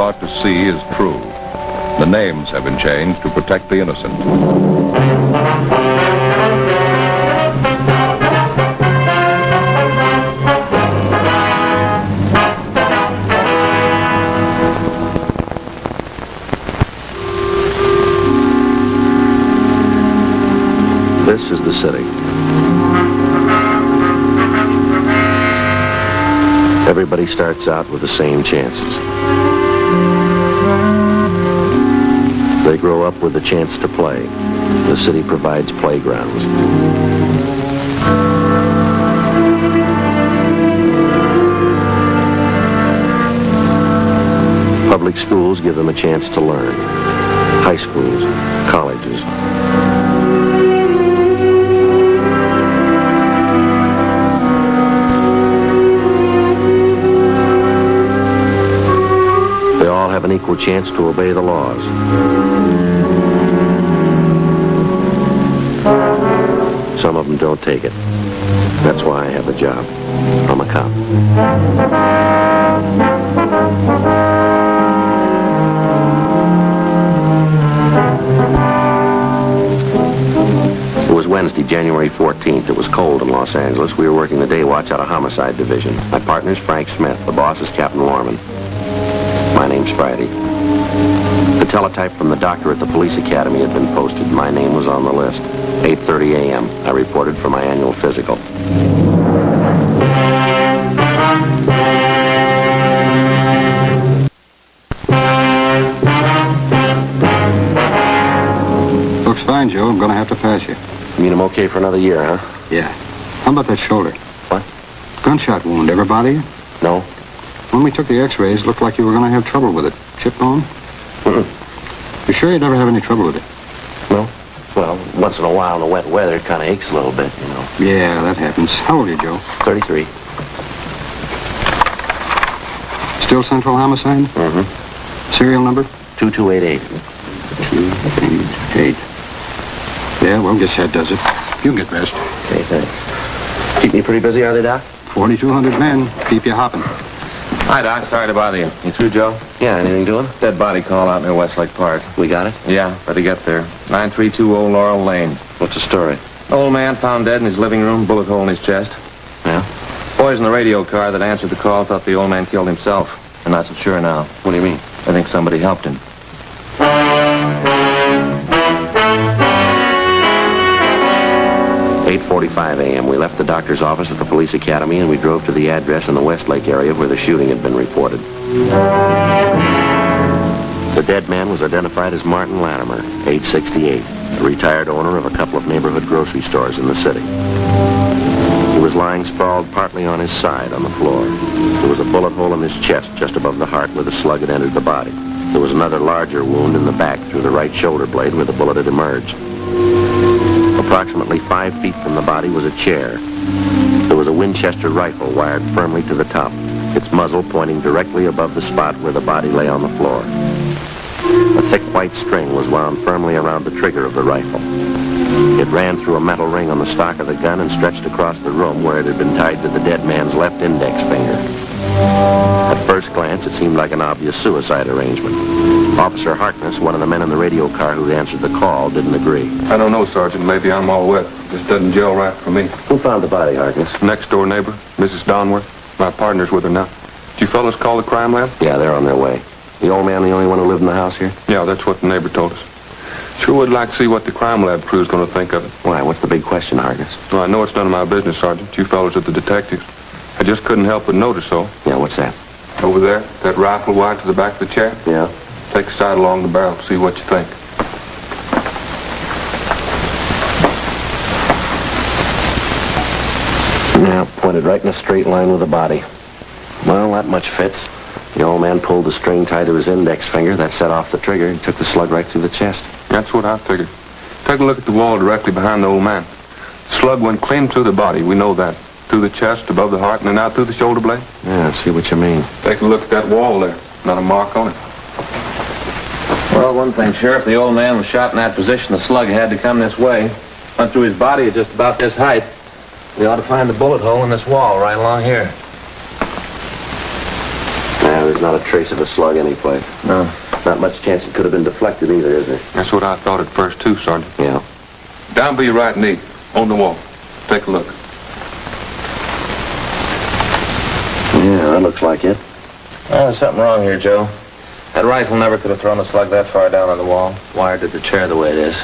about to see is true. The names have been changed to protect the innocent. This is the city. Everybody starts out with the same chances. They grow up with the chance to play. The city provides playgrounds. Public schools give them a chance to learn. High schools, colleges. Have an equal chance to obey the laws. Some of them don't take it. That's why I have a job. I'm a cop. It was Wednesday, January 14th. It was cold in Los Angeles. We were working the day watch out of Homicide Division. My partner's Frank Smith. The boss is Captain Lorman. My name's Friday. The teletype from the doctor at the police academy had been posted. My name was on the list. 8:30 a.m. I reported for my annual physical. Looks fine, Joe. I'm going to have to pass you. You mean I'm okay for another year, huh? Yeah. How about that shoulder? What? Gunshot wound. Ever bother you? No. When we took the x-rays, it looked like you were going to have trouble with it. Chip bone? You sure you'd never have any trouble with it? No. Well, once in a while in the wet weather, it kind of aches a little bit, you know. Yeah, that happens. How old are you, Joe? 33. Still Central Homicide? Mm-hmm. Serial number? 2288. 288. Yeah, well, guess that does it. You can get rest. Okay, thanks. Keep me pretty busy, are they, Doc? 4,200 men. Keep you hopping. Hi, Doc. Sorry to bother you. You through, Joe? Yeah, anything doing? Dead body call out near Westlake Park. We got it? Yeah, better get there. 9320 Laurel Lane. What's the story? Old man found dead in his living room, bullet hole in his chest. Yeah? Boys in the radio car that answered the call thought the old man killed himself. They're not so sure now. What do you mean? I think somebody helped him. At 8:45 a.m. We left the doctor's office at the police academy and we drove to the address in the Westlake area where the shooting had been reported. The dead man was identified as Martin Latimer, age 68, a retired owner of a couple of neighborhood grocery stores in the city. He was lying sprawled partly on his side on the floor. There was a bullet hole in his chest just above the heart where the slug had entered the body. There was another larger wound in the back through the right shoulder blade where the bullet had emerged. Approximately 5 feet from the body was a chair. There was a Winchester rifle wired firmly to the top, its muzzle pointing directly above the spot where the body lay on the floor. A thick white string was wound firmly around the trigger of the rifle. It ran through a metal ring on the stock of the gun and stretched across the room where it had been tied to the dead man's left index finger. At first glance, it seemed like an obvious suicide arrangement. Officer Harkness, one of the men in the radio car who answered the call, didn't agree. I don't know, Sergeant. Maybe I'm all wet. This doesn't gel right for me. Who found the body, Harkness? Next door neighbor, Mrs. Donworth. My partner's with her now. Did you fellas call the crime lab? Yeah, they're on their way. The old man the only one who lived in the house here? Yeah, that's what the neighbor told us. Sure would like to see what the crime lab crew's going to think of it. Why, what's the big question, Harkness? Well, I know it's none of my business, Sergeant. You fellas are the detectives. I just couldn't help but notice so. Yeah, what's that? Over there, that rifle wired to the back of the chair. Yeah? Take a sight along the barrel, see what you think. Yeah, pointed right in a straight line with the body. Well, that much fits. The old man pulled the string tied to his index finger. That set off the trigger and took the slug right through the chest. That's what I figured. Take a look at the wall directly behind the old man. The slug went clean through the body, we know that. Through the chest, above the heart, and then out through the shoulder blade. Yeah, I see what you mean. Take a look at that wall there. Not a mark on it. Well, one thing, Sheriff, the old man was shot in that position. The slug had to come this way. Went through his body at just about this height. We ought to find the bullet hole in this wall right along here. Yeah, there's not a trace of a slug anyplace. No. Not much chance it could have been deflected either, is there? That's what I thought at first, too, Sergeant. Yeah. Down by your right knee, on the wall. Take a look. Yeah, that looks like it. Oh, there's something wrong here, Joe. That rifle never could have thrown a slug that far down on the wall. Wired to the chair the way it is.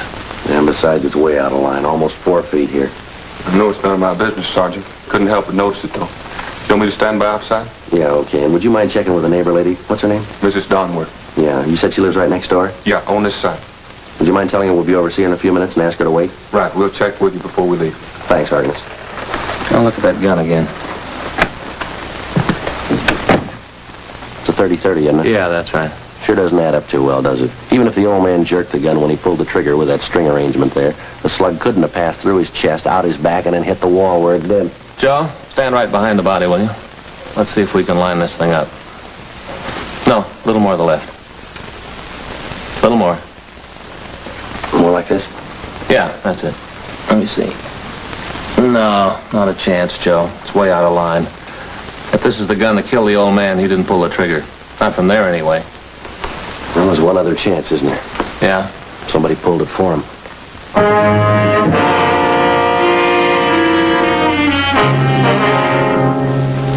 And besides, it's way out of line, almost 4 feet here. I know it's none of my business, Sergeant. Couldn't help but notice it, though. You want me to stand by outside? Yeah, okay. And would you mind checking with the neighbor lady? What's her name? Mrs. Donworth. Yeah, you said she lives right next door? Yeah, on this side. Would you mind telling her we'll be over to see her in a few minutes and ask her to wait? Right, we'll check with you before we leave. Thanks, Sergeant. Oh, look at that gun again. It's a 30-30, isn't it? Yeah, that's right. Sure doesn't add up too well, does it? Even if the old man jerked the gun when he pulled the trigger with that string arrangement there, the slug couldn't have passed through his chest, out his back, and then hit the wall where it did. Joe, stand right behind the body, will you? Let's see if we can line this thing up. No, a little more to the left. A little more. More like this? Yeah, that's it. Let me see. No, not a chance, Joe. It's way out of line. If this is the gun that killed the old man, he didn't pull the trigger. Not from there, anyway. Well, there's one other chance, isn't there? Yeah? Somebody pulled it for him.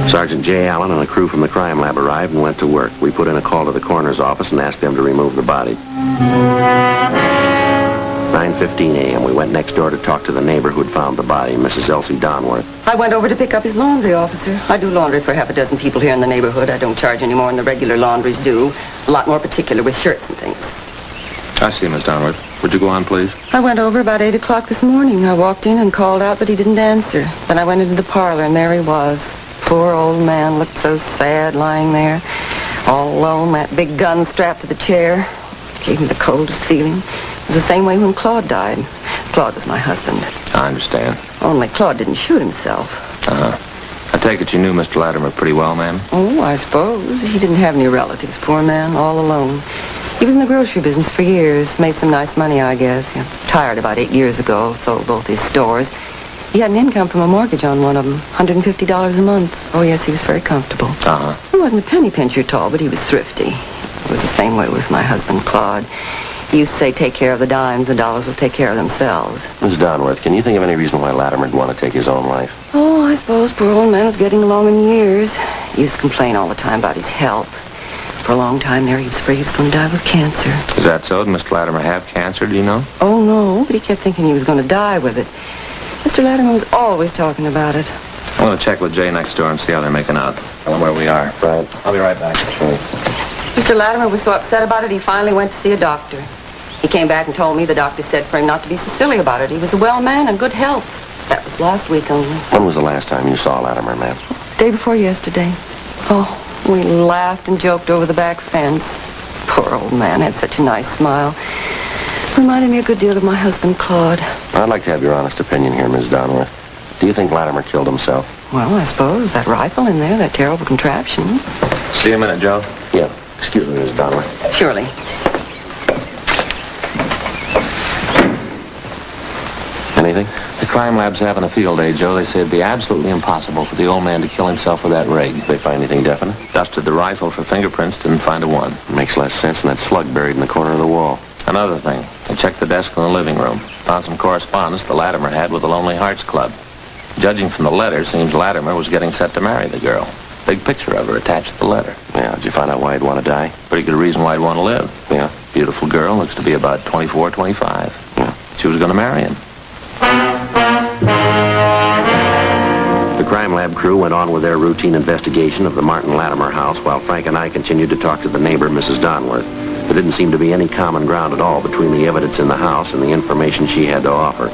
Sergeant J. Allen and a crew from the crime lab arrived and went to work. We put in a call to the coroner's office and asked them to remove the body. 9:15 a.m. We went next door to talk to the neighbor who had found the body, Mrs. Elsie Donworth. I went over to pick up his laundry, officer. I do laundry for half a dozen people here in the neighborhood. I don't charge any more than the regular laundries do. A lot more particular with shirts and things. I see, Miss Donworth. Would you go on, please? I went over about 8 o'clock this morning. I walked in and called out, but he didn't answer. Then I went into the parlor, and there he was. Poor old man looked so sad lying there, all alone, that big gun strapped to the chair. It gave me the coldest feeling. It was the same way when Claude died. Claude was my husband. I understand. Only Claude didn't shoot himself. I take it you knew Mr. Latimer pretty well, ma'am? Oh, I suppose. He didn't have any relatives, poor man, all alone. He was in the grocery business for years. Made some nice money, I guess. He retired about 8 years ago, sold both his stores. He had an income from a mortgage on one of them, $150 a month. Oh, yes, he was very comfortable. He wasn't a penny pincher at all, but he was thrifty. It was the same way with my husband, Claude. He used to say, take care of the dimes, the dollars will take care of themselves. Miss Donworth, can you think of any reason why Latimer would want to take his own life? Oh, I suppose poor old man was getting along in years. He used to complain all the time about his health. For a long time there, he was afraid he was going to die with cancer. Is that so? Did Mr. Latimer have cancer, do you know? Oh, no, but he kept thinking he was going to die with it. Mr. Latimer was always talking about it. I'm going to check with Jay next door and see how they're making out. Tell them where we are. Right. I'll be right back. Sure. Mr. Latimer was so upset about it, he finally went to see a doctor. He came back and told me the doctor said for him not to be so silly about it. He was a well man and good health. That was last week only. When was the last time you saw Latimer, ma'am? Day before yesterday. Oh, we laughed and joked over the back fence. Poor old man had such a nice smile. Reminded me a good deal of my husband, Claude. I'd like to have your honest opinion here, Miss Donworth. Do you think Latimer killed himself? Well, I suppose. That rifle in there, that terrible contraption. See you in a minute, Joe. Yeah. Excuse me, Miss Donworth. Surely. Anything? The crime lab's having a field day, Joe. They say it'd be absolutely impossible for the old man to kill himself with that rig. They find anything definite? Dusted the rifle for fingerprints, didn't find a one. Makes less sense than that slug buried in the corner of the wall. Another thing, they checked the desk in the living room. Found some correspondence the Latimer had with the Lonely Hearts Club. Judging from the letter, seems Latimer was getting set to marry the girl. Big picture of her attached to the letter. Yeah, did you find out why he'd want to die? Pretty good reason why he'd want to live. Yeah. Beautiful girl, looks to be about 24, 25. Yeah. She was going to marry him. The crime lab crew went on with their routine investigation of the Martin Latimer house while Frank and I continued to talk to the neighbor, Mrs. Donworth. There didn't seem to be any common ground at all between the evidence in the house and the information she had to offer.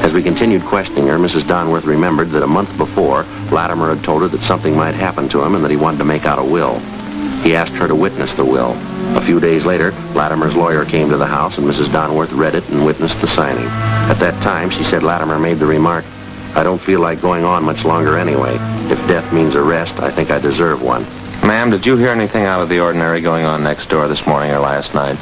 As we continued questioning her, Mrs. Donworth remembered that a month before, Latimer had told her that something might happen to him and that he wanted to make out a will. He asked her to witness the will. A few days later, Latimer's lawyer came to the house and Mrs. Donworth read it and witnessed the signing. At that time, she said Latimer made the remark, "I don't feel like going on much longer anyway. If death means arrest, I think I deserve one." Ma'am, did you hear anything out of the ordinary going on next door this morning or last night?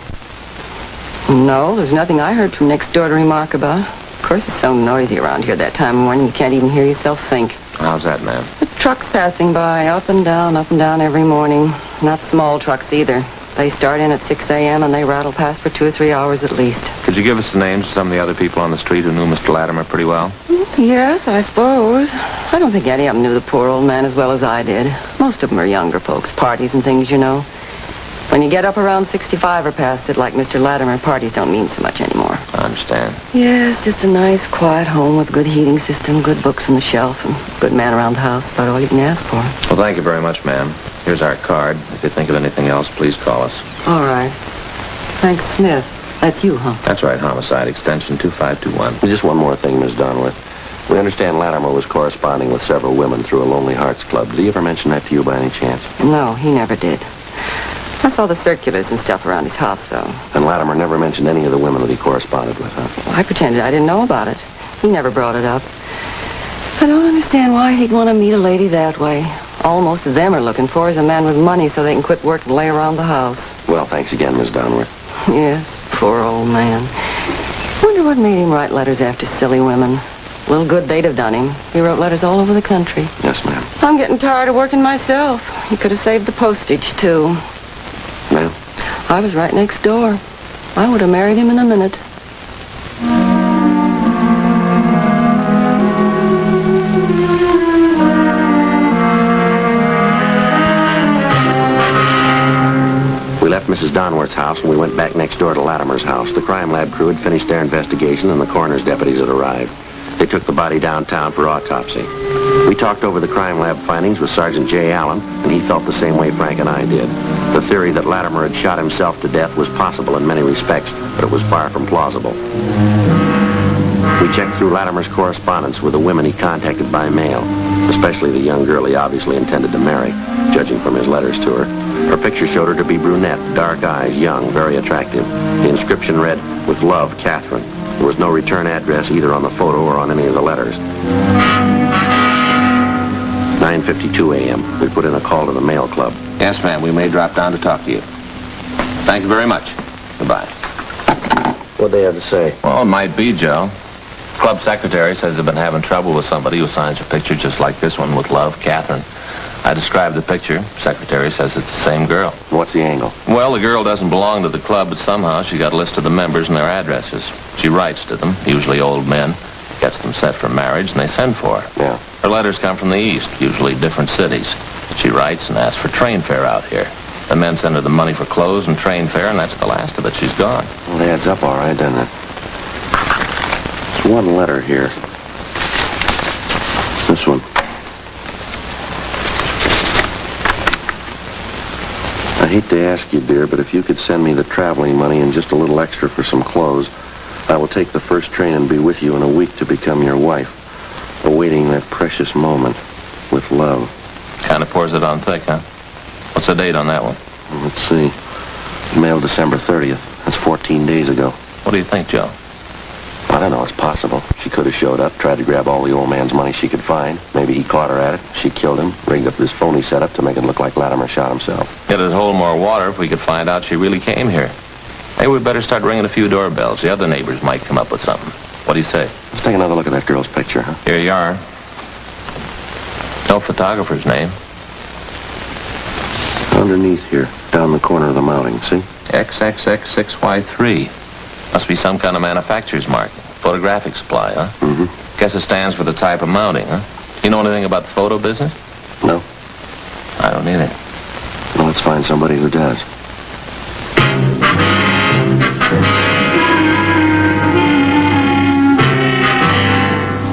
No, there's nothing I heard from next door to remark about. Of course, it's so noisy around here that time of morning you can't even hear yourself think. How's that, ma'am? The trucks passing by, up and down every morning. Not small trucks either. They start in at 6 a.m. and they rattle past for 2 or 3 hours at least. Could you give us the names of some of the other people on the street who knew Mr. Latimer pretty well? Yes, I suppose. I don't think any of them knew the poor old man as well as I did. Most of them are younger folks, parties and things, you know. When you get up around 65 or past it, like Mr. Latimer, parties don't mean so much anymore. I understand. Yes, just a nice, quiet home with good heating system, good books on the shelf, and good man around the house. About all you can ask for. Well, thank you very much, ma'am. Here's our card. If you think of anything else, please call us. All right. Frank Smith. That's you, huh? That's right, homicide, extension 2521. Just one more thing, Miss Donworth. We understand Latimer was corresponding with several women through a Lonely Hearts Club. Did he ever mention that to you by any chance? No, he never did. I saw the circulars and stuff around his house, though. And Latimer never mentioned any of the women that he corresponded with, huh? Well, I pretended I didn't know about it. He never brought it up. I don't understand why he'd want to meet a lady that way. All most of them are looking for is a man with money so they can quit work and lay around the house. Well, thanks again, Miss Donworth. Yes, poor old man. Wonder what made him write letters after silly women. Little good they'd have done him. He wrote letters all over the country. Yes, ma'am. I'm getting tired of working myself. He could have saved the postage, too. Ma'am? I was right next door. I would have married him in a minute. We left Mrs. Donworth's house and we went back next door to Latimer's house. The crime lab crew had finished their investigation and the coroner's deputies had arrived. They took the body downtown for autopsy. We talked over the crime lab findings with Sergeant J. Allen, and he felt the same way Frank and I did. The theory that Latimer had shot himself to death was possible in many respects, but it was far from plausible. We checked through Latimer's correspondence with the women he contacted by mail, especially the young girl he obviously intended to marry, judging from his letters to her. Her picture showed her to be brunette, dark eyes, young, very attractive. The inscription read, "With love, Catherine." There was no return address either on the photo or on any of the letters. 9:52 a.m. We put in a call to the mail club. Yes, ma'am. We may drop down to talk to you. Thank you very much. Goodbye. What'd they have to say? Well, it might be, Joe. Club secretary says they've been having trouble with somebody who signs a picture just like this one, "With love, Catherine." I described the picture. Secretary says it's the same girl. What's the angle? Well, the girl doesn't belong to the club, but somehow she got a list of the members and their addresses. She writes to them, usually old men, gets them set for marriage, and they send for her. Yeah. Her letters come from the east, usually different cities. She writes and asks for train fare out here. The men send her the money for clothes and train fare, and that's the last of it. She's gone. Well, it adds up all right, doesn't it? There's one letter here. This one. I hate to ask you, dear, but if you could send me the traveling money and just a little extra for some clothes, I will take the first train and be with you in a week to become your wife, awaiting that precious moment with love. Kind of pours it on thick, huh? What's the date on that one? Let's see. Mailed December 30th. That's 14 days ago. What do you think, Joe? I don't know. It's possible. She could have showed up, tried to grab all the old man's money she could find. Maybe he caught her at it. She killed him, rigged up this phony setup to make it look like Latimer shot himself. It'd hold more water if we could find out she really came here. Maybe we'd better start ringing a few doorbells. The other neighbors might come up with something. What do you say? Let's take another look at that girl's picture, huh? Here you are. No photographer's name. Underneath here, down the corner of the mounting, see? XXX6Y3. Must be some kind of manufacturer's mark. Photographic supply, huh? Mm-hmm. Guess it stands for the type of mounting, huh? You know anything about the photo business? No. I don't either. Well, let's find somebody who does.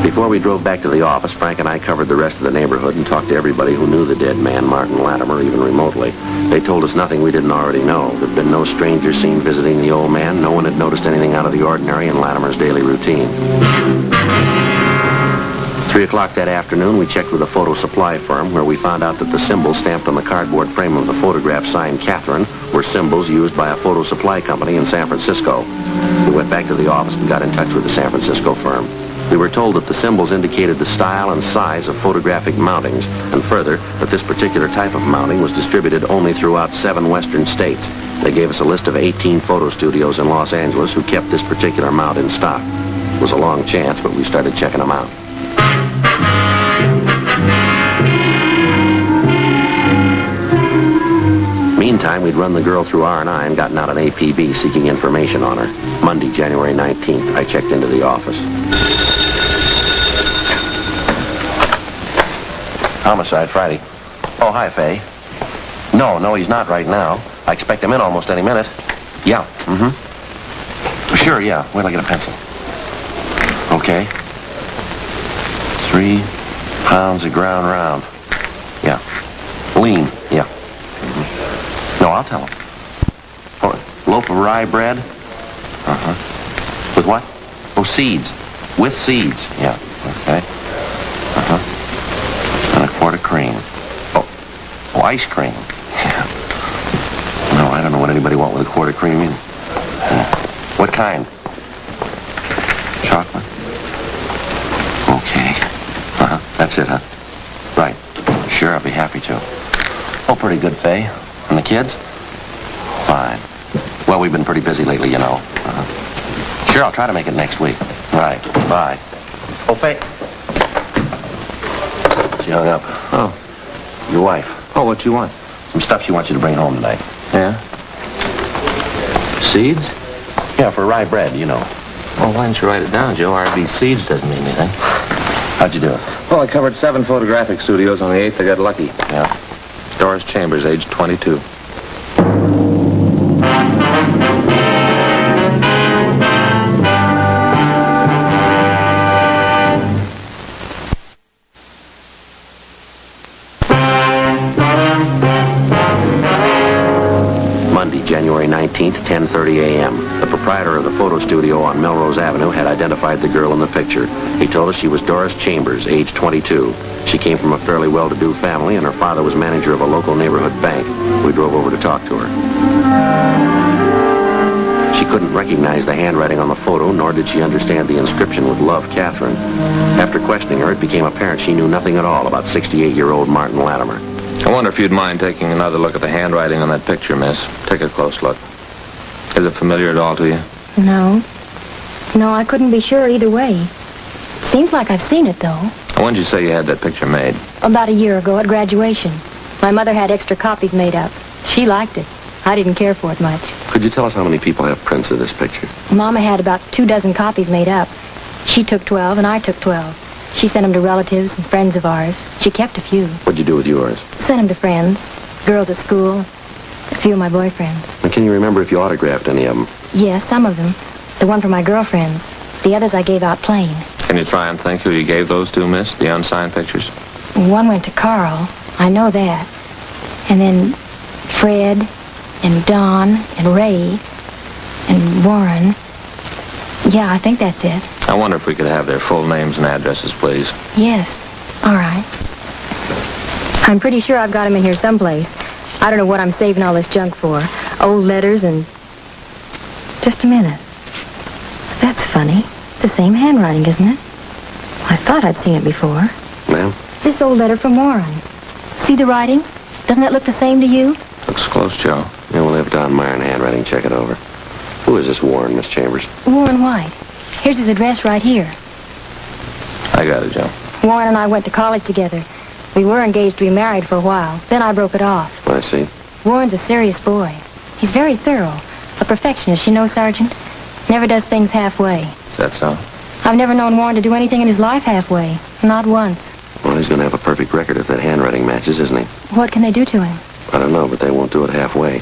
Before we drove back to the office, Frank and I covered the rest of the neighborhood and talked to everybody who knew the dead man, Martin Latimer, even remotely. They told us nothing we didn't already know. There'd been no stranger seen visiting the old man. No one had noticed anything out of the ordinary in Latimer's daily routine. 3 o'clock that afternoon, we checked with a photo supply firm where we found out that the symbols stamped on the cardboard frame of the photograph signed Catherine were symbols used by a photo supply company in San Francisco. We went back to the office and got in touch with the San Francisco firm. We were told that the symbols indicated the style and size of photographic mountings, and further, that this particular type of mounting was distributed only throughout 7 western states. They gave us a list of 18 photo studios in Los Angeles who kept this particular mount in stock. It was a long chance, but we started checking them out. meantime, we'd run the girl through R&I and gotten out an APB seeking information on her. Monday, January 19th, I checked into the office. Homicide, Friday. Oh, hi, Faye. No, he's not right now. I expect him in almost any minute. Yeah, Sure, yeah. Wait till I get a pencil. Okay. 3 pounds of ground round. Yeah. Lean, yeah. No, I'll tell him. Oh, loaf of rye bread? With what? Oh, seeds. With seeds, yeah. Okay. And a quart of cream. Oh, ice cream. Yeah. No, I don't know what anybody want with a quart of cream either. Yeah. What kind? Chocolate? Okay. That's it, huh? Right. Sure, I'll be happy to. Oh, pretty good, Faye. And the kids? Fine. Well, we've been pretty busy lately, you know. Sure, I'll try to make it next week. Right. Bye. Oh, Faye. She hung up. Oh. Your wife. Oh, what you want? Some stuff she wants you to bring home tonight. Yeah? Seeds? Yeah, for rye bread, you know. Well, why didn't you write it down, Joe? RB Seeds doesn't mean anything. How'd you do it? Well, I covered 7 photographic studios. On the 8th, I got lucky. Yeah. Doris Chambers, age 22. Monday, January 19th, 10:30 a.m. The proprietor of the photo studio on Melrose Avenue had identified the girl in the picture. He told us she was Doris Chambers, age 22. She came from a fairly well-to-do family, and her father was manager of a local neighborhood bank. We drove over to talk to her. She couldn't recognize the handwriting on the photo, nor did she understand the inscription with Love, Catherine. After questioning her, it became apparent she knew nothing at all about 68-year-old Martin Latimer. I wonder if you'd mind taking another look at the handwriting on that picture, miss. Take a close look. Is it familiar at all to you? No. No, I couldn't be sure either way. Seems like I've seen it, though. When did you say you had that picture made? About a year ago at graduation. My mother had extra copies made up. She liked it. I didn't care for it much. Could you tell us how many people have prints of this picture? Mama had about 24 copies made up. She took 12 and I took 12. She sent them to relatives and friends of ours. She kept a few. What'd you do with yours? Sent them to friends, girls at school, a few of my boyfriends. And can you remember if you autographed any of them? Yes, some of them. The one for my girlfriends. The others I gave out plain. Can you try and think who you gave those to, miss? The unsigned pictures? One went to Carl. I know that. And then Fred and Don and Ray and Warren. Yeah, I think that's it. I wonder if we could have their full names and addresses, please. Yes. All right. I'm pretty sure I've got them in here someplace. I don't know what I'm saving all this junk for. Old letters and... Just a minute. That's funny. It's the same handwriting, isn't it? I thought I'd seen it before. Ma'am? This old letter from Warren. See the writing? Doesn't that look the same to you? Looks close, Joe. Yeah, we'll have Don Meyer in handwriting check it over. Who is this Warren, Miss Chambers? Warren White. Here's his address right here. I got it, Joe. Warren and I went to college together. We were engaged to be married for a while. Then I broke it off. I see. Warren's a serious boy. He's very thorough. A perfectionist, you know, Sergeant. Never does things halfway. Is that so? I've never known Warren to do anything in his life halfway. Not once. Well, he's going to have a perfect record if that handwriting matches, isn't he? What can they do to him? I don't know, but they won't do it halfway.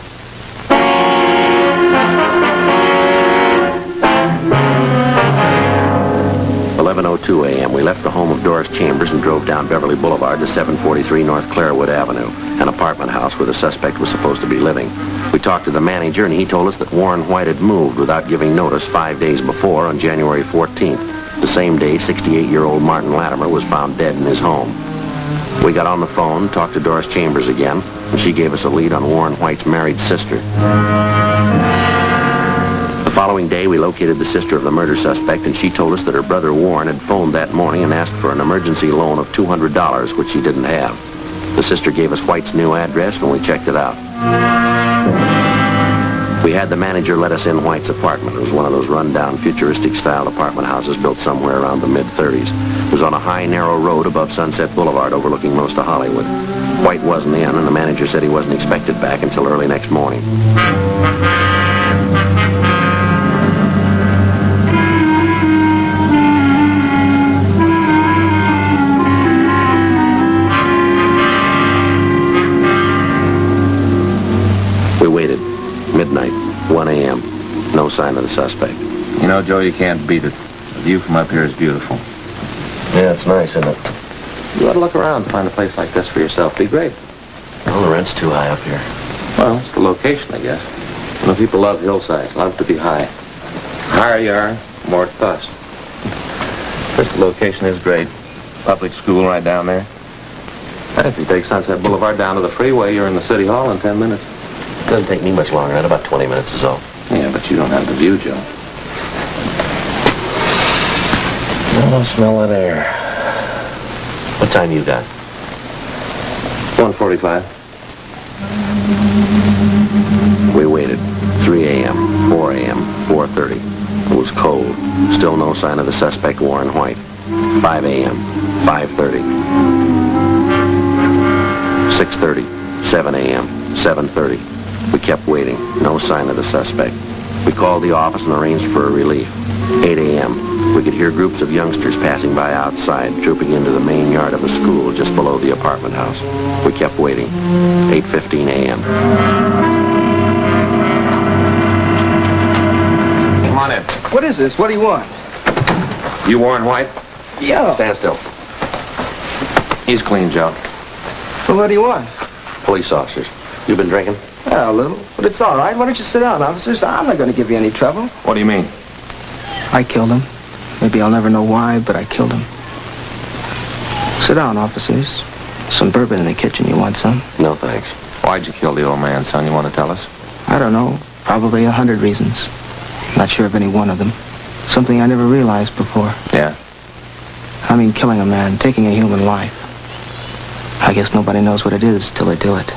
.02 a.m. We left the home of Doris Chambers and drove down Beverly Boulevard to 743 North Clarewood Avenue, an apartment house where the suspect was supposed to be living. We talked to the manager, and he told us that Warren White had moved without giving notice 5 days before on January 14th. The same day, 68-year-old Martin Latimer was found dead in his home. We got on the phone, talked to Doris Chambers again, and she gave us a lead on Warren White's married sister. The following day, we located the sister of the murder suspect, and she told us that her brother Warren had phoned that morning and asked for an emergency loan of $200, which she didn't have. The sister gave us White's new address, and we checked it out. We had the manager let us in White's apartment. It was one of those run-down, futuristic-style apartment houses built somewhere around the mid-30s. It was on a high, narrow road above Sunset Boulevard overlooking most of Hollywood. White wasn't in, and the manager said he wasn't expected back until early next morning. We waited. Midnight, 1 a.m. No sign of the suspect. You know, Joe, you can't beat it. The view from up here is beautiful. Yeah, it's nice, isn't it? You ought to look around and find a place like this for yourself. Be great. Well, the rent's too high up here. Well, it's the location, I guess. You know, people love hillsides, love to be high. The higher you are, the more it costs. First, the location is great. Public school right down there. And if you take Sunset Boulevard down to the freeway, you're in the city hall in 10 minutes. It doesn't take me much longer. At about 20 minutes is all. Yeah, but you don't have the view, Joe. Oh, smell that air. What time you got? 1:45. We waited. 3 a.m., 4 a.m., 4:30. It was cold. Still no sign of the suspect, Warren White. 5 a.m., 5:30. 6:30, 7 a.m., 7:30. We kept waiting. No sign of the suspect. We called the office and arranged for a relief. 8 a.m. We could hear groups of youngsters passing by outside, trooping into the main yard of the school just below the apartment house. We kept waiting. 8:15 a.m. Come on in. What is this? What do you want? You Warren White? Yeah. Stand still. He's clean, Joe. Well, what do you want? Police officers. You been drinking? Yeah, a little. But it's all right. Why don't you sit down, officers? I'm not going to give you any trouble. What do you mean? I killed him. Maybe I'll never know why, but I killed him. Sit down, officers. Some bourbon in the kitchen. You want some? No, thanks. Why'd you kill the old man, son? You want to tell us? I don't know. Probably 100 reasons. Not sure of any one of them. Something I never realized before. Yeah? I mean, killing a man, taking a human life. I guess nobody knows what it is till they do it.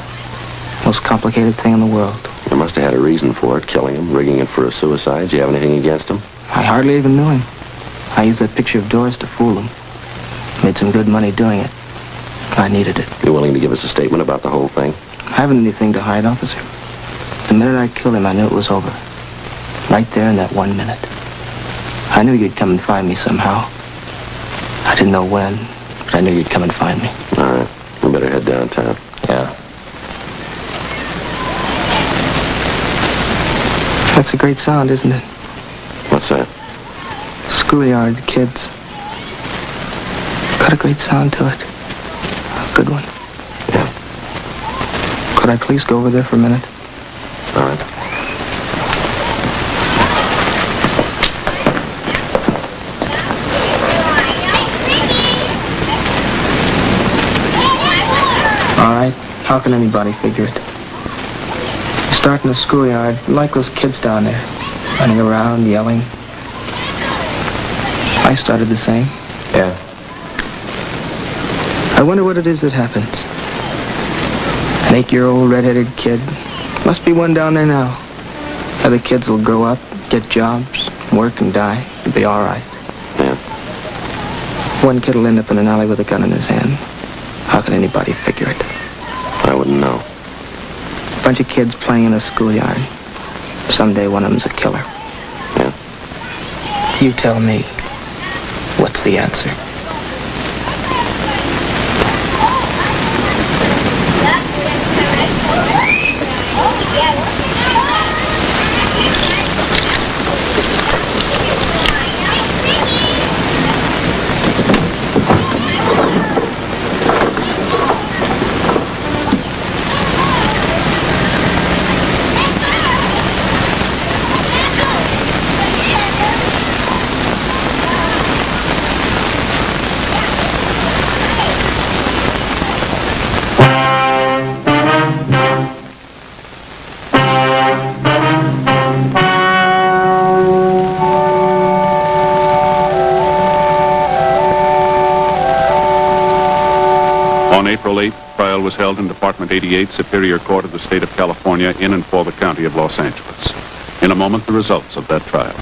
Most complicated thing in the world. You must have had a reason for it, killing him, rigging it for a suicide. Do you have anything against him? I hardly even knew him. I used that picture of Doris to fool him. Made some good money doing it. I needed it. You willing to give us a statement about the whole thing? I haven't anything to hide, officer. The minute I killed him, I knew it was over. Right there in that 1 minute. I knew you'd come and find me somehow. I didn't know when, but I knew you'd come and find me. All right. We better head downtown. Yeah. That's a great sound, isn't it? What's that? Schoolyard, the kids. Got a great sound to it. A good one. Yeah. Could I please go over there for a minute? All right. All right. How can anybody figure it? You start in the schoolyard, like those kids down there, running around, yelling. I started the same. Yeah. I wonder what it is that happens. An 8-year-old red-headed kid. Must be one down there now. Other kids will grow up, get jobs, work and die. It'll be all right. Yeah. One kid will end up in an alley with a gun in his hand. How can anybody figure it? I wouldn't know. A bunch of kids playing in a schoolyard. Someday one of them's a killer. Yeah. You tell me. What's the answer? On April 8th, trial was held in Department 88, Superior Court of the State of California, in and for the County of Los Angeles. In a moment, the results of that trial.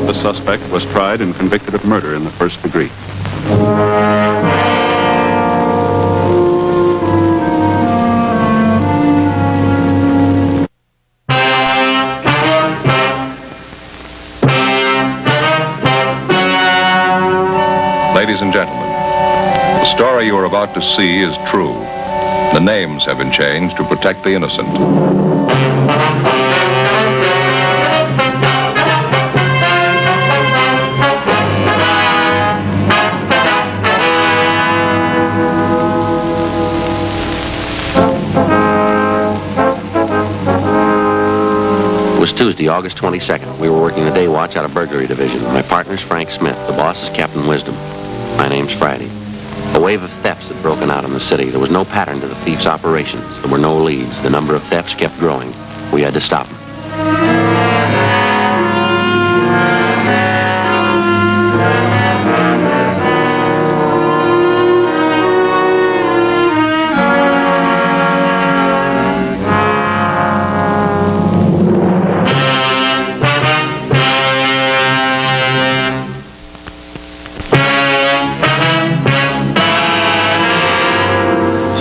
The suspect was tried and convicted of murder in the first degree. Ladies and gentlemen, the story you are about to see is true. The names have been changed to protect the innocent. It was Tuesday, August 22nd. We were working the day watch out of burglary division. My partner's Frank Smith. The boss is Captain Wisdom. My name's Friday. A wave of thefts had broken out in the city. There was no pattern to the thieves' operations. There were no leads. The number of thefts kept growing. We had to stop them.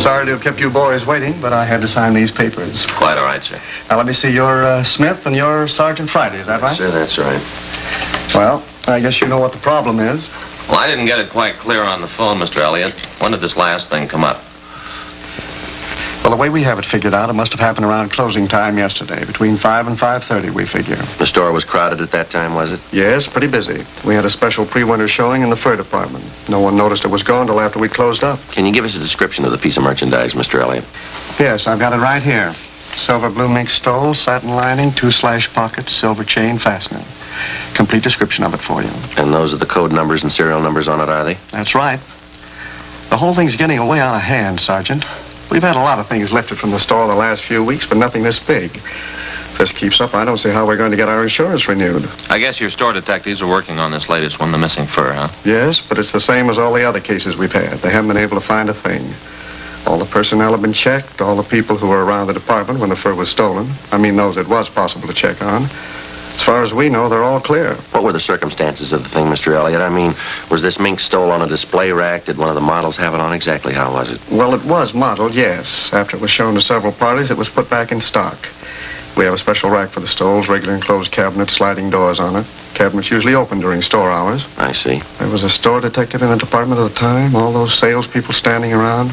Sorry to have kept you boys waiting, but I had to sign these papers. Quite all right, sir. Now, let me see. You're Smith and you're Sergeant Friday, is that right? Sir, that's right. Well, I guess you know what the problem is. Well, I didn't get it quite clear on the phone, Mr. Elliott. When did this last thing come up? Well, the way we have it figured out, it must have happened around closing time yesterday. Between 5 and 5:30, we figure. The store was crowded at that time, was it? Yes, pretty busy. We had a special pre-winter showing in the fur department. No one noticed it was gone till after we closed up. Can you give us a description of the piece of merchandise, Mr. Elliott? Yes, I've got it right here. Silver blue mink stole, satin lining, 2 slash pockets, silver chain fastening. Complete description of it for you. And those are the code numbers and serial numbers on it, are they? That's right. The whole thing's getting way out of hand, Sergeant. We've had a lot of things lifted from the store the last few weeks, but nothing this big. If this keeps up, I don't see how we're going to get our insurance renewed. I guess your store detectives are working on this latest one, the missing fur, huh? Yes, but it's the same as all the other cases we've had. They haven't been able to find a thing. All the personnel have been checked, all the people who were around the department when the fur was stolen. I mean, those it was possible to check on. As far as we know, they're all clear. What were the circumstances of the thing, Mr. Elliott? I mean, was this mink stole on a display rack? Did one of the models have it on? Exactly how was it? Well, it was modeled, yes. After it was shown to several parties, it was put back in stock. We have a special rack for the stoles, regular enclosed cabinets, sliding doors on it. Cabinets usually open during store hours. I see. There was a store detective in the department at the time, all those salespeople standing around.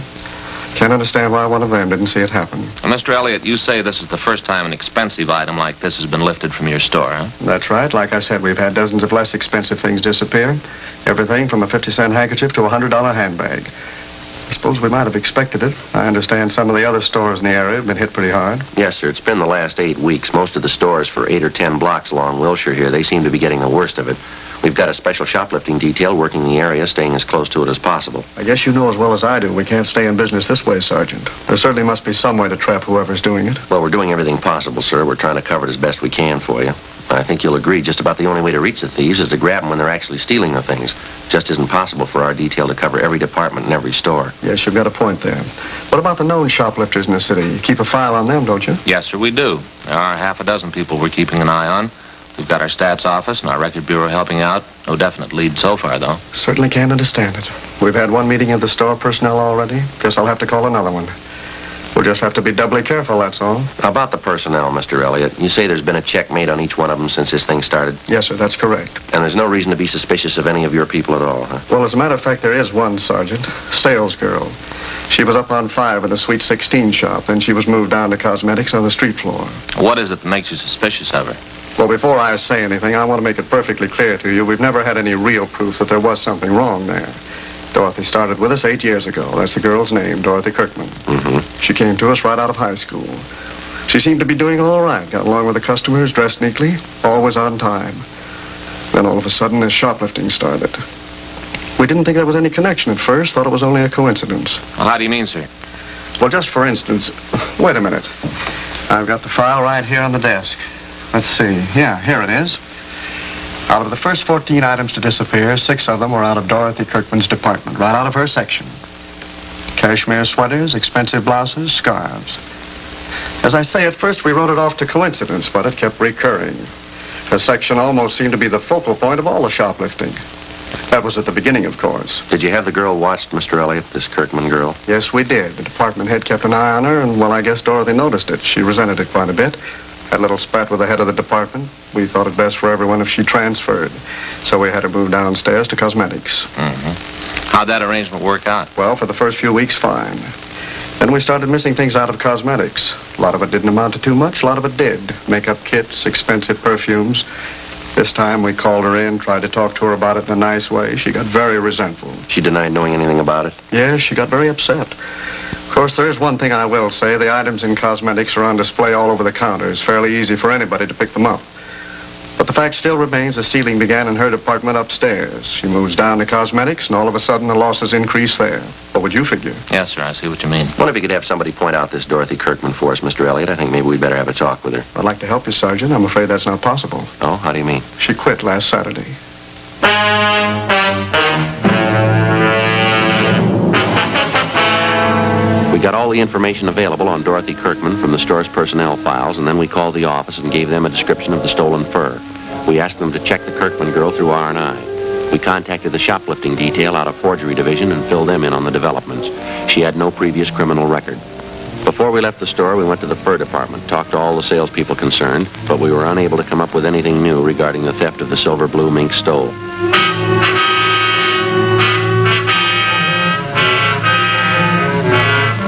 Can't understand why one of them didn't see it happen. Well, Mr. Elliott, you say this is the first time an expensive item like this has been lifted from your store, huh? That's right. Like I said, we've had dozens of less expensive things disappear. Everything from a 50-cent handkerchief to a $100 handbag. I suppose we might have expected it. I understand some of the other stores in the area have been hit pretty hard. Yes, sir. It's been the last 8 weeks. Most of the stores for 8 or 10 blocks along Wilshire here, they seem to be getting the worst of it. We've got a special shoplifting detail working the area, staying as close to it as possible. I guess you know as well as I do we can't stay in business this way, Sergeant. There certainly must be some way to trap whoever's doing it. Well, we're doing everything possible, sir. We're trying to cover it as best we can for you. I think you'll agree just about the only way to reach the thieves is to grab them when they're actually stealing the things. Just isn't possible for our detail to cover every department and every store. Yes, you've got a point there. What about the known shoplifters in the city? You keep a file on them, don't you? Yes, sir, we do. There are half a dozen people we're keeping an eye on. We've got our stats office and our record bureau helping out. No definite lead so far, though. Certainly can't understand it. We've had one meeting of the store personnel already. Guess I'll have to call another one. We'll just have to be doubly careful, that's all. How about the personnel, Mr. Elliott? You say there's been a check made on each one of them since this thing started? Yes, sir, that's correct. And there's no reason to be suspicious of any of your people at all, huh? Well, as a matter of fact, there is one, Sergeant. Sales girl. She was up on 5 in the Sweet 16 shop. Then she was moved down to cosmetics on the street floor. What is it that makes you suspicious of her? Well, before I say anything, I want to make it perfectly clear to you, we've never had any real proof that there was something wrong there. Dorothy started with us 8 years ago. That's the girl's name, Dorothy Kirkman. Mm-hmm. She came to us right out of high school. She seemed to be doing all right. Got along with the customers, dressed neatly, always on time. Then all of a sudden, this shoplifting started. We didn't think there was any connection at first. Thought it was only a coincidence. Well, how do you mean, sir? Well, just for instance, wait a minute. I've got the file right here on the desk. Let's see. Yeah, here it is. Out of the first 14 items to disappear, 6 of them were out of Dorothy Kirkman's department, right out of her section. Cashmere sweaters, expensive blouses, scarves. As I say, at first we wrote it off to coincidence, but it kept recurring. Her section almost seemed to be the focal point of all the shoplifting. That was at the beginning, of course. Did you have the girl watched, Mr. Elliott, this Kirkman girl? Yes, we did. The department head kept an eye on her, and, well, I guess Dorothy noticed it. She resented it quite a bit. Had a little spat with the head of the department. We thought it best for everyone if she transferred. So we had her move downstairs to cosmetics. How'd that arrangement work out? Well, for the first few weeks, fine. Then we started missing things out of cosmetics. A lot of it didn't amount to too much, a lot of it did. Makeup kits, expensive perfumes. This time we called her in, tried to talk to her about it in a nice way. She got very resentful. She denied knowing anything about it? Yes, she got very upset. Of course, there is one thing I will say. The items in cosmetics are on display all over the counter. It's fairly easy for anybody to pick them up. But the fact still remains the stealing began in her department upstairs. She moves down to cosmetics, and all of a sudden the losses increase there. What would you figure? Yes, sir, I see what you mean. Wonder if you could have somebody point out this Dorothy Kirkman for us, Mr. Elliott. I think maybe we'd better have a talk with her. I'd like to help you, Sergeant. I'm afraid that's not possible. Oh, how do you mean? She quit last Saturday. We got all the information available on Dorothy Kirkman from the store's personnel files, and then we called the office and gave them a description of the stolen fur. We asked them to check the Kirkman girl through R&I. We contacted the shoplifting detail out of forgery division and filled them in on the developments. She had no previous criminal record. Before we left the store, we went to the fur department, talked to all the salespeople concerned, but we were unable to come up with anything new regarding the theft of the silver blue mink stole.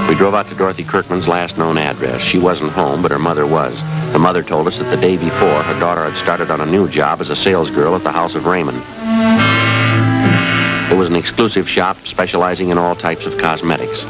We drove out to Dorothy Kirkman's last known address. She wasn't home, but her mother was. The mother told us that the day before, her daughter had started on a new job as a salesgirl at the House of Raymond. It was an exclusive shop specializing in all types of cosmetics.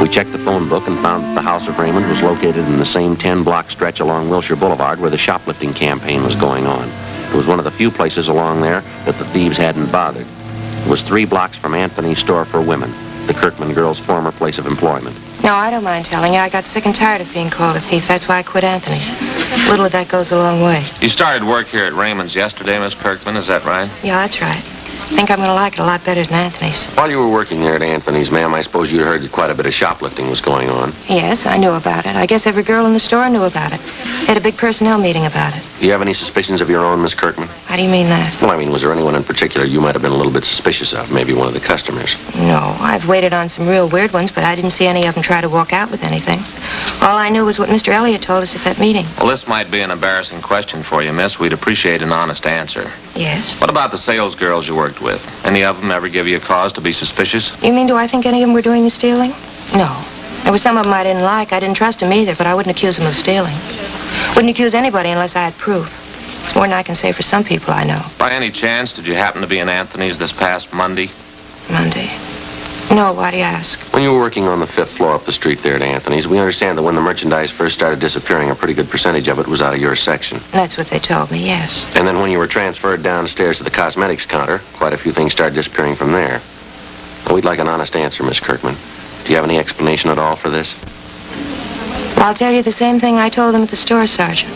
We checked the phone book and found that the House of Raymond was located in the same 10-block stretch along Wilshire Boulevard where the shoplifting campaign was going on. It was one of the few places along there that the thieves hadn't bothered. It was 3 blocks from Anthony's store for women, the Kirkman girl's former place of employment. No, I don't mind telling you. I got sick and tired of being called a thief. That's why I quit Anthony's. Little of that goes a long way. You started work here at Raymond's yesterday, Miss Kirkman, is that right? Yeah, that's right. I think I'm going to like it a lot better than Anthony's. While you were working there at Anthony's, ma'am, I suppose you'd heard that quite a bit of shoplifting was going on. Yes, I knew about it. I guess every girl in the store knew about it. They had a big personnel meeting about it. Do you have any suspicions of your own, Miss Kirkman? How do you mean that? Well, I mean, was there anyone in particular you might have been a little bit suspicious of? Maybe one of the customers? No, I've waited on some real weird ones, but I didn't see any of them try to walk out with anything. All I knew was what Mr. Elliott told us at that meeting. Well, this might be an embarrassing question for you, miss. We'd appreciate an honest answer. Yes? What about the sales girls you worked with? Any of them ever give you a cause to be suspicious? You mean, do I think any of them were doing the stealing? No. There were some of them I didn't like. I didn't trust them either, but I wouldn't accuse them of stealing. Wouldn't accuse anybody unless I had proof. It's more than I can say for some people I know. By any chance, did you happen to be in Anthony's this past Monday? Monday? No, why do you ask? When you were working on the 5th floor up the street there at Anthony's, we understand that when the merchandise first started disappearing, a pretty good percentage of it was out of your section. That's what they told me, yes. And then when you were transferred downstairs to the cosmetics counter, quite a few things started disappearing from there. Well, we'd like an honest answer, Miss Kirkman. Do you have any explanation at all for this? I'll tell you the same thing I told them at the store, Sergeant.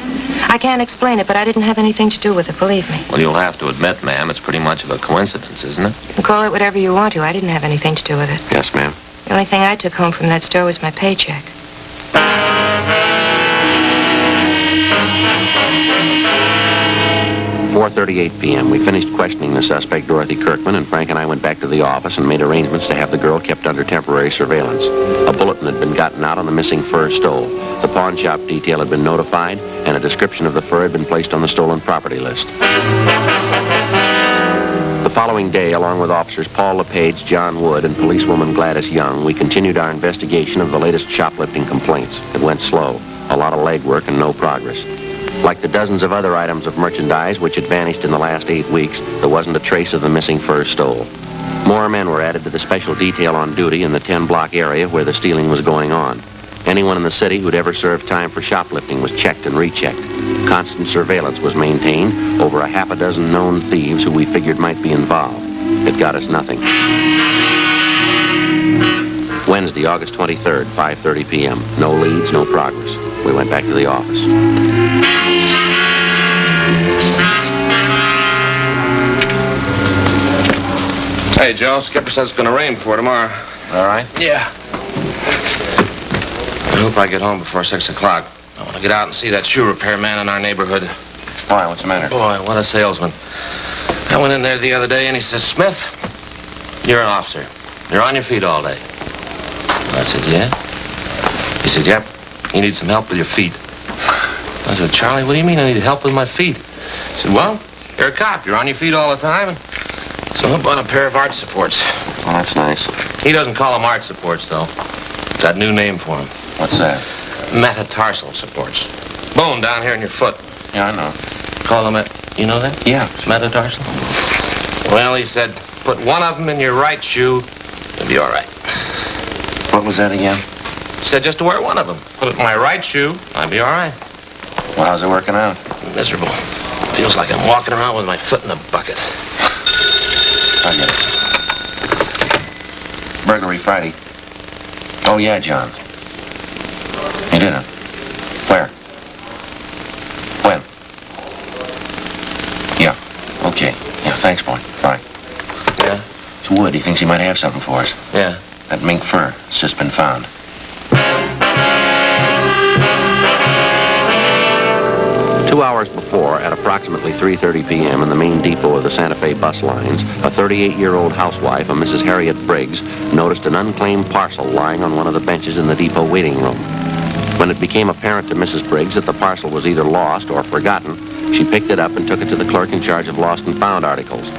I can't explain it, but I didn't have anything to do with it, believe me. Well, you'll have to admit, ma'am, it's pretty much of a coincidence, isn't it? You can call it whatever you want to. I didn't have anything to do with it. Yes, ma'am. The only thing I took home from that store was my paycheck. 4:38 p.m. We finished questioning the suspect, Dorothy Kirkman, and Frank and I went back to the office and made arrangements to have the girl kept under temporary surveillance. A bulletin had been gotten out on the missing fur stole. The pawn shop detail had been notified, and a description of the fur had been placed on the stolen property list. The following day, along with officers Paul LePage, John Wood, and policewoman Gladys Young, we continued our investigation of the latest shoplifting complaints. It went slow, a lot of legwork and no progress. Like the dozens of other items of merchandise which had vanished in the last 8 weeks, there wasn't a trace of the missing fur stole. More men were added to the special detail on duty in the 10-block area where the stealing was going on. Anyone in the city who'd ever served time for shoplifting was checked and rechecked. Constant surveillance was maintained over a half a dozen known thieves who we figured might be involved. It got us nothing. Wednesday, August 23rd, 5:30 p.m. No leads, no progress. We went back to the office. Hey, Joe, Skipper says it's going to rain before tomorrow. All right? Yeah. I hope I get home before 6 o'clock. I want to get out and see that shoe repair man in our neighborhood. Why, what's the matter? Boy, what a salesman. I went in there the other day and he says, Smith, you're an officer. You're on your feet all day. I said, yeah? He said, yep, you need some help with your feet. I said, Charlie, what do you mean I need help with my feet? He said, well, you're a cop. You're on your feet all the time. So I bought a pair of arch supports. Oh, that's nice. He doesn't call them arch supports, though. Got a new name for them. What's that? Metatarsal supports. Bone down here in your foot. Yeah, I know. Call them you know that? Yeah. Metatarsal? Well, he said, put one of them in your right shoe, you'll be all right. What was that again? He said just to wear one of them. Put it in my right shoe, I'll be all right. Well, how's it working out? Miserable. Feels like I'm walking around with my foot in a bucket. I get it. Burglary Friday. Oh, yeah, John. You did it. Where? When? Yeah. Okay. Yeah, thanks, boy. Bye. Yeah? It's Wood. He thinks he might have something for us. Yeah. That mink fur. It's just been found. 2 hours before, at approximately 3:30 p.m. in the main depot of the Santa Fe bus lines, a 38-year-old housewife, a Mrs. Harriet Briggs, noticed an unclaimed parcel lying on one of the benches in the depot waiting room. When it became apparent to Mrs. Briggs that the parcel was either lost or forgotten, she picked it up and took it to the clerk in charge of lost and found articles.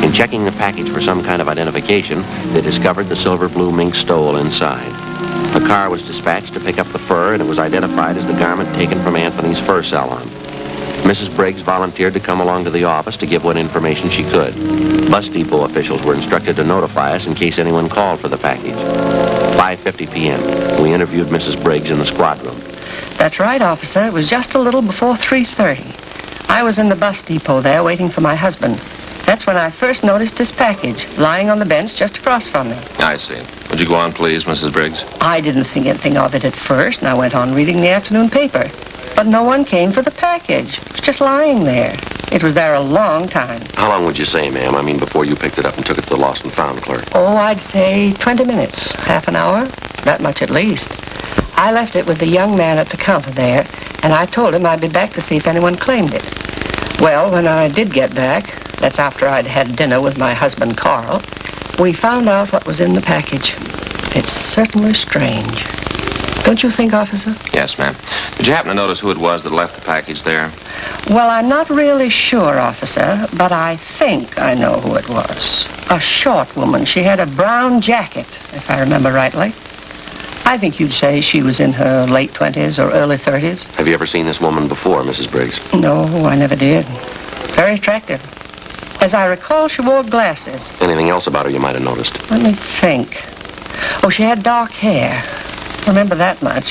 In checking the package for some kind of identification, they discovered the silver blue mink stole inside. A car was dispatched to pick up the fur, and it was identified as the garment taken from Anthony's fur salon. Mrs. Briggs volunteered to come along to the office to give what information she could. Bus depot officials were instructed to notify us in case anyone called for the package. 5:50 p.m. We interviewed Mrs. Briggs in the squad room. That's right, officer. It was just a little before 3:30. I was in the bus depot there waiting for my husband. That's when I first noticed this package lying on the bench just across from me. I see. Would you go on, please, Mrs. Briggs? I didn't think anything of it at first, and I went on reading the afternoon paper. But no one came for the package. It was just lying there. It was there a long time. How long would you say, ma'am? I mean, before you picked it up and took it to the lost and found clerk? Oh, I'd say 20 minutes, half an hour, that much at least. I left it with the young man at the counter there, and I told him I'd be back to see if anyone claimed it. Well, when I did get back, that's after I'd had dinner with my husband, Carl, we found out what was in the package. It's certainly strange. Don't you think, officer? Yes, ma'am. Did you happen to notice who it was that left the package there? Well, I'm not really sure, officer, but I think I know who it was. A short woman. She had a brown jacket, if I remember rightly. I think you'd say she was in her late 20s or early 30s. Have you ever seen this woman before, Mrs. Briggs? No, I never did. Very attractive. As I recall, she wore glasses. Anything else about her you might have noticed? Let me think. Oh, she had dark hair. Remember that much.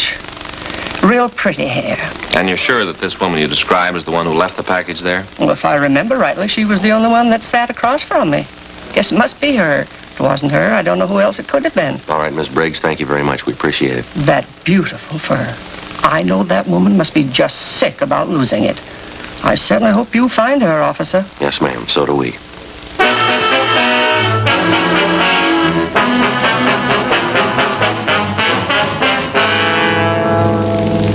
Real pretty hair. And you're sure that this woman you describe is the one who left the package there? Well, if I remember rightly, she was the only one that sat across from me. Guess it must be her. If it wasn't her, I don't know who else it could have been. All right, Miss Briggs, thank you very much. We appreciate it. That beautiful fur. I know that woman must be just sick about losing it. I certainly hope you find her, officer. Yes, ma'am. So do we.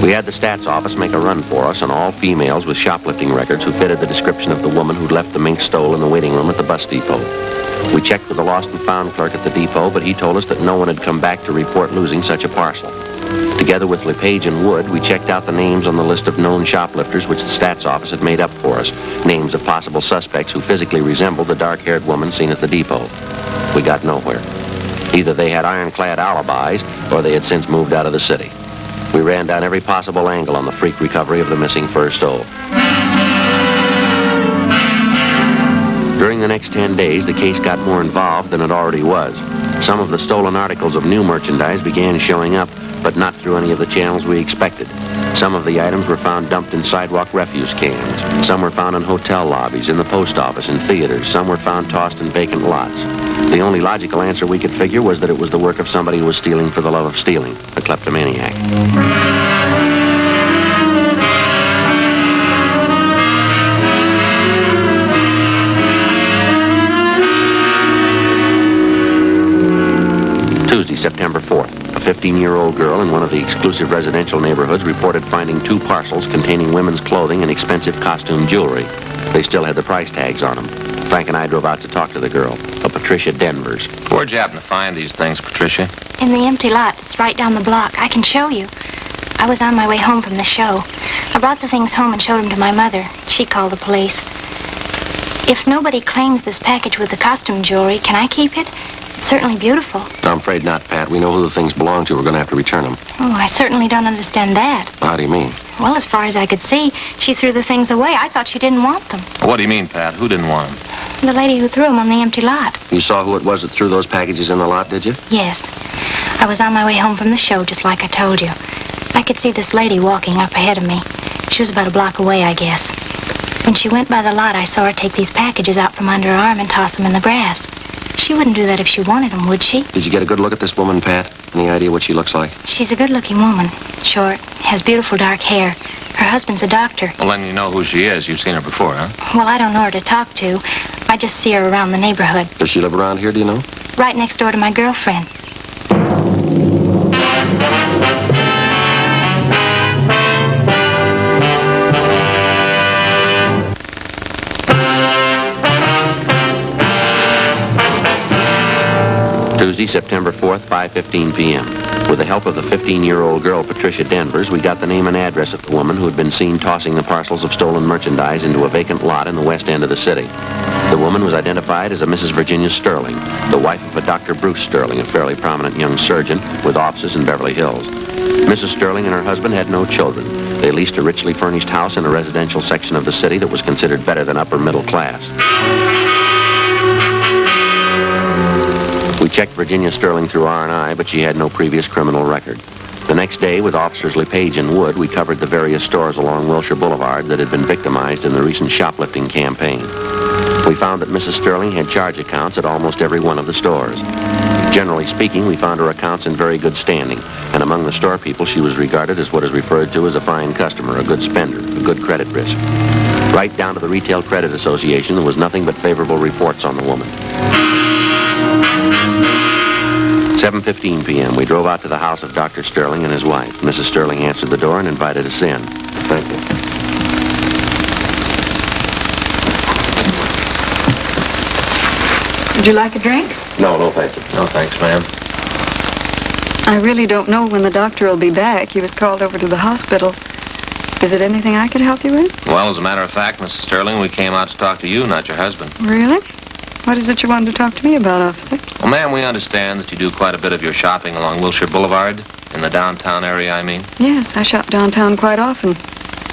We had the stats office make a run for us on all females with shoplifting records who fitted the description of the woman who'd left the mink stole in the waiting room at the bus depot. We checked with the lost and found clerk at the depot, but he told us that no one had come back to report losing such a parcel. Together with LePage and Wood, we checked out the names on the list of known shoplifters which the stats office had made up for us, names of possible suspects who physically resembled the dark-haired woman seen at the depot. We got nowhere. Either they had ironclad alibis, or they had since moved out of the city. We ran down every possible angle on the freak recovery of the missing fur stole. During the next 10 days, the case got more involved than it already was. Some of the stolen articles of new merchandise began showing up, but not through any of the channels we expected. Some of the items were found dumped in sidewalk refuse cans. Some were found in hotel lobbies, in the post office, in theaters. Some were found tossed in vacant lots. The only logical answer we could figure was that it was the work of somebody who was stealing for the love of stealing, a kleptomaniac. Tuesday, September 4th. A 15-year-old girl in one of the exclusive residential neighborhoods reported finding 2 parcels containing women's clothing and expensive costume jewelry. They still had the price tags on them. Frank and I drove out to talk to the girl, a Patricia Denvers. Where'd you happen to find these things, Patricia? In the empty lot. It's right down the block. I can show you. I was on my way home from the show. I brought the things home and showed them to my mother. She called the police. If nobody claims this package with the costume jewelry, can I keep it? It's certainly beautiful. I'm afraid not, Pat. We know who the things belong to. We're going to have to return them. Oh, I certainly don't understand that. How do you mean? Well, as far as I could see, she threw the things away. I thought she didn't want them. What do you mean, Pat? Who didn't want them? The lady who threw them on the empty lot. You saw who it was that threw those packages in the lot, did you? Yes. I was on my way home from the show, just like I told you. I could see this lady walking up ahead of me. She was about a block away, I guess. When she went by the lot, I saw her take these packages out from under her arm and toss them in the grass. She wouldn't do that if she wanted them, would she? Did you get a good look at this woman, Pat? Any idea what she looks like? She's a good-looking woman. Short, has beautiful dark hair. Her husband's a doctor. Well, then you know who she is. You've seen her before, huh? Well, I don't know her to talk to. I just see her around the neighborhood. Does she live around here, do you know? Right next door to my girlfriend. Tuesday, September 4th, 5:15 p.m. With the help of the 15-year-old girl, Patricia Denvers, we got the name and address of the woman who had been seen tossing the parcels of stolen merchandise into a vacant lot in the west end of the city. The woman was identified as a Mrs. Virginia Sterling, the wife of a Dr. Bruce Sterling, a fairly prominent young surgeon with offices in Beverly Hills. Mrs. Sterling and her husband had no children. They leased a richly furnished house in a residential section of the city that was considered better than upper middle class. We checked Virginia Sterling through R&I, but she had no previous criminal record. The next day, with officers LePage and Wood, we covered the various stores along Wilshire Boulevard that had been victimized in the recent shoplifting campaign. We found that Mrs. Sterling had charge accounts at almost every one of the stores. Generally speaking, we found her accounts in very good standing, and among the store people, she was regarded as what is referred to as a fine customer, a good spender, a good credit risk. Right down to the Retail Credit Association, there was nothing but favorable reports on the woman. 7:15 p.m. We drove out to the house of Dr. Sterling and his wife. Mrs. Sterling answered the door and invited us in. Thank you. Would you like a drink? No, thank you. No, thanks, ma'am. I really don't know when the doctor will be back. He was called over to the hospital. Is it anything I could help you with? Well, as a matter of fact, Mrs. Sterling, we came out to talk to you, not your husband. Really? What is it you wanted to talk to me about, officer? Well, ma'am, we understand that you do quite a bit of your shopping along Wilshire Boulevard, in the downtown area, I mean. Yes, I shop downtown quite often.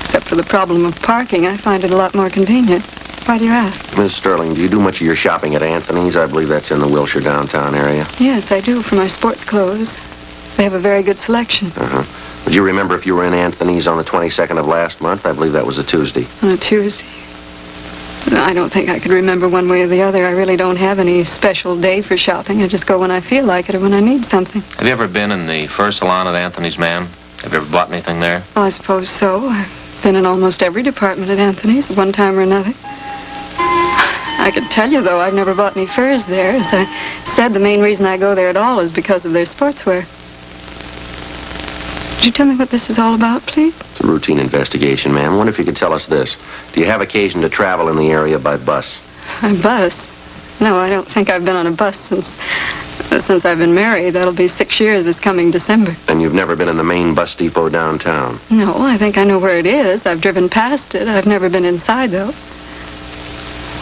Except for the problem of parking, I find it a lot more convenient. Why do you ask? Miss Sterling, do you do much of your shopping at Anthony's? I believe that's in the Wilshire downtown area. Yes, I do, for my sports clothes. They have a very good selection. Uh-huh. Would you remember if you were in Anthony's on the 22nd of last month? I believe that was a Tuesday. On a Tuesday? I don't think I could remember one way or the other. I really don't have any special day for shopping. I just go when I feel like it or when I need something. Have you ever been in the fur salon at Anthony's, ma'am? Have you ever bought anything there? Well, I suppose so. I've been in almost every department at Anthony's at one time or another. I can tell you, though, I've never bought any furs there. As I said, the main reason I go there at all is because of their sportswear. Could you tell me what this is all about, please? It's a routine investigation, ma'am. I wonder if you could tell us this. Do you have occasion to travel in the area by bus? A bus? No, I don't think I've been on a bus since I've been married. That'll be 6 years this coming December. And you've never been in the main bus depot downtown? No, I think I know where it is. I've driven past it. I've never been inside, though.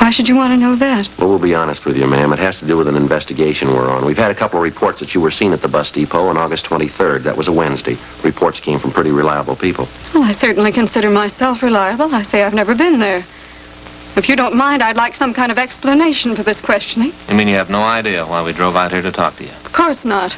Why should you want to know that? Well, we'll be honest with you, ma'am. It has to do with an investigation we're on. We've had a couple of reports that you were seen at the bus depot on August 23rd. That was a Wednesday. Reports came from pretty reliable people. Well, I certainly consider myself reliable. I say I've never been there. If you don't mind, I'd like some kind of explanation for this questioning. You mean you have no idea why we drove out here to talk to you? Of course not.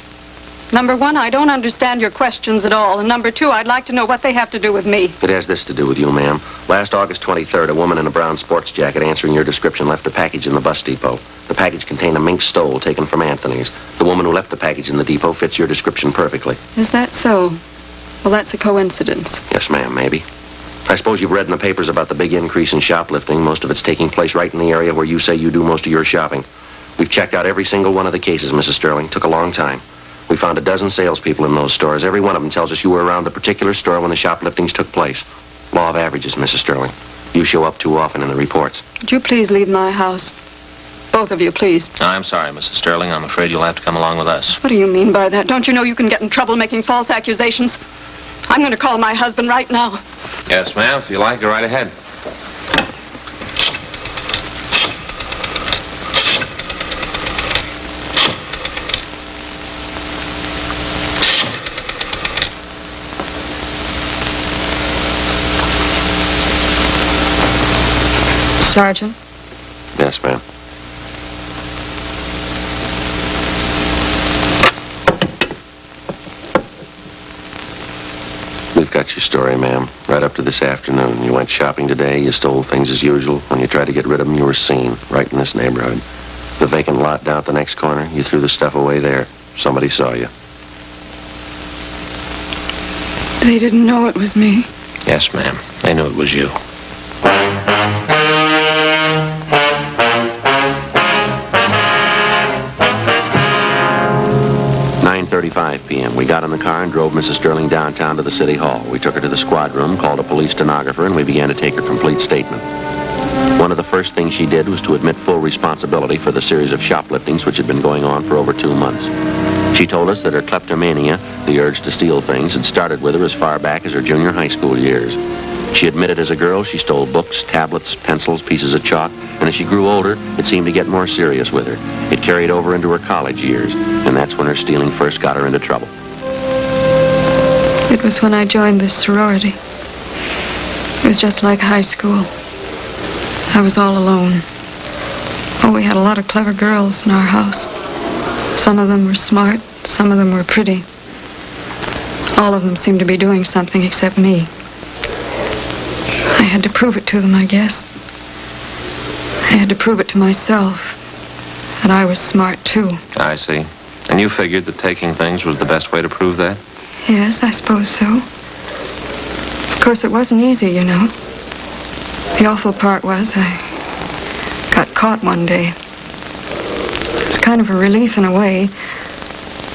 Number one, I don't understand your questions at all. And number two, I'd like to know what they have to do with me. It has this to do with you, ma'am. Last August 23rd, a woman in a brown sports jacket answering your description left a package in the bus depot. The package contained a mink stole taken from Anthony's. The woman who left the package in the depot fits your description perfectly. Is that so? Well, that's a coincidence. Yes, ma'am, maybe. I suppose you've read in the papers about the big increase in shoplifting. Most of it's taking place right in the area where you say you do most of your shopping. We've checked out every single one of the cases, Mrs. Sterling. Took a long time. We found a dozen salespeople in those stores. Every one of them tells us you were around the particular store when the shopliftings took place. Law of averages, Mrs. Sterling. You show up too often in the reports. Would you please leave my house? Both of you, please. I'm sorry, Mrs. Sterling. I'm afraid you'll have to come along with us. What do you mean by that? Don't you know you can get in trouble making false accusations? I'm going to call my husband right now. Yes, ma'am. If you like, go right ahead. Sergeant? Yes, ma'am. We've got your story, ma'am. Right up to this afternoon. You went shopping today, you stole things as usual. When you tried to get rid of them, you were seen, right in this neighborhood. The vacant lot down at the next corner, you threw the stuff away there. Somebody saw you. They didn't know it was me. Yes, ma'am. They knew it was you. 9:35 p.m. We got in the car and drove Mrs. Sterling downtown to the city hall. We took her to the squad room, called a police stenographer, and we began to take her complete statement. One of the first things she did was to admit full responsibility for the series of shopliftings which had been going on for over 2 months. She told us that her kleptomania, the urge to steal things, had started with her as far back as her junior high school years. She admitted as a girl she stole books, tablets, pencils, pieces of chalk, and as she grew older, it seemed to get more serious with her. It carried over into her college years, and that's when her stealing first got her into trouble. It was when I joined this sorority. It was just like high school. I was all alone. Oh, we had a lot of clever girls in our house. Some of them were smart, some of them were pretty. All of them seemed to be doing something except me. I had to prove it to them, I guess. I had to prove it to myself that I was smart, too. I see. And you figured that taking things was the best way to prove that? Yes, I suppose so. Of course, it wasn't easy, you know. The awful part was I got caught one day. It was kind of a relief in a way.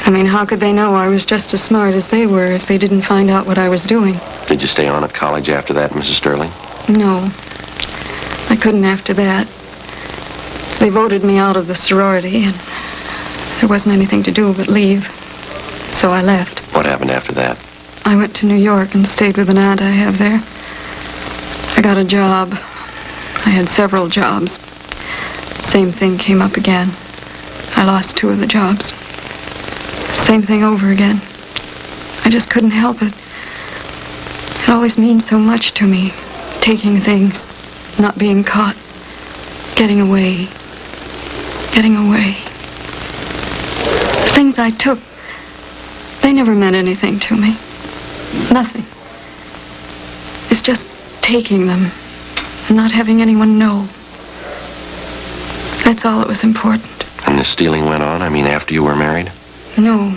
I mean, how could they know I was just as smart as they were if they didn't find out what I was doing? Did you stay on at college after that, Mrs. Sterling? No. I couldn't after that. They voted me out of the sorority, and there wasn't anything to do but leave. So I left. What happened after that? I went to New York and stayed with an aunt I have there. I got a job. I had several jobs. Same thing came up again. I lost 2 of the jobs. Same thing over again. I just couldn't help it. It always means so much to me. Taking things, not being caught, getting away. Getting away. The things I took, they never meant anything to me. Nothing. It's just taking them and not having anyone know. That's all that was important. And the stealing went on? I mean, after you were married? No.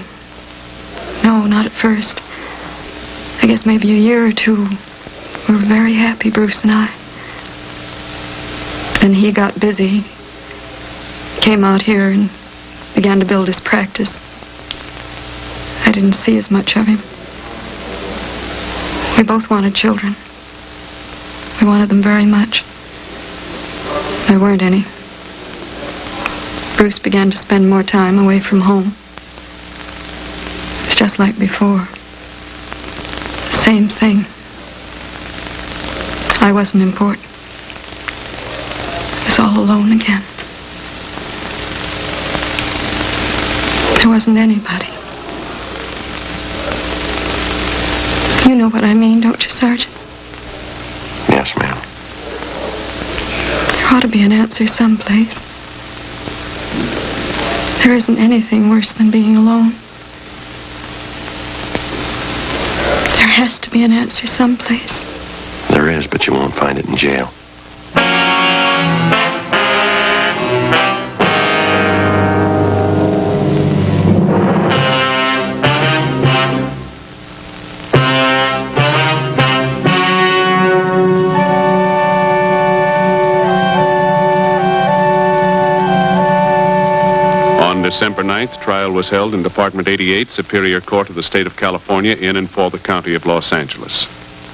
No, not at first. I guess maybe a year or 2. We were very happy, Bruce and I. Then he got busy. Came out here and began to build his practice. I didn't see as much of him. We both wanted children. We wanted them very much. There weren't any. Bruce began to spend more time away from home. It was just like before. The same thing. I wasn't important. I was all alone again. There wasn't anybody. You know what I mean, don't you, Sergeant? Yes, ma'am. There ought to be an answer someplace. There isn't anything worse than being alone. There has to be an answer someplace. There is, but you won't find it in jail. December 9th, trial was held in Department 88, Superior Court of the State of California, in and for the County of Los Angeles.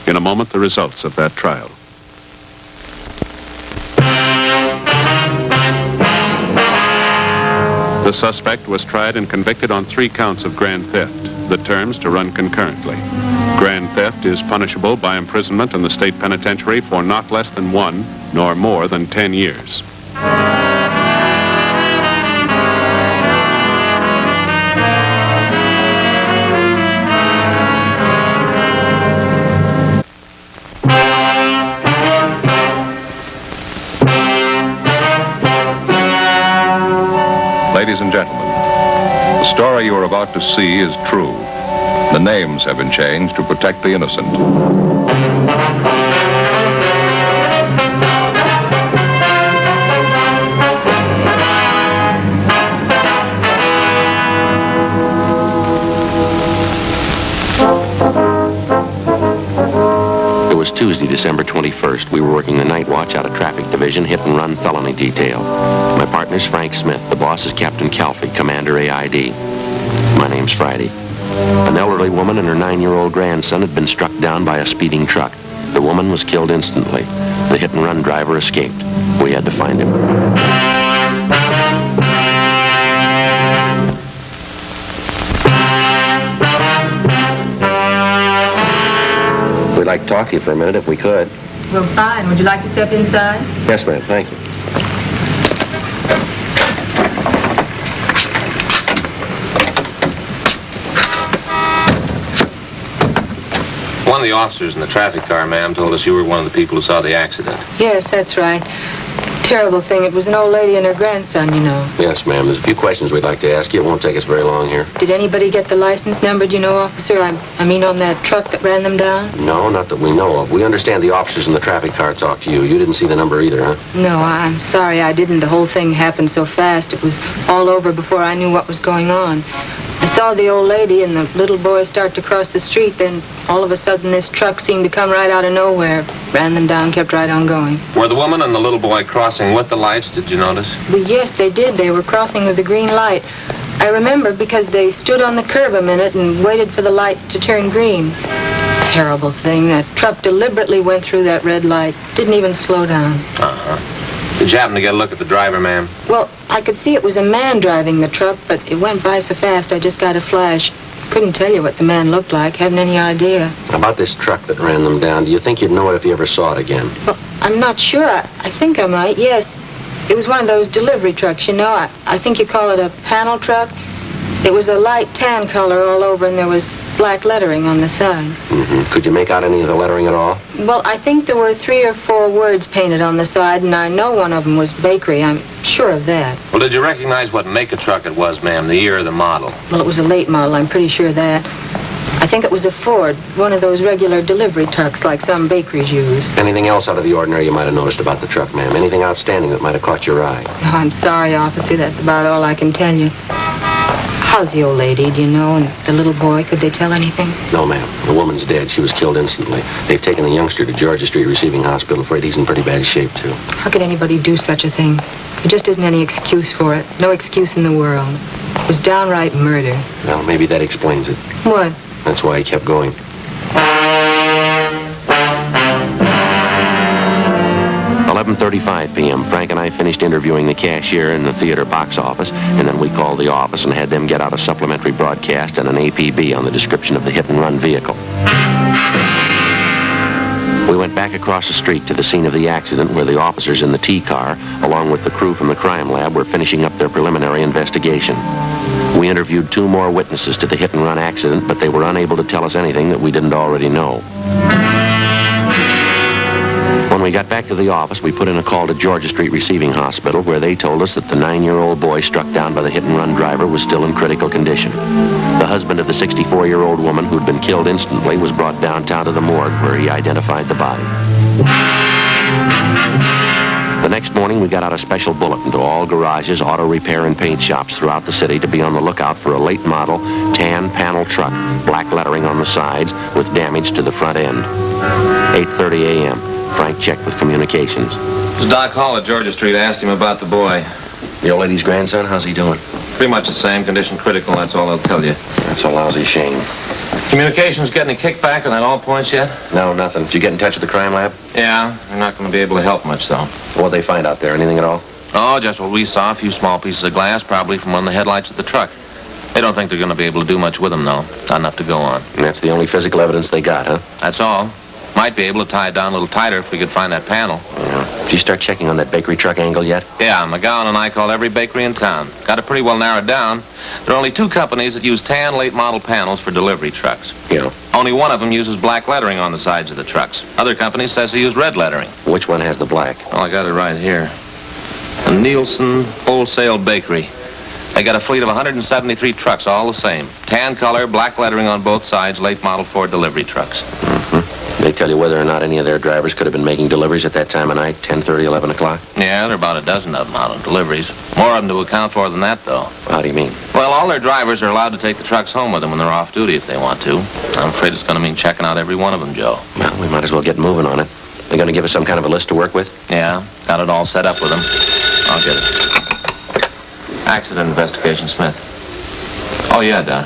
In a moment, the results of that trial. The suspect was tried and convicted on 3 counts of grand theft, the terms to run concurrently. Grand theft is punishable by imprisonment in the state penitentiary for not less than 1, nor more than 10 years. Ladies and gentlemen, the story you are about to see is true. The names have been changed to protect the innocent. It was Tuesday, December 21st. We were working the night watch out of Traffic Division, hit-and-run felony detail. My partner's Frank Smith. The boss is Captain Calfee, Commander AID. My name's Friday. An elderly woman and her 9-year-old grandson had been struck down by a speeding truck. The woman was killed instantly. The hit-and-run driver escaped. We had to find him. We'd like to talk to you for a minute if we could. Well, fine. Would you like to step inside? Yes, ma'am. Thank you. One of the officers in the traffic car, ma'am, told us you were one of the people who saw the accident. Yes, that's right. Terrible thing. It was an old lady and her grandson, you know. Yes, ma'am. There's a few questions we'd like to ask you. It won't take us very long here. Did anybody get the license number, do you know, officer? I mean on that truck that ran them down? No, not that we know of. We understand the officers in the traffic car talked to you. You didn't see the number either, huh? No, I'm sorry I didn't. The whole thing happened so fast. It was all over before I knew what was going on. I saw the old lady and the little boy start to cross the street, then all of a sudden this truck seemed to come right out of nowhere. Ran them down, kept right on going. Were the woman and the little boy crossing with the lights, did you notice? Well, yes, they did. They were crossing with the green light. I remember because they stood on the curb a minute and waited for the light to turn green. Terrible thing. That truck deliberately went through that red light. Didn't even slow down. Uh-huh. Did you happen to get a look at the driver, ma'am? Well, I could see it was a man driving the truck, but it went by so fast I just got a flash. Couldn't tell you what the man looked like. Haven't any idea. About this truck that ran them down, do you think you'd know it if you ever saw it again? Well, I'm not sure. I think I might, yes. It was one of those delivery trucks, you know. I think you call it a panel truck. It was a light tan color all over, and there was black lettering on the side. Mm-hmm. Could you make out any of the lettering at all? Well, I think there were 3 or 4 words painted on the side, and I know one of them was bakery. I'm sure of that. Well, did you recognize what make of truck it was, ma'am, the year of the model? Well, it was a late model. I'm pretty sure of that. I think it was a Ford, one of those regular delivery trucks like some bakeries use. Anything else out of the ordinary you might have noticed about the truck, ma'am? Anything outstanding that might have caught your eye? No, I'm sorry, officer. That's about all I can tell you. How's the old lady, do you know, and the little boy? Could they tell anything? No, ma'am. The woman's dead. She was killed instantly. They've taken the youngster to Georgia Street Receiving Hospital. Afraid he's in pretty bad shape, too. How could anybody do such a thing? There just isn't any excuse for it. No excuse in the world. It was downright murder. Well, maybe that explains it. What? That's why he kept going. 11:35 p.m. Frank and I finished interviewing the cashier in the theater box office, and then we called the office and had them get out a supplementary broadcast and an APB on the description of the hit-and-run vehicle. We went back across the street to the scene of the accident where the officers in the T-car, along with the crew from the crime lab, were finishing up their preliminary investigation. We interviewed 2 more witnesses to the hit-and-run accident, but they were unable to tell us anything that we didn't already know. When we got back to the office, we put in a call to Georgia Street Receiving Hospital, where they told us that the 9-year-old boy struck down by the hit-and-run driver was still in critical condition. The husband of the 64-year-old woman who'd been killed instantly was brought downtown to the morgue, where he identified the body. The next morning, we got out a special bulletin to all garages, auto repair, and paint shops throughout the city to be on the lookout for a late model, tan panel truck, black lettering on the sides, with damage to the front end. 8:30 a.m. Frank checked with communications. Doc Hall at Georgia Street. I asked him about the boy. The old lady's grandson, how's he doing? Pretty much the same. Condition critical, that's all they'll tell you. That's a lousy shame. Communications get any kickback on that all points yet? No, nothing. Did you get in touch with the crime lab? Yeah, they're not going to be able to help much, though. What'd they find out there? Anything at all? Oh, just what we saw. A few small pieces of glass, probably from one of the headlights of the truck. They don't think they're going to be able to do much with them, though. Not enough to go on. And that's the only physical evidence they got, huh? That's all. Might be able to tie it down a little tighter if we could find that panel. Yeah. Did you start checking on that bakery truck angle yet? Yeah, McGowan and I called every bakery in town. Got it pretty well narrowed down. There are only 2 companies that use tan late model panels for delivery trucks. Yeah. Only one of them uses black lettering on the sides of the trucks. Other companies says they use red lettering. Which one has the black? Well, I got it right here. The Nielsen Wholesale Bakery. They got a fleet of 173 trucks, all the same. Tan color, black lettering on both sides, late model Ford delivery trucks. Mm-hmm. They tell you whether or not any of their drivers could have been making deliveries at that time of night, 10:30, 11 o'clock? Yeah, there are about a dozen of them out on deliveries. More of them to account for than that, though. How do you mean? Well, all their drivers are allowed to take the trucks home with them when they're off duty if they want to. I'm afraid it's going to mean checking out every one of them, Joe. Well, we might as well get moving on it. They're going to give us some kind of a list to work with? Yeah, got it all set up with them. I'll get it. Accident investigation, Smith. Oh, yeah, Don.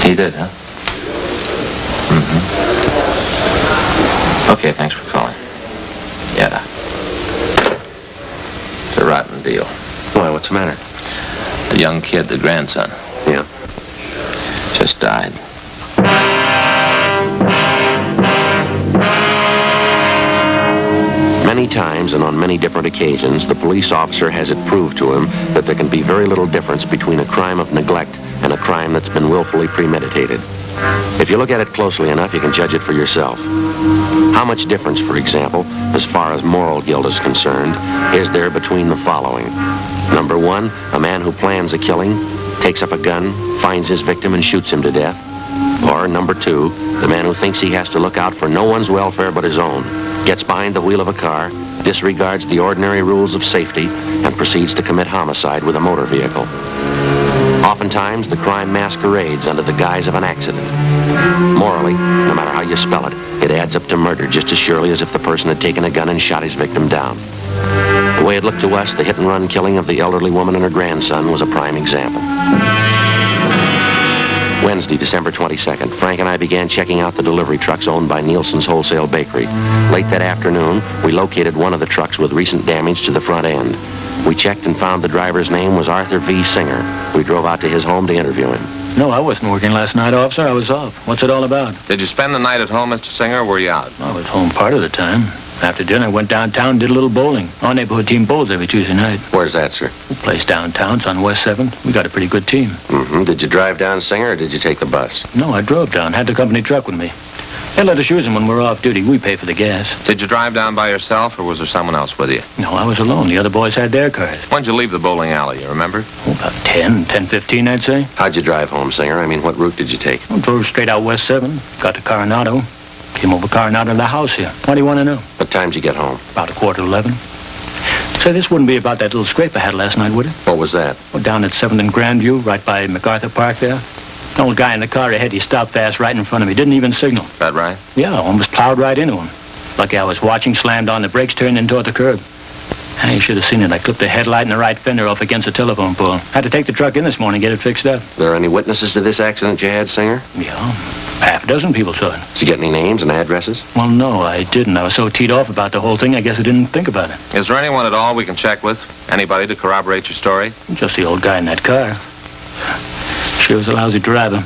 He did, huh? Mm-hmm. Okay, thanks for calling. Yeah, Doc. It's a rotten deal. Why, what's the matter? The young kid, the grandson. Yeah. Just died. Many times and on many different occasions, the police officer has it proved to him that there can be very little difference between a crime of neglect and a crime that's been willfully premeditated. If you look at it closely enough, you can judge it for yourself. How much difference, for example, as far as moral guilt is concerned, is there between the following? Number 1, a man who plans a killing, takes up a gun, finds his victim, and shoots him to death. Or number 2, the man who thinks he has to look out for no one's welfare but his own, gets behind the wheel of a car, disregards the ordinary rules of safety, and proceeds to commit homicide with a motor vehicle. Oftentimes, the crime masquerades under the guise of an accident. Morally, no matter how you spell it, it adds up to murder just as surely as if the person had taken a gun and shot his victim down. The way it looked to us, the hit-and-run killing of the elderly woman and her grandson was a prime example. Wednesday, December 22nd, Frank and I began checking out the delivery trucks owned by Nielsen's Wholesale Bakery. Late that afternoon, we located one of the trucks with recent damage to the front end. We checked and found the driver's name was Arthur V. Singer. We drove out to his home to interview him. No, I wasn't working last night, officer. I was off. What's it all about? Did you spend the night at home, Mr. Singer, or were you out? I was home part of the time. After dinner, I went downtown, did a little bowling. Our neighborhood team bowls every Tuesday night. Where's that, sir? The place downtown. It's on West 7th. We got a pretty good team. Mm-hmm. Did you drive down, Singer, or did you take the bus? No, I drove down. Had the company truck with me. They let us use them when we're off duty. We pay for the gas. Did you drive down by yourself, or was there someone else with you? No, I was alone. The other boys had their cars. When'd you leave the bowling alley, you remember? Oh, about 10:15, I'd say. How'd you drive home, Singer? I mean, what route did you take? I drove straight out West 7. Got to Coronado. Came over Coronado to the house here. What do you want to know? What time did you get home? About 11:15. Say, this wouldn't be about that little scrape I had last night, would it? What was that? Well, down at 7th and Grandview, right by MacArthur Park there. The old guy in the car ahead, he stopped fast right in front of me. Didn't even signal. That right? Yeah, almost plowed right into him. Lucky I was watching, slammed on the brakes, turned in toward the curb. You should have seen it. I clipped the headlight and the right fender off against the telephone pole. Had to take the truck in this morning, get it fixed up. There any witnesses to this accident you had, Singer? Yeah, half a dozen people saw it. Did you get any names and addresses? Well, no, I didn't. I was so teed off about the whole thing, I guess I didn't think about it. Is there anyone at all we can check with? Anybody to corroborate your story? Just the old guy in that car. Sure was a lousy driver.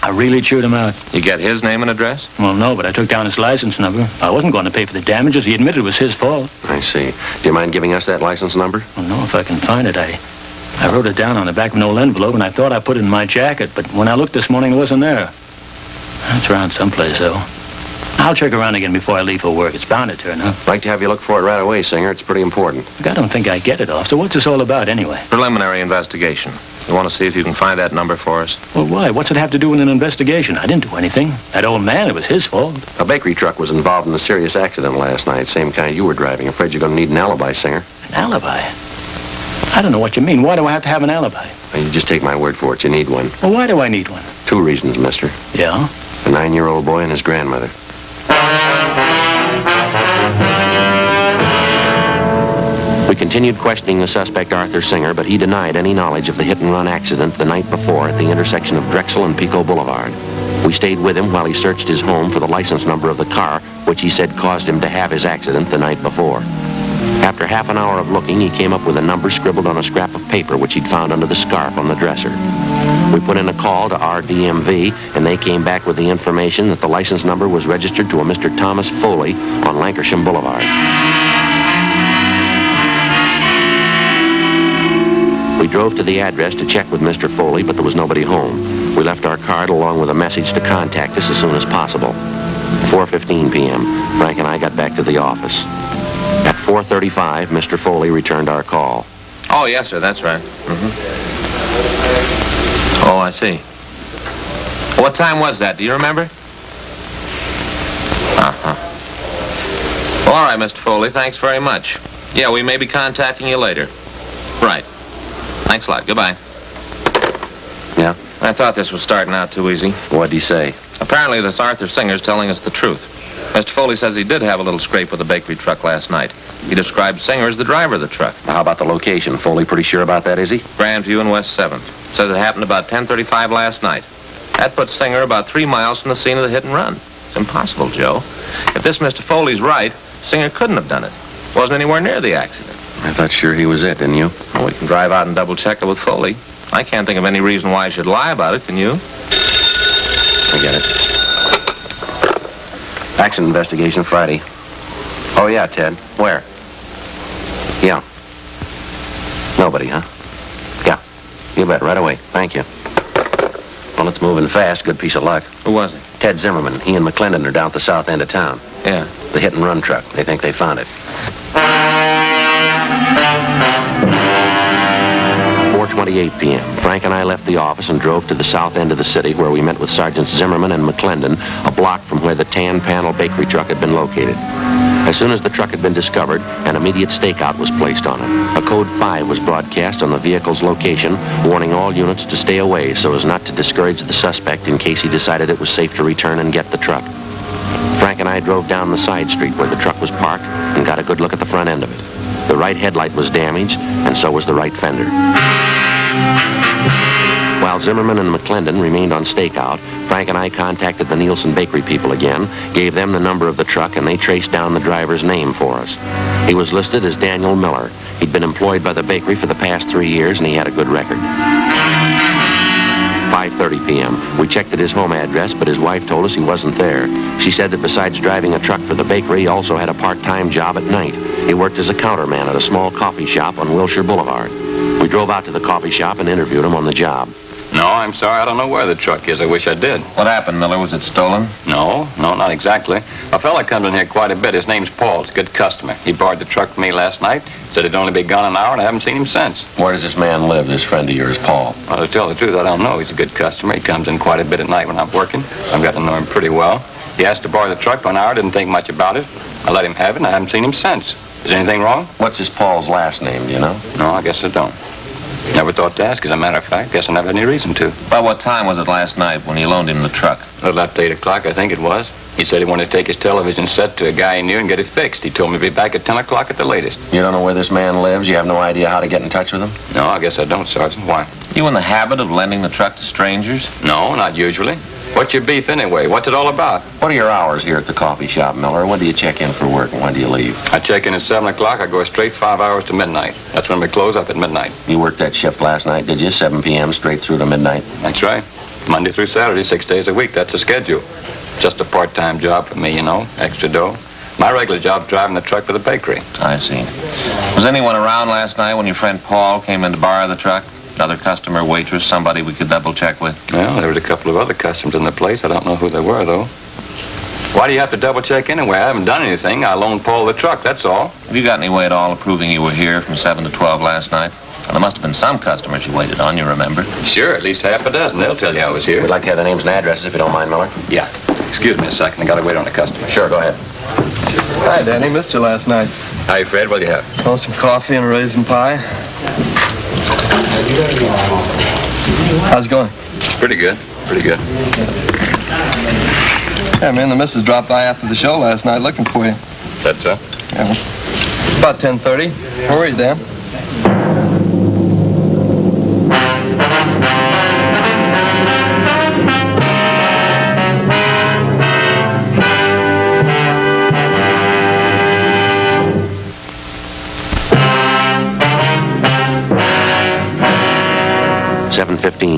I really chewed him out. You get his name and address? Well, no, but I took down his license number. I wasn't going to pay for the damages. He admitted it was his fault. I see. Do you mind giving us that license number? Well, no, if I can find it. I wrote it down on the back of an old envelope, and I thought I put it in my jacket, but when I looked this morning, it wasn't there. It's around someplace, though. I'll check around again before I leave for work. It's bound to turn up. I'd like to have you look for it right away, Singer. It's pretty important. Look, I don't think I get it, officer. What's this all about, anyway? Preliminary investigation. You want to see if you can find that number for us? Well, why? What's it have to do with an investigation? I didn't do anything. That old man, it was his fault. A bakery truck was involved in a serious accident last night, same kind you were driving. Afraid you're going to need an alibi, Singer. An alibi? I don't know what you mean. Why do I have to have an alibi? Well, you just take my word for it. You need one. Well, why do I need one? 2 reasons, mister. Yeah? A 9-year-old boy and his grandmother. We continue continued questioning the suspect, Arthur Singer, but he denied any knowledge of the hit-and-run accident the night before at the intersection of Drexel and Pico Boulevard. We stayed with him while he searched his home for the license number of the car, which he said caused him to have his accident the night before. After half an hour of looking, he came up with a number scribbled on a scrap of paper which he'd found under the scarf on the dresser. We put in a call to RDMV, and they came back with the information that the license number was registered to a Mr. Thomas Foley on Lancashire Boulevard. We drove to the address to check with Mr. Foley, but there was nobody home. We left our card along with a message to contact us as soon as possible. 4:15 p.m., Frank and I got back to the office. At 4:35, Mr. Foley returned our call. Oh, yes, sir, that's right. Oh, I see. What time was that? Do you remember? Well, all right, Mr. Foley, thanks very much. Yeah, we may be contacting you later. Right. Thanks a lot. Goodbye. Yeah? I thought this was starting out too easy. What'd he say? Apparently, this Arthur Singer's telling us the truth. Mr. Foley says he did have a little scrape with the bakery truck last night. He described Singer as the driver of the truck. How about the location? Foley pretty sure about that, is he? Grandview and West 7th. Says it happened about 10:35 last night. That puts Singer about 3 miles from the scene of the hit and run. It's impossible, Joe. If this Mr. Foley's right, Singer couldn't have done it. Wasn't anywhere near the accident. I thought sure he was it, didn't you? Well, we can drive out and double-check it with Foley. I can't think of any reason why I should lie about it, can you? I get it. Accident investigation Friday. Oh, yeah, Ted. Where? Yeah. Nobody, huh? Yeah. You bet. Right away. Thank you. Well, it's moving fast. Good piece of luck. Who was it? Ted Zimmerman. He and McClendon are down at the south end of town. Yeah. The hit-and-run truck. They think they found it. 4:28 p.m. Frank and I left the office and drove to the south end of the city where we met with Sergeants Zimmerman and McClendon, a block from where the tan panel bakery truck had been located. As soon as the truck had been discovered, an immediate stakeout was placed on it. A code 5 was broadcast on the vehicle's location, warning all units to stay away so as not to discourage the suspect in case he decided it was safe to return and get the truck. Frank and I drove down the side street where the truck was parked and got a good look at the front end of it. The right headlight was damaged, and so was the right fender. While Zimmerman and McClendon remained on stakeout, Frank and I contacted the Nielsen Bakery people again, gave them the number of the truck, and they traced down the driver's name for us. He was listed as Daniel Miller. He'd been employed by the bakery for the past 3 years, and he had a good record. 5:30 p.m. We checked at his home address, but his wife told us he wasn't there. She said that besides driving a truck for the bakery, he also had a part-time job at night. He worked as a counterman at a small coffee shop on Wilshire Boulevard. We drove out to the coffee shop and interviewed him on the job. No, I'm sorry. I don't know where the truck is. I wish I did. What happened, Miller? Was it stolen? No, not exactly. A fella comes in here quite a bit. His name's Paul. He's a good customer. He borrowed the truck from me last night. Said he'd only be gone an hour, and I haven't seen him since. Where does this man live, this friend of yours, Paul? Well, to tell the truth, I don't know. He's a good customer. He comes in quite a bit at night when I'm working. I've got to know him pretty well. He asked to borrow the truck for an hour. Didn't think much about it. I let him have it, and I haven't seen him since. Is anything wrong? What's this Paul's last name, do you know? No, I guess I don't. Never thought to ask, as a matter of fact. Guess I never had any reason to. About what time was it last night when you loaned him the truck? A little after 8 o'clock, I think it was. He said he wanted to take his television set to a guy he knew and get it fixed. He told me to be back at 10 o'clock at the latest. You don't know where this man lives? You have no idea how to get in touch with him? No, I guess I don't, Sergeant. Why? You in the habit of lending the truck to strangers? No, not usually. What's your beef anyway? What's it all about? What are your hours here at the coffee shop, Miller? When do you check in for work and when do you leave? I check in at 7 o'clock. I go straight 5 hours to midnight. That's when we close up at midnight. You worked that shift last night, did you? 7 p.m. straight through to midnight? That's right. Monday through Saturday, 6 days a week. That's the schedule. Just a part-time job for me, you know. Extra dough. My regular job's driving the truck for the bakery. I see. Was anyone around last night when your friend Paul came in to borrow the truck? Another customer, waitress, somebody we could double-check with? Well, there was a couple of other customers in the place. I don't know who they were, though. Why do you have to double-check anyway? I haven't done anything. I loaned Paul the truck, that's all. Have you got any way at all of proving you were here from 7 to 12 last night? Well, there must have been some customers you waited on, you remember? Sure, at least half a dozen. They'll tell you I was here. We'd like to have the names and addresses, if you don't mind, Miller. Yeah. Excuse me a second. I got to wait on the customer. Sure, go ahead. Hi, Danny. Missed you last night. Hi, Fred. What'll you have? Oh, some coffee and a raisin pie. How's it going? Pretty good. Pretty good. Yeah, man, the missus dropped by after the show last night looking for you. That's so? Yeah. About 10:30. How are you, Dan?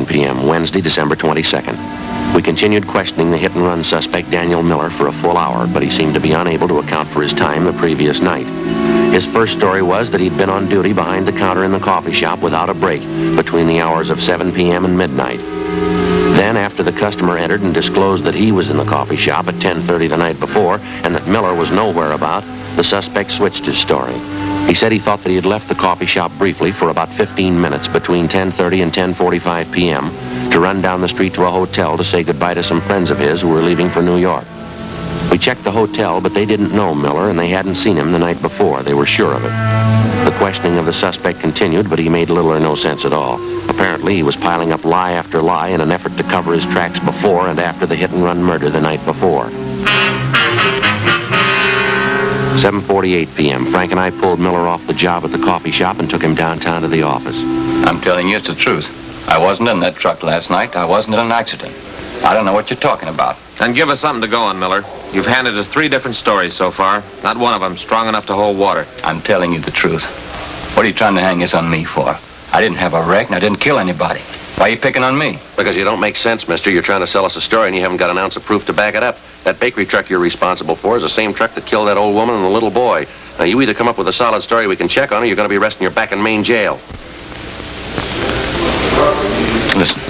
p.m., Wednesday, December 22nd. We continued questioning the hit-and-run suspect, Daniel Miller, for a full hour, but he seemed to be unable to account for his time the previous night. His first story was that he'd been on duty behind the counter in the coffee shop without a break between the hours of 7 p.m. and midnight. Then, after the customer entered and disclosed that he was in the coffee shop at 10:30 the night before and that Miller was nowhere about, the suspect switched his story. He said he thought that he had left the coffee shop briefly for about 15 minutes between 10:30 and 10:45 p.m. to run down the street to a hotel to say goodbye to some friends of his who were leaving for New York. We checked the hotel, but they didn't know Miller, and they hadn't seen him the night before. They were sure of it. The questioning of the suspect continued, but he made little or no sense at all. Apparently, he was piling up lie after lie in an effort to cover his tracks before and after the hit-and-run murder the night before. 7:48 p.m., Frank and I pulled Miller off the job at the coffee shop and took him downtown to the office. I'm telling you it's the truth. I wasn't in that truck last night. I wasn't in an accident. I don't know what you're talking about. Then give us something to go on, Miller. You've handed us 3 different stories so far. Not one of them strong enough to hold water. I'm telling you the truth. What are you trying to hang this on me for? I didn't have a wreck and I didn't kill anybody. Why are you picking on me? Because you don't make sense, mister. You're trying to sell us a story and you haven't got an ounce of proof to back it up. That bakery truck you're responsible for is the same truck that killed that old woman and the little boy. Now, you either come up with a solid story we can check on or you're going to be resting your back in Maine jail. Listen,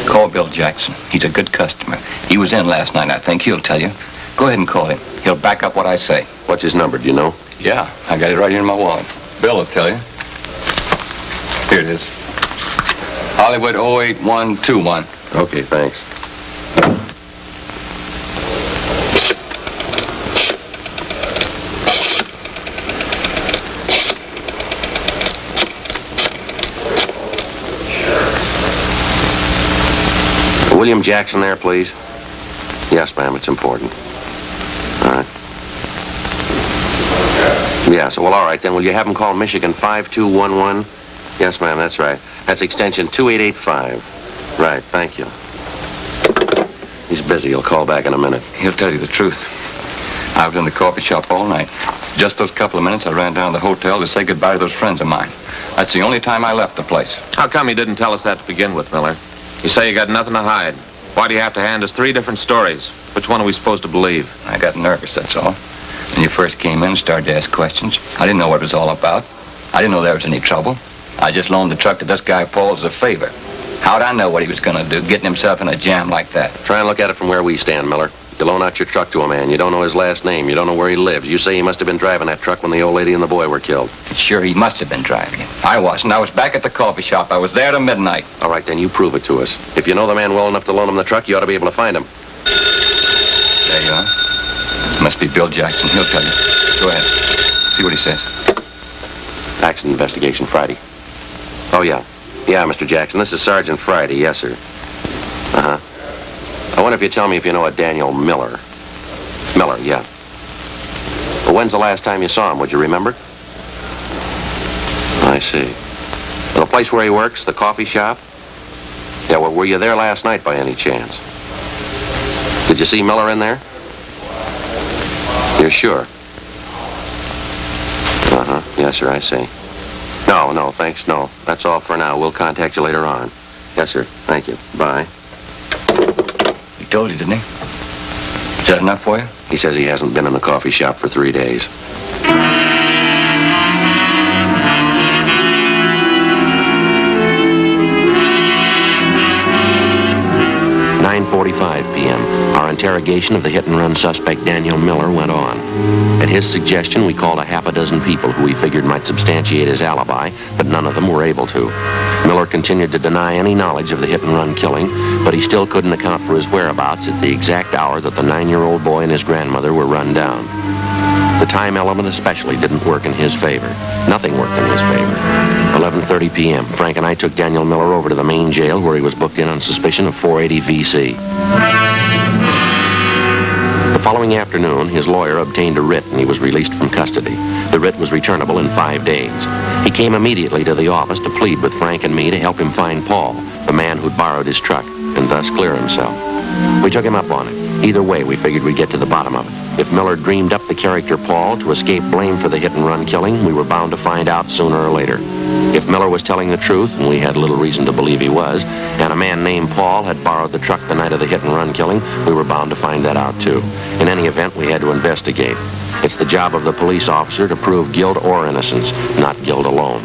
call Bill Jackson. He's a good customer. He was in last night, I think. He'll tell you. Go ahead and call him. He'll back up what I say. What's his number, do you know? Yeah, I got it right here in my wallet. Bill will tell you. Here it is. Hollywood 08121. Okay, thanks. William Jackson there, please? Yes, ma'am, it's important. All right. Yes, well, all right, then. Will you have him call Michigan 5211? Yes, ma'am, that's right. That's extension 2885. Right, thank you. He's busy. He'll call back in a minute. He'll tell you the truth. I was in the coffee shop all night. Just those couple of minutes, I ran down to the hotel to say goodbye to those friends of mine. That's the only time I left the place. How come you didn't tell us that to begin with, Miller? You say you got nothing to hide. Why do you have to hand us 3 different stories? Which one are we supposed to believe? I got nervous, that's all. When you first came in and started to ask questions, I didn't know what it was all about. I didn't know there was any trouble. I just loaned the truck to this guy Paul as a favor. How'd I know what he was going to do, getting himself in a jam like that? Try and look at it from where we stand, Miller. You loan out your truck to a man. You don't know his last name. You don't know where he lives. You say he must have been driving that truck when the old lady and the boy were killed. Sure, he must have been driving it. I wasn't. I was back at the coffee shop. I was there till midnight. All right, then you prove it to us. If you know the man well enough to loan him the truck, you ought to be able to find him. There you are. Must be Bill Jackson. He'll tell you. Go ahead. See what he says. Accident investigation Friday. Oh, yeah. Yeah, Mr. Jackson. This is Sergeant Friday. Yes, sir. Uh-huh. I wonder if you tell me if you know a Daniel Miller. Miller, yeah. Well, when's the last time you saw him? Would you remember? I see. Well, the place where he works, the coffee shop? Yeah, well, were you there last night by any chance? Did you see Miller in there? You're sure? Uh-huh. Yes, sir, I see. No, thanks, no. That's all for now. We'll contact you later on. Yes, sir. Thank you. Bye. He told you, didn't he? Is that enough for you? He says he hasn't been in the coffee shop for 3 days. 9:45 p.m. Our interrogation of the hit-and-run suspect Daniel Miller went on. At his suggestion, we called a half a dozen people who we figured might substantiate his alibi, but none of them were able to. Miller continued to deny any knowledge of the hit-and-run killing, but he still couldn't account for his whereabouts at the exact hour that the 9-year-old boy and his grandmother were run down. The time element especially didn't work in his favor. Nothing worked in his favor. 11:30 p.m. Frank and I took Daniel Miller over to the Maine jail where he was booked in on suspicion of 480 VC. The following afternoon, his lawyer obtained a writ and he was released from custody. The writ was returnable in 5 days. He came immediately to the office to plead with Frank and me to help him find Paul, the man who'd borrowed his truck, and thus clear himself. We took him up on it. Either way, we figured we'd get to the bottom of it. If Miller dreamed up the character Paul to escape blame for the hit-and-run killing, we were bound to find out sooner or later. If Miller was telling the truth, and we had little reason to believe he was, and a man named Paul had borrowed the truck the night of the hit-and-run killing, we were bound to find that out, too. In any event, we had to investigate. It's the job of the police officer to prove guilt or innocence, not guilt alone.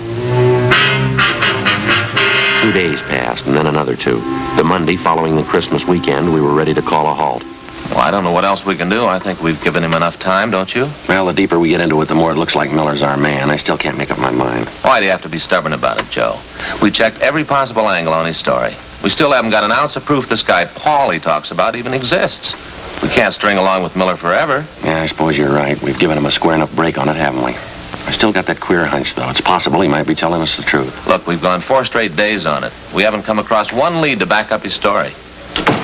2 days passed, and then another 2. The Monday following the Christmas weekend, we were ready to call a halt. Well, I don't know what else we can do. I think we've given him enough time, don't you? Well, the deeper we get into it, the more it looks like Miller's our man. I still can't make up my mind. Why do you have to be stubborn about it, Joe? We checked every possible angle on his story. We still haven't got an ounce of proof this guy Paul he talks about even exists. We can't string along with Miller forever. Yeah, I suppose you're right. We've given him a square enough break on it, haven't we? I still got that queer hunch, though. It's possible he might be telling us the truth. Look, we've gone 4 straight days on it. We haven't come across one lead to back up his story.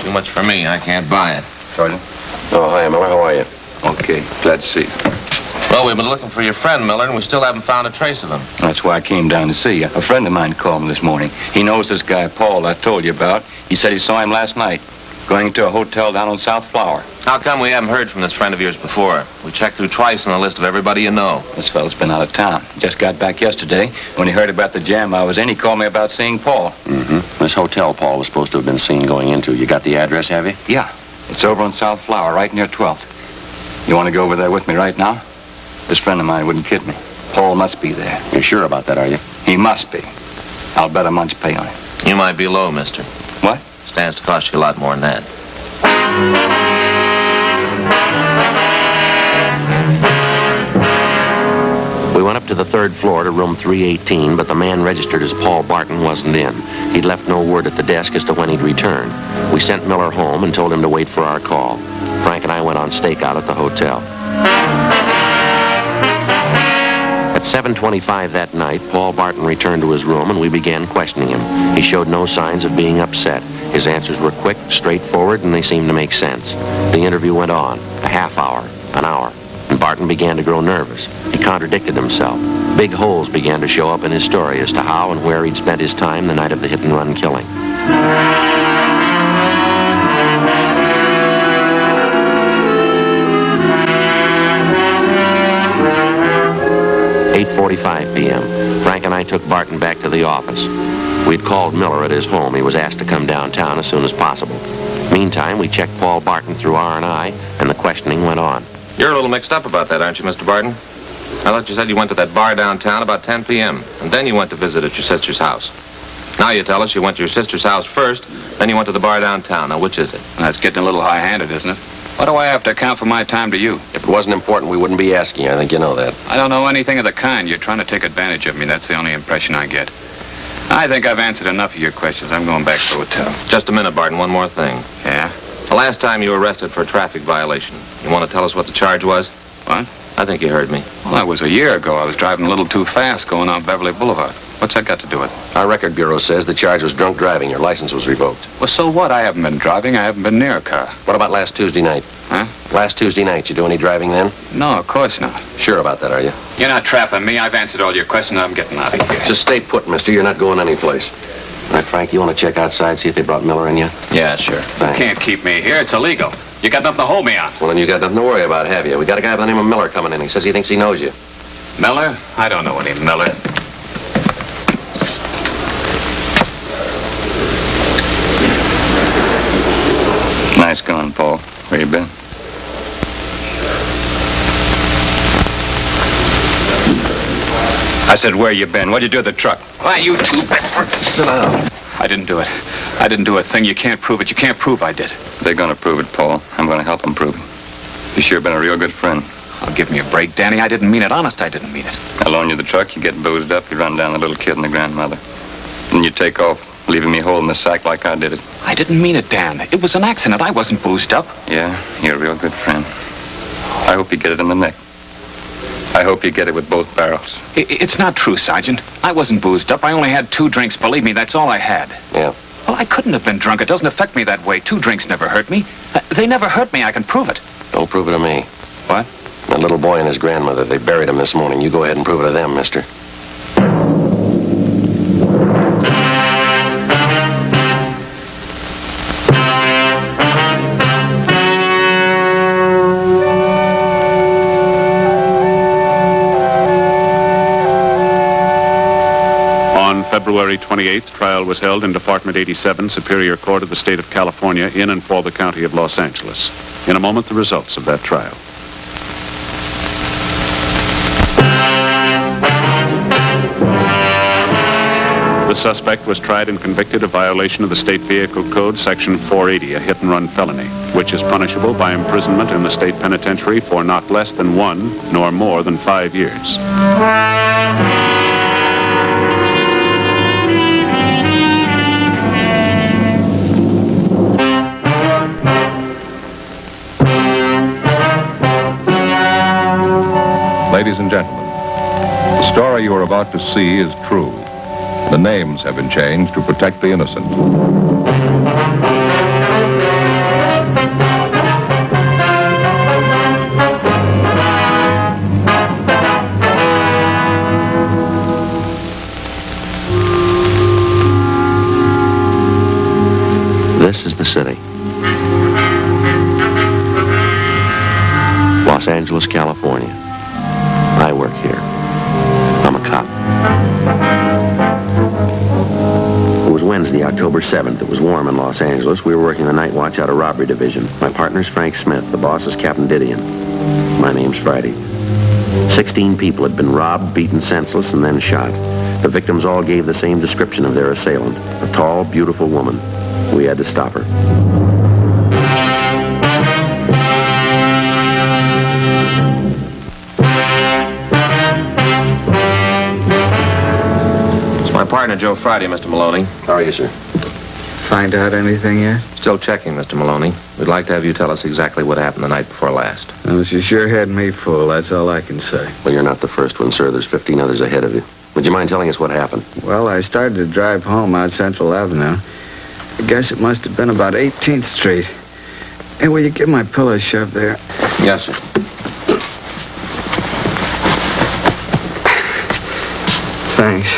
Too much for me. I can't buy it. Sergeant? Oh, hi, Miller. How are you? Okay, glad to see you. Well, we've been looking for your friend, Miller, and we still haven't found a trace of him. That's why I came down to see you. A friend of mine called me this morning. He knows this guy, Paul, I told you about. He said he saw him last night, going to a hotel down on South Flower. How come we haven't heard from this friend of yours before? We checked through twice on the list of everybody you know. This fellow's been out of town. Just got back yesterday. When he heard about the jam I was in, he called me about seeing Paul. Mm-hmm. This hotel Paul was supposed to have been seen going into. You got the address, have you? Yeah. It's over on South Flower, right near 12th. You want to go over there with me right now? This friend of mine wouldn't kid me. Paul must be there. You're sure about that, are you? He must be. I'll bet a month's pay on it. You might be low, mister. What? Stands to cost you a lot more than that. We went up to the 3rd floor to room 318, but the man registered as Paul Barton wasn't in. He'd left no word at the desk as to when he'd return. We sent Miller home and told him to wait for our call. Frank and I went on stakeout at the hotel. At 7:25 that night, Paul Barton returned to his room and we began questioning him. He showed no signs of being upset. His answers were quick, straightforward, and they seemed to make sense. The interview went on, a half hour, an hour, and Barton began to grow nervous. He contradicted himself. Big holes began to show up in his story as to how and where he'd spent his time the night of the hit-and-run killing. 8:45 p.m. Frank and I took Barton back to the office. We'd called Miller at his home. He was asked to come downtown as soon as possible. Meantime, we checked Paul Barton through R&I, and the questioning went on. You're a little mixed up about that, aren't you, Mr. Barton? I thought you said you went to that bar downtown about 10 p.m., and then you went to visit at your sister's house. Now you tell us you went to your sister's house first, then you went to the bar downtown. Now, which is it? That's getting a little high-handed, isn't it? Why do I have to account for my time to you? If it wasn't important, we wouldn't be asking you. I think you know that. I don't know anything of the kind. You're trying to take advantage of me. That's the only impression I get. I think I've answered enough of your questions. I'm going back to the hotel. Just a minute, Barton. One more thing. Yeah? The last time you were arrested for a traffic violation, you want to tell us what the charge was? What? I think you heard me. Well, that was a year ago. I was driving a little too fast going on Beverly Boulevard. What's that got to do with it? Our record bureau says the charge was drunk driving. Your license was revoked. Well, so what? I haven't been driving. I haven't been near a car. What about last Tuesday night? Huh? Last Tuesday night, you do any driving then? No, of course not. Sure about that, are you? You're not trapping me. I've answered all your questions. I'm getting out of here. Just stay put, mister. You're not going anyplace. All right, Frank, you want to check outside, see if they brought Miller in yet? Yeah, sure. Thanks. You can't keep me here. It's illegal. You got nothing to hold me on. Well, then you got nothing to worry about, have you? We got a guy by the name of Miller coming in. He says he thinks he knows you. Miller? I don't know any Miller. Nice going, Paul. Where you been? I said, where you been? What'd you do with the truck? Why, you two... Sit down. I didn't do it. I didn't do a thing. You can't prove it. You can't prove I did. They're going to prove it, Paul. I'm going to help them prove it. You sure been a real good friend. Oh, give me a break, Danny. I didn't mean it. Honest, I didn't mean it. I loan you the truck, you get boozed up, you run down the little kid and the grandmother. Then you take off, leaving me holding the sack like I did it. I didn't mean it, Dan. It was an accident. I wasn't boozed up. Yeah, you're a real good friend. I hope you get it in the neck. I hope you get it with both barrels. It's not true, Sergeant. I wasn't boozed up. I only had 2 drinks. Believe me, that's all I had. Yeah. Well, I couldn't have been drunk. It doesn't affect me that way. 2 drinks never hurt me. They never hurt me. I can prove it. Don't prove it to me. What? That little boy and his grandmother, they buried him this morning. You go ahead and prove it to them, mister. On February 28th, trial was held in Department 87, Superior Court of the State of California, in and for the County of Los Angeles. In a moment, the results of that trial. The suspect was tried and convicted of violation of the State Vehicle Code, Section 480, a hit-and-run felony, which is punishable by imprisonment in the state penitentiary for not less than 1 nor more than 5 years. Ladies and gentlemen, the story you are about to see is true. The names have been changed to protect the innocent. This is the city. Los Angeles, California. I work here. I'm a cop. It was Wednesday, October 7th. It was warm in Los Angeles. We were working the night watch out of Robbery Division. My partner's Frank Smith. The boss is Captain Didion. My name's Friday. 16 people had been robbed, beaten senseless, and then shot. The victims all gave the same description of their assailant. A tall, beautiful woman. We had to stop her. My partner, Joe Friday, Mr. Maloney. How are you, sir? Find out anything yet? Still checking, Mr. Maloney. We'd like to have you tell us exactly what happened the night before last. Well, she sure had me fooled. That's all I can say. Well, you're not the first one, sir. There's 15 others ahead of you. Would you mind telling us what happened? Well, I started to drive home out Central Avenue. I guess it must have been about 18th Street. Hey, will you give my pillow a shove there? Yes, sir. Thanks.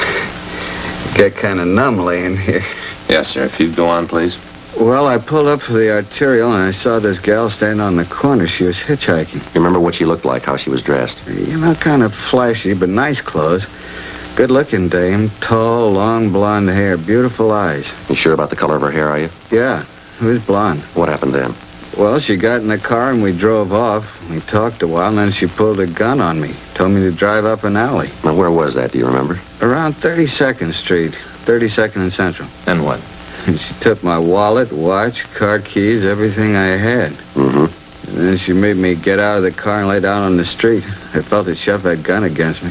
Get kind of numb laying here. Yes, sir. If you'd go on, please. Well, I pulled up for the arterial and I saw this gal standing on the corner. She was hitchhiking. You remember what she looked like, how she was dressed? You know, kind of flashy, but nice clothes. Good-looking dame, tall, long blonde hair, beautiful eyes. You sure about the color of her hair, are you? Yeah, it was blonde. What happened then? Well, she got in the car and we drove off. We talked a while and then she pulled a gun on me. Told me to drive up an alley. Now, where was that, do you remember? Around 32nd Street, 32nd and Central. Then what? She took my wallet, watch, car keys, everything I had. Mm-hmm. And then she made me get out of the car and lay down on the street. I felt her shove that gun against me.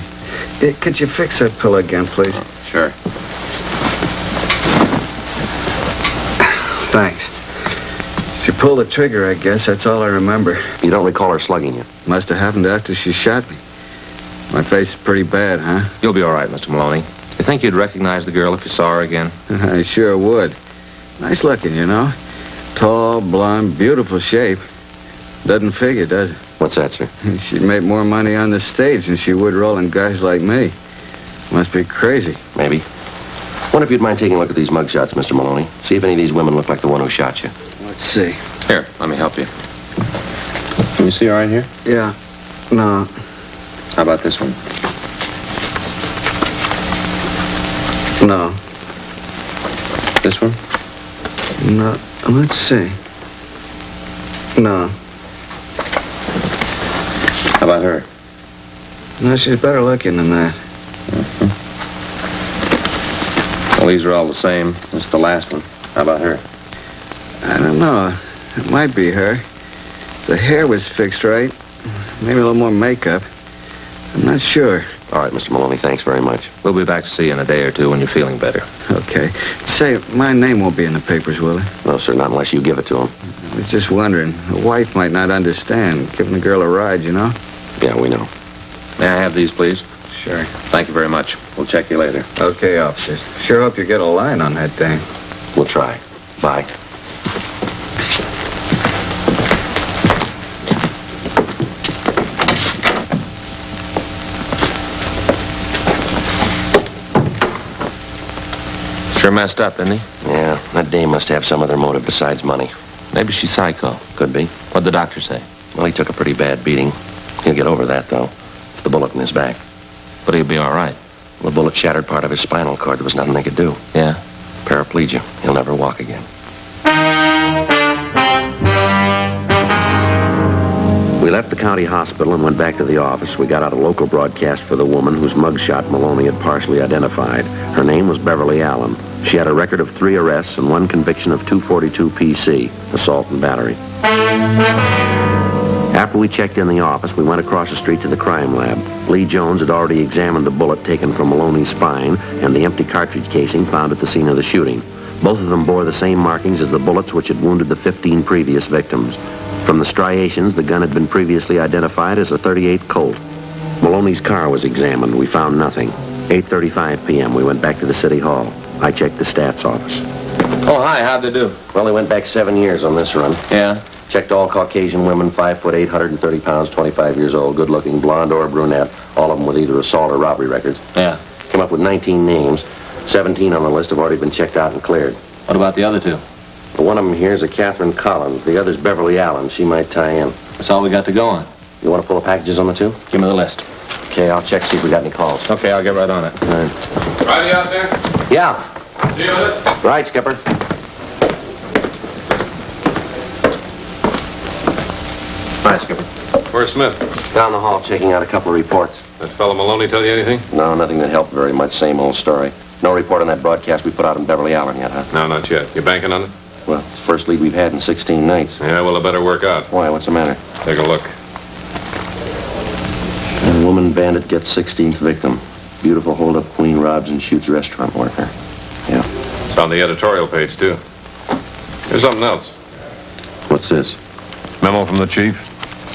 Hey, could you fix that pillow again, please? Sure. Thanks. She pulled the trigger, I guess. That's all I remember. You don't recall her slugging you? Must have happened after she shot me. My face is pretty bad, huh? You'll be all right, Mr. Maloney. You think you'd recognize the girl if you saw her again? I sure would. Nice looking, you know. Tall, blonde, beautiful shape. Doesn't figure, does it? What's that, sir? She'd make more money on the stage than she would rolling guys like me. Must be crazy. Maybe. Wonder if you'd mind taking a look at these mugshots, Mr. Maloney. See if any of these women look like the one who shot you. Let's see. Here, let me help you. Can you see her right here? Yeah. No. How about this one? No. This one? No. Let's see. No. How about her? No, she's better looking than that. Mm-hmm. Well, these are all the same. This is the last one. How about her? I don't know. It might be her. The hair was fixed right. Maybe a little more makeup. I'm not sure. All right, Mr. Maloney, thanks very much. We'll be back to see you in a day or two when you're feeling better. Okay. Say, my name won't be in the papers, will it? No, sir, not unless you give it to him. I was just wondering. The wife might not understand. Giving the girl a ride, you know? Yeah, we know. May I have these, please? Sure. Thank you very much. We'll check you later. Okay, officers. Sure hope you get a line on that thing. We'll try. Bye. Sure messed up, isn't he? Yeah, that dame must have some other motive besides money. Maybe she's psycho. Could be. What'd the doctor say? Well, he took a pretty bad beating. He'll get over that, though. It's the bullet in his back. But he'll be all right. The bullet shattered part of his spinal cord. There was nothing they could do. Yeah? Paraplegia. He'll never walk again. We left the county hospital and went back to the office. We got out a local broadcast for the woman whose mugshot Maloney had partially identified. Her name was Beverly Allen. She had a record of 3 arrests and 1 conviction of 242 PC, assault and battery. After we checked in the office, we went across the street to the crime lab. Lee Jones had already examined the bullet taken from Maloney's spine and the empty cartridge casing found at the scene of the shooting. Both of them bore the same markings as the bullets which had wounded the 15 previous victims. From the striations, the gun had been previously identified as a .38 Colt. Maloney's car was examined. We found nothing. 8:35 p.m., we went back to the city hall. I checked the stats office. Oh, hi. How'd they do? Well, they went back 7 years on this run. Yeah? Checked all Caucasian women, 5 foot 8, 130 pounds, 25 years old, good-looking, blonde or brunette, all of them with either assault or robbery records. Yeah. Came up with 19 names. 17 on the list have already been checked out and cleared. What about the other 2? Well, one of them here is a Catherine Collins. The other's Beverly Allen. She might tie in. That's all we got to go on. You want to pull the packages on the 2? Give me the list. Okay, I'll check, see if we got any calls. Okay, I'll get right on it. All right. Riley out there? Yeah. See you with it? Right, Skipper. Right, Skipper. Where's Smith? Down the hall checking out a couple of reports. That fellow Maloney tell you anything? No, nothing that helped very much. Same old story. No report on that broadcast we put out in Beverly Allen yet, huh? No, not yet. You banking on it? Well, it's the first lead we've had in 16 nights. Yeah, well, it better work out. Why? What's the matter? Take a look. A woman bandit gets 16th victim. Beautiful hold-up queen robs and shoots restaurant worker. Yeah. It's on the editorial page, too. Here's something else. What's this? Memo from the chief.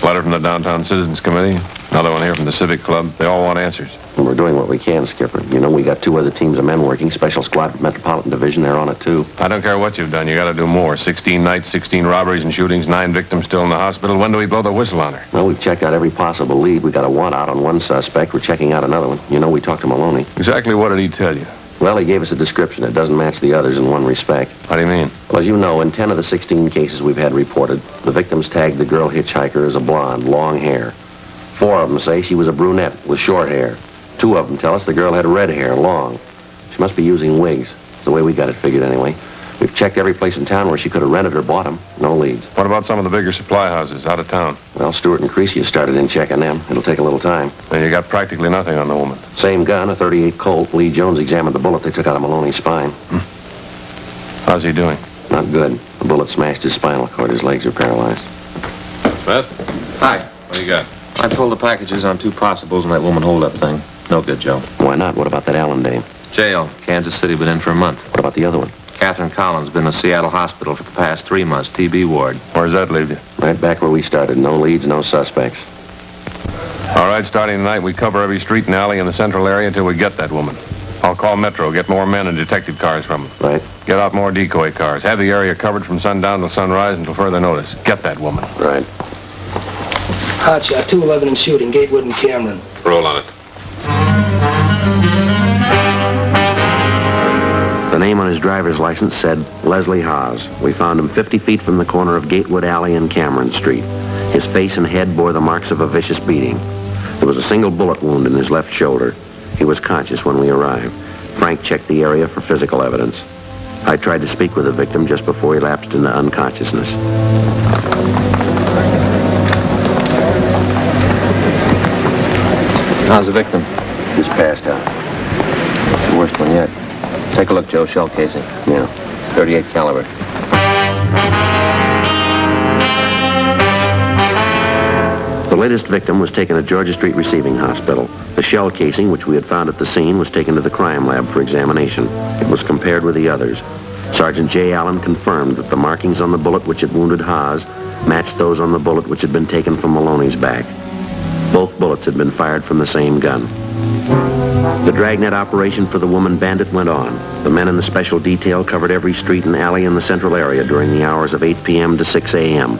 Letter from the Downtown Citizens Committee. Another one here from the Civic Club. They all want answers. Well, we're doing what we can, Skipper. You know, we got 2 other teams of men working. Special Squad from Metropolitan Division. They're on it, too. I don't care what you've done. You got to do more. 16 nights, 16 robberies and shootings, 9 victims still in the hospital. When do we blow the whistle on her? Well, we've checked out every possible lead. We got a want out on one suspect. We're checking out another one. You know, we talked to Maloney. Exactly what did he tell you? Well, he gave us a description that doesn't match the others in one respect. What do you mean? Well, as you know, in 10 of the 16 cases we've had reported, the victims tagged the girl hitchhiker as a blonde, long hair. 4 of them say she was a brunette with short hair. 2 of them tell us the girl had red hair, long. She must be using wigs. It's the way we got it figured anyway. We've checked every place in town where she could have rented or bought them. No leads. What about some of the bigger supply houses out of town? Well, Stewart and Creasy have started in checking them. It'll take a little time. Then you got practically nothing on the woman. Same gun, a .38 Colt. Lee Jones examined the bullet they took out of Maloney's spine. How's he doing? Not good. The bullet smashed his spinal cord. His legs are paralyzed. Smith? Hi. What do you got? I pulled the packages on 2 possibles and that woman hold-up thing. No good, Joe. Why not? What about that Allen dame? Jail. Kansas City, been in for a month. What about the other one? Catherine Collins, been in the Seattle hospital for the past 3 months, TB ward. Where does that leave you? Right back where we started. No leads, no suspects. All right, starting tonight, we cover every street and alley in the central area until we get that woman. I'll call Metro, get more men and detective cars from them. Right. Get out more decoy cars. Have the area covered from sundown till sunrise until further notice. Get that woman. Right. Hotshot, 211 and shooting, Gatewood and Cameron. Roll on it. The name on his driver's license said Leslie Haas. We found him 50 feet from the corner of Gatewood Alley and Cameron Street. His face and head bore the marks of a vicious beating. There was a single bullet wound in his left shoulder. He was conscious when we arrived. Frank checked the area for physical evidence. I tried to speak with the victim just before he lapsed into unconsciousness. How's the victim? He's passed out. It's the worst one yet. Take a look, Joe. Shell casing. Yeah. 38 caliber. The latest victim was taken to Georgia Street Receiving Hospital. The shell casing, which we had found at the scene, was taken to the crime lab for examination. It was compared with the others. Sergeant J. Allen confirmed that the markings on the bullet which had wounded Haas matched those on the bullet which had been taken from Maloney's back. Both bullets had been fired from the same gun. The Dragnet operation for the woman bandit went on. The men in the special detail covered every street and alley in the central area during the hours of 8 p.m. to 6 a.m.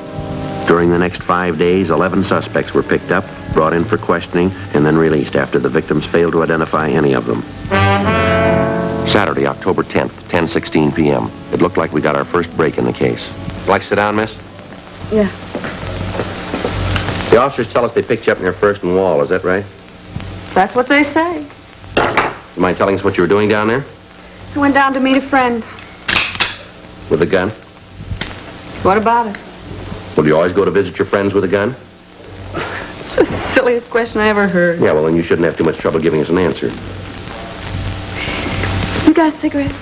During the next 5 days, 11 suspects were picked up, brought in for questioning, and then released after the victims failed to identify any of them. Saturday, October 10th, 10:16 p.m. It looked like we got our first break in the case. Like to sit down, miss? Yeah. The officers tell us they picked you up near First and Wall. Is that right? That's what they say. You mind telling us what you were doing down there? I went down to meet a friend. With a gun? What about it? Well, do you always go to visit your friends with a gun? It's the silliest question I ever heard. Yeah, well, then you shouldn't have too much trouble giving us an answer. You got a cigarette?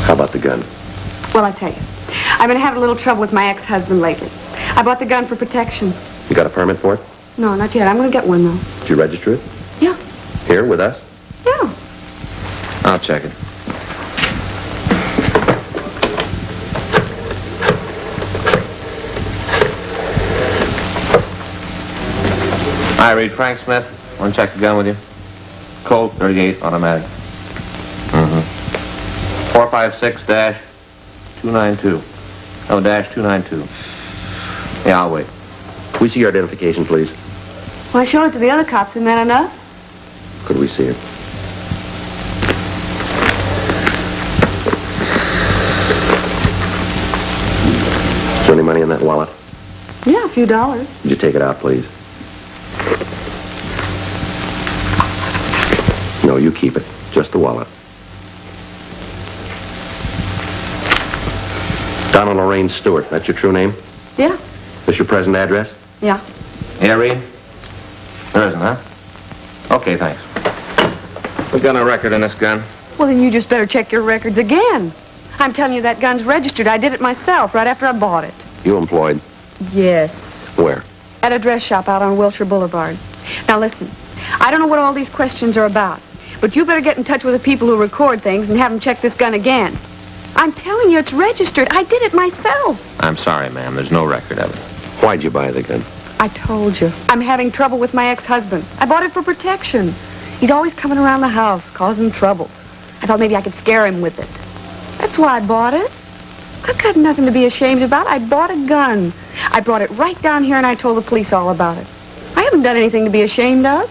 How about the gun? Well, I tell you, I've been having a little trouble with my ex-husband lately. I bought the gun for protection. You got a permit for it? No, not yet. I'm going to get one, though. Did you register it? Yeah. Here, with us? Yeah. I'll check it. Hi, Reed. Frank Smith. Want to check the gun with you? Colt 38 automatic. 456-292. Oh, -292. Yeah, I'll wait. We see your identification, please. Well, I showed it to the other cops. Isn't that enough? Could we see it? Is there any money in that wallet? Yeah, a few dollars. Would you take it out, please? No, you keep it. Just the wallet. Donald Lorraine Stewart. That's your true name? Yeah. This your present address? Yeah. Yeah, Reed? There isn't, huh? Okay, thanks. We got no record on this gun. Well, then you just better check your records again. I'm telling you, that gun's registered. I did it myself right after I bought it. You employed? Yes. Where? At a dress shop out on Wilshire Boulevard. Now, listen. I don't know what all these questions are about, but you better get in touch with the people who record things and have them check this gun again. I'm telling you, it's registered. I did it myself. I'm sorry, ma'am. There's no record of it. Why'd you buy the gun? I told you. I'm having trouble with my ex-husband. I bought it for protection. He's always coming around the house, causing trouble. I thought maybe I could scare him with it. That's why I bought it. I've got nothing to be ashamed about. I bought a gun. I brought it right down here and I told the police all about it. I haven't done anything to be ashamed of.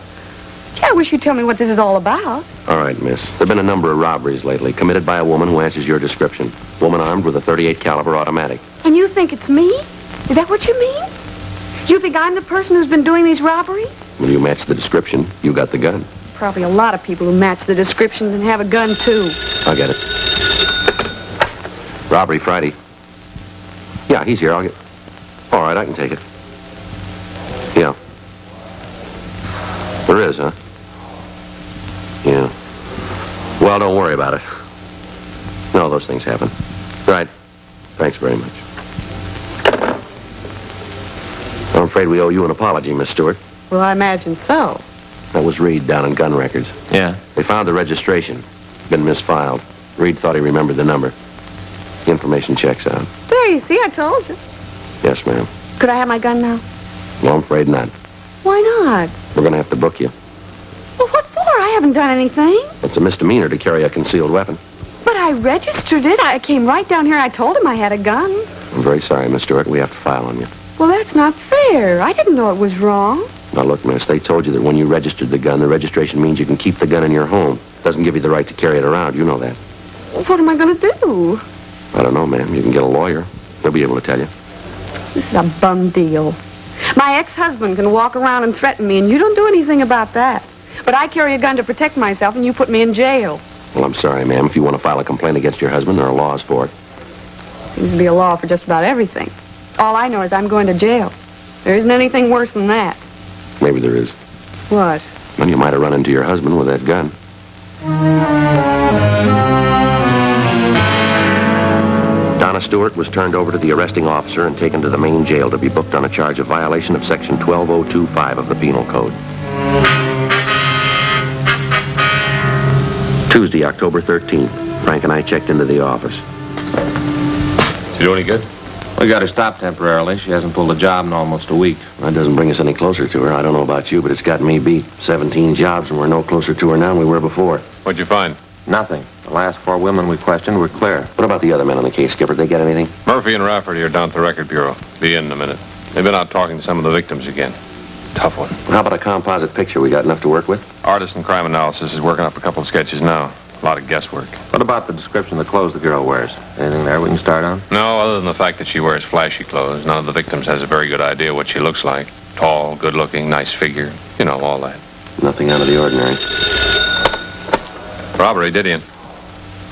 Gee, I wish you'd tell me what this is all about. All right, miss. There have been a number of robberies lately, committed by a woman who answers your description. Woman armed with a .38 caliber automatic. And you think it's me? Is that what you mean? You think I'm the person who's been doing these robberies? When you match the description, you got the gun. Probably a lot of people who match the descriptions and have a gun, too. I'll get it. Robbery Friday. Yeah, he's here. I'll get... All right, I can take it. Yeah. There is, huh? Yeah. Well, don't worry about it. No, those things happen. Right. Thanks very much. I'm afraid we owe you an apology, Miss Stewart. Well, I imagine so. That was Reed down in gun records. Yeah. They found the registration. Been misfiled. Reed thought he remembered the number. The information checks out. There, you see, I told you. Yes, ma'am. Could I have my gun now? No, I'm afraid not. Why not? We're going to have to book you. Well, what for? I haven't done anything. It's a misdemeanor to carry a concealed weapon. But I registered it. I came right down here. I told him I had a gun. I'm very sorry, Miss Stewart. We have to file on you. Well, that's not fair. I didn't know it was wrong. Now, look, miss, they told you that when you registered the gun, the registration means you can keep the gun in your home. Doesn't give you the right to carry it around. You know that. What am I going to do? I don't know, ma'am. You can get a lawyer. He'll be able to tell you. This is a bum deal. My ex-husband can walk around and threaten me, and you don't do anything about that. But I carry a gun to protect myself, and you put me in jail. Well, I'm sorry, ma'am. If you want to file a complaint against your husband, there are laws for it. Seems to be a law for just about everything. All I know is I'm going to jail. There isn't anything worse than that. Maybe there is. What? Well, you might have run into your husband with that gun. Donna Stewart was turned over to the arresting officer and taken to the main jail to be booked on a charge of violation of Section 12025 of the Penal Code. Tuesday, October 13th. Frank and I checked into the office. Did you do any good? We got her stopped temporarily. She hasn't pulled a job in almost a week. That doesn't bring us any closer to her. I don't know about you, but it's got me beat. 17 jobs, and we're no closer to her now than we were before. What'd you find? Nothing. The last 4 women we questioned were clear. What about the other men on the case, Skipper? Did they get anything? Murphy and Rafferty are down at the record bureau. Be in a minute. They've been out talking to some of the victims again. Tough one. How about a composite picture? We got enough to work with? Artist and crime analysis is working up a couple of sketches now. A lot of guesswork. What about the description of the clothes the girl wears? Anything there we can start on? No, other than the fact that she wears flashy clothes. None of the victims has a very good idea what she looks like. Tall, good-looking, nice figure. You know, all that. Nothing out of the ordinary. Robbery, did he?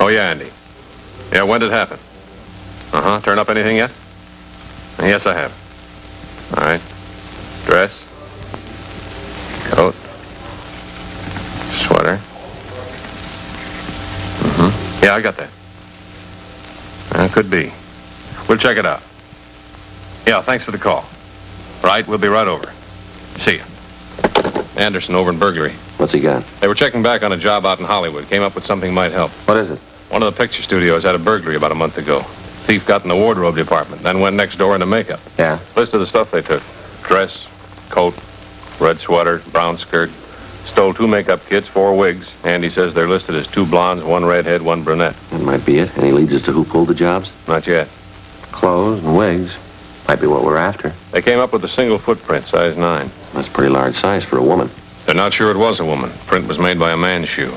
Oh, yeah, Andy. Yeah, when did it happen? Uh-huh. Turn up anything yet? Yes, I have. All right. Dress. Coat. Sweater. Mm-hmm. Yeah, I got that. Could be. We'll check it out. Yeah, thanks for the call. Right, we'll be right over. See you. Anderson over in burglary. What's he got? They were checking back on a job out in Hollywood. Came up with something might help. What is it? One of the picture studios had a burglary about a month ago. Thief got in the wardrobe department, then went next door into makeup. Yeah? List of the stuff they took. Dress, coat, red sweater, brown skirt. Stole 2 makeup kits, 4 wigs. Andy says they're listed as 2 blondes, 1 redhead, 1 brunette. That might be it. Any leads as to who pulled the jobs? Not yet. Clothes and wigs. Might be what we're after. They came up with a single footprint, size 9. That's pretty large size for a woman. They're not sure it was a woman. Print was made by a man's shoe.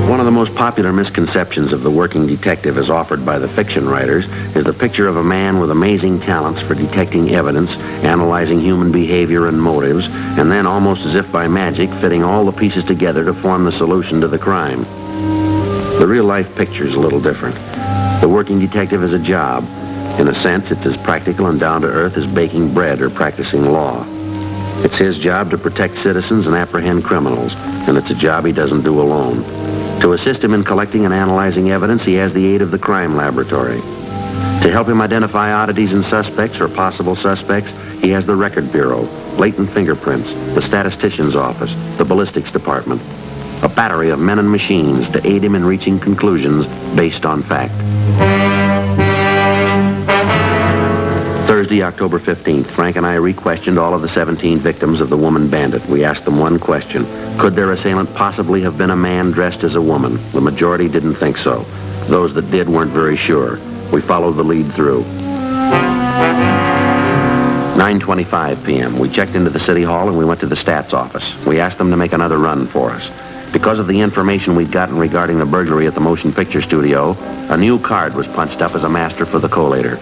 One of the most popular misconceptions of the working detective as offered by the fiction writers is the picture of a man with amazing talents for detecting evidence, analyzing human behavior and motives, and then, almost as if by magic, fitting all the pieces together to form the solution to the crime. The real-life picture is a little different. The working detective is a job. In a sense, it's as practical and down-to-earth as baking bread or practicing law. It's his job to protect citizens and apprehend criminals, and it's a job he doesn't do alone. To assist him in collecting and analyzing evidence, he has the aid of the crime laboratory. To help him identify oddities in suspects or possible suspects, he has the record bureau, latent fingerprints, the statistician's office, the ballistics department. A battery of men and machines to aid him in reaching conclusions based on fact. Thursday, October 15th, Frank and I re-questioned all of the 17 victims of the woman bandit. We asked them one question. Could their assailant possibly have been a man dressed as a woman? The majority didn't think so. Those that did weren't very sure. We followed the lead through. 9:25 p.m. We checked into the city hall and we went to the stats office. We asked them to make another run for us. Because of the information we'd gotten regarding the burglary at the motion picture studio, a new card was punched up as a master for the collator.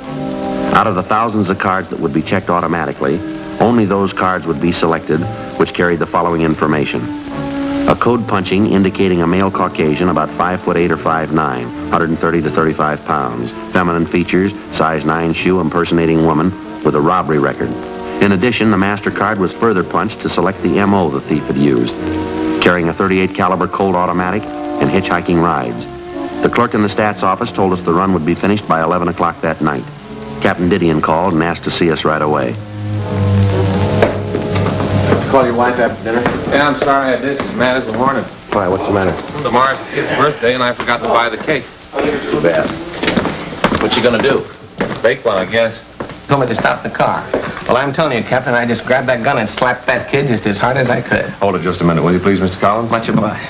Out of the thousands of cards that would be checked automatically, only those cards would be selected which carried the following information. A code punching indicating a male Caucasian about 5'8" or 5'9", 130 to 35 pounds. Feminine features, size 9 shoe impersonating woman with a robbery record. In addition, the master card was further punched to select the M.O. the thief had used, carrying a .38 caliber Colt automatic and hitchhiking rides. The clerk in the stats office told us the run would be finished by 11 o'clock that night. Captain Didion called and asked to see us right away. Call your wife after dinner? Yeah, I'm sorry I did. She's mad as a hornet. Why, what's the matter? Tomorrow's the kid's birthday, and I forgot to buy the cake. Too bad. What you gonna do? Bake one, I guess. Told me to stop the car. Well, I'm telling you, Captain, I just grabbed that gun and slapped that kid just as hard as I could. Hold it just a minute, will you please, Mr. Collins? Much obliged.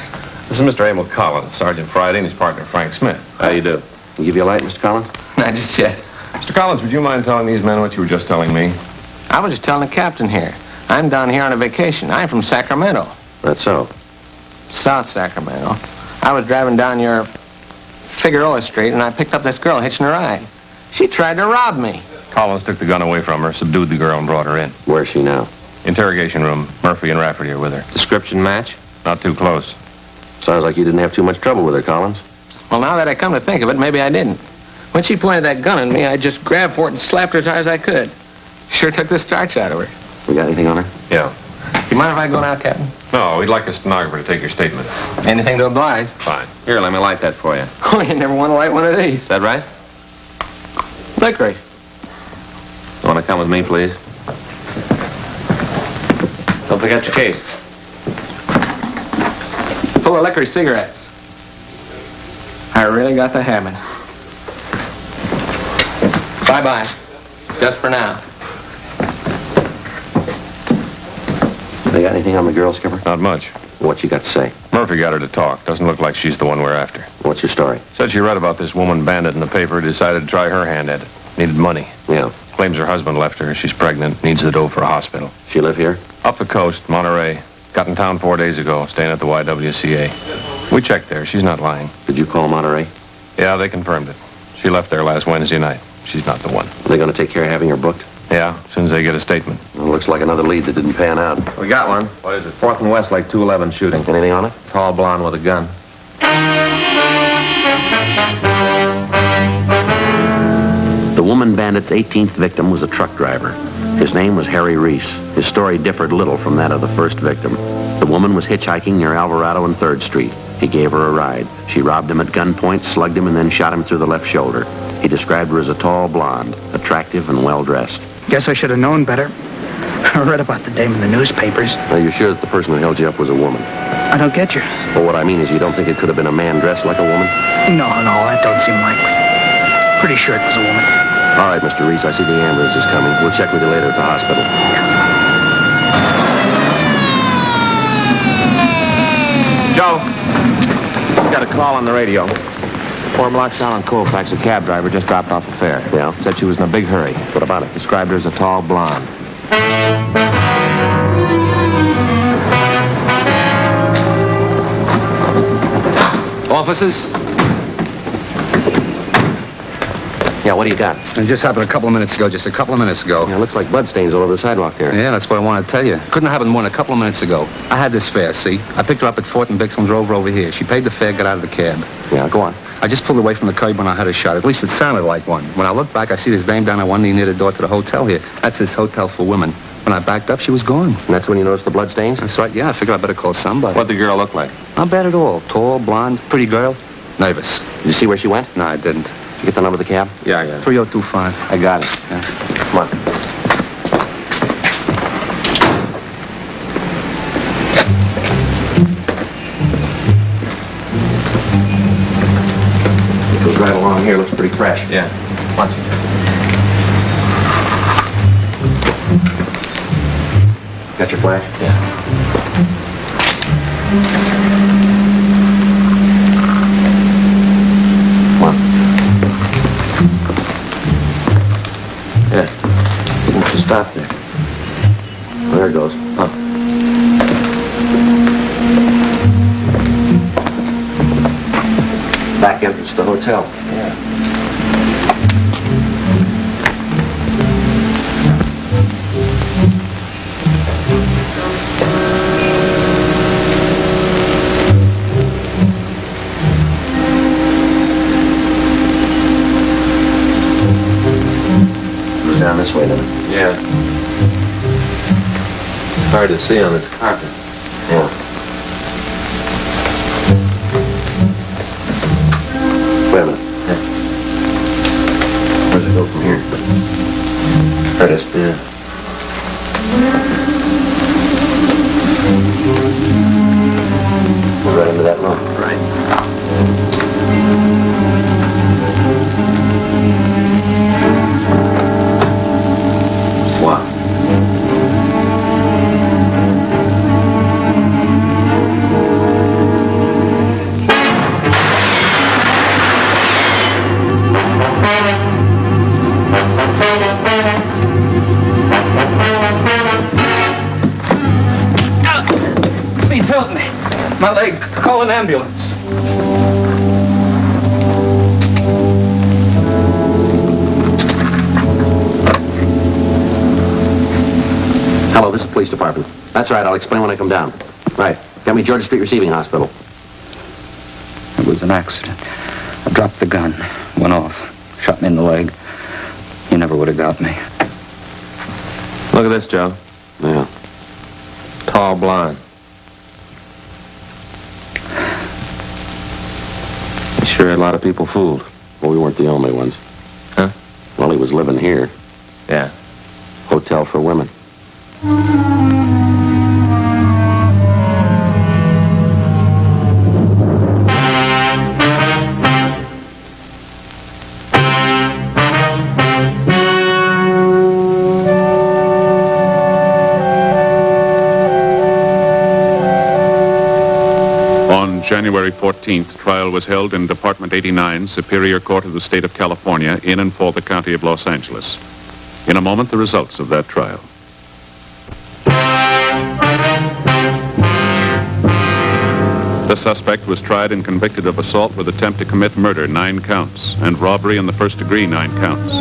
This is Mr. Emil Collins, Sergeant Friday, and his partner, Frank Smith. How you do? Can give you a light, Mr. Collins? Not just yet. Mr. Collins, would you mind telling these men what you were just telling me? I was just telling the captain here. I'm down here on a vacation. I'm from Sacramento. That's so. South Sacramento. I was driving down your Figueroa Street, and I picked up this girl hitching a ride. She tried to rob me. Collins took the gun away from her, subdued the girl, and brought her in. Where's she now? Interrogation room. Murphy and Rafferty are with her. Description match? Not too close. Sounds like you didn't have too much trouble with her, Collins. Well, now that I come to think of it, maybe I didn't. When she pointed that gun at me, I just grabbed for it and slapped her as hard as I could. Sure took the starch out of her. You got anything on her? Yeah. You mind if I go now, Captain? No, we'd like a stenographer to take your statement. Anything to oblige. Fine. Here, let me light that for you. Oh, you never want to light one of these. Is that right? Licorice. Want to come with me, please? Don't forget your case. Full of licorice cigarettes. I really got the habit. Bye-bye. Just for now. They got anything on the girl, Skipper? Not much. What you got to say? Murphy got her to talk. Doesn't look like she's the one we're after. What's your story? Said she read about this woman bandit in the paper, decided to try her hand at it. Needed money. Yeah. Claims her husband left her. She's pregnant. Needs the dough for a hospital. She live here? Up the coast, Monterey. Got in town 4 days ago, staying at the YWCA. We checked there. She's not lying. Did you call Monterey? Yeah, they confirmed it. She left there last Wednesday night. She's not the one. Are they going to take care of having her booked? Yeah, as soon as they get a statement. Well, looks like another lead that didn't pan out. We got one. What is it? 4th and West, like 211 shooting. Anything on it? Tall blonde with a gun. The woman bandit's 18th victim was a truck driver. His name was Harry Reese. His story differed little from that of the first victim. The woman was hitchhiking near Alvarado and 3rd Street. He gave her a ride. She robbed him at gunpoint, slugged him, and then shot him through the left shoulder. He described her as a tall blonde, attractive and well-dressed. Guess I should have known better. I read about the dame in the newspapers. Are you sure that the person who held you up was a woman? I don't get you. Well, what I mean is you don't think it could have been a man dressed like a woman? No, that don't seem likely. Pretty sure it was a woman. All right, Mr. Reese, I see the ambulance is coming. We'll check with you later at the hospital. Joe, got a call on the radio. 4 blocks down on Colfax, a cab driver just dropped off a fare. Yeah? Said she was in a big hurry. What about it? Described her as a tall blonde. Officers? Yeah, what do you got? It just happened a couple of minutes ago, Yeah, it looks like bloodstains all over the sidewalk there. Yeah, that's what I want to tell you. Couldn't have happened more than a couple of minutes ago. I had this fare, see? I picked her up at 4th and Bixel and drove her over here. She paid the fare, got out of the cab. Yeah, go on. I just pulled away from the curb when I heard a shot. At least it sounded like one. When I looked back, I see this dame down on one knee near the door to the hotel here. That's this hotel for women. When I backed up, she was gone. And that's when you noticed the bloodstains? That's right, yeah. I figured I better call somebody. What'd the girl look like? Not bad at all. Tall, blonde, pretty girl. Nervous. Did you see where she went? No, I didn't. Did you get the number of the cab? Yeah, yeah. 3025. I got it. Yeah. Come on. It goes right along here. Looks pretty fresh. Yeah. Watch it. Got your flash? Yeah. Come on. Yeah. Why don't you stop there? There it goes. Oh. Back entrance to the hotel. Goes down this way, doesn't it? Yeah. Hard to see on this carpet. Yeah. Wait a minute. Yeah. Where does it go from here? There it is. Yeah. Go right into that room. Wow. Please help me. My leg. Call an ambulance. Hello, this is the police department. That's right, I'll explain when I come down. Right. Got me Georgia Street Receiving Hospital. It was an accident. I dropped the gun. Went off. Shot me in the leg. You never would have got me. Look at this, Joe. Yeah. Tall blonde. Sure had a lot of people fooled. Well, we weren't the only ones. Huh? Well, he was living here. Yeah. Hotel for women. On January 14th, trial was held in Department 89, Superior Court of the State of California, in and for the County of Los Angeles. In a moment, the results of that trial. The suspect was tried and convicted of assault with attempt to commit murder, 9 counts, and robbery in the first degree, 9 counts.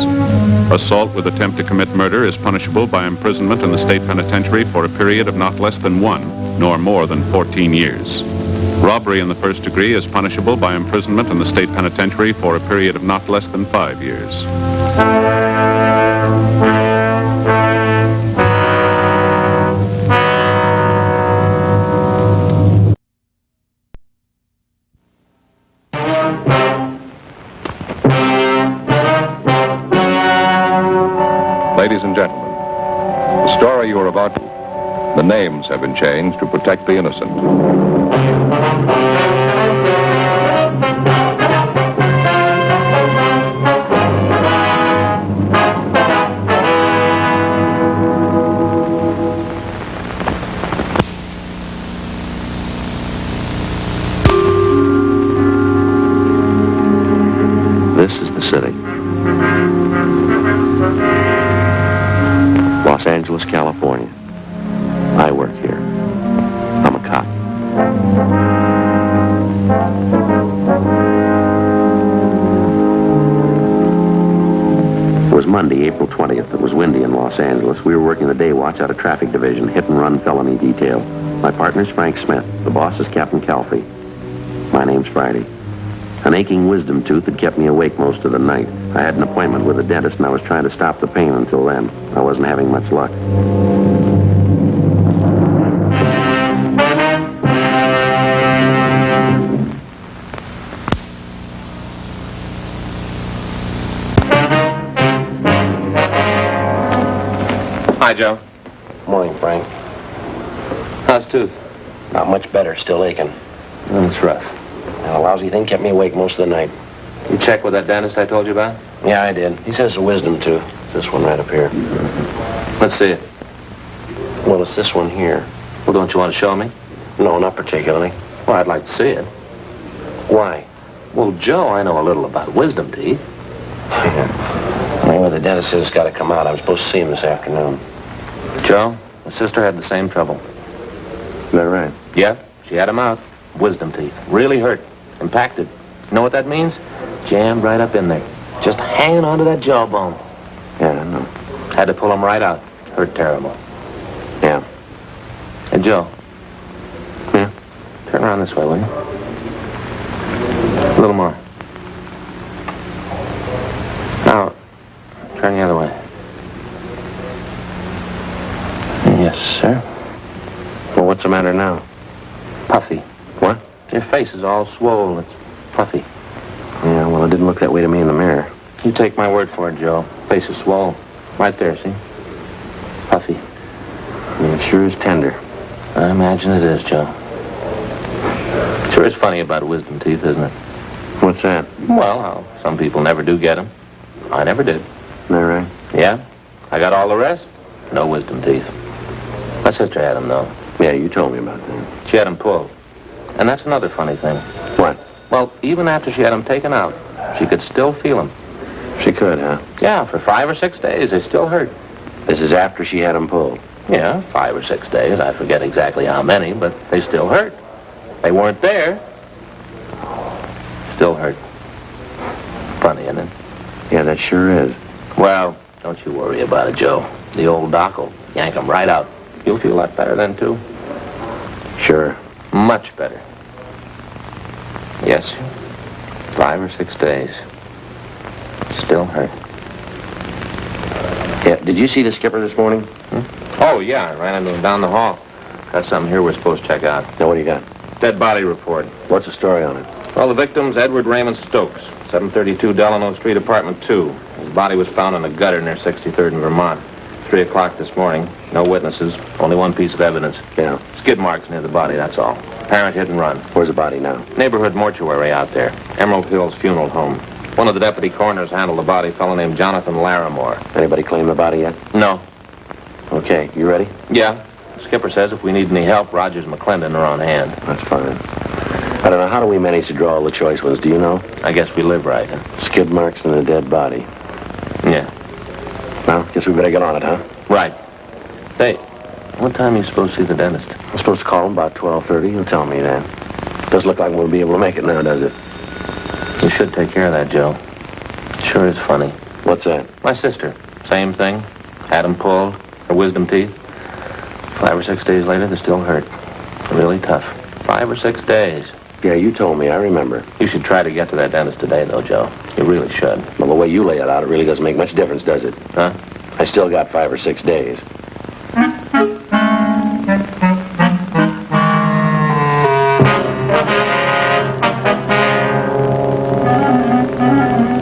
Assault with attempt to commit murder is punishable by imprisonment in the state penitentiary for a period of not less than 1, nor more than 14 years. Robbery in the first degree is punishable by imprisonment in the state penitentiary for a period of not less than 5 years. Ladies and gentlemen, the story you are about to... The names have been changed to protect the innocent. This is the city. Los Angeles, California. I work here. I'm a cop. It was Monday, April 20th. It was windy in Los Angeles. We were working the day watch out of traffic division, hit and run felony detail. My partner's Frank Smith. The boss is Captain Calfee. My name's Friday. An aching wisdom tooth had kept me awake most of the night. I had an appointment with a dentist, and I was trying to stop the pain until then. I wasn't having much luck. Hi, Joe. Morning, Frank. How's tooth? Not much better, still aching. That's rough. And a lousy thing kept me awake most of the night. You check with that dentist I told you about? Yeah, I did. He says it's a wisdom tooth. This one right up here. Let's see it. Well, it's this one here. Well, don't you want to show me? No, not particularly. Well, I'd like to see it. Why? Well, Joe, I know a little about wisdom teeth. Yeah. Well, the dentist says it's got to come out. I'm supposed to see him this afternoon. Joe, my sister had the same trouble. Is that right? Yeah, she had them out. Wisdom teeth. Really hurt. Impacted. You know what that means? Jammed right up in there. Just hanging onto that jawbone. Yeah, I know. Had to pull them right out. Hurt terrible. Yeah. Hey, Joe. Yeah? Turn around this way, will you? A little more. Now, turn the other way. Yes, sir. Well, what's the matter now? Puffy. What? Your face is all swollen. It's puffy. Yeah, well, it didn't look that way to me in the mirror. You take my word for it, Joe. Face is swollen. Right there, see? Puffy. Yeah, it sure is tender. I imagine it is, Joe. Sure is funny about wisdom teeth, isn't it? What's that? Well, how some people never do get them. I never did. Is that right? Yeah? I got all the rest. No wisdom teeth. My sister had them, though. Yeah, you told me about that. She had them pulled. And that's another funny thing. What? Well, even after she had them taken out, she could still feel them. She could, huh? Yeah, for 5 or 6 days. They still hurt. This is after she had them pulled? Yeah, 5 or 6 days. I forget exactly how many, but they still hurt. They weren't there. Still hurt. Funny, isn't it? Yeah, that sure is. Well, don't you worry about it, Joe. The old doc will yank them right out. You'll feel a lot better then, too. Sure. Much better. Yes. 5 or 6 days. Still hurt. Yeah, did you see the skipper this morning? Oh, yeah. I ran into him down the hall. Got something here we're supposed to check out. Now, what do you got? Dead body report. What's the story on it? Well, the victim's Edward Raymond Stokes, 732 Delano Street, apartment 2. His body was found in a gutter near 63rd and Vermont. 3 o'clock this morning. No witnesses. Only one piece of evidence. Yeah. Skid marks near the body, that's all. Apparent hit and run. Where's the body now? Neighborhood mortuary out there. Emerald Hills Funeral Home. One of the deputy coroners handled the body, a fellow named Jonathan Larimore. Anybody claim the body yet? No. Okay, you ready? Yeah. The skipper says if we need any help, Rogers and McClendon are on hand. That's fine. I don't know, how do we manage to draw all the choice ones? Do you know? I guess we live right. Skid marks and a dead body. Yeah. Well, guess we better get on it, huh? Right. Hey, what time are you supposed to see the dentist? I'm supposed to call him about 12:30. He'll tell me then. Doesn't look like we'll be able to make it now, does it? You should take care of that, Joe. Sure is funny. What's that? My sister. Same thing. Had them pulled. Her wisdom teeth. 5 or 6 days later, they still hurt. Really tough. 5 or 6 days. Yeah, you told me. I remember. You should try to get to that dentist today, though, Joe. You really should. Well, the way you lay it out, it really doesn't make much difference, does it? Huh? I still got 5 or 6 days.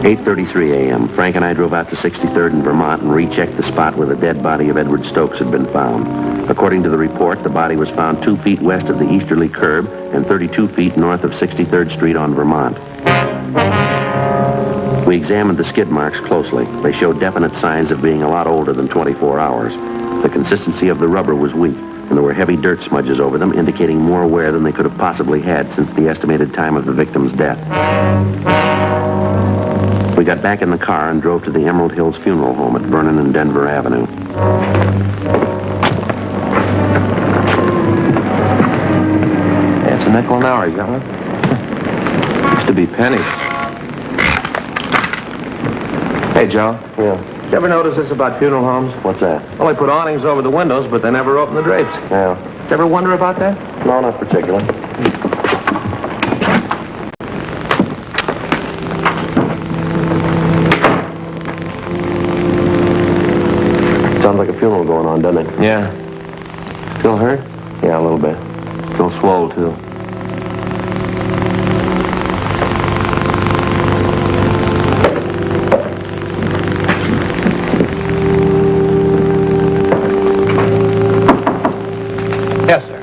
"8:33 a.m. Frank and I drove out to 63rd in Vermont and rechecked the spot where the dead body of Edward Stokes had been found. According to the report, the body was found 2 feet west of the easterly curb and 32 feet north of 63rd Street on Vermont. We examined the skid marks closely. They showed definite signs of being a lot older than 24 hours. The consistency of the rubber was weak, and there were heavy dirt smudges over them, indicating more wear than they could have possibly had since the estimated time of the victim's death. We got back in the car and drove to the Emerald Hills Funeral Home at Vernon and Denver Avenue. Yeah, it's a nickel an hour, you got one? Used to be pennies. Hey, Joe. Yeah. Did you ever notice this about funeral homes? What's that? Well, they put awnings over the windows, but they never open the drapes. Yeah. Did you ever wonder about that? No, not particularly. Sounds like a funeral going on, doesn't it? Yeah. Feel hurt? Yeah, a little bit. Feel swole, too. Yes, sir.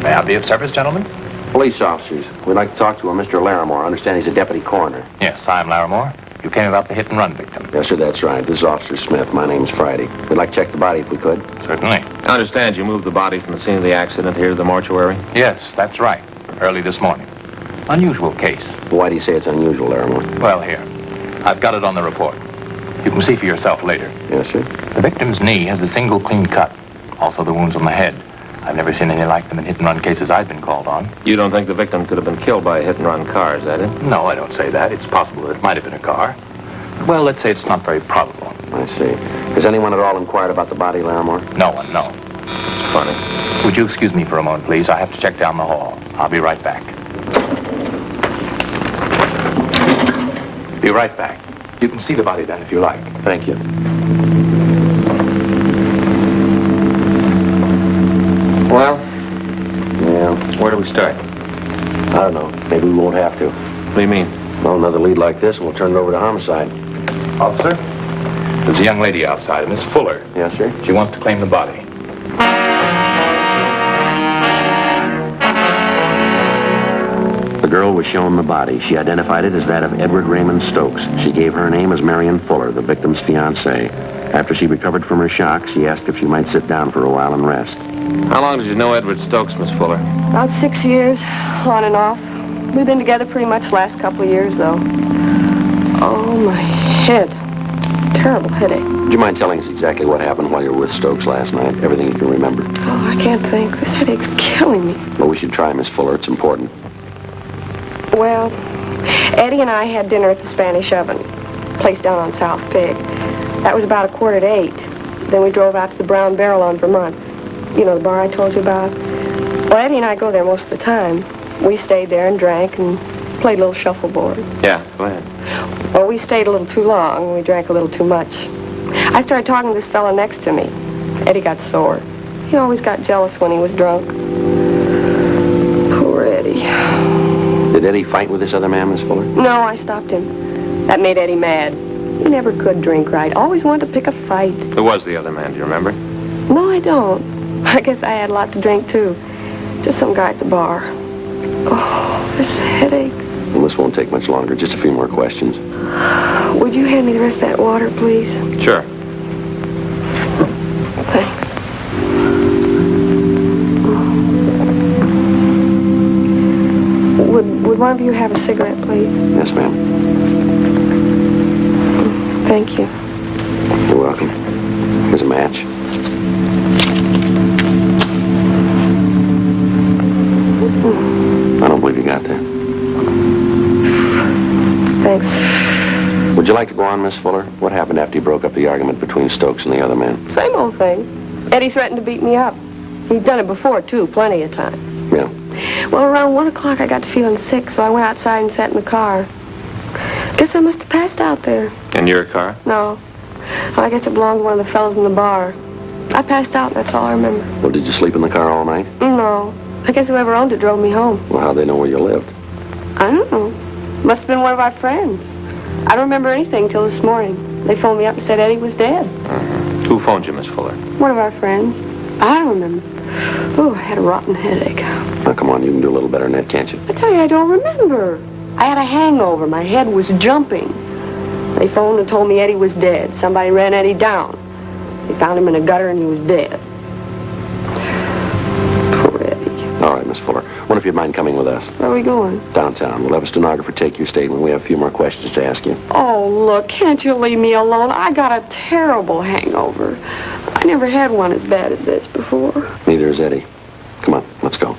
May I be of service, gentlemen? Police officers. We'd like to talk to a Mr. Larimore. I understand he's a deputy coroner. Yes, I'm Larimore. You came about the hit-and-run victim. Yes, sir, that's right. This is Officer Smith. My name's Friday. We'd like to check the body if we could. Certainly. I understand you moved the body from the scene of the accident here to the mortuary? Yes, that's right. Early this morning. Unusual case. Why do you say it's unusual, Larimore? Well, here. I've got it on the report. You can see for yourself later. Yes, sir. The victim's knee has a single clean cut. Also the wounds on the head. I've never seen any like them in hit-and-run cases I've been called on. You don't think the victim could have been killed by a hit-and-run car, is that it? No, I don't say that. It's possible that it might have been a car. Well, let's say it's not very probable. I see. Has anyone at all inquired about the body, Larimore? No one, no. Funny. Would you excuse me for a moment, please? I have to check down the hall. I'll be right back. Be right back. You can see the body then if you like. Thank you. Well? Yeah. Where do we start? I don't know. Maybe we won't have to. What do you mean? Well, another lead like this, and we'll turn it over to homicide. Officer? There's a young lady outside, Miss Fuller. Yes, sir? She wants to claim the body. The girl was shown the body. She identified it as that of Edward Raymond Stokes. She gave her name as Marion Fuller, the victim's fiancée. After she recovered from her shock, she asked if she might sit down for a while and rest. How long did you know Edward Stokes, Miss Fuller? About 6 years, on and off. We've been together pretty much the last couple of years, though. Oh, my head. Terrible headache. Would you mind telling us exactly what happened while you were with Stokes last night? Everything you can remember. Oh, I can't think. This headache's killing me. Well, we should try, Miss Fuller. It's important. Well, Eddie and I had dinner at the Spanish Oven, place down on South Pig. That was about 7:45. Then we drove out to the Brown Barrel on Vermont. You know, the bar I told you about? Well, Eddie and I go there most of the time. We stayed there and drank and played a little shuffleboard. Yeah, go ahead. Well, we stayed a little too long. We drank a little too much. I started talking to this fellow next to me. Eddie got sore. He always got jealous when he was drunk. Poor Eddie. Did Eddie fight with this other man, Miss Fuller? No, I stopped him. That made Eddie mad. He never could drink right. Always wanted to pick a fight. Who was the other man? Do you remember? No, I don't. I guess I had a lot to drink, too. Just some guy at the bar. Oh, this headache. Well, this won't take much longer. Just a few more questions. Would you hand me the rest of that water, please? Sure. Thanks. Would one of you have a cigarette, please? Yes, ma'am. Thank you. You're welcome. Here's a match. I don't believe you got that. Thanks. Would you like to go on, Miss Fuller? What happened after you broke up the argument between Stokes and the other man? Same old thing. Eddie threatened to beat me up. He'd done it before, too, plenty of time. Yeah. Well, around 1 o'clock, I got to feeling sick, so I went outside and sat in the car. Guess I must have passed out there. In your car? No. Well, I guess it belonged to one of the fellows in the bar. I passed out, that's all I remember. Well, did you sleep in the car all night? No. I guess whoever owned it drove me home. Well, how'd they know where you lived? I don't know. Must have been one of our friends. I don't remember anything till this morning. They phoned me up and said Eddie was dead. Who phoned you, Miss Fuller? One of our friends. I don't remember. Oh, I had a rotten headache. Now, come on, you can do a little better than that, can't you? I tell you, I don't remember. I had a hangover. My head was jumping. They phoned and told me Eddie was dead. Somebody ran Eddie down. They found him in a gutter and he was dead. Poor Eddie. All right, Miss Fuller. Wonder if you'd mind coming with us. Where are we going? Downtown. We'll have a stenographer take your statement. We have a few more questions to ask you. Oh, look, can't you leave me alone? I got a terrible hangover. I never had one as bad as this before. Neither is Eddie. Come on, let's go.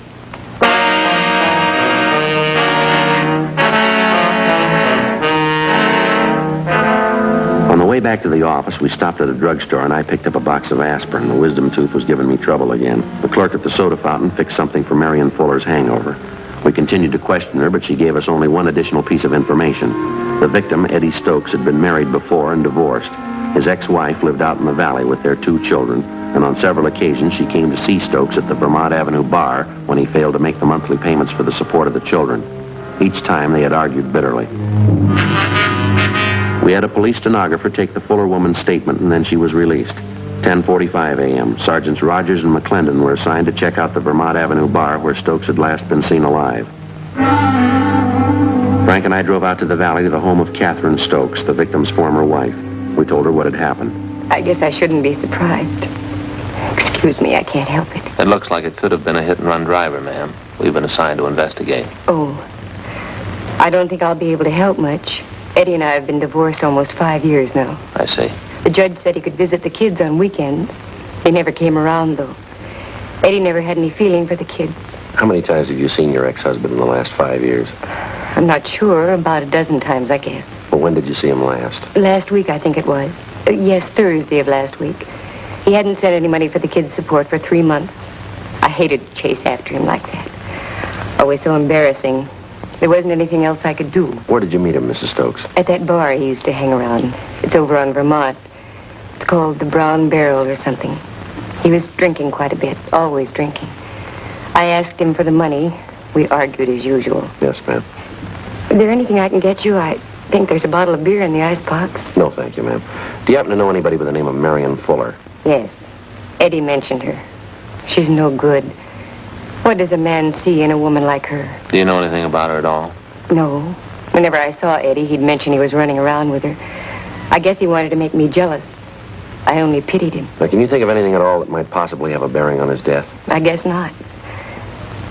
On the way back to the office, we stopped at a drugstore and I picked up a box of aspirin. The wisdom tooth was giving me trouble again. The clerk at the soda fountain fixed something for Marion Fuller's hangover. We continued to question her, but she gave us only one additional piece of information. The victim, Eddie Stokes, had been married before and divorced. His ex-wife lived out in the valley with their 2 children, and on several occasions she came to see Stokes at the Vermont Avenue bar when he failed to make the monthly payments for the support of the children. Each time they had argued bitterly. We had a police stenographer take the Fuller woman's statement, and then she was released. 10:45 a.m. Sergeants Rogers and McClendon were assigned to check out the Vermont Avenue bar where Stokes had last been seen alive. Frank and I drove out to the valley to the home of Catherine Stokes, the victim's former wife. We told her what had happened. I guess I shouldn't be surprised. Excuse me, I can't help it. It looks like it could have been a hit-and-run driver, ma'am. We've been assigned to investigate. Oh, I don't think I'll be able to help much. Eddie and I have been divorced almost 5 years now. I see. The judge said he could visit the kids on weekends. They never came around, though. Eddie never had any feeling for the kids. How many times have you seen your ex-husband in the last 5 years? I'm not sure. About a dozen times, I guess. Well, when did you see him last? Last week, I think it was. Yes, Thursday of last week. He hadn't sent any money for the kids' support for 3 months. I hated to chase after him like that. Always so embarrassing. There wasn't anything else I could do. Where did you meet him, Mrs. Stokes? At that bar he used to hang around. It's over on Vermont. It's called the Brown Barrel or something. He was drinking quite a bit, always drinking. I asked him for the money. We argued as usual. Yes, ma'am. Is there anything I can get you? I think there's a bottle of beer in the icebox. No, thank you, ma'am. Do you happen to know anybody by the name of Marion Fuller? Yes. Eddie mentioned her. She's no good. What does a man see in a woman like her? Do you know anything about her at all? No. Whenever I saw Eddie, he'd mention he was running around with her. I guess he wanted to make me jealous. I only pitied him. Now, can you think of anything at all that might possibly have a bearing on his death? I guess not.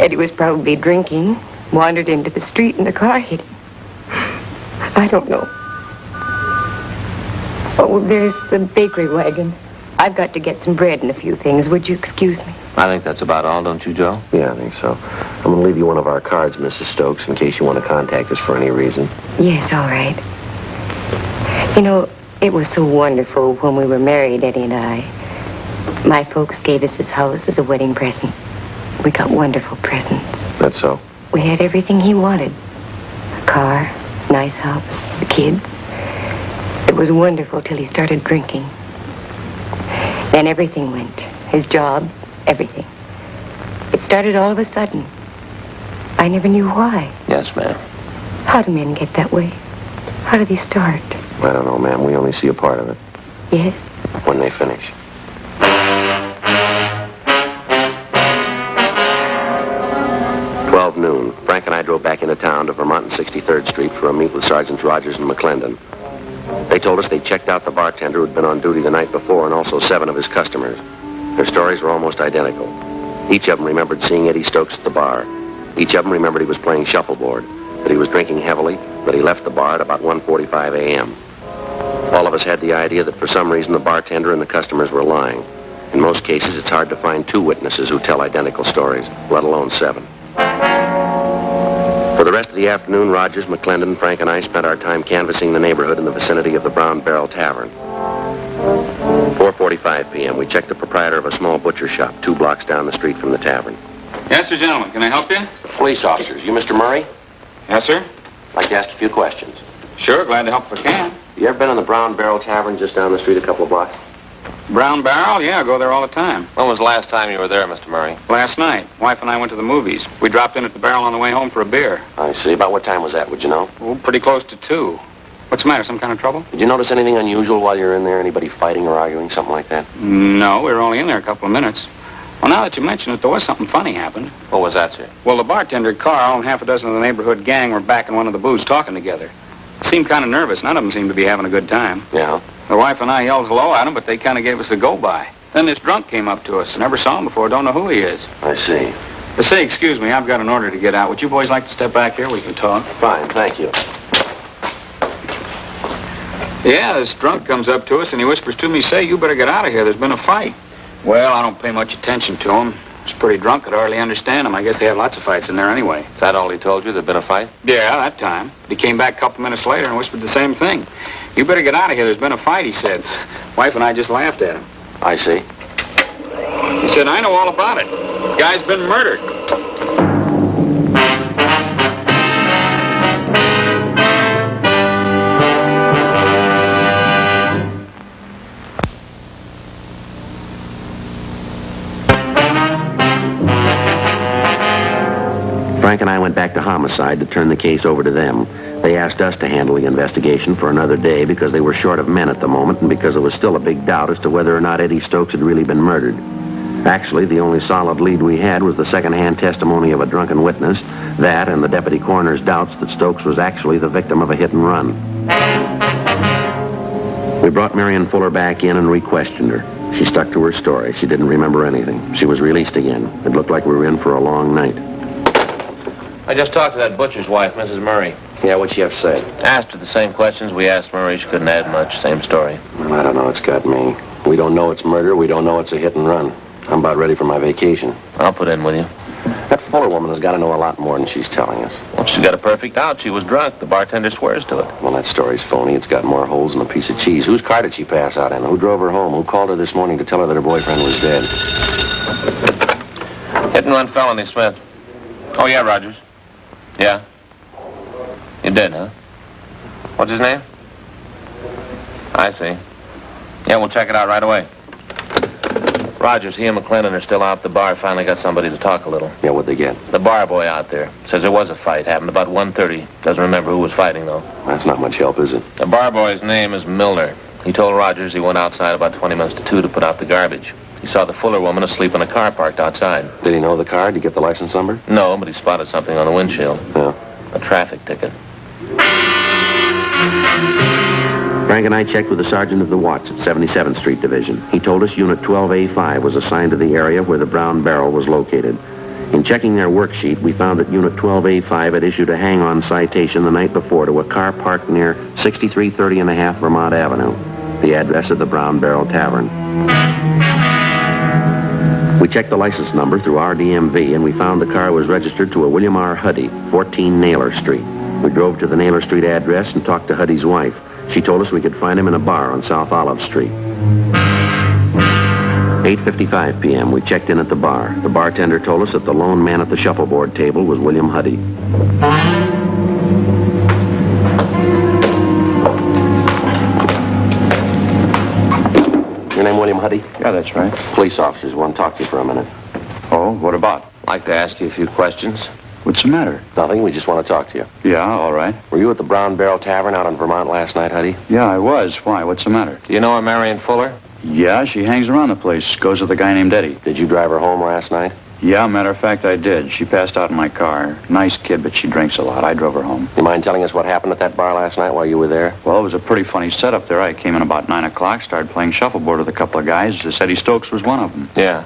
Eddie was probably drinking, wandered into the street, and the car hit him. I don't know. Oh, there's the bakery wagon. I've got to get some bread and a few things. Would you excuse me? I think that's about all, don't you, Joe? Yeah, I think so. I'm going to leave you one of our cards, Mrs. Stokes, in case you want to contact us for any reason. Yes, all right. You know, it was so wonderful when we were married, Eddie and I. My folks gave us this house as a wedding present. We got wonderful presents. That's so? We had everything he wanted. A car, nice house, the kids. It was wonderful till he started drinking. Then everything went. His job, everything. It started all of a sudden. I never knew why. Yes, ma'am. How do men get that way? How do they start? I don't know, ma'am. We only see a part of it. Yes? When they finish. 12 noon. Frank and I drove back into town to Vermont and 63rd Street for a meet with Sergeants Rogers and McClendon. They told us they'd checked out the bartender who'd been on duty the night before and also 7 of his customers. Their stories were almost identical. Each of them remembered seeing Eddie Stokes at the bar. Each of them remembered he was playing shuffleboard, that he was drinking heavily, that he left the bar at about 1:45 a.m. All of us had the idea that for some reason the bartender and the customers were lying. In most cases, it's hard to find 2 witnesses who tell identical stories, let alone 7. For the rest of the afternoon, Rogers, McClendon, Frank, and I spent our time canvassing the neighborhood in the vicinity of the Brown Barrel Tavern. 4:45 p.m., we checked the proprietor of a small butcher shop 2 blocks down the street from the tavern. Yes, sir, gentlemen. Can I help you? Police officers. You Mr. Murray? Yes, sir. I'd like to ask you a few questions. Sure, glad to help if I can. You ever been in the Brown Barrel Tavern just down the street a couple of blocks? Brown Barrel? Yeah, I go there all the time. When was the last time you were there, Mr. Murray? Last night. Wife and I went to the movies. We dropped in at the Barrel on the way home for a beer. I see. About what time was that, would you know? Oh, pretty close to 2. What's the matter, some kind of trouble? Did you notice anything unusual while you were in there? Anybody fighting or arguing, something like that? No, we were only in there a couple of minutes. Well, now that you mention it, there was something funny happened. What was that, sir? Well, the bartender, Carl, and half a dozen of the neighborhood gang were back in one of the booths talking together. Seemed kind of nervous. None of them seemed to be having a good time. Yeah? The wife and I yelled hello at them, but they kind of gave us a go-by. Then this drunk came up to us. Never saw him before. Don't know who he is. I see. But say, excuse me, I've got an order to get out. Would you boys like to step back here? We can talk. Fine, thank you. Yeah, this drunk comes up to us and he whispers to me, say, you better get out of here. There's been a fight. Well, I don't pay much attention to him. He's pretty drunk. Could hardly understand him. I guess they have lots of fights in there anyway. Is that all he told you? There'd been a fight? Yeah, that time. He came back a couple minutes later and whispered the same thing. You better get out of here. There's been a fight, he said. Wife and I just laughed at him. I see. He said, I know all about it. The guy's been murdered. Frank and I went back to homicide to turn the case over to them. They asked us to handle the investigation for another day because they were short of men at the moment and because there was still a big doubt as to whether or not Eddie Stokes had really been murdered. Actually, the only solid lead we had was the second-hand testimony of a drunken witness, that and the deputy coroner's doubts that Stokes was actually the victim of a hit and run. We brought Marion Fuller back in and re-questioned her. She stuck to her story. She didn't remember anything. She was released again. It looked like we were in for a long night. I just talked to that butcher's wife, Mrs. Murray. Yeah, what'd she have to say? Asked her the same questions we asked Murray. She couldn't add much. Same story. Well, I don't know. It's got me. We don't know it's murder. We don't know it's a hit and run. I'm about ready for my vacation. I'll put in with you. That Fuller woman has got to know a lot more than she's telling us. Well, she got a perfect out. She was drunk. The bartender swears to it. Well, that story's phony. It's got more holes than a piece of cheese. Whose car did she pass out in? Who drove her home? Who called her this morning to tell her that her boyfriend was dead? Hit and run felony, Smith. Oh, yeah, Rogers. Yeah? You did, huh? What's his name? I see. Yeah, we'll check it out right away. Rogers, he and McClendon are still out at the bar. Finally got somebody to talk a little. Yeah, what'd they get? The bar boy out there. Says there was a fight. Happened about 1:30. Doesn't remember who was fighting, though. That's not much help, is it? The bar boy's name is Milner. He told Rogers he went outside about 20 minutes to 2 to put out the garbage. He saw the Fuller woman asleep in a car parked outside. Did he know the car? Did he get the license number? No, but he spotted something on the windshield. Yeah. A traffic ticket. Frank and I checked with the sergeant of the watch at 77th Street Division. He told us Unit 12A5 was assigned to the area where the Brown Barrel was located. In checking their worksheet, we found that Unit 12A5 had issued a hang-on citation the night before to a car parked near 6330.5 Vermont Avenue, the address of the Brown Barrel Tavern. We checked the license number through RDMV, and we found the car was registered to a William R. Huddy, 14 Naylor Street. We drove to the Naylor Street address and talked to Huddy's wife. She told us we could find him in a bar on South Olive Street. 8:55 p.m., we checked in at the bar. The bartender told us that the lone man at the shuffleboard table was William Huddy. Your name William Huddy? Yeah, that's right. Police officers want to talk to you for a minute. Oh, what about? Like to ask you a few questions. What's the matter? Nothing. We just want to talk to you. Yeah, all right. Were you at the Brown Barrel Tavern out in Vermont last night, Huddy? Yeah, I was. Why? What's the matter? Do you know a Marion Fuller? Yeah, she hangs around the place. Goes with a guy named Eddie. Did you drive her home last night? Yeah, matter of fact, I did. She passed out in my car. Nice kid, but she drinks a lot. I drove her home. You mind telling us what happened at that bar last night while you were there? Well, it was a pretty funny setup there. I came in about 9 o'clock, started playing shuffleboard with a couple of guys. This Eddie Stokes was one of them. Yeah.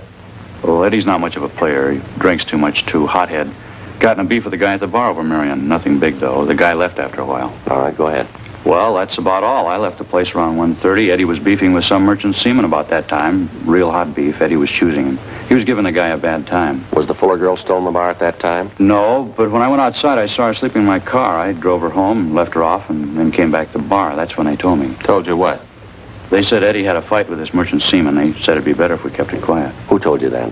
Well, Eddie's not much of a player. He drinks too much, too. Hothead. Got in a beef with the guy at the bar over Marion. Nothing big, though. The guy left after a while. All right, go ahead. Well, that's about all. I left the place around 1:30. Eddie was beefing with some merchant seaman about that time. Real hot beef. Eddie was choosing him. He was giving the guy a bad time. Was the Fuller girl still in the bar at that time? No, but when I went outside, I saw her sleeping in my car. I drove her home, left her off, and then came back to the bar. That's when they told me. Told you what? They said Eddie had a fight with this merchant seaman. They said it'd be better if we kept it quiet. Who told you that?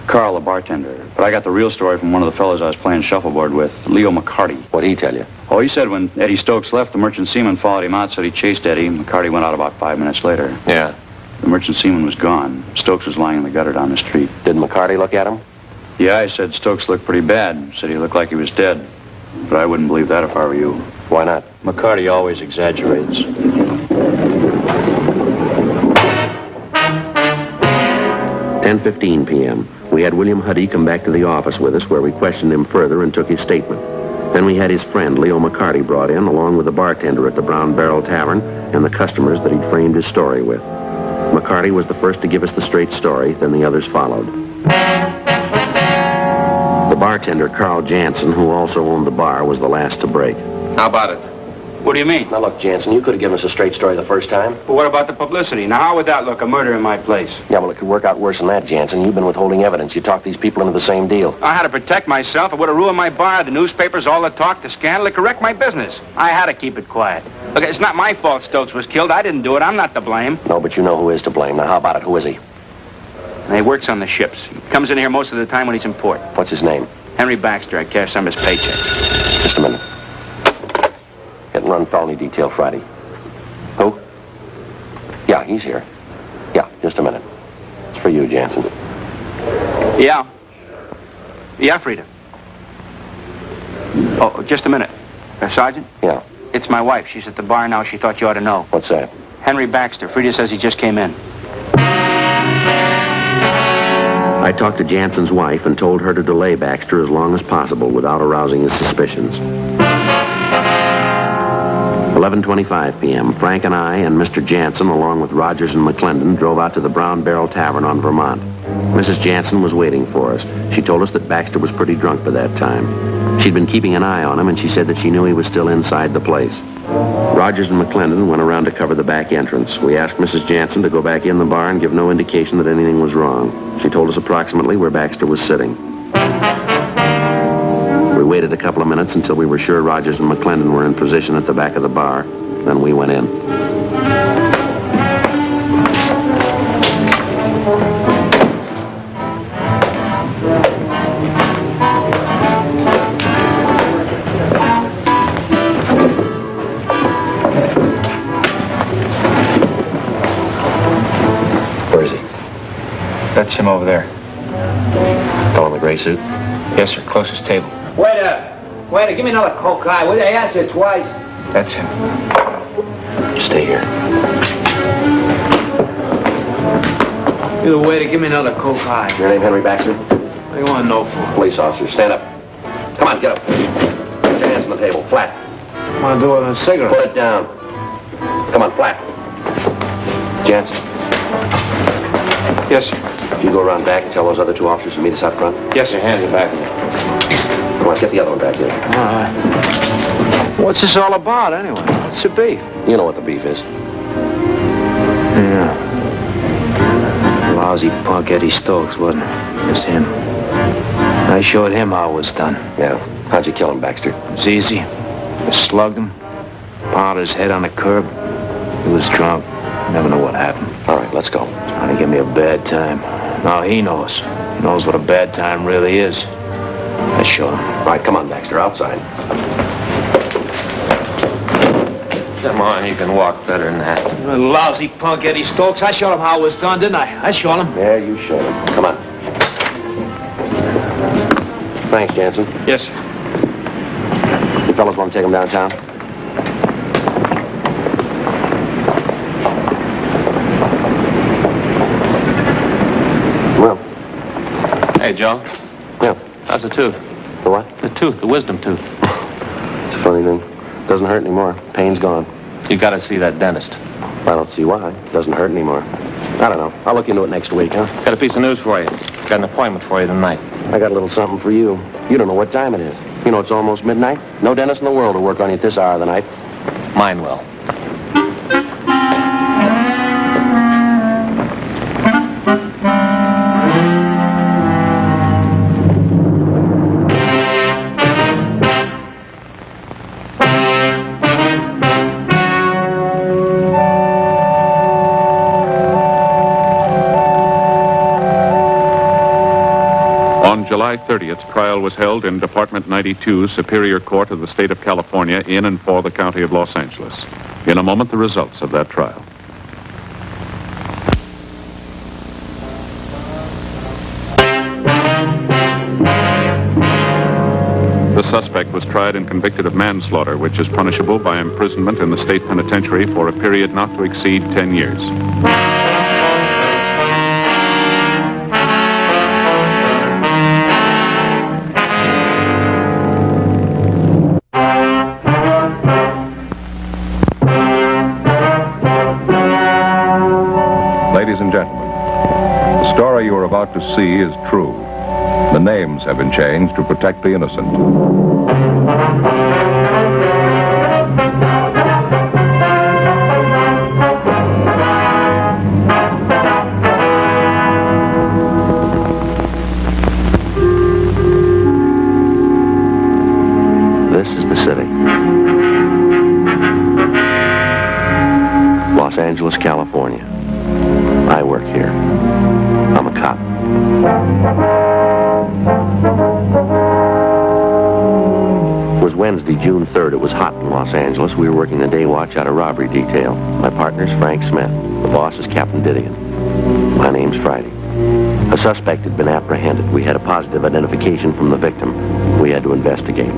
Carl, the bartender. But I got the real story from one of the fellows I was playing shuffleboard with, Leo McCarty. What'd he tell you? Oh, he said when Eddie Stokes left, the merchant seaman followed him out, said he chased Eddie. McCarty went out about 5 minutes later. Yeah. The merchant seaman was gone. Stokes was lying in the gutter down the street. Did McCarty look at him? Yeah, I said Stokes looked pretty bad. Said he looked like he was dead. But I wouldn't believe that if I were you. Why not? McCarty always exaggerates. 10:15 p.m. We had William Huddy come back to the office with us where we questioned him further and took his statement. Then we had his friend, Leo McCarty, brought in, along with the bartender at the Brown Barrel Tavern and the customers that he'd framed his story with. McCarty was the first to give us the straight story, then the others followed. The bartender, Carl Jansen, who also owned the bar, was the last to break. How about it? What do you mean? Now, look, Jansen, you could have given us a straight story the first time. But what about the publicity? Now, how would that look, a murder in my place? Yeah, well, it could work out worse than that, Jansen. You've been withholding evidence. You talked these people into the same deal. I had to protect myself. It would have ruined my bar, the newspapers, all the talk, the scandal. It could wreck my business. I had to keep it quiet. Look, it's not my fault Stokes was killed. I didn't do it. I'm not to blame. No, but you know who is to blame. Now, how about it? Who is he? He works on the ships. He comes in here most of the time when he's in port. What's his name? Henry Baxter. I cash some of his paychecks. Just a minute. Hit and run felony detail Friday. Who? Yeah, he's here. Yeah, just a minute. It's for you, Jansen. Yeah. Yeah, Frida. Oh, just a minute. Sergeant? Yeah. It's my wife. She's at the bar now. She thought you ought to know. What's that? Henry Baxter. Frida says he just came in. I talked to Jansen's wife and told her to delay Baxter as long as possible without arousing his suspicions. 11:25 p.m. Frank and I and Mr. Jansen, along with Rogers and McClendon, drove out to the Brown Barrel Tavern on Vermont. Mrs. Jansen was waiting for us. She told us that Baxter was pretty drunk by that time. She'd been keeping an eye on him, and she said that she knew he was still inside the place. Rogers and McClendon went around to cover the back entrance. We asked Mrs. Jansen to go back in the bar and give no indication that anything was wrong. She told us approximately where Baxter was sitting. We waited a couple of minutes until we were sure Rogers and McClendon were in position at the back of the bar. Then we went in. Where is he? That's him over there. Fellow in the gray suit? Yes, sir. Closest table. Waiter, give me another Coke High. Will you? I asked you twice. That's him. Stay here. You're the waiter. Give me another Coke High. Your name Henry Baxter? What do you want to know for? Police officer. Stand up. Come on, get up. Put your hands on the table. Flat. What am I doing with a cigarette? Put it down. Come on, flat. Jansen. Yes, sir. You go around back and tell those other two officers to meet us out front. Yes, sir. Hands are back. Come on, get the other one back there. All right. What's this all about, anyway? What's the beef? You know what the beef is. Yeah. Lousy punk Eddie Stokes, wasn't it? It was him. I showed him how it was done. Yeah. How'd you kill him, Baxter? It was easy. I slugged him, pounded his head on the curb. He was drunk. Never know what happened. All right, let's go. Trying to give me a bad time. Now he knows. He knows what a bad time really is. I show him. All right, come on, Baxter, outside. Come on, you can walk better than that. Lousy punk Eddie Stokes. I showed him how it was done, didn't I? I showed him. Yeah, you showed him. Come on. Thanks, Jansen. Yes, sir. You fellas want to take him downtown? Well. Hey, Joe. Yeah. How's the tooth? The what? The tooth, the wisdom tooth. It's a funny thing. Doesn't hurt anymore. Pain's gone. You gotta see that dentist. I don't see why. Doesn't hurt anymore. I don't know. I'll look into it next week, huh? Got a piece of news for you. Got an appointment for you tonight. I got a little something for you. You don't know what time it is. You know it's almost midnight. No dentist in the world will work on you at this hour of the night. Mine will. On July 30th, trial was held in Department 92, Superior Court of the State of California, in and for the County of Los Angeles. In a moment, the results of that trial. The suspect was tried and convicted of manslaughter, which is punishable by imprisonment in the state penitentiary for a period not to exceed 10 years. Ladies and gentlemen, the story you are about to see is true. The names have been changed to protect the innocent. This is the city. Los Angeles, California. I work here. I'm a cop. It was Wednesday, June 3rd. It was hot in Los Angeles. We were working the day watch out of robbery detail. My partner's Frank Smith. The boss is Captain Didion. My name's Friday. A suspect had been apprehended. We had a positive identification from the victim. We had to investigate.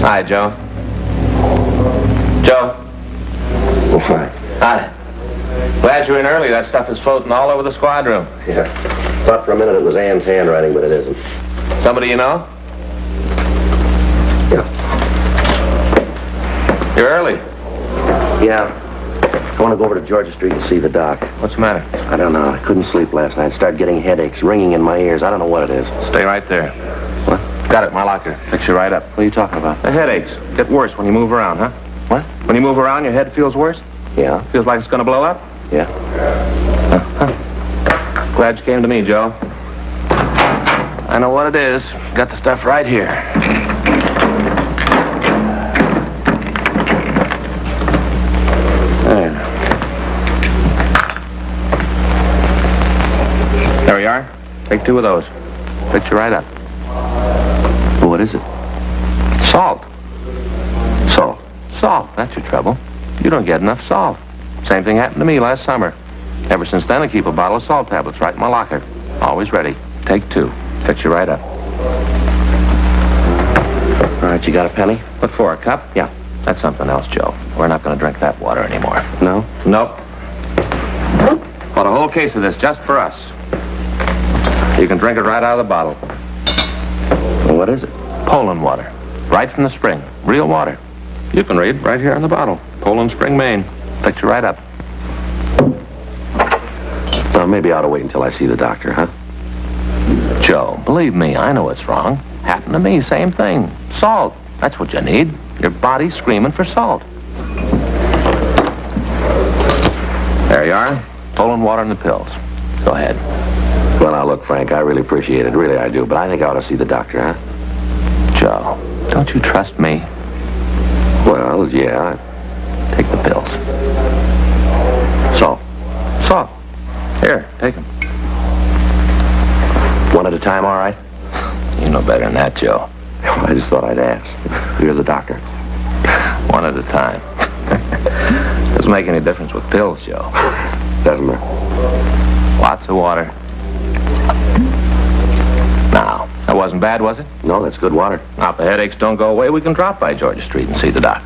Hi, Joe. Joe. What? Hi. Glad you're in early. That stuff is floating all over the squad room. Yeah. Thought for a minute it was Ann's handwriting, but it isn't. Somebody you know? Yeah. You're early. Yeah. I want to go over to Georgia Street and see the doc. What's the matter? I don't know. I couldn't sleep last night. Started getting headaches, ringing in my ears. I don't know what it is. Stay right there. What? Got it in my locker. Fix you right up. What are you talking about? The headaches get worse when you move around, huh? What? When you move around, your head feels worse? Yeah. Feels like it's going to blow up? Yeah. Glad you came to me, Joe. I know what it is. Got the stuff right here. There we are. Take 2 of those. Fix you right up. Well, what is it? Salt. Salt. Salt. That's your trouble. You don't get enough salt. Same thing happened to me last summer. Ever since then, I keep a bottle of salt tablets right in my locker. Always ready. Take 2. Fix you right up. All right, you got a penny? What for, a cup? Yeah. That's something else, Joe. We're not going to drink that water anymore. No? Nope. Bought a whole case of this just for us. You can drink it right out of the bottle. Well, what is it? Poland water. Right from the spring. Real water. You can read right here on the bottle. Poland Spring, Maine. Fix you right up. Well, maybe I ought to wait until I see the doctor, huh? Joe, believe me, I know it's wrong. Happened to me, same thing. Salt. That's what you need. Your body's screaming for salt. There you are. Poland water and the pills. Go ahead. Well, now, look, Frank, I really appreciate it. Really, I do. But I think I ought to see the doctor, huh? Joe, don't you trust me? Well, yeah. Take the pills. Salt. Salt. Here, take them. One at a time, all right? You know better than that, Joe. I just thought I'd ask. You're the doctor. One at a time. Doesn't make any difference with pills, Joe. Doesn't there? Lots of water. Now, that wasn't bad, was it? No, that's good water. Now, if the headaches don't go away, we can drop by Georgia Street and see the doc.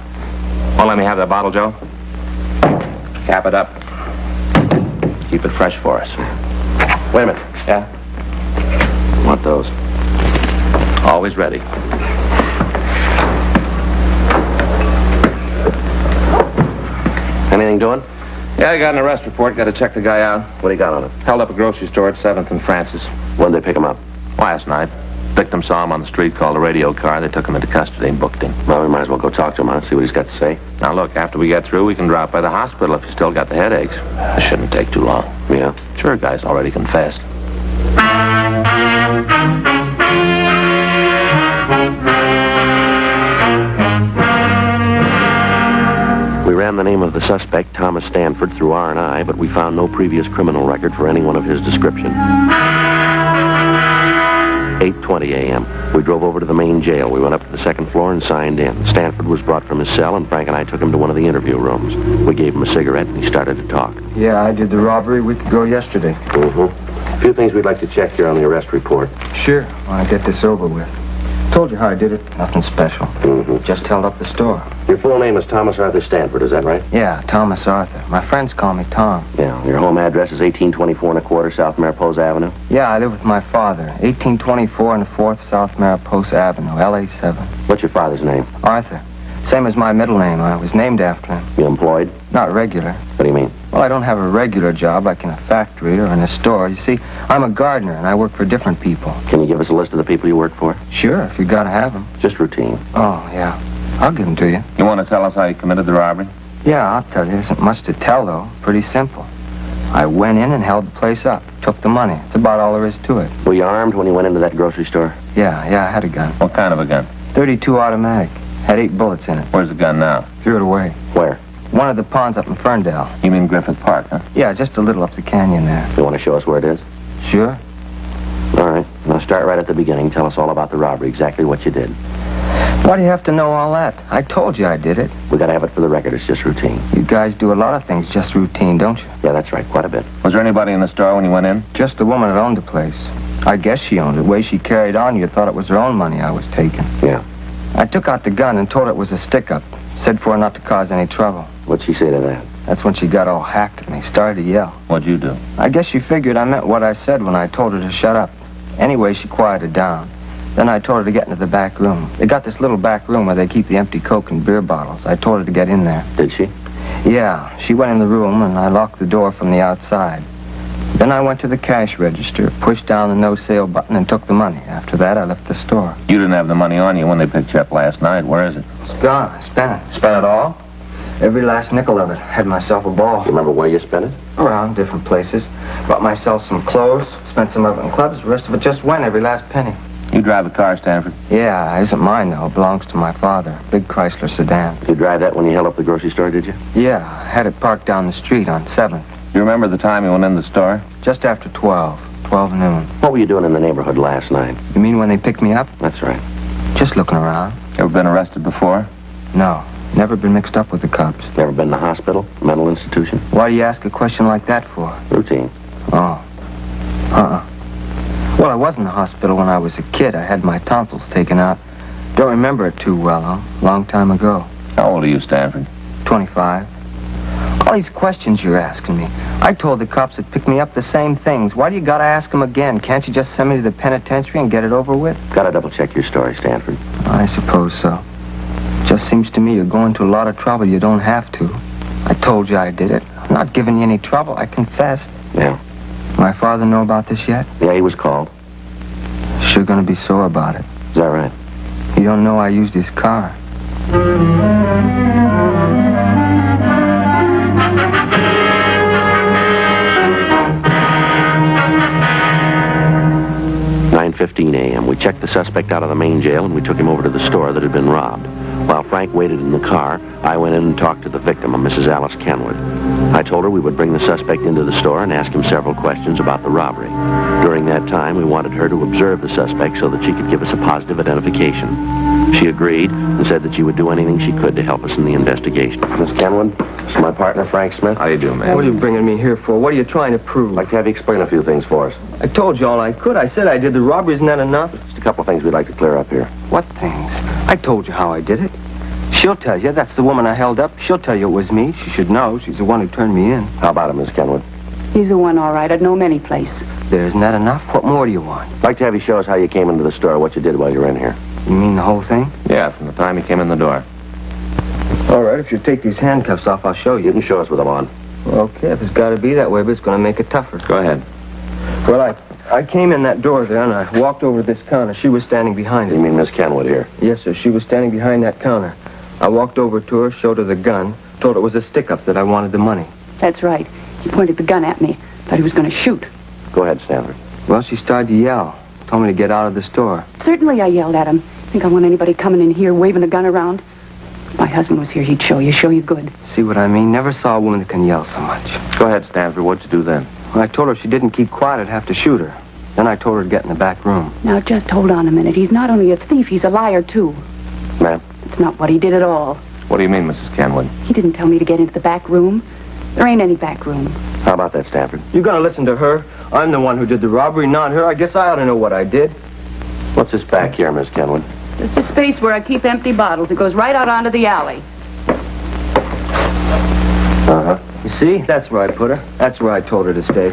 Well, let me have that bottle, Joe. Cap it up. Keep it fresh for us. Wait a minute. Yeah? Want those? Always ready. Anything doing? Yeah, I got an arrest report. Got to check the guy out. What do you got on it? Held up a grocery store at 7th and Francis. When did they pick him up? Last night. Victim saw him on the street, called a radio car. They took him into custody and booked him. Well, we might as well go talk to him, huh? See what he's got to say. Now, look, after we get through, we can drop by the hospital if you still got the headaches. It shouldn't take too long. Yeah? Sure, guy's already confessed. We ran the name of the suspect, Thomas Stanford, through R&I, but we found no previous criminal record for anyone of his description. 8:20 a.m. We drove over to the main jail. We went up to the second floor and signed in. Stanford was brought from his cell, and Frank and I took him to one of the interview rooms. We gave him a cigarette, and he started to talk. Yeah, I did the robbery a week ago yesterday. Mm-hmm. A few things we'd like to check here on the arrest report. Sure, when I get this over with. Told you how I did it. Nothing special. Mm-hmm. Just held up the store. Your full name is Thomas Arthur Stanford, is that right? Yeah, Thomas Arthur. My friends call me Tom. Yeah. Your home address is 1824 1/4 South Mariposa Avenue? Yeah, I live with my father. 1824 4th South Mariposa Avenue, LA 7. What's your father's name? Arthur. Same as my middle name. I was named after him. You employed? Not regular. What do you mean? Well, I don't have a regular job like in a factory or in a store. You see, I'm a gardener, and I work for different people. Can you give us a list of the people you work for? Sure, if you gotta have them. Just routine. Oh, yeah. I'll give them to you. You want to tell us how you committed the robbery? Yeah, I'll tell you. There isn't much to tell, though. Pretty simple. I went in and held the place up. Took the money. That's about all there is to it. Were you armed when you went into that grocery store? Yeah, I had a gun. What kind of a gun? .32 automatic. Had 8 bullets in it. Where's the gun now? Threw it away. Where? One of the ponds up in Ferndale. You mean Griffith Park, huh? Yeah, just a little up the canyon there. You want to show us where it is? Sure. All right. Now start right at the beginning. Tell us all about the robbery, exactly what you did. Why do you have to know all that? I told you I did it. We got to have it for the record. It's just routine. You guys do a lot of things just routine, don't you? Yeah, that's right. Quite a bit. Was there anybody in the store when you went in? Just the woman that owned the place. I guess she owned it. The way she carried on, you thought it was her own money I was taking. Yeah. I took out the gun and told her it was a stick-up. Said for her not to cause any trouble. What'd she say to that? That's when she got all hacked at me. Started to yell. What'd you do? I guess she figured I meant what I said when I told her to shut up. Anyway, she quieted down. Then I told her to get into the back room. They got this little back room where they keep the empty Coke and beer bottles. I told her to get in there. Did she? Yeah. She went in the room, and I locked the door from the outside. Then I went to the cash register, pushed down the no-sale button, and took the money. After that, I left the store. You didn't have the money on you when they picked you up last night. Where is it? It's gone. I spent it. Spent it all? Every last nickel of it. Had myself a ball. You remember where you spent it? Around different places. Bought myself some clothes, spent some of it in clubs. The rest of it just went, every last penny. You drive a car, Stanford? Yeah, it isn't mine, though. It belongs to my father. Big Chrysler sedan. You drive that when you held up the grocery store, did you? Yeah, I had it parked down the street on 7th. You remember the time you went in the store? Just after 12 noon. What were you doing in the neighborhood last night? You mean when they picked me up? That's right. Just looking around. You ever been arrested before? No. Never been mixed up with the cops. Never been in a hospital? Mental institution? Why do you ask a question like that for? Routine. Oh. Well, I was in the hospital when I was a kid. I had my tonsils taken out. Don't remember it too well, though. Long time ago. How old are you, Stanford? 25. All these questions you're asking me. I told the cops that picked me up the same things. Why do you gotta ask them again? Can't you just send me to the penitentiary and get it over with? Gotta double-check your story, Stanford. I suppose so. Just seems to me you're going to a lot of trouble you don't have to. I told you I did it. I'm not giving you any trouble. I confessed. Yeah. My father know about this yet? Yeah, he was called. Sure gonna be sore about it. Is that right? You don't know I used his car. 9:15 a.m. We checked the suspect out of the main jail, and we took him over to the store that had been robbed. While Frank waited in the car, I went in and talked to the victim, a Mrs. Alice Kenwood. I told her we would bring the suspect into the store and ask him several questions about the robbery. During that time, we wanted her to observe the suspect so that she could give us a positive identification. She agreed and said that she would do anything she could to help us in the investigation. Miss Kenwood, this is my partner, Frank Smith. How do you do, man? What are you bringing me here for? What are you trying to prove? I'd like to have you explain a few things for us. I told you all I could. I said I did the robbery. Isn't that enough? Just a couple of things we'd like to clear up here. What things? I told you how I did it. She'll tell you. That's the woman I held up. She'll tell you it was me. She should know. She's the one who turned me in. How about it, Miss Kenwood? He's the one, all right. I'd know him any place. Isn't that enough? What more do you want? I'd like to have you show us how you came into the store, what you did while you were in here. You mean the whole thing? Yeah, from the time you came in the door. All right, if you take these handcuffs off, I'll show you. You can show us with them on. Okay, if it's got to be that way, but it's going to make it tougher. Go ahead. Well, I came in that door there, and I walked over to this counter. She was standing behind it. You mean Miss Kenwood here? Yes, sir. She was standing behind that counter. I walked over to her, showed her the gun, told her it was a stick-up that I wanted the money. That's right. He pointed the gun at me. Thought he was going to shoot. Go ahead, Stanford. Well, she started to yell. Told me to get out of the store. Certainly I yelled at him. Think I want anybody coming in here waving a gun around? If my husband was here, he'd show you good. See what I mean? Never saw a woman that can yell so much. Go ahead, Stanford. What'd you do then? When I told her if she didn't keep quiet, I'd have to shoot her. Then I told her to get in the back room. Now, just hold on a minute. He's not only a thief, he's a liar, too. Ma'am? That's not what he did at all. What do you mean, Mrs. Kenwood? He didn't tell me to get into the back room. There ain't any back room. How about that, Stanford? You gonna listen to her? I'm the one who did the robbery, not her. I guess I ought to know what I did. What's this back here, Miss Kenwood? This is space where I keep empty bottles. It goes right out onto the alley. Uh-huh. You see? That's where I put her. That's where I told her to stay.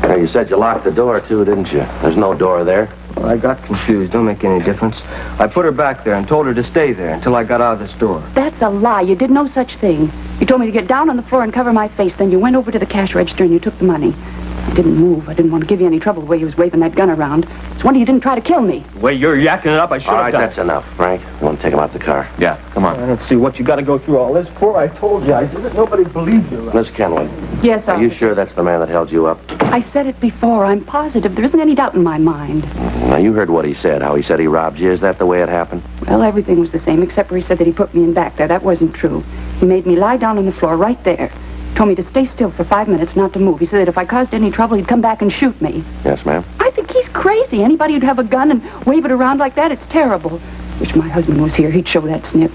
Now, you said you locked the door, too, didn't you? There's no door there. Well, I got confused. Don't make any difference. I put her back there and told her to stay there until I got out of the store. That's a lie. You did no such thing. You told me to get down on the floor and cover my face. Then you went over to the cash register and you took the money. I didn't move. I didn't want to give you any trouble the way you was waving that gun around. It's wonder you didn't try to kill me. The way you're yakking it up, I should have All right, done. that's enough, Frank. You want to take him out the car? Yeah, come on. I don't see what you got to go through all this for. I told you I did it. Nobody believed you. Miss Kenwood. Yes, Are you sure that's the man that held you up? I said it before. I'm positive. There isn't any doubt in my mind. Now, you heard what he said, how he said he robbed you. Is that the way it happened? Well, everything was the same, except for he said that he put me in back there. That wasn't true. He made me lie down on the floor right there. Told me to stay still for 5 minutes, not to move. He said that if I caused any trouble, he'd come back and shoot me. Yes, ma'am. I think he's crazy. Anybody who'd have a gun and wave it around like that, it's terrible. Wish my husband was here. He'd show that sniff.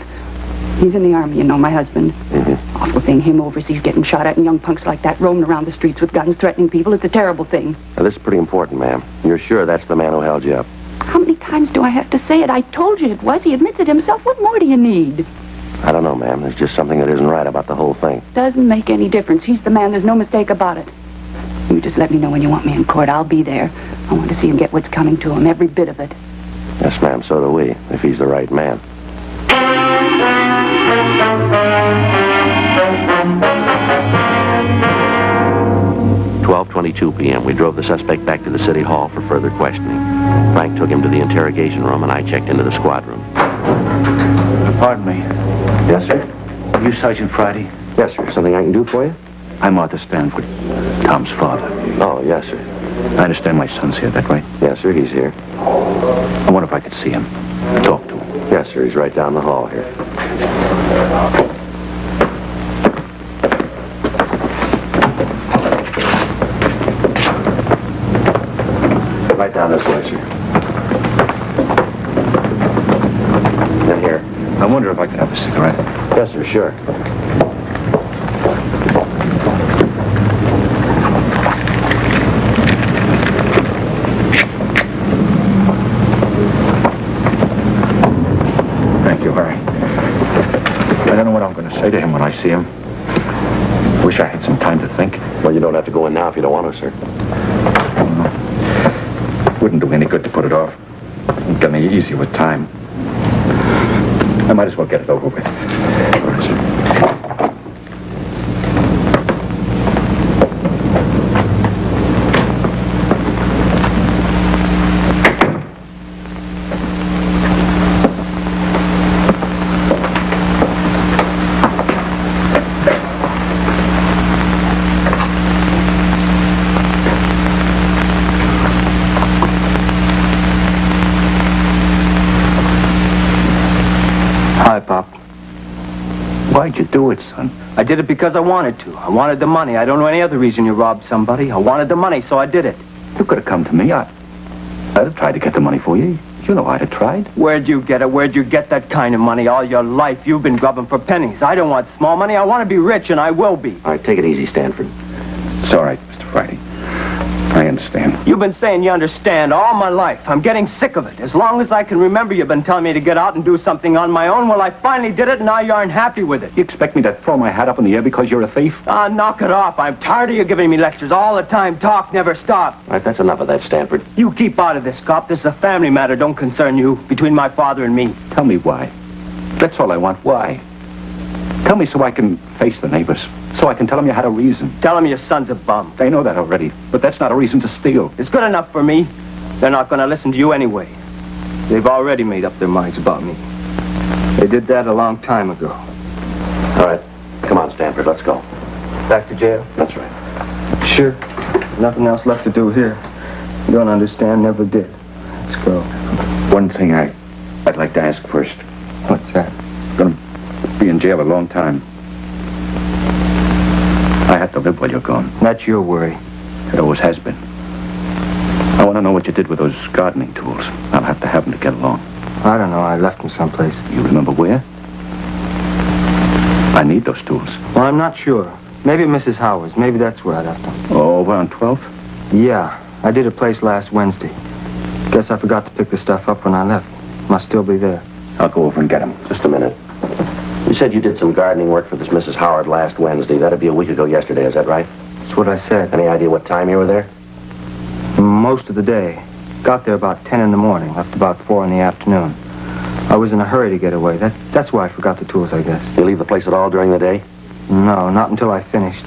He's in the army, you know, my husband. Mm-hmm. Awful thing, him overseas getting shot at and young punks like that roaming around the streets with guns threatening people. It's a terrible thing. Now, this is pretty important, ma'am. You're sure that's the man who held you up? How many times do I have to say it? I told you it was. He admits it himself. What more do you need? I don't know, ma'am. There's just something that isn't right about the whole thing. Doesn't make any difference. He's the man. There's no mistake about it. You just let me know when you want me in court. I'll be there. I want to see him get what's coming to him, every bit of it. Yes, ma'am, so do we, if he's the right man. 12:22 p.m. We drove the suspect back to the city hall for further questioning. Frank took him to the interrogation room, and I checked into the squad room. Pardon me. Yes, sir? Are you Sergeant Friday? Yes, sir. Something I can do for you? I'm Arthur Stanford, Tom's father. Oh, yes, sir. I understand my son's here, that right? Yes, sir, he's here. I wonder if I could see him. Talk to him. Yes, sir, he's right down the hall here. Right down this way, sir. In here. I wonder if I could have a cigarette. Yes, sir, sure. Thank you, Harry. I don't know what I'm going to say to him when I see him. Wish I had some time to think. Well, you don't have to go in now if you don't want to, sir. Wouldn't do any good to put it off. It'd get me easy with time. I might as well get it over with. Hi, Pop. Why'd you do it, son? I did it because I wanted to. I wanted the money. I don't know any other reason you robbed somebody. I wanted the money, so I did it. You could have come to me. I'd have tried to get the money for you. You know I'd have tried. Where'd you get it? Where'd you get that kind of money? All your life you've been grubbing for pennies. I don't want small money. I want to be rich, and I will be. All right, take it easy, Stanford. It's all right, Mr. Friday. I understand. You've been saying you understand all my life. I'm getting sick of it. As long as I can remember, you've been telling me to get out and do something on my own. Well, I finally did it, and now you aren't happy with it. You expect me to throw my hat up in the air because you're a thief? Ah, knock it off. I'm tired of you giving me lectures all the time. Talk never stop. All right, that's enough of that, Stanford. You keep out of this, cop. This is a family matter. Don't concern you. Between my father and me. Tell me why. That's all I want. Why? Tell me so I can face the neighbors. So I can tell them you had a reason. Tell them your son's a bum. They know that already, but that's not a reason to steal. It's good enough for me. They're not going to listen to you anyway. They've already made up their minds about me. They did that a long time ago. All right. Come on, Stanford. Let's go. Back to jail? That's right. Sure. Nothing else left to do here. Don't understand, never did. Let's go. One thing I'd like to ask first. What's that? I'm going to be in jail a long time. I have to live while you're gone. That's your worry. It always has been. I want to know what you did with those gardening tools. I'll have to have them to get along. I don't know. I left them someplace. You remember where? I need those tools. Well, I'm not sure. Maybe Mrs. Howard's. Maybe that's where I left them. Oh, over on 12th? Yeah. I did a place last Wednesday. Guess I forgot to pick the stuff up when I left. Must still be there. I'll go over and get them. Just a minute. You said you did some gardening work for this Mrs. Howard last Wednesday. That'd be a week ago yesterday, is that right? That's what I said. Any idea what time you were there? Most of the day. Got there about 10 in the morning, left about 4 in the afternoon. I was in a hurry to get away. That's why I forgot the tools, I guess. You leave the place at all during the day? No, not until I finished.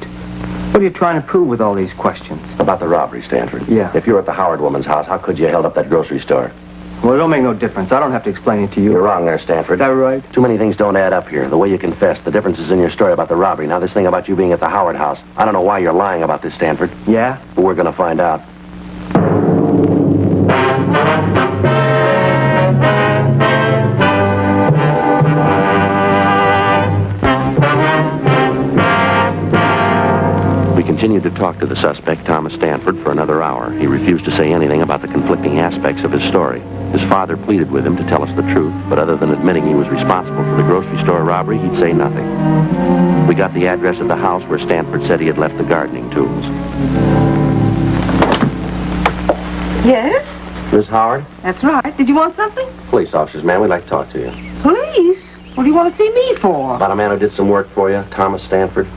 What are you trying to prove with all these questions? About the robbery, Stanford. Yeah. If you were at the Howard woman's house, how could you have held up that grocery store? Well, it don't make no difference. I don't have to explain it to you. You're wrong there, Stanford. Is that right? Too many things don't add up here. The way you confessed, the differences in your story about the robbery. Now, this thing about you being at the Howard house. I don't know why you're lying about this, Stanford. Yeah? But we're going to find out. We continued to talk to the suspect, Thomas Stanford, for another hour. He refused to say anything about the conflicting aspects of his story. His father pleaded with him to tell us the truth, but other than admitting he was responsible for the grocery store robbery, he'd say nothing. We got the address of the house where Stanford said he had left the gardening tools. Yes? Miss Howard? That's right. Did you want something? Police officers, ma'am. We'd like to talk to you. Police? What do you want to see me for? About a man who did some work for you, Thomas Stanford.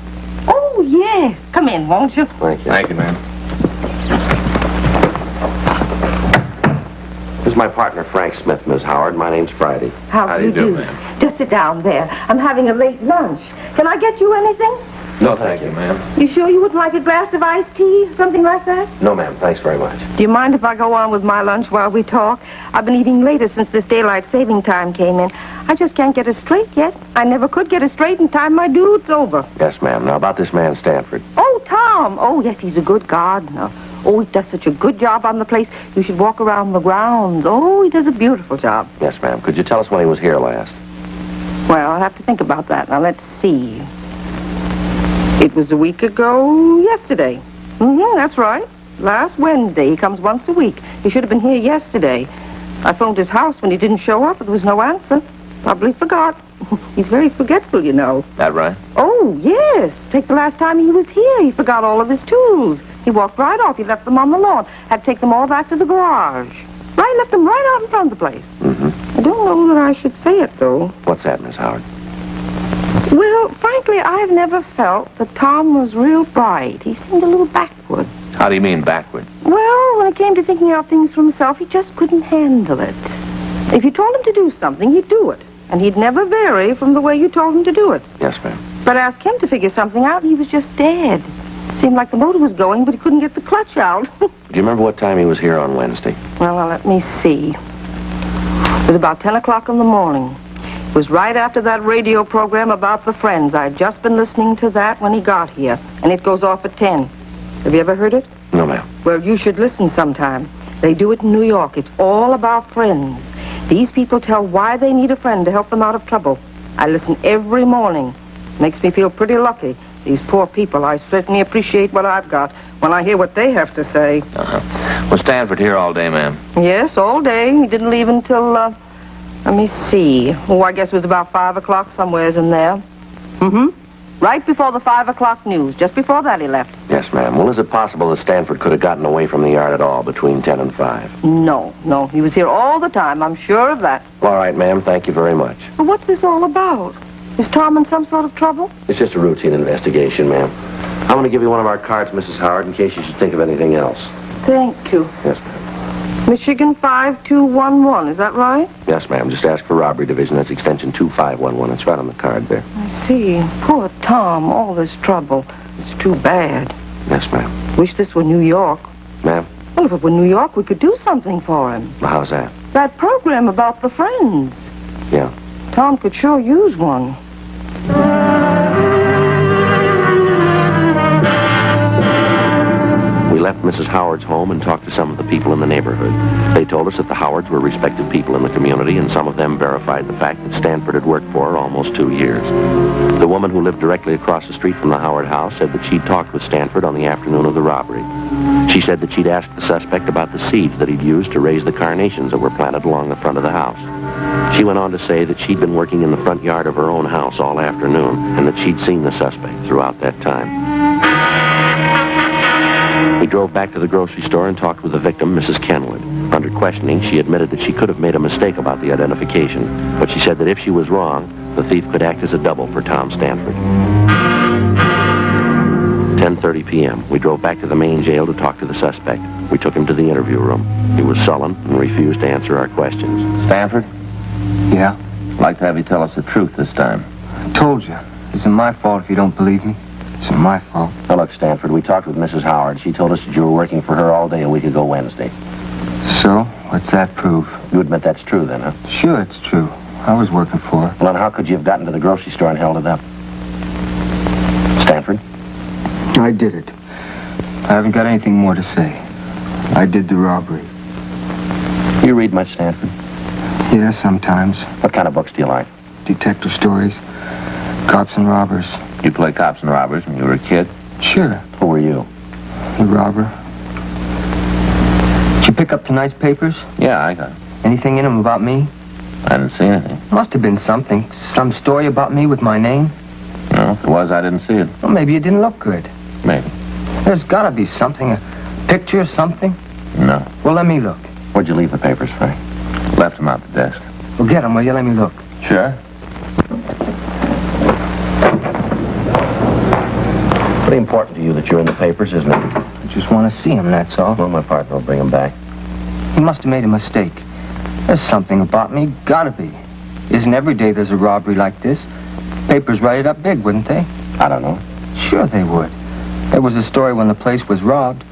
Oh, yes. Come in, won't you? Thank you. Thank you, ma'am. This is my partner, Frank Smith, Miss Howard. My name's Friday. How do you do? ma'am? Just sit down there. I'm having a late lunch. Can I get you anything? No, thank you, ma'am. You sure you wouldn't like a glass of iced tea or something like that? No, ma'am. Thanks very much. Do you mind if I go on with my lunch while we talk? I've been eating later since this daylight saving time came in. I just can't get it straight yet. I never could get it straight in time my dude's over. Yes, ma'am. Now, about this man, Stanford. Oh, Tom. Oh, yes, he's a good gardener. Oh, he does such a good job on the place. You should walk around the grounds. Oh, he does a beautiful job. Yes, ma'am. Could you tell us when he was here last? Well, I'll have to think about that. Now, let's see. It was a week ago yesterday. That's right. Last Wednesday. He comes once a week. He should have been here yesterday. I phoned his house when he didn't show up, but there was no answer. Probably forgot. He's very forgetful, you know. That right? Oh, yes. Take the last time he was here. He forgot all of his tools. He walked right off. He left them on the lawn. Had to take them all back to the garage. Right, left them right out in front of the place. Mm-hmm. I don't know that I should say it, though. What's that, Miss Howard? Well, frankly, I've never felt that Tom was real bright. He seemed a little backward. How do you mean backward? Well, when it came to thinking out things for himself, he just couldn't handle it. If you told him to do something, he'd do it. And he'd never vary from the way you told him to do it. Yes, ma'am. But ask him to figure something out, and he was just dead. Seemed like the motor was going, but he couldn't get the clutch out. Do you remember what time he was here on Wednesday? Well, now, let me see. It was about 10 o'clock in the morning. It was right after that radio program about the Friends. I'd just been listening to that when he got here, and it goes off at 10. Have you ever heard it? No, ma'am. Well, you should listen sometime. They do it in New York. It's all about friends. These people tell why they need a friend to help them out of trouble. I listen every morning. Makes me feel pretty lucky. These poor people, I certainly appreciate what I've got when I hear what they have to say. Was Stanford here all day, ma'am? Yes, all day. He didn't leave until, let me see. Oh, I guess it was about 5 o'clock somewheres in there. Right before the 5 o'clock news. Just before that he left. Yes, ma'am. Well, is it possible that Stanford could have gotten away from the yard at all between 10 and 5? No. He was here all the time. I'm sure of that. All right, ma'am. Thank you very much. But what's this all about? Is Tom in some sort of trouble? It's just a routine investigation, ma'am. I'm going to give you one of our cards, Mrs. Howard, in case you should think of anything else. Thank you. Yes, ma'am. Michigan 5211, is that right? Yes, ma'am. Just ask for Robbery Division. That's extension 2511. It's right on the card there. I see. Poor Tom, all this trouble. It's too bad. Yes, ma'am. Wish this were New York. Ma'am? Well, if it were New York, we could do something for him. Well, how's that? That program about the friends. Yeah. Tom could sure use one. We left Mrs. Howard's home and talked to some of the people in the neighborhood. They told us that the Howards were respected people in the community, and some of them verified the fact that Stanford had worked for her almost 2 years. The woman who lived directly across the street from the Howard house said that she'd talked with Stanford on the afternoon of the robbery. She said that she'd asked the suspect about the seeds that he'd used to raise the carnations that were planted along the front of the house. She went on to say that she'd been working in the front yard of her own house all afternoon, and that she'd seen the suspect throughout that time. We drove back to the grocery store and talked with the victim, Mrs. Kenwood. Under questioning, she admitted that she could have made a mistake about the identification, but she said that if she was wrong, the thief could act as a double for Tom Stanford. 10:30 p.m. We drove back to the main jail to talk to the suspect. We took him to the interview room. He was sullen and refused to answer our questions. Stanford? Yeah? I'd like to have you tell us the truth this time. I told you. It isn't my fault if you don't believe me. It's my fault. Now, look, Stanford, we talked with Mrs. Howard. She told us that you were working for her all day a week ago Wednesday. So? What's that prove? You admit that's true, then, huh? Sure, it's true. I was working for her. Well, then how could you have gotten to the grocery store and held it up? Stanford? I did it. I haven't got anything more to say. I did the robbery. You read much, Stanford? Yeah, sometimes. What kind of books do you like? Detective stories. Cops and robbers. You played cops and robbers when you were a kid? Sure. Who were you? The robber. Did you pick up tonight's papers? Yeah, I got it. Anything in them about me? I didn't see anything. Must have been something. Some story about me with my name. No, if it was, I didn't see it. Well, maybe it didn't look good. Maybe. There's got to be something. A picture, something? No. Well, let me look. Where'd you leave the papers, Frank? Left them out the desk. Well, get them, will you? Let me look. Sure. Pretty important to you that you're in the papers, isn't it? I just want to see them, that's all. Well, my partner will bring them back. He must have made a mistake. There's something about me. Gotta be. Isn't every day there's a robbery like this? Papers write it up big, wouldn't they? I don't know. Sure they would. There was a story when the place was robbed.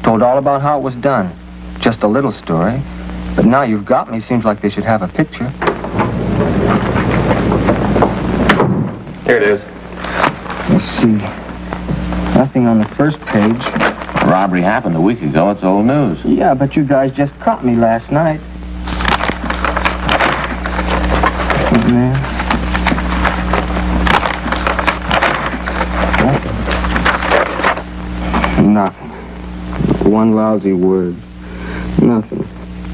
Told all about how it was done. Just a little story. But now you've got me, seems like they should have a picture. Here it is. Let's see. Nothing on the first page. The robbery happened a week ago. It's old news. Yeah, but you guys just caught me last night. Isn't there? Nothing. One lousy word. Nothing.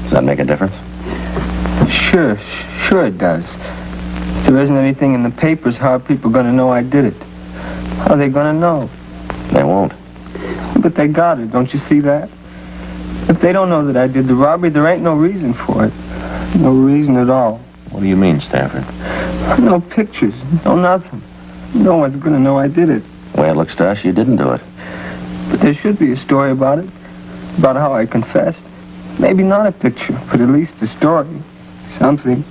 Does that make a difference? Sure it does. If there isn't anything in the papers, how are people going to know I did it? How are they going to know? They won't. But they got it, don't you see that? If they don't know that I did the robbery, there ain't no reason for it. No reason at all. What do you mean, Stanford? No pictures, no nothing. No one's going to know I did it. The way it looks to us, you didn't do it. But there should be a story about it. About how I confessed. Maybe not a picture, but at least a story. Something.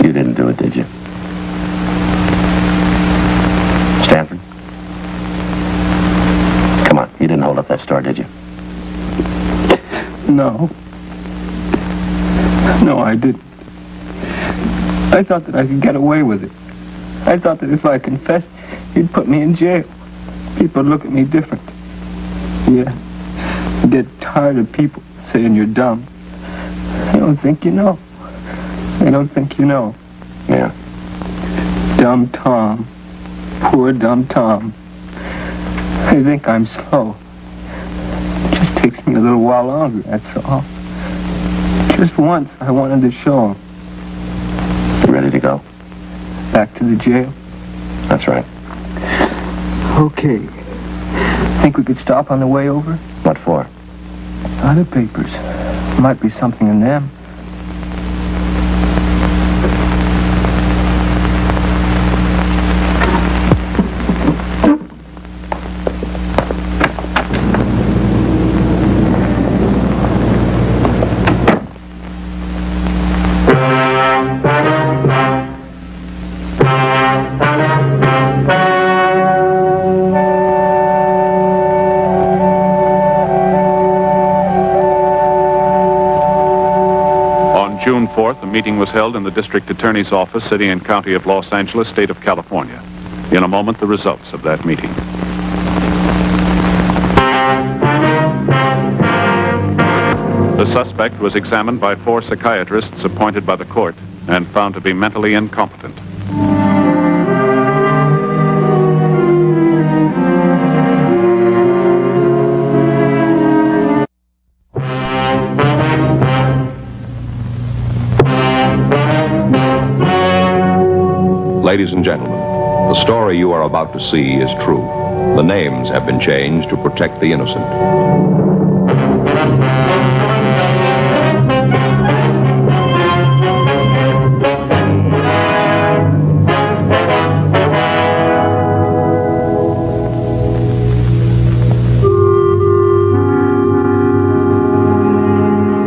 You didn't do it, did you? Stanford? Come on, you didn't hold up that store, did you? No. No, I didn't. I thought that I could get away with it. I thought that if I confessed, he'd put me in jail. People would look at me different. Yeah. I get tired of people saying you're dumb. They don't think you know. They don't think you know. Yeah. Dumb Tom. Poor dumb Tom. I think I'm slow. It just takes me a little while longer, that's all. Just once, I wanted to show him. You ready to go? Back to the jail? That's right. Okay. Think we could stop on the way over? What for? Other papers. Might be something in them. June 4th, a meeting was held in the District Attorney's Office, City and County of Los Angeles, State of California. In a moment, the results of that meeting. The suspect was examined by 4 psychiatrists appointed by the court and found to be mentally incompetent. Ladies and gentlemen, the story you are about to see is true. The names have been changed to protect the innocent.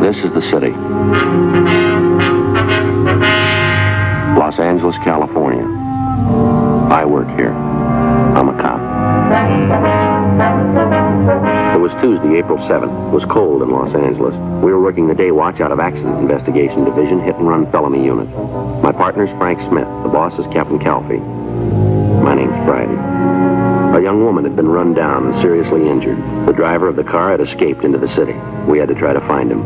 This is the city. Los Angeles, California. I work here. I'm a cop. It was Tuesday, April 7th. It was cold in Los Angeles. We were working the day watch out of Accident Investigation Division, Hit and Run Felony Unit. My partner's Frank Smith. The boss is Captain Calfee. My name's Friday. A young woman had been run down and seriously injured. The driver of the car had escaped into the city. We had to try to find him.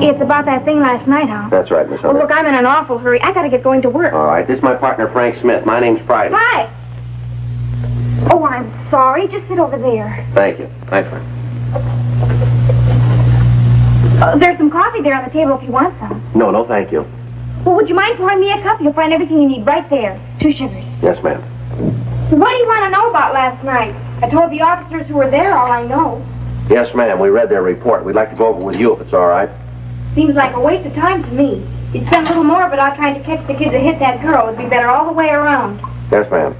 It's about that thing last night, huh? That's right, Miss Hunter. Well, look, I'm in an awful hurry. I gotta get going to work. All right, this is my partner, Frank Smith. My name's Friday. Hi. Oh, I'm sorry. Just sit over there. Thank you. Hi, Frank. There's some coffee there on the table if you want some. No, thank you. Well, would you mind pouring me a cup? You'll find everything you need right there. 2 sugars. Yes, ma'am. What do you want to know about last night? I told the officers who were there all I know. Yes, ma'am. We read their report. We'd like to go over with you if it's all right. Seems like a waste of time to me. You'd spend a little more of it out trying to catch the kid that hit that girl. It'd be better all the way around. Yes, ma'am.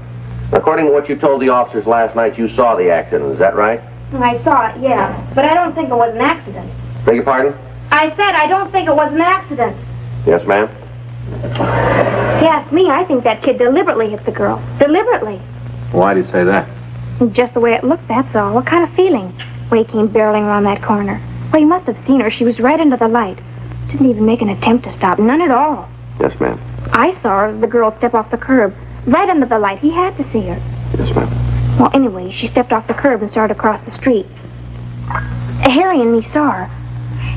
According to what you told the officers last night, you saw the accident. Is that right? I saw it, yeah. But I don't think it was an accident. Beg your pardon? I said I don't think it was an accident. Yes, ma'am. If you ask me, I think that kid deliberately hit the girl. Deliberately. Why do you say that? Just the way it looked, that's all. What kind of feeling? Way he came barreling around that corner. Well, you must have seen her. She was right under the light. Didn't even make an attempt to stop. None at all. Yes, ma'am. I saw her, the girl step off the curb. Right under the light. He had to see her. Yes, ma'am. Well, anyway, she stepped off the curb and started across the street. Harry and me saw her.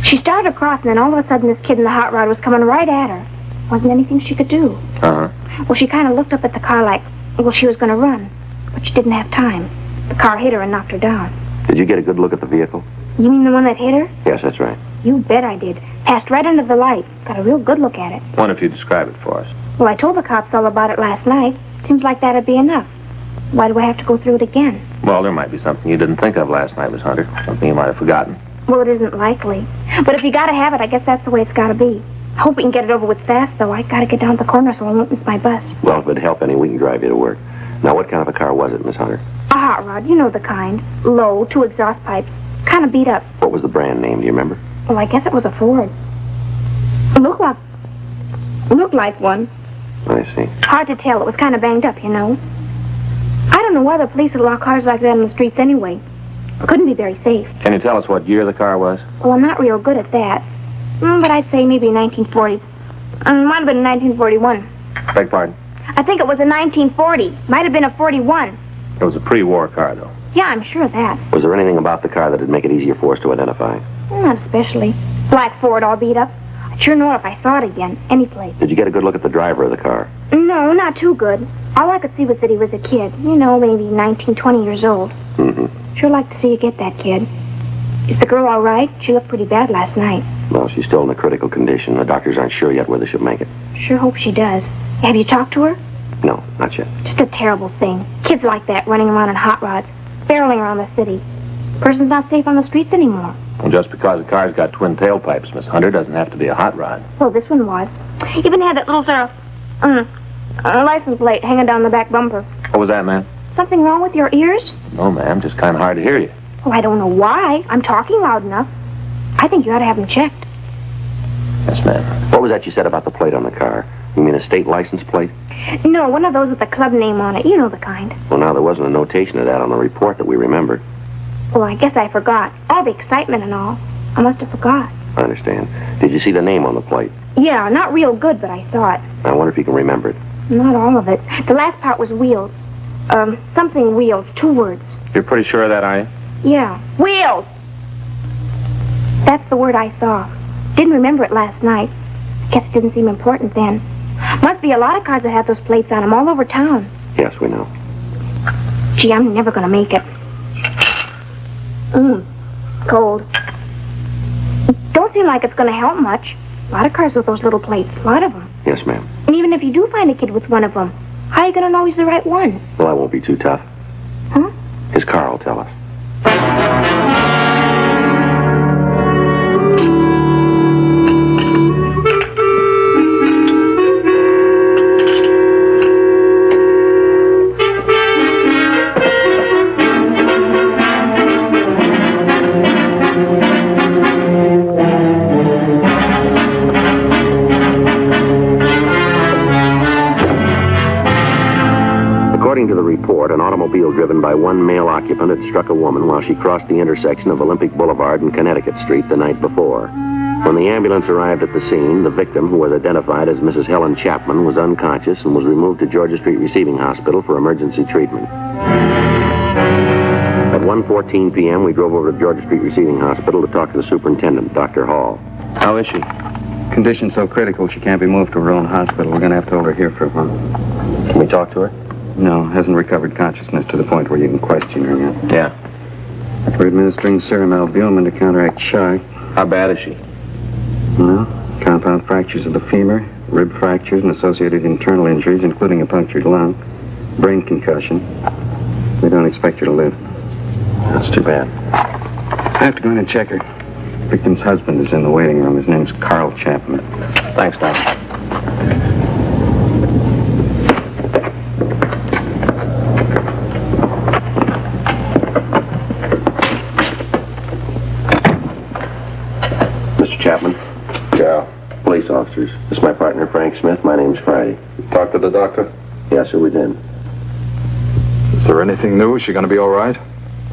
She started across, and then all of a sudden this kid in the hot rod was coming right at her. Wasn't anything she could do. Uh-huh. Well, she kind of looked up at the car like, well, she was going to run. But she didn't have time. The car hit her and knocked her down. Did you get a good look at the vehicle? You mean the one that hit her? Yes, that's right. You bet I did. Passed right under the light. Got a real good look at it. Why don't you describe it for us? Well, I told the cops all about it last night. Seems like that'd be enough. Why do I have to go through it again? Well, there might be something you didn't think of last night, Miss Hunter. Something you might have forgotten. Well, it isn't likely. But if you gotta have it, I guess that's the way it's gotta be. I hope we can get it over with fast, though. I gotta get down to the corner so I won't miss my bus. Well, if it'd help any, we can drive you to work. Now, what kind of a car was it, Miss Hunter? A hot rod, you know the kind. Low, 2 exhaust pipes. Kind of beat up. What was the brand name? Do you remember? Well, I guess it was a Ford. Looked like one. I see. Hard to tell. It was kind of banged up, you know. I don't know why the police would allow cars like that on the streets anyway. It couldn't be very safe. Can you tell us what year the car was? Well, I'm not real good at that. But I'd say maybe 1940. Might have been 1941. Beg pardon? I think it was a 1940. Might have been a 41. It was a pre-war car, though. Yeah, I'm sure of that. Was there anything about the car that would make it easier for us to identify? Not especially. Black Ford all beat up. I'd sure know it if I saw it again, any place. Did you get a good look at the driver of the car? No, not too good. All I could see was that he was a kid. You know, maybe 19, 20 years old. Mm-hmm. Sure like to see you get that kid. Is the girl all right? She looked pretty bad last night. Well, she's still in a critical condition. The doctors aren't sure yet whether she'll make it. Sure hope she does. Have you talked to her? No, not yet. Just a terrible thing. Kids like that running around in hot rods, barreling around the city. Person's not safe on the streets anymore. Well, just because a car's got twin tailpipes, Miss Hunter, doesn't have to be a hot rod. Well, this one was. Even had that little sort of license plate hanging down the back bumper. What was that, ma'am? Something wrong with your ears? No, ma'am. Just kind of hard to hear you. Well, I don't know why. I'm talking loud enough. I think you ought to have them checked. Yes, ma'am. What was that you said about the plate on the car? You mean a state license plate? No, one of those with the club name on it. You know the kind. Well, now, there wasn't a notation of that on the report that we remembered. Well, I guess I forgot. All the excitement and all. I must have forgot. I understand. Did you see the name on the plate? Yeah, not real good, but I saw it. I wonder if you can remember it. Not all of it. The last part was wheels. Something wheels. 2 words. You're pretty sure of that, are you? Yeah. Wheels! That's the word I saw. Didn't remember it last night. Guess it didn't seem important then. Must be a lot of cars that have those plates on them all over town. Yes, we know. Gee, I'm never gonna make it. Cold. Don't seem like it's gonna help much. A lot of cars with those little plates. A lot of them. Yes, ma'am. And even if you do find a kid with one of them, how are you gonna know he's the right one? Well, I won't be too tough. Huh? His car will tell us. According to the report, an automobile driven by one male occupant had struck a woman while she crossed the intersection of Olympic Boulevard and Connecticut Street the night before. When the ambulance arrived at the scene, the victim, who was identified as Mrs. Helen Chapman, was unconscious and was removed to Georgia Street Receiving Hospital for emergency treatment. At 1:14 p.m., we drove over to Georgia Street Receiving Hospital to talk to the superintendent, Dr. Hall. How is she? Condition so critical she can't be moved to her own hospital. We're going to have to hold her here for a while. Can we talk to her? No, hasn't recovered consciousness to the point where you can question her yet. Yeah. We're administering serum albumin to counteract shock. How bad is she? Well, compound fractures of the femur, rib fractures, and associated internal injuries, including a punctured lung, brain concussion. We don't expect her to live. That's too bad. I have to go in and check her. Victim's husband is in the waiting room. His name's Carl Chapman. Thanks, Doc. Mr. Chapman? Yeah. Police officers. This is my partner, Frank Smith. My name's Friday. Talk to the doctor? Yes, sir, we did. Is there anything new? Is she going to be all right?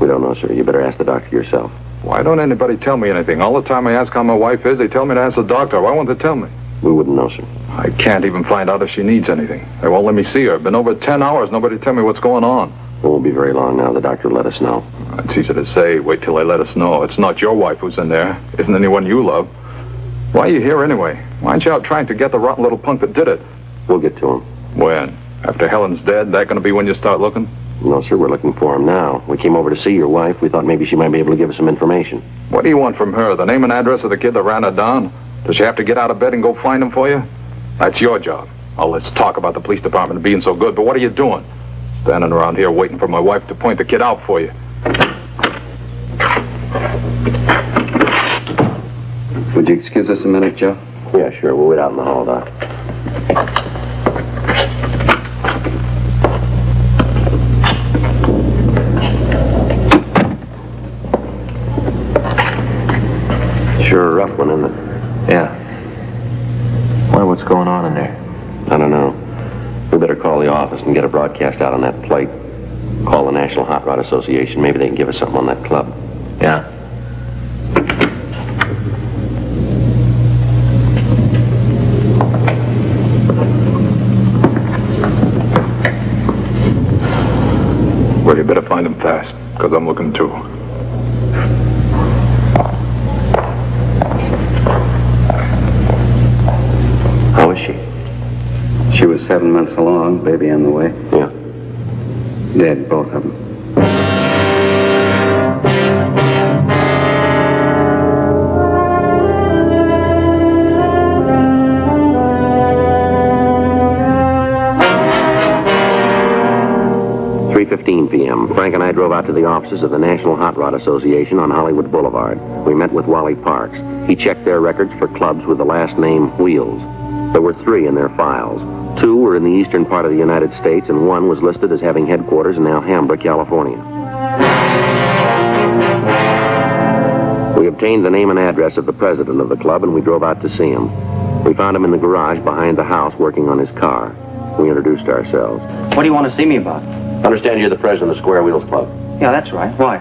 We don't know, sir. You better ask the doctor yourself. Why don't anybody tell me anything? All the time I ask how my wife is, they tell me to ask the doctor. Why won't they tell me? We wouldn't know, sir. I can't even find out if she needs anything. They won't let me see her. Been over 10 hours. Nobody tell me what's going on. It won't be very long now. The doctor will let us know. It's easy to say. Wait till they let us know. It's not your wife who's in there. Isn't anyone you love. Why are you here anyway? Why aren't you out trying to get the rotten little punk that did it? We'll get to him. When? After Helen's dead? That going to be when you start looking? No, sir. We're looking for him now. We came over to see your wife. We thought maybe she might be able to give us some information. What do you want from her? The name and address of the kid that ran her down? Does she have to get out of bed and go find him for you? That's your job. Oh, let's talk about the police department being so good, but what are you doing? Standing around here waiting for my wife to point the kid out for you. Would you excuse us a minute, Joe? Yeah, sure. We'll wait out in the hall, Doc. Sure a rough one, isn't it? Yeah. Why, what's going on in there? I don't know. We better call the office and get a broadcast out on that plate. Call the National Hot Rod Association. Maybe they can give us something on that club. Yeah. Where'd you find him fast, because I'm looking too. How is she? She was 7 months along, baby on the way. Yeah. Dead, both of them. p.m. Frank and I drove out to the offices of the National Hot Rod Association on Hollywood Boulevard. We met with Wally Parks. He checked their records for clubs with the last name Wheels. There were 3 in their files. 2 were in the eastern part of the United States, and 1 was listed as having headquarters in Alhambra, California. We obtained the name and address of the president of the club, and we drove out to see him. We found him in the garage behind the house working on his car. We introduced ourselves. What do you want to see me about? Understand you're the president of the Square Wheels Club. Yeah, that's right. Why?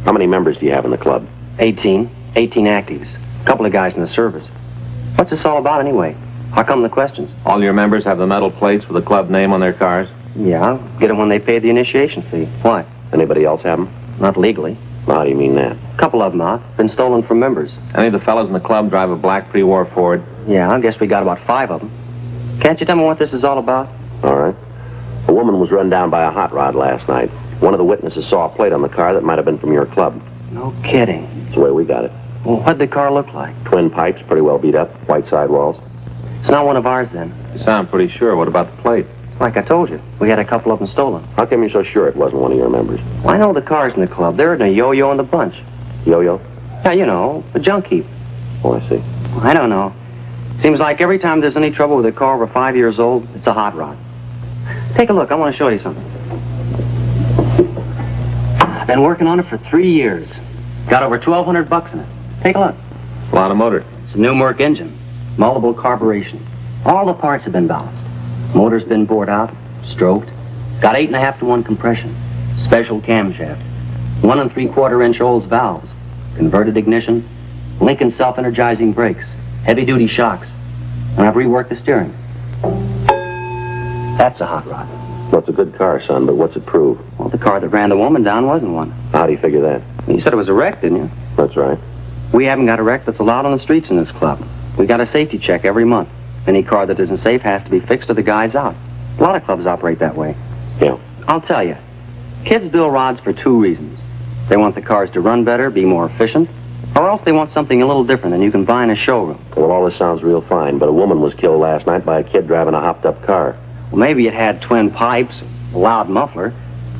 How many members do you have in the club? 18 actives. A couple of guys in the service. What's this all about anyway? How come the questions? All your members have the metal plates with the club name on their cars? Yeah, get them when they pay the initiation fee. Why? Anybody else have them? Not legally. How do you mean that? A couple of them out. Been stolen from members. Any of the fellows in the club drive a black pre-war Ford? Yeah, I guess we got about 5 of them. Can't you tell me what this is all about? All right. A woman was run down by a hot rod last night. One of the witnesses saw a plate on the car that might have been from your club. No kidding. That's the way we got it. Well, what'd the car look like? Twin pipes, pretty well beat up, white sidewalls. It's not one of ours, then. You sound pretty sure. What about the plate? Like I told you, we had a couple of them stolen. How come you're so sure it wasn't one of your members? Well, I know the cars in the club. They're in a yo-yo in the bunch. Yo-yo? Yeah, you know, the junk heap. Oh, I see. Well, I don't know. Seems like every time there's any trouble with a car over 5 years old, it's a hot rod. Take a look. I want to show you something. I've been working on it for 3 years. Got over $1,200 in it. Take a look. A lot of motor. It's a Newmark engine. Multiple carburation. All the parts have been balanced. Motor's been bored out, stroked. Got 8.5 to 1 compression. Special camshaft. 1 3/4-inch Olds valves. Converted ignition. Lincoln self-energizing brakes. Heavy-duty shocks. And I've reworked the steering. That's a hot rod. Well, it's a good car, son, but what's it prove? Well, the car that ran the woman down wasn't one. How do you figure that? You said it was a wreck, didn't you? That's right. We haven't got a wreck that's allowed on the streets in this club. We got a safety check every month. Any car that isn't safe has to be fixed or the guy's out. A lot of clubs operate that way. Yeah. I'll tell you. Kids build rods for 2 reasons. They want the cars to run better, be more efficient, or else they want something a little different than you can buy in a showroom. Well, all this sounds real fine, but a woman was killed last night by a kid driving a hopped-up car. Well, maybe it had twin pipes, a loud muffler,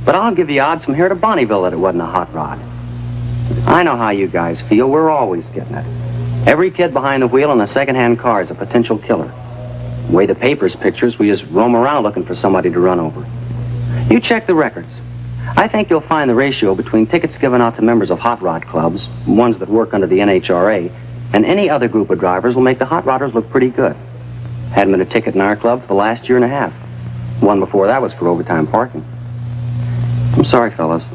but I'll give you odds from here to Bonneville that it wasn't a hot rod. I know how you guys feel. We're always getting it. Every kid behind the wheel in a second-hand car is a potential killer. The way the papers pictures, we just roam around looking for somebody to run over. You check the records. I think you'll find the ratio between tickets given out to members of hot rod clubs, ones that work under the NHRA, and any other group of drivers will make the hot rodders look pretty good. Hadn't been a ticket in our club for the last 1.5 years. One before that was for overtime parking. I'm sorry, fellas.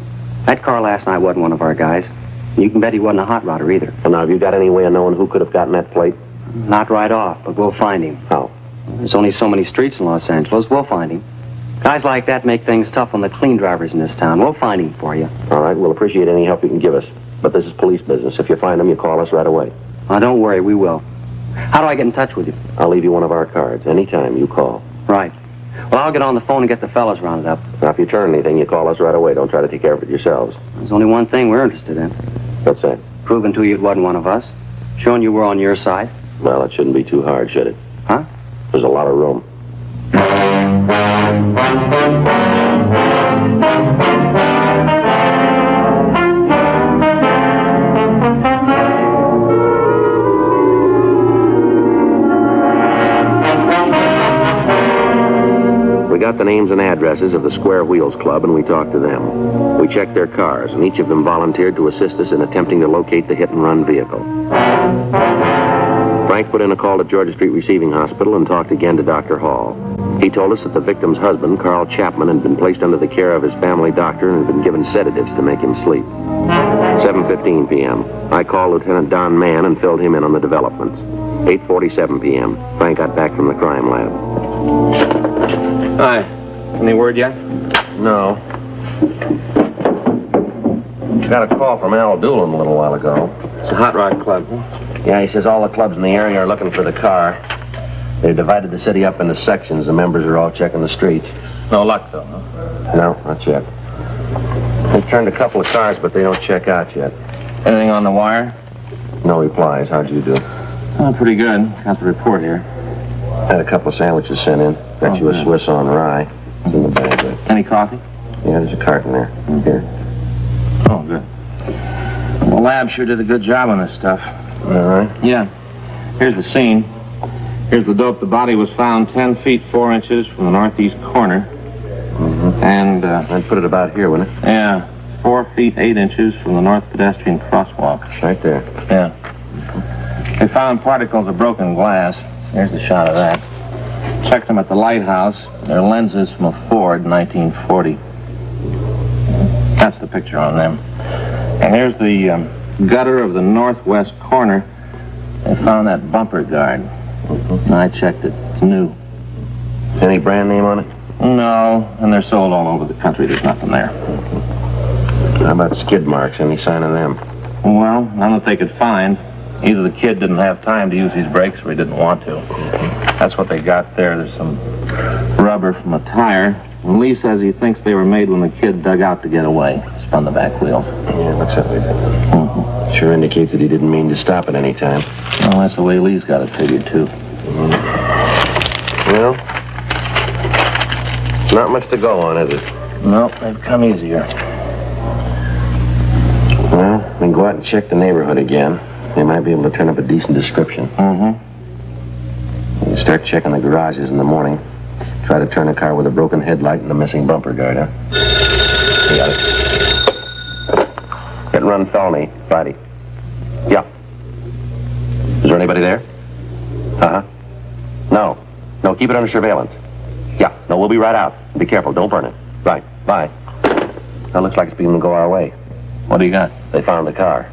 That car last night wasn't one of our guys. You can bet he wasn't a hot rodder either. Well, now, have you got any way of knowing who could have gotten that plate? Not right off, but we'll find him. How? There's only so many streets in Los Angeles. We'll find him. Guys like that make things tough on the clean drivers in this town. We'll find him for you. All right, we'll appreciate any help you can give us. But this is police business. If you find him, you call us right away. Oh, don't worry, we will. How do I get in touch with you? I'll leave you one of our cards. Anytime you call. Right. Well, I'll get on the phone and get the fellas rounded up. Now, if you turn anything, you call us right away. Don't try to take care of it yourselves. There's only one thing we're interested in. What's that? Proving to you it wasn't one of us. Showing you we're on your side. Well, it shouldn't be too hard, should it? Huh? There's a lot of room. We got the names and addresses of the Square Wheels Club, and we talked to them. We checked their cars, and each of them volunteered to assist us in attempting to locate the hit-and-run vehicle. Frank put in a call to Georgia Street Receiving Hospital and talked again to Dr. Hall. He told us that the victim's husband, Carl Chapman, had been placed under the care of his family doctor and had been given sedatives to make him sleep. 7:15 p.m. I called Lieutenant Don Mann and filled him in on the developments. 8:47 p.m. Frank got back from the crime lab. Hi. Any word yet? No. Got a call from Al Doolin a little while ago. It's a hot rod club. Yeah, he says all the clubs in the area are looking for the car. They've divided the city up into sections. The members are all checking the streets. No luck, though, huh? No, not yet. They've turned a couple of cars, but they don't check out yet. Anything on the wire? No replies. How'd you do? Oh, pretty good. Got the report here. Had a couple of sandwiches sent in. Got you a Swiss on rye. It's in the bag there. Any coffee? Yeah, there's a carton there. Here. Oh, good. The lab sure did a good job on this stuff. All right. Yeah. Here's the scene. Here's the dope. The body was found 10 feet 4 inches from the northeast corner. And, I'd put it about here, wouldn't it? Yeah. 4 feet 8 inches from the north pedestrian crosswalk. Right there. Yeah. They found particles of broken glass. Here's the shot of that. Checked them at the lighthouse. They're lenses from a Ford, 1940. That's the picture on them. And here's the gutter of the northwest corner. They found that bumper guard. And I checked it. It's new. Any brand name on it? No, and they're sold all over the country. There's nothing there. How about skid marks? Any sign of them? Well, none that they could find. Either the kid didn't have time to use his brakes or he didn't want to. That's what they got there. There's some rubber from a tire. And Lee says he thinks they were made when the kid dug out to get away. Spun the back wheel. Yeah, looks that way. Sure indicates that he didn't mean to stop at any time. Well, that's the way Lee's got it figured, too. Well, it's not much to go on, is it? No, they've come easier. Well, we can go out and check the neighborhood again. They might be able to turn up a decent description. You start checking the garages in the morning. Try to turn a car with a broken headlight and a missing bumper guard, huh? You got it. Hit and run felony, Friday. Yeah. Is there anybody there? Uh-huh. No. No, keep it under surveillance. Yeah. No, we'll be right out. Be careful. Don't burn it. Right. Bye. That looks like it's beginning to go our way. What do you got? They found the car.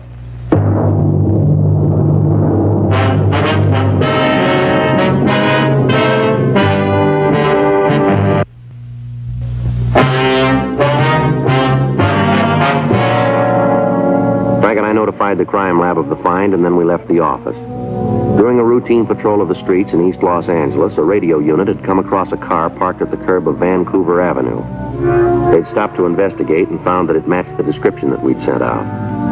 Notified the crime lab of the find, and then we left the office. During a routine patrol of the streets in East Los Angeles, a radio unit had come across a car parked at the curb of Vancouver Avenue. They'd stopped to investigate and found that it matched the description that we'd sent out.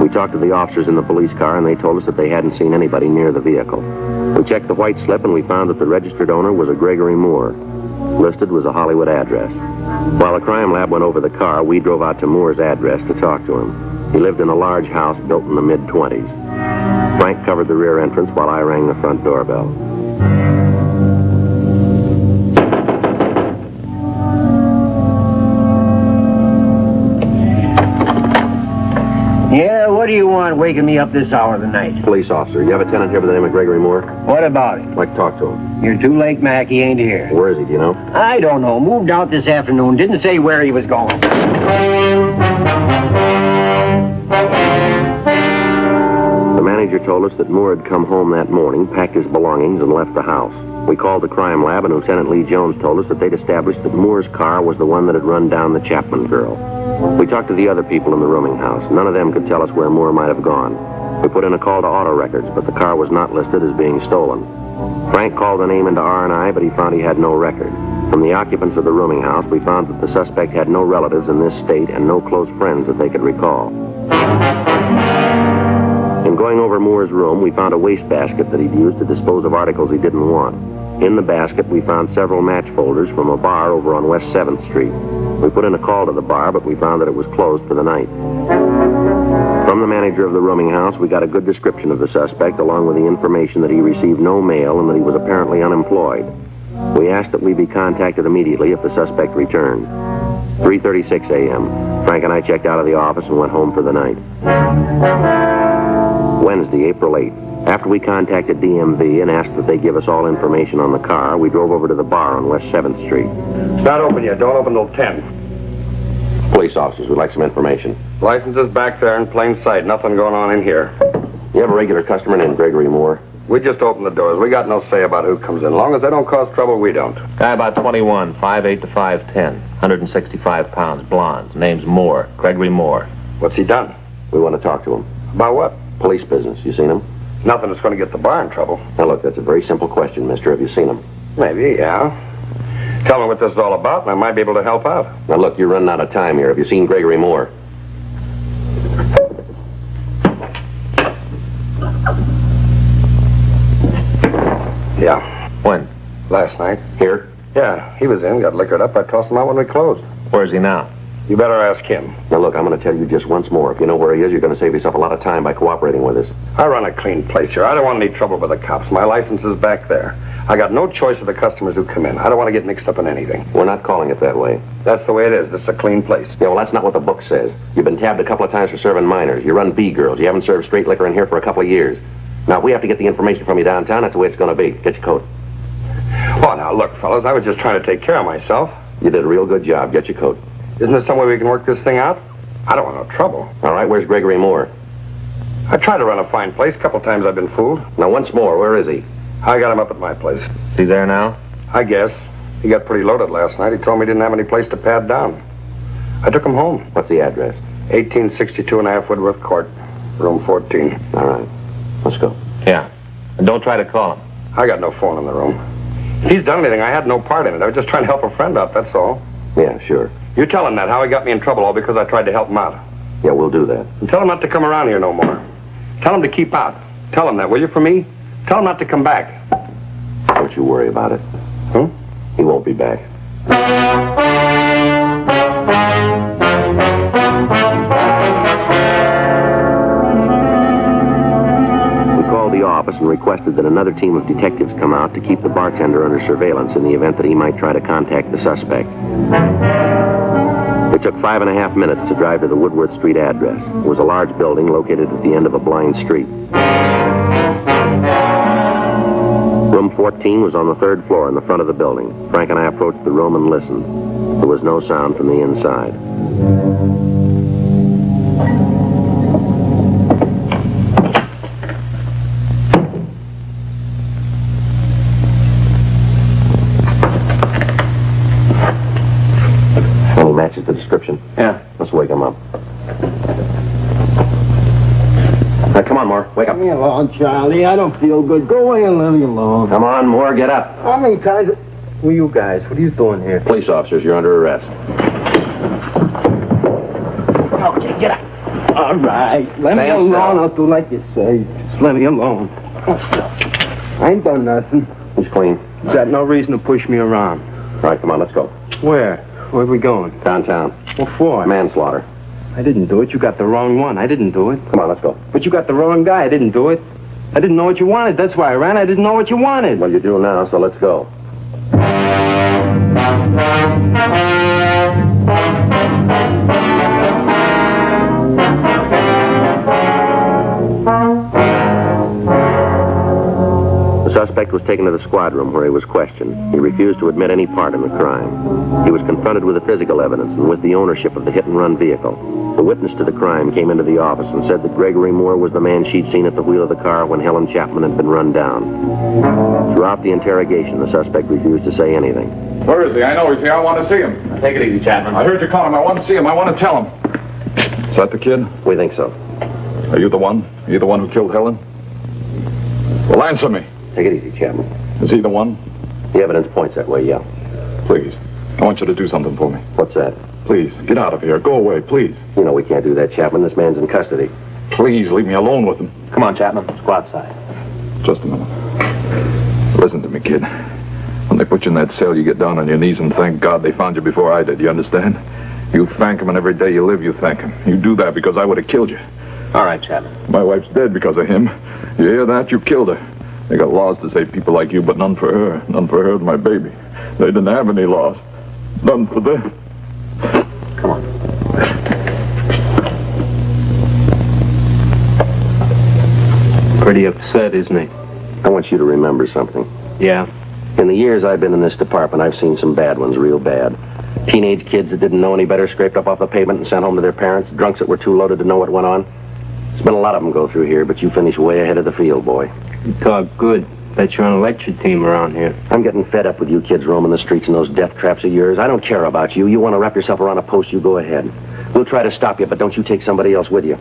We talked to the officers in the police car, and they told us that they hadn't seen anybody near the vehicle. We checked the white slip, and we found that the registered owner was a Gregory Moore. Listed was a Hollywood address. While the crime lab went over the car, we drove out to Moore's address to talk to him. He lived in a large house built in the mid-20s. Frank covered the rear entrance while I rang the front doorbell. Yeah, what do you want waking me up this hour of the night? Police officer. You have a tenant here by the name of Gregory Moore? What about it? I'd like to talk to him. You're too late, Mac. He ain't here. Where is he, do you know? I don't know. Moved out this afternoon. Didn't say where he was going. The manager told us that Moore had come home that morning, packed his belongings, and left the house. We called the crime lab, and Lieutenant Lee Jones told us that they'd established that Moore's car was the one that had run down the Chapman girl. We talked to the other people in the rooming house. None of them could tell us where Moore might have gone. We put in a call to auto records, but the car was not listed as being stolen. Frank called the name into R&I, but he found he had no record. From the occupants of the rooming house, we found that the suspect had no relatives in this state and no close friends that they could recall. In going over Moore's room, we found a wastebasket that he'd used to dispose of articles he didn't want. In the basket, we found several match folders from a bar over on West 7th Street. We put in a call to the bar, but we found that it was closed for the night. From the manager of the rooming house, we got a good description of the suspect, along with the information that he received no mail and that he was apparently unemployed. We asked that we be contacted immediately if the suspect returned. 3:36 a.m. Frank and I checked out of the office and went home for the night. Wednesday, April 8th. After we contacted DMV and asked that they give us all information on the car, we drove over to the bar on West 7th Street. It's not open yet. Don't open till 10. Police officers would like some information. License is back there in plain sight. Nothing going on in here. You have a regular customer named Gregory Moore? We just open the doors. We got no say about who comes in. As long as they don't cause trouble, we don't. Guy about 21, 5'8" to 5'10", 165 pounds, blonde. Name's Moore, Gregory Moore. What's he done? We want to talk to him. About what? Police business. You seen him? Nothing that's going to get the bar in trouble. Now, look, that's a very simple question, mister. Have you seen him? Maybe, yeah. Tell me what this is all about, and I might be able to help out. Now, look, you're running out of time here. Have you seen Gregory Moore? Yeah. When? Last night. Here? Yeah, he was in, got liquored up. I tossed him out when we closed. Where's he now? You better ask him. Now, look, I'm going to tell you just once more. If you know where he is, you're going to save yourself a lot of time by cooperating with us. I run a clean place here. I don't want any trouble with the cops. My license is back there. I got no choice of the customers who come in. I don't want to get mixed up in anything. We're not calling it that way. That's the way it is. This is a clean place. Yeah, well, that's not what the book says. You've been tabbed a couple of times for serving minors. You run B-girls. You haven't served straight liquor in here for a couple of years. Now, if we have to get the information from you downtown, that's the way it's going to be. Get your coat. Oh, now, look, fellas, I was just trying to take care of myself. You did a real good job. Get your coat. Isn't there some way we can work this thing out? I don't want no trouble. All right, where's Gregory Moore? I tried to run a fine place. A couple times I've been fooled. Now, once more, where is he? I got him up at my place. Is he there now? I guess. He got pretty loaded last night. He told me he didn't have any place to pad down. I took him home. What's the address? 1862 and a half Woodworth Court, room 14. All right. Let's go. Yeah. And don't try to call him. I got no phone in the room. If he's done anything, I had no part in it. I was just trying to help a friend out, that's all. Yeah, sure. You tell him that, how he got me in trouble all because I tried to help him out. Yeah, we'll do that. And tell him not to come around here no more. Tell him to keep out. Tell him that, will you, for me? Tell him not to come back. Don't you worry about it. Huh? He won't be back. We called the office and requested that another team of detectives come out to keep the bartender under surveillance in the event that he might try to contact the suspect. It took 5.5 minutes to drive to the Woodworth Street address. It was a large building located at the end of a blind street. Room 14 was on the 3rd floor in the front of the building. Frank and I approached the room and listened. There was no sound from the inside. Any matches the description? Yeah. Let's wake him up. Now, come on, Moore. Wake up. Leave me alone, Charlie. I don't feel good. Go away and leave me alone. Come on, Moore. Get up. How many times... Who are you guys? What are you doing here? Police officers, you're under arrest. Okay, get up. All right. Let me Stand alone. still. I'll do like you say. Just let me alone. I ain't done nothing. He's clean. Is that no reason to push me around? All right, come on, let's go. Where? Where are we going? Downtown. What for? Manslaughter. I didn't do it. You got the wrong one. I didn't do it. Come on, let's go. But you got the wrong guy. I didn't do it. I didn't know what you wanted. That's why I ran. I didn't know what you wanted. Well, you do now, so let's go. The suspect was taken to the squad room where he was questioned. He refused to admit any part in the crime. He was confronted with the physical evidence and with the ownership of the hit-and-run vehicle. The witness to the crime came into the office and said that Gregory Moore was the man she'd seen at the wheel of the car when Helen Chapman had been run down. Throughout the interrogation, the suspect refused to say anything. Where is he? I know he's here. I want to see him. Take it easy, Chapman. I heard you call him. I want to see him. I want to tell him. Is that the kid? We think so. Are you the one? Are you the one who killed Helen? Well, answer me. Take it easy, Chapman. Is he the one? The evidence points that way, yeah. Please. I want you to do something for me. What's that? Please, get out of here. Go away, please. You know we can't do that, Chapman. This man's in custody. Please, leave me alone with him. Come on, Chapman. Let's go outside. Just a minute. Listen to me, kid. When they put you in that cell, you get down on your knees and thank God they found you before I did. You understand? You thank him, and every day you live, you thank him. You do that because I would have killed you. All right, Chapman. My wife's dead because of him. You hear that? You killed her. They got laws to save people like you, but none for her. None for her and my baby. They didn't have any laws. None for them. Come on. Pretty upset, isn't he? I want you to remember something. Yeah. In the years I've been in this department, I've seen some bad ones, real bad. Teenage kids that didn't know any better scraped up off the pavement and sent home to their parents. Drunks that were too loaded to know what went on. There's been a lot of them go through here, but you finish way ahead of the field, boy. You talk good. Bet you're on a lecture team around here. I'm getting fed up with you kids roaming the streets in those death traps of yours. I don't care about you. You want to wrap yourself around a post, you go ahead. We'll try to stop you, but don't you take somebody else with you.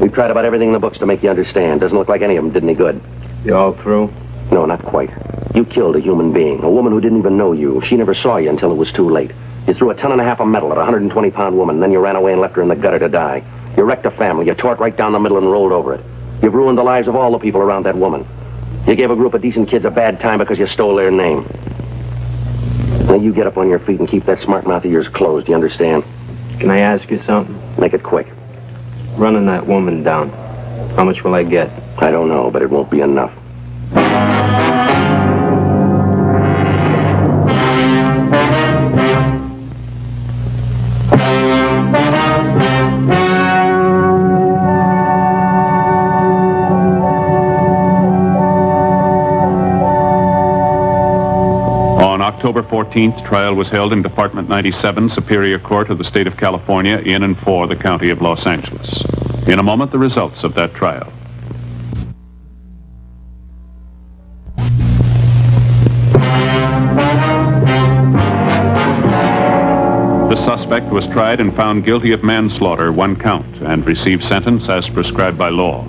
We've tried about everything in the books to make you understand. Doesn't look like any of them did any good. You all through? No, not quite. You killed a human being, a woman who didn't even know you. She never saw you until it was too late. You threw 1.5 tons of metal at a 120-pound woman, and then you ran away and left her in the gutter to die. You wrecked a family. You tore it right down the middle and rolled over it. You've ruined the lives of all the people around that woman. You gave a group of decent kids a bad time because you stole their name. Now you get up on your feet and keep that smart mouth of yours closed, you understand? Can I ask you something? Make it quick. Running that woman down, how much will I get? I don't know, but it won't be enough. On October 14th, trial was held in Department 97, Superior Court of the State of California, in and for the County of Los Angeles. In a moment, the results of that trial. The suspect was tried and found guilty of manslaughter, 1 count, and received sentence as prescribed by law.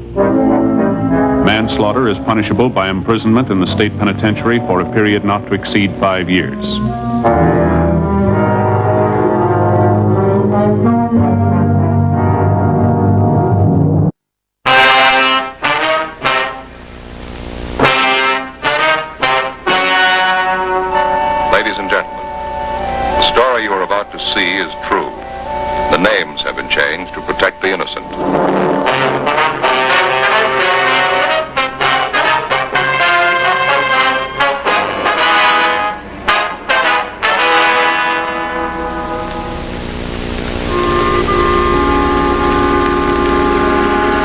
Manslaughter is punishable by imprisonment in the state penitentiary for a period not to exceed 5 years. Ladies and gentlemen, the story you are about to see is true. The names have been changed to protect the innocent.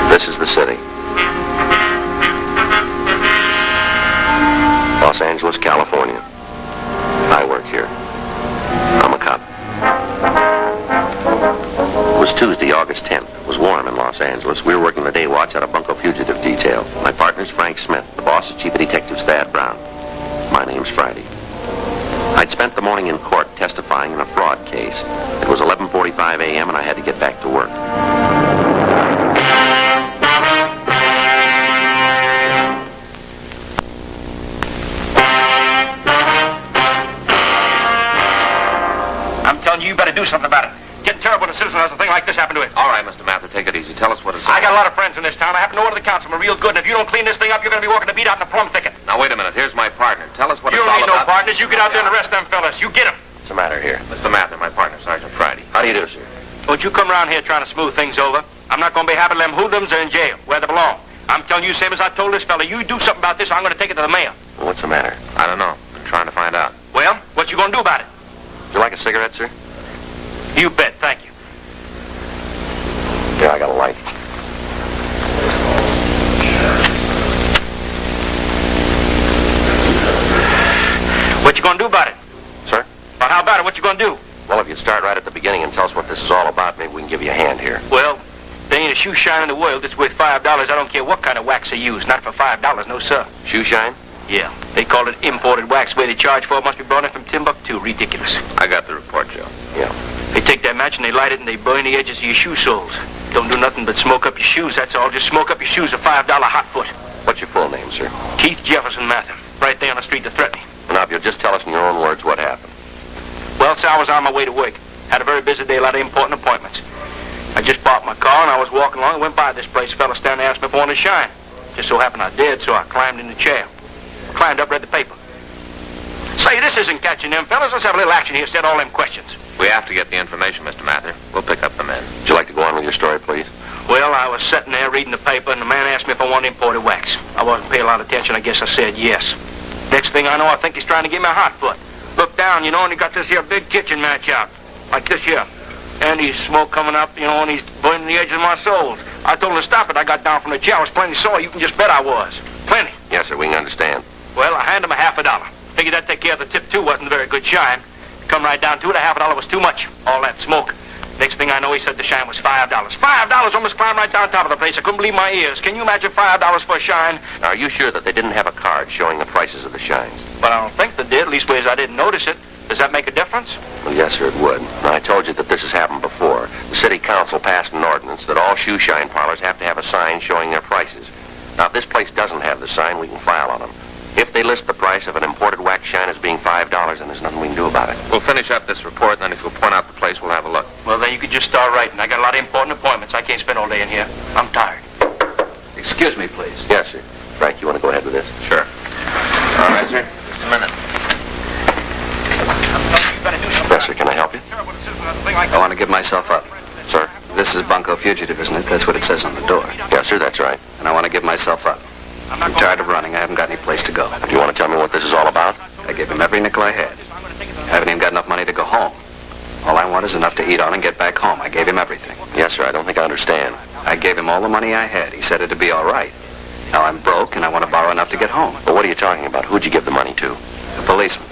This is the city. Los Angeles, California. I work here. I'm a cop. It was Tuesday, August 10th. It was warm in Los Angeles. We were working the day watch out of Bunko Fugitive Detail. My partner's Frank Smith. The boss is Chief of Detectives Thad Brown. My name's Friday. I'd spent the morning in court testifying in a fraud case. It was 11:45 a.m. and I had to get back to work. You better do something about it. Getting terrible when a citizen has a thing like this happen to him. All right, Mr. Mather, take it easy. Tell us what it's... I got a lot of friends in this town. I happen to know one of the councilmen real good, and if you don't clean this thing up, you're going to be walking the beat out in the plum thicket. Now, wait a minute. Here's my partner. Tell us what You it's don't all need no about. partners. You get out there and arrest them fellas. You get them. What's the matter here? Mr. Mather, my partner, Sergeant Friday. How do you do, sir? Don't you come around here trying to smooth things over. I'm not going to be having them hoodlums in jail, where they belong. I'm telling you, same as I told this fella, you do something about this, I'm going to take it to the mayor. Well, what's the matter? I don't know. I'm trying to find out. Well, what you going to do about it? Would you like a cigarette, sir? You bet. Thank you. Here, I got a light. What you going to do about it? Sir? Well, how about it? What you going to do? Well, if you'd start right at the beginning and tell us what this is all about, maybe we can give you a hand here. Well, there ain't a shoe shine in the world that's worth $5. I don't care what kind of wax they use. Not for $5, no, sir. Shoe shine? Yeah. They call it imported wax. Where they charge for it must be brought in from Timbuktu. Ridiculous. I got the report, Joe. Yeah. They take that match and they light it and they burn the edges of your shoe soles. Don't do nothing but smoke up your shoes, that's all. Just smoke up your shoes a $5 hot foot. What's your full name, sir? Keith Jefferson Mather. Right there on the street to threaten me. Now, if you'll just tell us in your own words what happened. Well, sir, I was on my way to work. Had a very busy day, a lot of important appointments. I just parked my car and I was walking along and went by this place. A fella standing there asked me if I wanted to shine. Just so happened I did, so I climbed in the chair. Climbed up, read the paper. Say, this isn't catching them fellas. Let's have a little action here, set all them questions. We have to get the information, Mr. Mather. We'll pick up the men. Would you like to go on with your story, please? Well, I was sitting there reading the paper, and the man asked me if I wanted imported wax. I wasn't paying a lot of attention. I guess I said yes. Next thing I know, I think he's trying to give me a hot foot. Look down, you know, and he got this here big kitchen match out. Like this here. And he's smoke coming up, you know, and he's burning the edges of my soles. I told him to stop it. I got down from the chair. I was plenty sore. You can just bet I was. Plenty. Yes, sir. We can understand. Well, I handed him a $50. Figured that'd take care of the tip, too. Wasn't a very good shine. Come right down to it, a $50 was too much. All that smoke. Next thing I know, he said the shine was $5. $5 almost climbed right down top of the place. I couldn't believe my ears. Can you imagine $5 for a shine? Now, are you sure that they didn't have a card showing the prices of the shines? But I don't think they did. Leastways, I didn't notice it. Does that make a difference? Well, yes, sir, it would. Now, I told you that this has happened before. The The city council passed an ordinance that all shoe shine parlors have to have a sign showing their prices. Now, if this place doesn't have the sign, we can file on them. If they list the price of an imported wax shine as being $5, then there's nothing we can do about it. We'll finish up this report, and then if you'll point out the place, we'll have a look. Well, then you could just start writing. I got a lot of important appointments. I can't spend all day in here. I'm tired. Excuse me, please. Yes, sir. Frank, you want to go ahead with this? Sure. All right, sir. Just a minute. Yes, sir. Can I help you? I want to give myself up. Sir? This is Bunko Fugitive, isn't it? That's what it says on the door. Yes, sir. That's right. And I want to give myself up. I'm tired of running. I haven't got any place to go. Do you want to tell me what this is all about? I gave him every nickel I had. I haven't even got enough money to go home. All I want is enough to eat on and get back home. I gave him everything. Yes, sir. I don't think I understand. I gave him all the money I had. He said it'd be all right. Now I'm broke, and I want to borrow enough to get home. But what are you talking about? Who'd you give the money to? The policeman.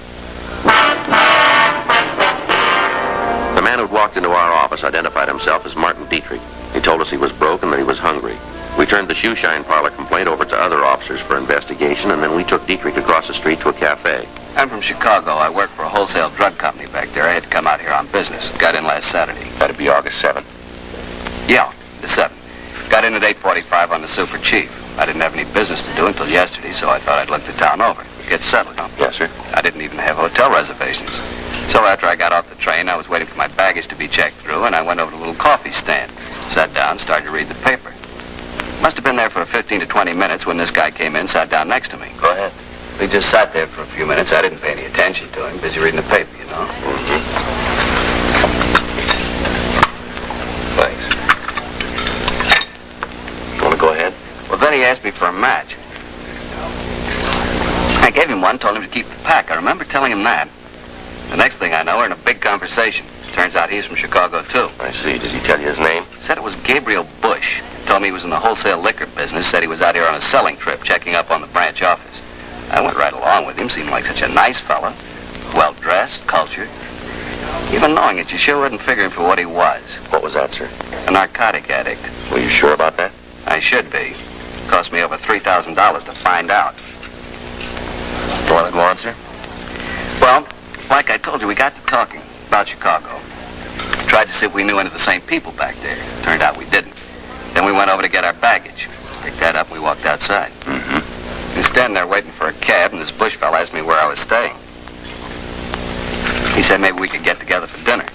The man who'd walked into our office identified himself as Martin Dietrich. He told us he was broke and that he was hungry. We turned the shoe shine parlor complaint over to other officers for investigation, and then we took Dietrich across the street to a cafe. I'm from Chicago. I work for a wholesale drug company back there. I had to come out here on business. Got in last Saturday. That'd be August 7th. Yeah, the 7th. Got in at 8:45 on the Super Chief. I didn't have any business to do until yesterday, so I thought I'd look the town over. Get settled, huh? Yes, sir. I didn't even have hotel reservations. So after I got off the train, I was waiting for my baggage to be checked through, and I went over to a little coffee stand. Sat down, started to read the paper. Must have been there for 15 to 20 minutes when this guy came in, sat down next to me. Go ahead. We just sat there for a few minutes. I didn't pay any attention to him. Busy reading the paper, you know. Thanks. You want to go ahead? Well, then he asked me for a match. I gave him one, told him to keep the pack. I remember telling him that. The next thing I know, we're in a big conversation. Turns out he's from Chicago, too. I see. Did he tell you his name? Said it was Gabriel Bush. Told me he was in the wholesale liquor business. Said he was out here on a selling trip, checking up on the branch office. I went right along with him. Seemed like such a nice fella. Well-dressed, cultured. Even knowing it, you sure wouldn't figure him for what he was. What was that, sir? A narcotic addict. Were you sure about that? I should be. Cost me over $3,000 to find out. You want to go on, sir? Well, like I told you, we got to talking about Chicago. Tried to see if we knew any of the same people back there. Turned out we didn't. Then we went over to get our baggage. Picked that up and we walked outside. We were standing there waiting for a cab, and this Bush fella asked me where I was staying. He said maybe we could get together for dinner.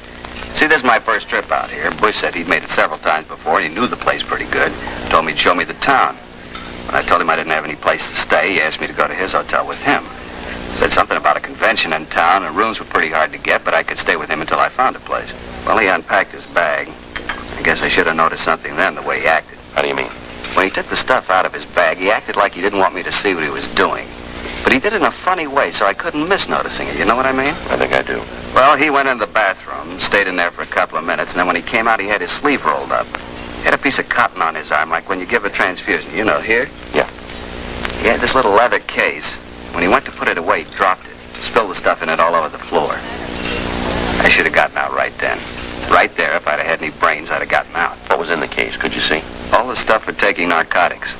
See, this is my first trip out here. Bush said he'd made it several times before, and he knew the place pretty good. Told me he'd show me the town. When I told him I didn't have any place to stay, he asked me to go to his hotel with him. Said something about a convention in town, and rooms were pretty hard to get, but I could stay with him until I found a place. Well, he unpacked his bag. I guess I should have noticed something then, the way he acted. How do you mean? When he took the stuff out of his bag, he acted like he didn't want me to see what he was doing. But he did it in a funny way, so I couldn't miss noticing it. You know what I mean? I think I do. Well, he went in the bathroom, stayed in there for a couple of minutes, and then when he came out, he had his sleeve rolled up. He had a piece of cotton on his arm, like when you give a transfusion. You know, here? Yeah. He had this little leather case. When he went to put it away, he dropped it. Spilled the stuff in it all over the floor. I should have gotten out right then. Right there, if I'd have had any brains, I'd have gotten out. What was in the case? Could you see? All the stuff for taking narcotics.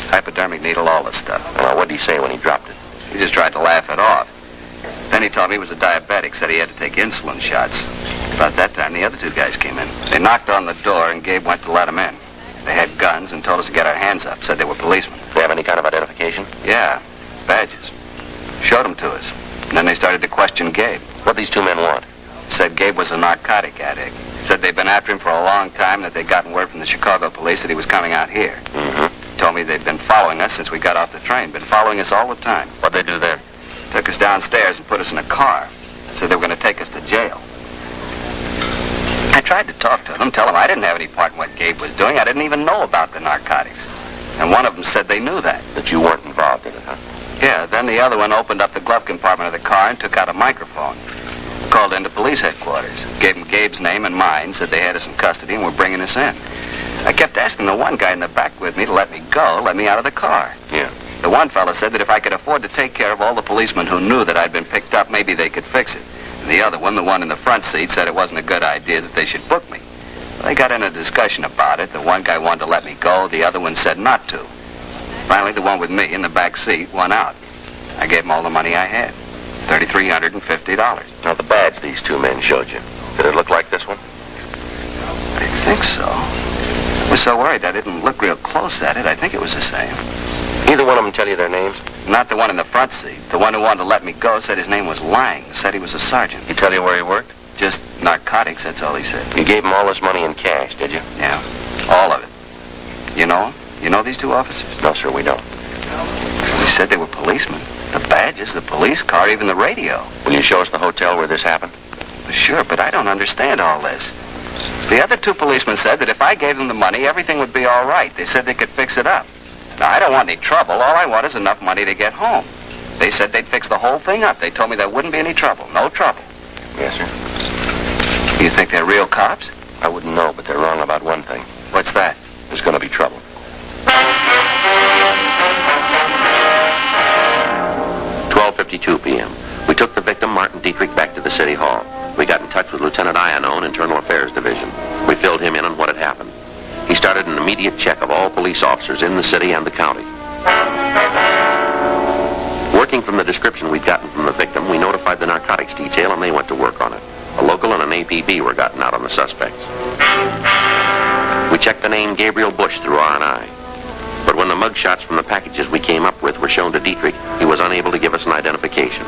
Hypodermic needle, all the stuff. What did he say when he dropped it? He just tried to laugh it off. Then he told me he was a diabetic, said he had to take insulin shots. About that time, the other two guys came in. They knocked on the door, and Gabe went to let them in. They had guns and told us to get our hands up, said they were policemen. They have any kind of identification? Yeah, badges. Showed them to us. And then they started to question Gabe. What these two men want? Said Gabe was a narcotic addict. Said they'd been after him for a long time, and that they'd gotten word from the Chicago police that he was coming out here. Told me they'd been following us since we got off the train. Been following us all the time. What'd they do then? Took us downstairs and put us in a car. Said they were going to take us to jail. I tried to talk to them, tell them I didn't have any part in what Gabe was doing. I didn't even know about the narcotics. And one of them said they knew that. That you weren't involved in it, huh? Yeah, then the other one opened up the glove compartment of the car and took out a microphone. Called into police headquarters. Gave them Gabe's name and mine, said they had us in custody and were bringing us in. I kept asking the one guy in the back with me to let me go, let me out of the car. Yeah. The one fella said that if I could afford to take care of all the policemen who knew that I'd been picked up, maybe they could fix it. And the other one, the one in the front seat, said it wasn't a good idea, that they should book me. They got in a discussion about it. The one guy wanted to let me go, the other one said not to. Finally, the one with me in the back seat won out. I gave him all the money I had, $3,350. Now, the badge these two men showed you, did it look like this one? think so. I was so worried I didn't look real close at it. I think it was the same. Either one of them tell you their names? Not the one in the front seat. The one who wanted to let me go said his name was Lang. Said he was a sergeant. He tell you where he worked? Just narcotics, that's all he said. You gave him all this money in cash, did you? Yeah, all of it. You know him? You know these two officers? No, sir, we don't. He said they were policemen. The badges, the police car, even the radio. Will you show us the hotel where this happened? Sure, but I don't understand all this. The other two policemen said that if I gave them the money, everything would be all right. They said they could fix it up. Now, I don't want any trouble. All I want is enough money to get home. They said they'd fix the whole thing up. They told me there wouldn't be any trouble. No trouble. Yes, sir. You think they're real cops? I wouldn't know, but they're wrong about one thing. What's that? There's going to be trouble. 12:52 p.m. We took the victim, Martin Dietrich, back to the city hall. We got in touch with Lieutenant Iannone, Internal Affairs Division. We filled him in on what had happened. He started an immediate check of all police officers in the city and the county. Working from the description we'd gotten from the victim, we notified the narcotics detail and they went to work on it. A local and an APB were gotten out on the suspects. We checked the name Gabriel Bush through R&I. But when the mugshots from the packages we came up with were shown to Dietrich, he was unable to give us an identification.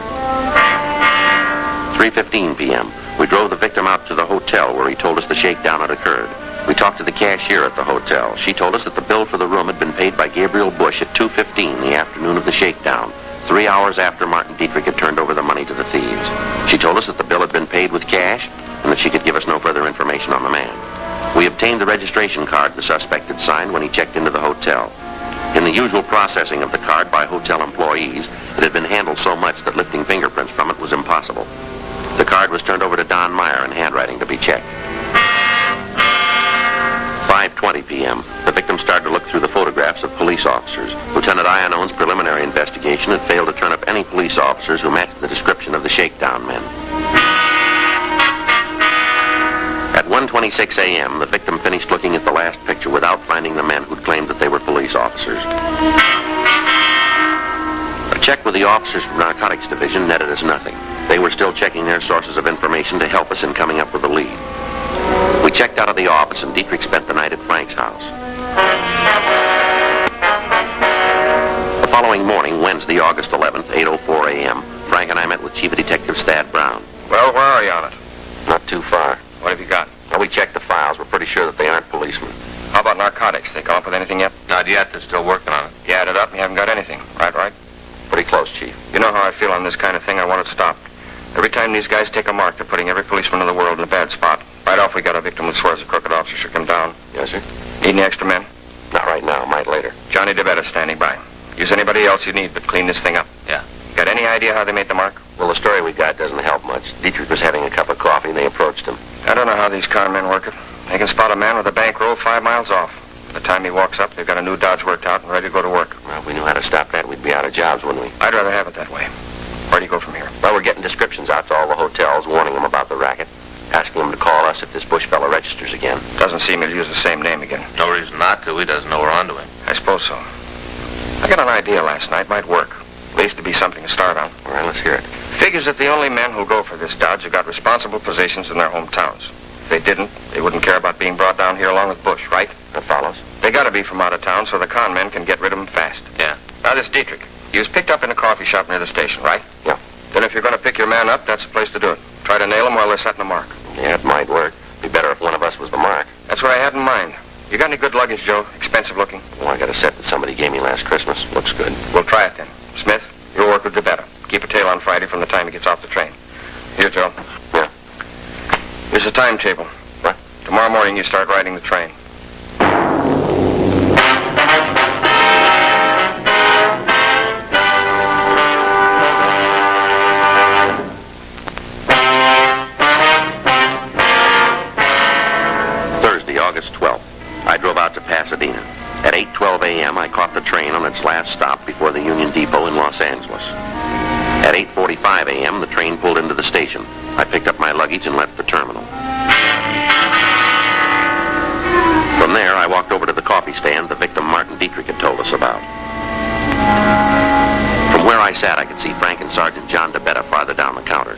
3:15 p.m. We drove the victim out to the hotel where he told us the shakedown had occurred. We talked to the cashier at the hotel. She told us that the bill for the room had been paid by Gabriel Bush at 2:15 the afternoon of the shakedown, 3 hours after Martin Dietrich had turned over the money to the thieves. She told us that the bill had been paid with cash and that she could give us no further information on the man. We obtained the registration card the suspect had signed when he checked into the hotel. In the usual processing of the card by hotel employees, it had been handled so much that lifting fingerprints from it was impossible. The card was turned over to Don Meyer in handwriting to be checked. 5:20 p.m. The victim started to look through the photographs of police officers. Lieutenant Iannone's preliminary investigation had failed to turn up any police officers who matched the description of the shakedown men. At 1:26 a.m., the victim finished looking at the last picture without finding the men who'd claimed that they were police officers. A check with the officers from Narcotics Division netted us nothing. They were still checking their sources of information to help us in coming up with a lead. We checked out of the office, and Dietrich spent the night at Frank's house. The following morning, Wednesday, August 11th, 8:04 a.m., Frank and I met with Chief of Detectives Thad Brown. Well, where are you on it? Not too far. What have you got? Well, we checked the files. We're pretty sure that they aren't policemen. How about narcotics? They come up with anything yet? Not yet. They're still working on it. You added up and you haven't got anything. Right? Pretty close, Chief. You know how I feel on this kind of thing. I want it stopped. Every time these guys take a mark, they're putting every policeman in the world in a bad spot. Right off, we got a victim who swears a crooked officer should come down. Yes, sir. Need any extra men? Not right now. Might later. Johnny DeBetta standing by. Use anybody else you need, but clean this thing up. Yeah. Got any idea how they made the mark? Well, the story we got doesn't help much. Dietrich was having a cup of coffee and they approached him. I don't know how these con men work it. They can spot a man with a bankroll 5 miles off. By the time he walks up, they've got a new dodge worked out and ready to go to work. Well, if we knew how to stop that, we'd be out of jobs, wouldn't we? I'd rather have it that way. Where do you go from here? Well, we're getting descriptions out to all the hotels, warning them about the racket, asking them to call us if this Bush fella registers again. Doesn't seem he'll use the same name again. No reason not to. He doesn't know we're onto him. I suppose so. I got an idea last night. Might work. At least to be something to start on. All right, let's hear it. Figures that the only men who'll go for this dodge have got responsible positions in their hometowns. If they didn't, they wouldn't care about being brought down here along with Bush, right? That follows. They gotta be from out of town so the con men can get rid of them fast. Yeah. Now this Dietrich, he was picked up in a coffee shop near the station, right? Yeah. Then if you're gonna pick your man up, that's the place to do it. Try to nail him while they're setting the mark. Yeah, it might work. Be better if one of us was the mark. That's what I had in mind. You got any good luggage, Joe? Expensive looking? Well, I got a set that somebody gave me last Christmas. Looks good. We'll try it then. Smith, you'll work with DeBetta. Keep a tail on Friday from the time he gets off the train. Here, Joe. Yeah. Here's a timetable. What? Tomorrow morning you start riding the train. Thursday, August 12th. I drove out to Pasadena. At 8:12 a.m., I caught the train on its last stop before the Union Depot in Los Angeles. At 8:45 a.m., the train pulled into the station. I picked up my luggage and left the terminal. From there, I walked over to the coffee stand the victim Martin Dietrich had told us about. From where I sat, I could see Frank and Sergeant John DeBetta farther down the counter.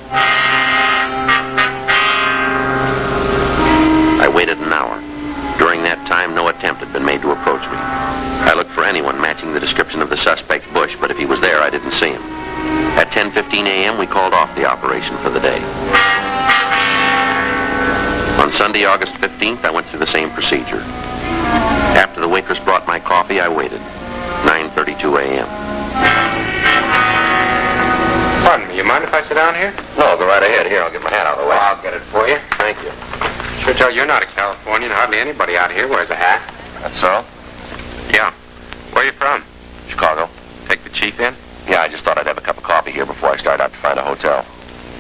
I waited an hour. During that time, no attempt had been made to approach me. I looked for anyone matching the description of the suspect, Bush, but if he was there, I didn't see him. At 10:15 a.m., we called off the operation for the day. On Sunday, August 15th, I went through the same procedure. After the waitress brought my coffee, I waited. 9:32 a.m. Pardon me, you mind if I sit down here? No, go right ahead. Here, I'll get my hat out of the way. I'll get it for you. Thank you. Sure tell you're not a Californian. Hardly anybody out here wears a hat. That's so? Yeah. Where are you from? Chicago. Take the chief in? Yeah, I just thought I'd have a cup of coffee here before I start out to find a hotel.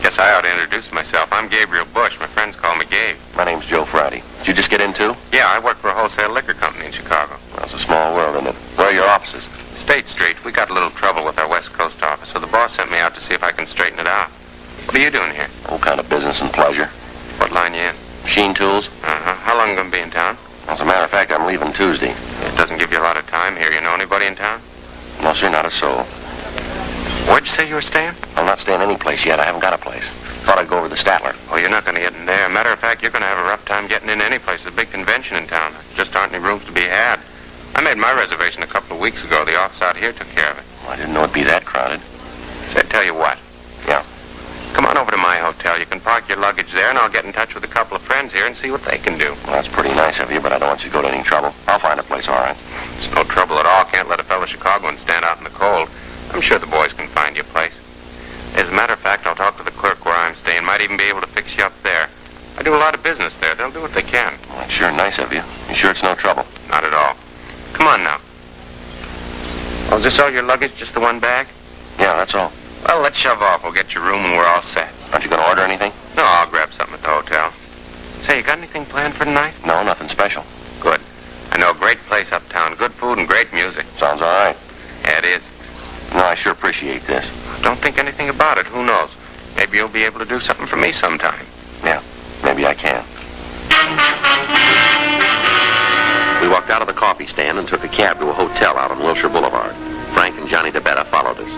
Guess I ought to introduce myself. I'm Gabriel Bush. My friends call me Gabe. My name's Joe Friday. Did you just get in, too? Yeah, I work for a wholesale liquor company in Chicago. Well, it's a small world, isn't it? Where are your offices? State Street. We got a little trouble with our West Coast office, so the boss sent me out to see if I can straighten it out. What are you doing here? All kind of business and pleasure. What line you in? Machine tools. Uh-huh. How long are you going to be in town? As a matter of fact, I'm leaving Tuesday. It doesn't give you a lot of time here. You know anybody in town? No, sir, not a soul. Where'd you say you were staying? I'm not staying any place yet. I haven't got a place. Thought I'd go over to Statler. Oh, you're not going to get in there. Matter of fact, you're going to have a rough time getting in any place. There's a big convention in town. There just aren't any rooms to be had. I made my reservation a couple of weeks ago. The office out here took care of it. Well, I didn't know it'd be that crowded. Said, tell you what. Yeah? Come on over to my hotel. You can park your luggage there, and I'll get in touch with a couple of friends here and see what they can do. Well, that's pretty nice of you, but I don't want you to go to any trouble. I'll find a place, all right. It's no trouble at all. Can't let a fellow Chicagoan stand out in the cold. I'm sure the boys can find you a place. As a matter of fact, I'll talk to the clerk where I'm staying. Might even be able to fix you up there. I do a lot of business there. They'll do what they can. Well, that's sure nice of you. You sure it's no trouble? Not at all. Come on now. Oh, is this all your luggage? Just the one bag? Yeah, that's all. Well, let's shove off. We'll get your room and we're all set. Aren't you going to order anything? No, I'll grab something at the hotel. Say, you got anything planned for tonight? No, nothing special. Good. I know a great place uptown. Good food and great music. Sounds all right. Yeah, it is. No, I sure appreciate this. Don't think anything about it. Who knows? Maybe you'll be able to do something for me sometime. Yeah, maybe I can. We walked out of the coffee stand and took a cab to a hotel out on Wilshire Boulevard. Frank and Johnny DeBetta followed us.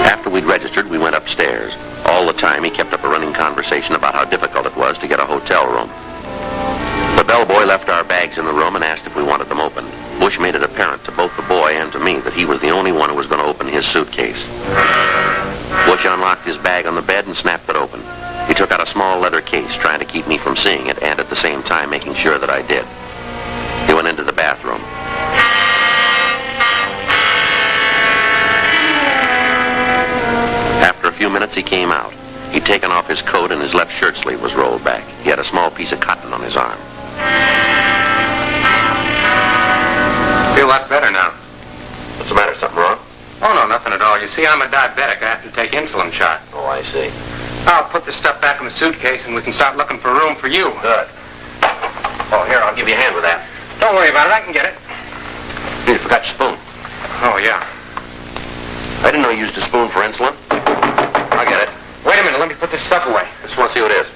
After we'd registered, we went upstairs. All the time, he kept up a running conversation about how difficult it was to get a hotel room. The bellboy left our bags in the room and asked if we wanted them opened. Bush made it apparent to both the boy and to me that he was the only one who was going to open his suitcase. Bush unlocked his bag on the bed and snapped it open. He took out a small leather case, trying to keep me from seeing it, and at the same time making sure that I did. He went into the bathroom. After a few minutes, he came out. He'd taken off his coat and his left shirt sleeve was rolled back. He had a small piece of cotton on his arm. Feel a lot better now. What's the matter? Something wrong? Oh, no, nothing at all. You see, I'm a diabetic. I have to take insulin shots. Oh, I see. I'll put the stuff back in the suitcase and we can start looking for room for you. Good. Oh, here, I'll give you a hand with that. Don't worry about it. I can get it. You forgot your spoon. Oh, yeah. I didn't know you used a spoon for insulin. I'll get it. Wait a minute. Let me put this stuff away. Just want to see what it is.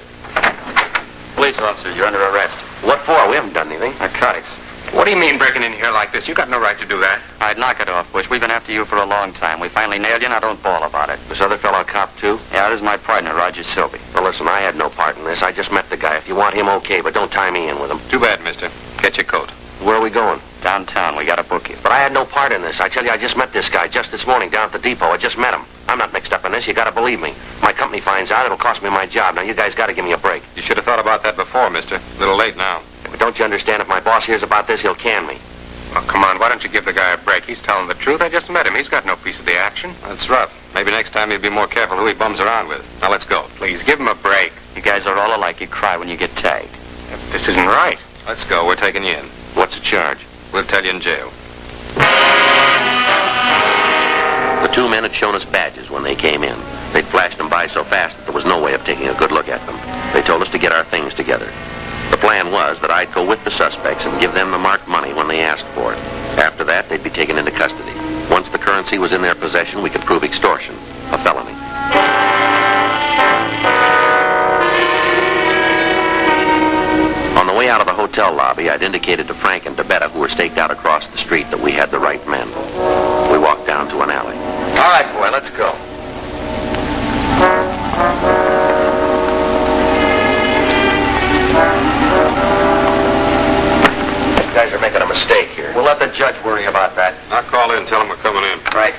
Police officer, you're under arrest. What for? We haven't done anything. Narcotics. What do you mean breaking in here like this? You got no right to do that. All right, knock it off, Bush. We've been after you for a long time. We finally nailed you, now don't bawl about it. This other fellow a cop, too? Yeah, this is my partner, Roger Silby. Well, listen, I had no part in this. I just met the guy. If you want him, okay, but don't tie me in with him. Too bad, mister. Get your coat. Where are we going? Downtown. We got to book you. But I had no part in this. I tell you, I just met this guy just this morning down at the depot. I just met him. I'm not mixed up in this. You got to believe me. My company finds out, it'll cost me my job. Now, you guys got to give me a break. You should have thought about that before, mister. A little late now. Yeah, but don't you understand? If my boss hears about this, he'll can me. Oh, come on. Why don't you give the guy a break? He's telling the truth. I just met him. He's got no piece of the action. That's rough. Maybe next time he'll be more careful who he bums around with. Now, let's go. Please, give him a break. You guys are all alike. You cry when you get tagged. This isn't right. Let's go. We're taking you in. What's the charge? We'll tell you in jail. The two men had shown us badges when they came in. They'd flashed them by so fast that there was no way of taking a good look at them. They told us to get our things together. The plan was that I'd go with the suspects and give them the marked money when they asked for it. After that, they'd be taken into custody. Once the currency was in their possession, we could prove extortion, a felony. On the way out of the hotel lobby, I'd indicated to Frank and DeBetta, who were staked out across the street, that we had the right men. We walked down to an alley. All right, boy, let's go. You guys are making a mistake here. We'll let the judge worry about that. I'll call in and tell him we're coming in. Right.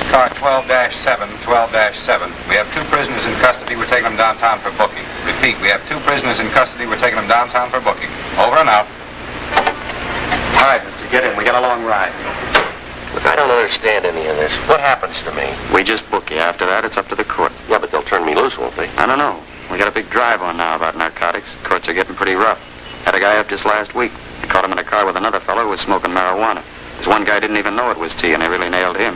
Car 12-7, 12-7. We have 2 prisoners in custody. We're taking them downtown for booking. Repeat, we have 2 prisoners in custody. We're taking them downtown for booking. Over and out. All right, mister, get in. We got a long ride. Look, I don't understand any of this. What happens to me? We just book you. After that, it's up to the court. Yeah, but they'll turn me loose, won't they? I don't know. We got a big drive on now about narcotics. Courts are getting pretty rough. Had a guy up just last week. They caught him in a car with another fellow who was smoking marijuana. This one guy didn't even know it was tea, and they really nailed him.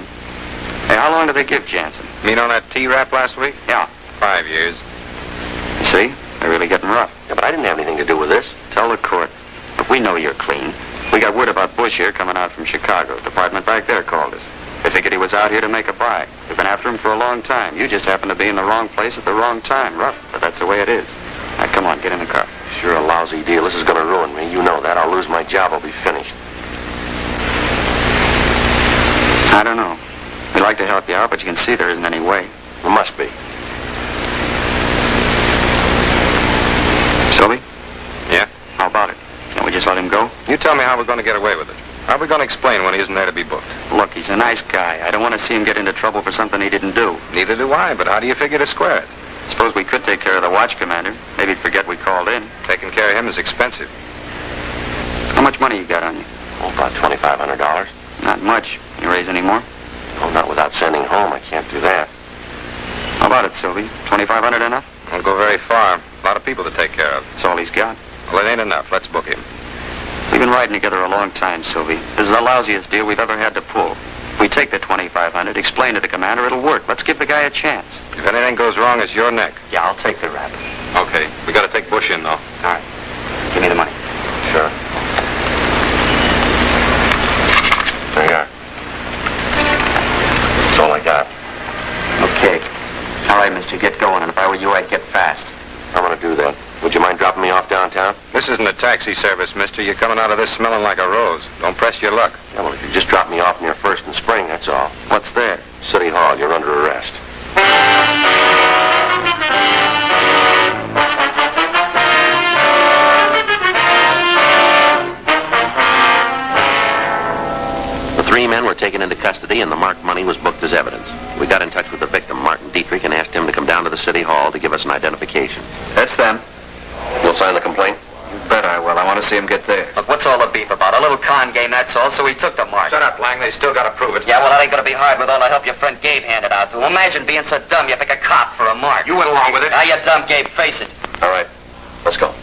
Hey, how long did they give Jansen? Mean on that T-rap last week? Yeah. 5 years. You see? They're really getting rough. Yeah, but I didn't have anything to do with this. Tell the court. But we know you're clean. We got word about Bush here coming out from Chicago. Department back there called us. They figured he was out here to make a buy. We've been after him for a long time. You just happened to be in the wrong place at the wrong time. Rough, but that's the way it is. Now, come on, get in the car. Sure a lousy deal. This is going to ruin me. You know that. I'll lose my job. I'll be finished. I don't know. We'd like to help you out, but you can see there isn't any way. There must be. Sylvie? Yeah? How about it? Can't we just let him go? You tell me how we're going to get away with it. How are we going to explain when he isn't there to be booked? Look, he's a nice guy. I don't want to see him get into trouble for something he didn't do. Neither do I, but how do you figure to square it? Suppose we could take care of the watch commander. Maybe he'd forget we called in. Taking care of him is expensive. How much money you got on you? Oh, about $2,500. Not much. Can you raise any more? Oh, not without sending home. I can't do that. How about it, Sylvie? $2,500 enough? Won't go very far. A lot of people to take care of. That's all he's got. Well, it ain't enough. Let's book him. We've been riding together a long time, Sylvie. This is the lousiest deal we've ever had to pull. We take the $2,500, explain to the commander, it'll work. Let's give the guy a chance. If anything goes wrong, it's your neck. Yeah, I'll take the rap. Okay. We got to take Bush in, though. All right. Give me the money. Sure. There you are. That's all I got. Okay. All right, mister, get going. And if I were you, I'd get fast. I'm going to do that. Would you mind dropping me off downtown? This isn't a taxi service, mister. You're coming out of this smelling like a rose. Don't press your luck. Yeah, well, if you just drop me off near 1st and Spring, that's all. What's there? City Hall. You're under arrest. The 3 men were taken into custody, and the marked money was booked as evidence. We got in touch with the victim, Martin Dietrich, and asked him to come down to the City Hall to give us an identification. That's them. You'll sign the complaint? You bet I will. I want to see him get theirs. Look, what's all the beef about? A little con game, that's all, so he took the mark. Shut up, Lang. They still got to prove it. Yeah, well, that ain't gonna be hard with all the help your friend Gabe handed out to him. Imagine being so dumb you pick a cop for a mark. You went along with it. Ah, you dumb, Gabe, face it. All right. Let's go.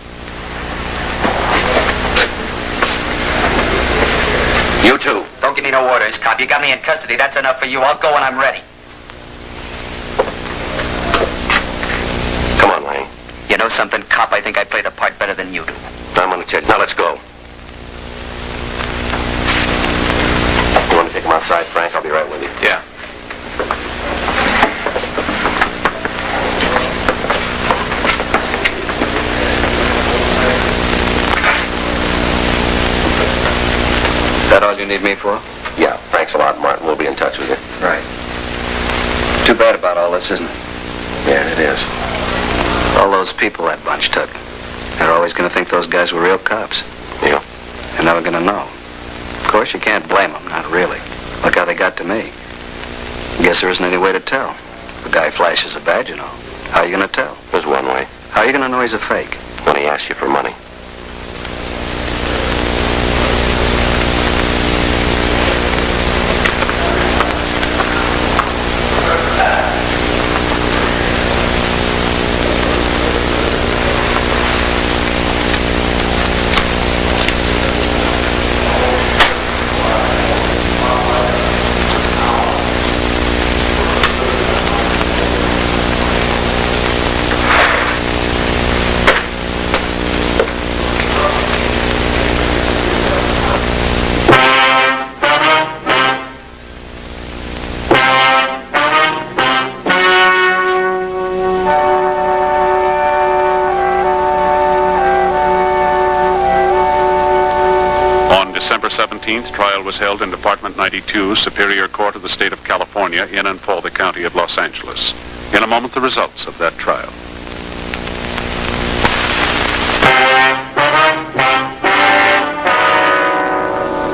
You too. Don't give me no orders, cop. You got me in custody. That's enough for you. I'll go when I'm ready. Come on, Lang. You know something, cop? I think I play the part better than you do. I'm going to check. Now, let's go. You want to take him outside, Frank? I'll be right with you. Yeah. That all you need me for? Yeah, thanks a lot, Martin. We'll be in touch with you. Right. Too bad about all this, isn't it? Yeah, it is. All those people that bunch took. They're always going to think those guys were real cops. Yeah. They're never going to know. Of course, you can't blame them, not really. Look how they got to me. Guess there isn't any way to tell. If a guy flashes a badge, you know. How are you going to tell? There's one way. How are you going to know he's a fake? When he asks you for money. December 17th, trial was held in Department 92, Superior Court of the State of California, in and for the County of Los Angeles. In a moment, the results of that trial.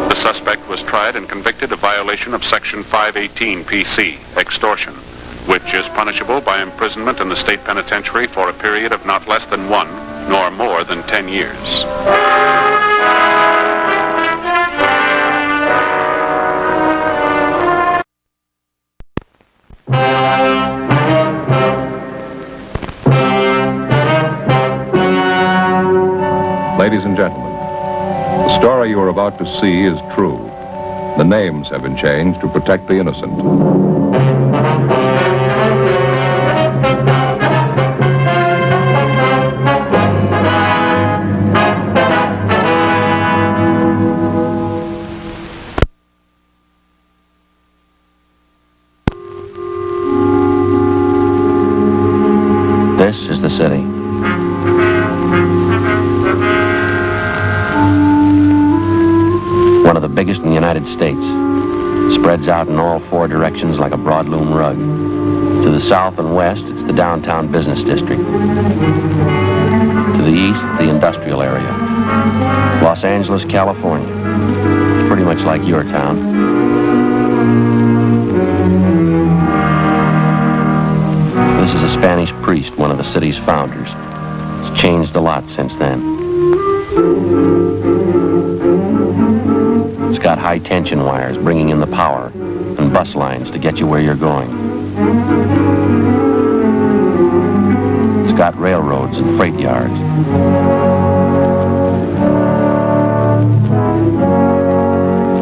The suspect was tried and convicted of violation of Section 518 PC, extortion, which is punishable by imprisonment in the state penitentiary for a period of not less than 1 nor more than 10 years. Ladies and gentlemen, the story you are about to see is true. The names have been changed to protect the innocent. This is the city. One of the biggest in the United States. Spreads out in all 4 directions like a broadloom rug. To the south and west, it's the downtown business district. To the east, the industrial area. Los Angeles, California. It's pretty much like your town. This is a Spanish priest, one of the city's founders. It's changed a lot since then. It's got high-tension wires bringing in the power and bus lines to get you where you're going. It's got railroads and freight yards.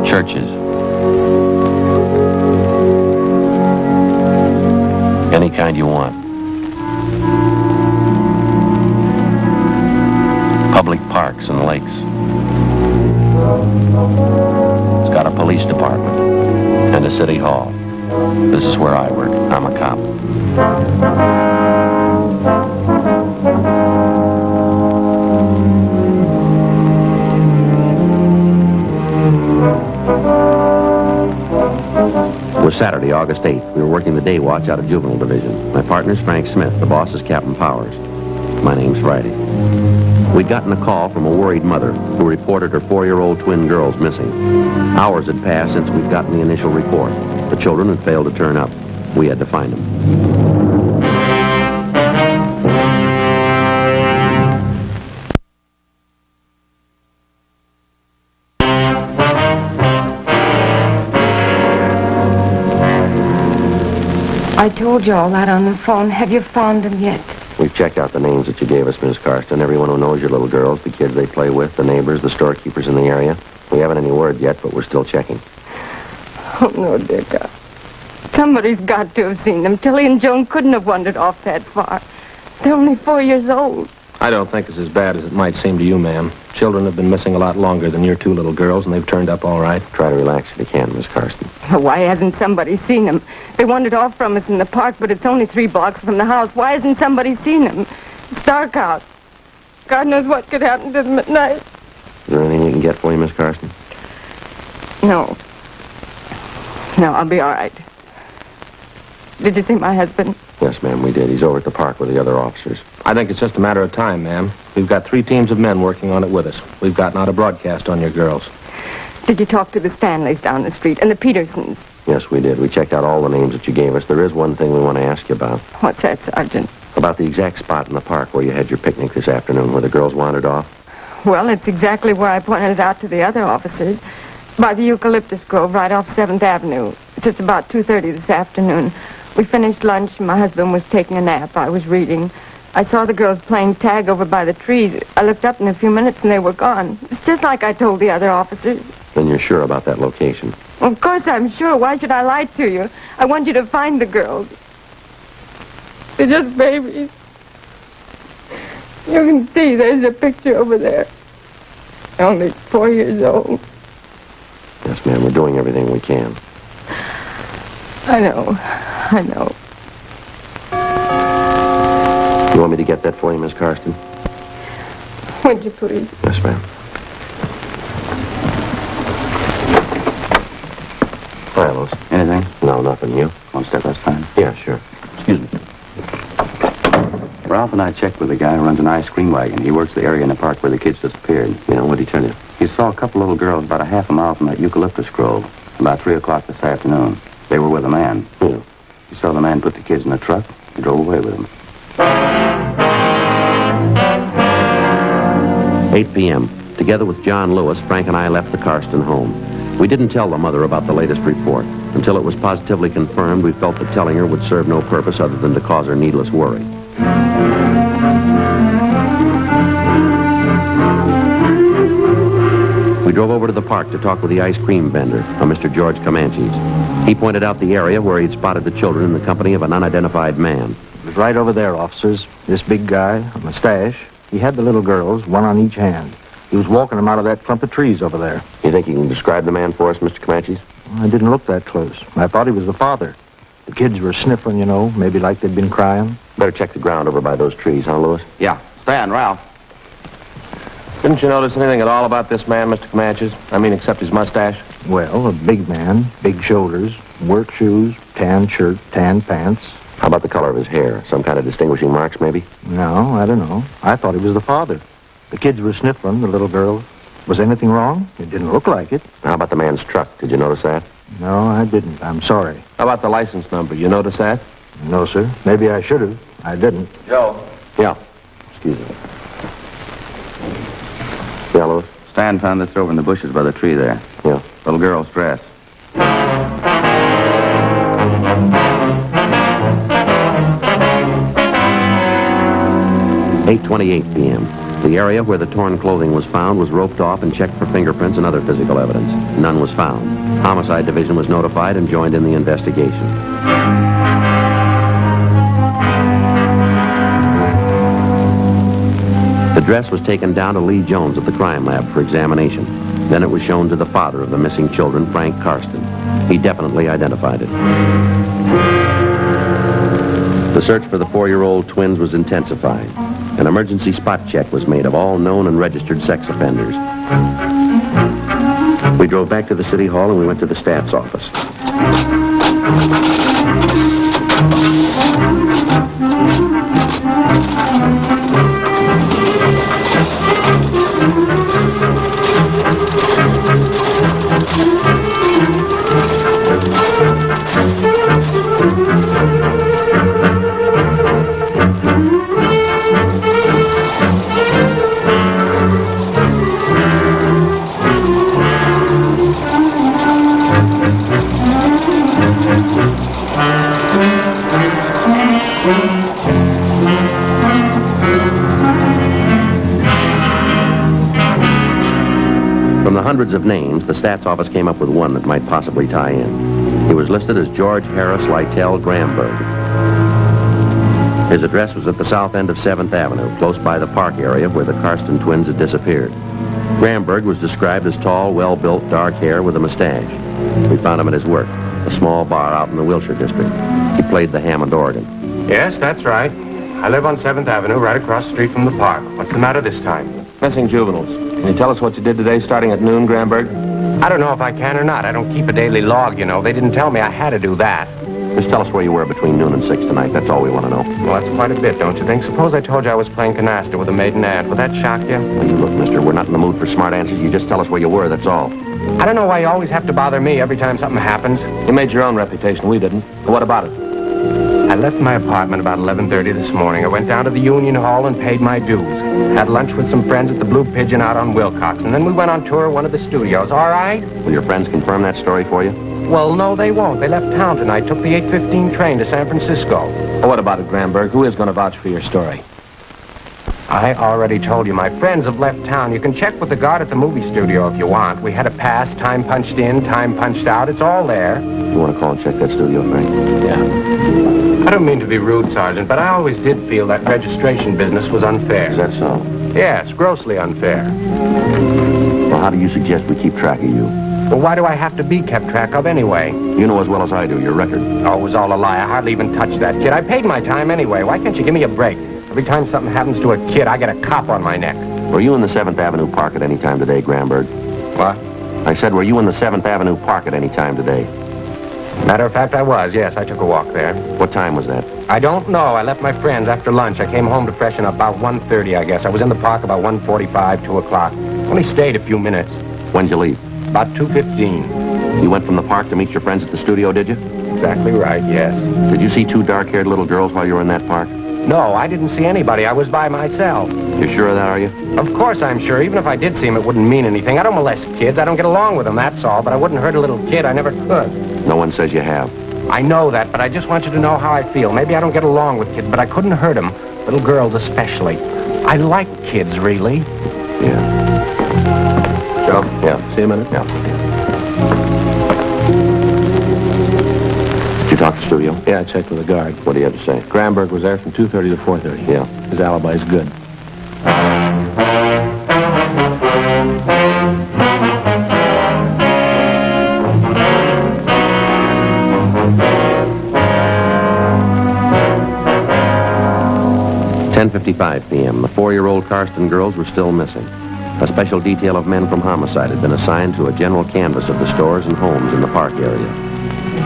Churches. Any kind you want. Public parks and lakes. It's got a police department and a city hall. This is where I work. I'm a cop. It was Saturday, August 8th. We were working the day watch out of Juvenile Division. My partner's Frank Smith. The boss is Captain Powers. My name's Friday. We'd gotten a call from a worried mother who reported her 4-year-old twin girls missing. Hours had passed since we'd gotten the initial report. The children had failed to turn up. We had to find them. I told you all that on the phone. Have you found them yet? We've checked out the names that you gave us, Miss Karsten. Everyone who knows your little girls, the kids they play with, the neighbors, the storekeepers in the area. We haven't any word yet, but we're still checking. Oh, no, dear God. Somebody's got to have seen them. Tilly and Joan couldn't have wandered off that far. They're only 4 years old. I don't think it's as bad as it might seem to you, ma'am. Children have been missing a lot longer than your 2 little girls, and they've turned up all right. Try to relax if you can, Miss Karsten. Why hasn't somebody seen them? They wandered off from us in the park, but it's only 3 blocks from the house. Why hasn't somebody seen them? It's dark out. God knows what could happen to them at night. Is there anything we can get for you, Miss Karsten? No. No, I'll be all right. Did you see my husband? Yes, ma'am, we did. He's over at the park with the other officers. I think it's just a matter of time, ma'am. We've got 3 teams of men working on it with us. We've gotten out a broadcast on your girls. Did you talk to the Stanleys down the street and the Petersons? Yes, we did. We checked out all the names that you gave us. There is one thing we want to ask you about. What's that, Sergeant? About the exact spot in the park where you had your picnic this afternoon, where the girls wandered off. Well, it's exactly where I pointed it out to the other officers. By the eucalyptus grove right off 7th Avenue. It's just about 2:30 this afternoon. We finished lunch, and my husband was taking a nap. I was reading. I saw the girls playing tag over by the trees. I looked up in a few minutes, and they were gone. It's just like I told the other officers. Then you're sure about that location? Well, of course I'm sure. Why should I lie to you? I want you to find the girls. They're just babies. You can see there's a picture over there. Only 4 years old. Yes, ma'am, we're doing everything we can. I know. You want me to get that for you, Miss Karsten? Would you please? Yes, ma'am. Lois? Anything? No, nothing. You? One step at a time. Yeah, sure. Excuse me. Ralph and I checked with a guy who runs an ice cream wagon. He works the area in the park where the kids disappeared. Yeah, what'd he tell you? He saw a couple little girls about a half a mile from that eucalyptus grove about 3 o'clock this afternoon. They were with a man. Yeah. He saw the man put the kids in a truck and drove away with them. 8 p.m. Together with John Lewis, Frank and I left the Karsten home. We didn't tell the mother about the latest report. Until it was positively confirmed, we felt that telling her would serve no purpose other than to cause her needless worry. We drove over to the park to talk with the ice cream vendor, a Mr. George Comanches. He pointed out the area where he'd spotted the children in the company of an unidentified man. It was right over there, officers. This big guy, a mustache. He had the little girls, one on each hand. He was walking them out of that clump of trees over there. You think you can describe the man for us, Mr. Comanches? I didn't look that close. I thought he was the father. The kids were sniffling, you know, maybe like they'd been crying. Better check the ground over by those trees, huh, Lewis? Yeah. Stan, Ralph. Didn't you notice anything at all about this man, Mr. Comanches? I mean, except his mustache? Well, a big man, big shoulders, work shoes, tan shirt, tan pants. How about the color of his hair? Some kind of distinguishing marks, maybe? No, I don't know. I thought he was the father. The kids were sniffling, the little girls. Was anything wrong? It didn't look like it. How about the man's truck? Did you notice that? No, I didn't. I'm sorry. How about the license number? You notice that? No, sir. Maybe I should have. I didn't. Joe. Yeah. Excuse me. Yeah, Lewis? Stan found this over in the bushes by the tree there. Yeah. Little girl's dress. 8:28 p.m. The area where the torn clothing was found was roped off and checked for fingerprints and other physical evidence. None was found. Homicide Division was notified and joined in the investigation. The dress was taken down to Lee Jones at the crime lab for examination. Then it was shown to the father of the missing children, Frank Karsten. He definitely identified it. The search for the 4-year-old twins was intensified. An emergency spot check was made of all known and registered sex offenders. We drove back to the city hall and we went to the stats office. From the hundreds of names, the stats office came up with one that might possibly tie in. He was listed as George Harris Lytell Gramberg. His address was at the south end of 7th Avenue, close by the park area where the Karsten twins had disappeared. Gramberg was described as tall, well-built, dark hair with a mustache. We found him at his work, a small bar out in the Wilshire district. He played the Hammond organ. Yes, that's right. I live on 7th Avenue, right across the street from the park. What's the matter this time? Missing juveniles. Can you tell us what you did today starting at noon, Gramberg? I don't know if I can or not. I don't keep a daily log, you know. They didn't tell me I had to do that. Just tell us where you were between noon and 6 tonight. That's all we want to know. Well, that's quite a bit, don't you think? Suppose I told you I was playing canasta with a maiden aunt. Would that shock you? Well, you look, mister, we're not in the mood for smart answers. You just tell us where you were, that's all. I don't know why you always have to bother me every time something happens. You made your own reputation. We didn't. But what about it? I left my apartment about 11:30 this morning. I went down to the Union Hall and paid my dues. Had lunch with some friends at the Blue Pigeon out on Wilcox, and then we went on tour of one of the studios. All right? Will your friends confirm that story for you? Well, no, they won't. They left town tonight, took the 8:15 train to San Francisco. Well, what about it, Gramberg? Who is going to vouch for your story? I already told you. My friends have left town. You can check with the guard at the movie studio if you want. We had a pass, time punched in, time punched out. It's all there. You want to call and check that studio, Frank? Yeah. I don't mean to be rude, Sergeant, but I always did feel that registration business was unfair. Is that so? Yes, grossly unfair. Well, how do you suggest we keep track of you? Well, why do I have to be kept track of anyway? You know as well as I do, your record. Oh, it was all a lie. I hardly even touched that kid. I paid my time anyway. Why can't you give me a break? Every time something happens to a kid, I get a cop on my neck. Were you in the 7th Avenue Park at any time today, Gramberg? What? I said, were you in the 7th Avenue Park at any time today? Matter of fact, I was, yes. I took a walk there. What time was that? I don't know. I left my friends after lunch. I came home to freshen up about 1:30, I guess. I was in the park about 1:45, 2 o'clock. Only stayed a few minutes. When'd you leave? About 2:15. You went from the park to meet your friends at the studio, did you? Exactly right, yes. Did you see two dark-haired little girls while you were in that park? No, I didn't see anybody. I was by myself. You're sure of that, are you? Of course I'm sure. Even if I did see him, it wouldn't mean anything. I don't molest kids. I don't get along with them, that's all. But I wouldn't hurt a little kid. I never could. No one says you have. I know that, but I just want you to know how I feel. Maybe I don't get along with kids, but I couldn't hurt them. Little girls especially. I like kids, really. Yeah. Joe? Yeah. See you in a minute? Yeah. Did you talk to the studio? Yeah, I checked with the guard. What do you have to say? Gramberg was there from 2:30 to 4:30. Yeah. His alibi's good. .55 p.m. The 4-year-old Karsten girls were still missing. A special detail of men from homicide had been assigned to a general canvass of the stores and homes in the park area.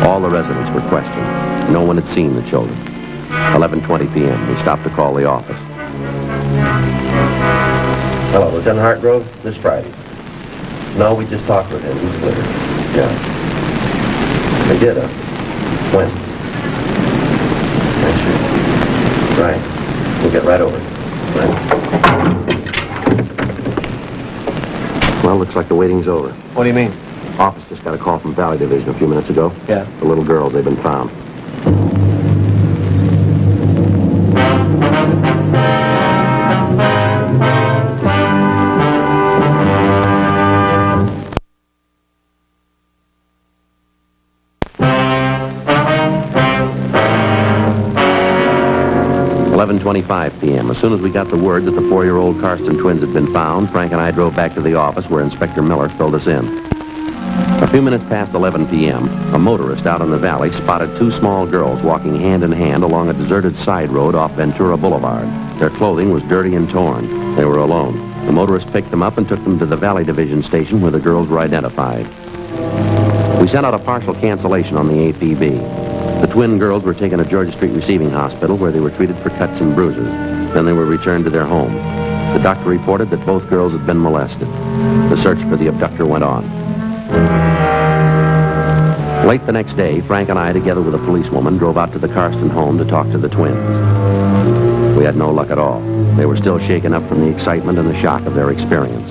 All the residents were questioned. No one had seen the children. 11:20 p.m. We stopped to call the office. Hello, Lieutenant Hartgrove? This Friday. No, we just talked with him. He's clear. Yeah. They did, huh? When? Yeah, sure. Right. We'll get right over it. Right. Well, looks like the waiting's over. What do you mean? Office just got a call from Valley Division a few minutes ago. Yeah. The little girls, they've been found. .25 p.m. As soon as we got the word that the 4-year-old Karsten twins had been found, Frank and I drove back to the office where Inspector Miller filled us in. A few minutes past 11 p.m., a motorist out in the valley spotted two small girls walking hand in hand along a deserted side road off Ventura Boulevard. Their clothing was dirty and torn. They were alone. The motorist picked them up and took them to the Valley Division station where the girls were identified. We sent out a partial cancellation on the APB. The twin girls were taken to Georgia Street Receiving Hospital where they were treated for cuts and bruises. Then they were returned to their home. The doctor reported that both girls had been molested. The search for the abductor went on. Late the next day, Frank and I, together with a policewoman, drove out to the Karsten home to talk to the twins. We had no luck at all. They were still shaken up from the excitement and the shock of their experience.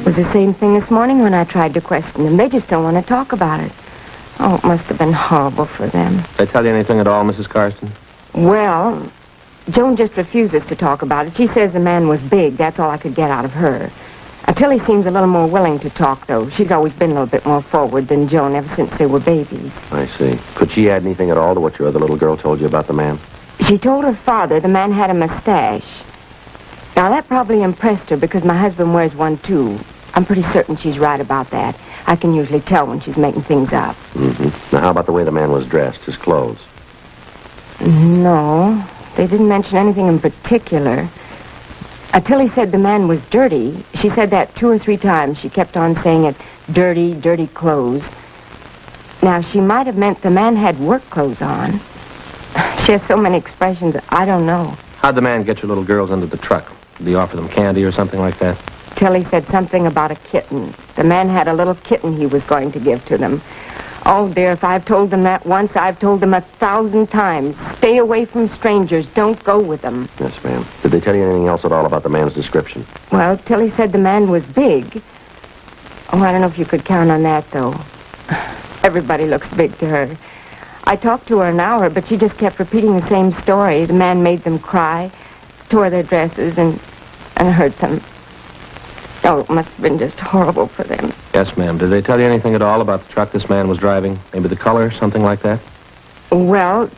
It was the same thing this morning when I tried to question them. They just don't want to talk about it. Oh, it must have been horrible for them. They tell you anything at all, Mrs. Karsten? Well, Joan just refuses to talk about it. She says the man was big. That's all I could get out of her. Tilly seems a little more willing to talk, though. She's always been a little bit more forward than Joan ever since they were babies. I see. Could she add anything at all to what your other little girl told you about the man? She told her father the man had a mustache. Now, that probably impressed her because my husband wears one, too. I'm pretty certain she's right about that. I can usually tell when she's making things up. Mm-hmm. Now, how about the way the man was dressed, his clothes? No, they didn't mention anything in particular. Tilly said the man was dirty. She said that 2 or 3 times. She kept on saying it, dirty, dirty clothes. Now, she might have meant the man had work clothes on. She has so many expressions, I don't know. How'd the man get your little girls into the truck? Did he offer them candy or something like that? Tilly said something about a kitten. The man had a little kitten he was going to give to them. Oh, dear, if I've told them that once, I've told them 1,000 times. Stay away from strangers. Don't go with them. Yes, ma'am. Did they tell you anything else at all about the man's description? Well, Tilly said the man was big. Oh, I don't know if you could count on that, though. Everybody looks big to her. I talked to her an hour, but she just kept repeating the same story. The man made them cry, tore their dresses, and hurt them. Oh, it must have been just horrible for them. Yes, ma'am. Did they tell you anything at all about the truck this man was driving? Maybe the color, something like that? Well,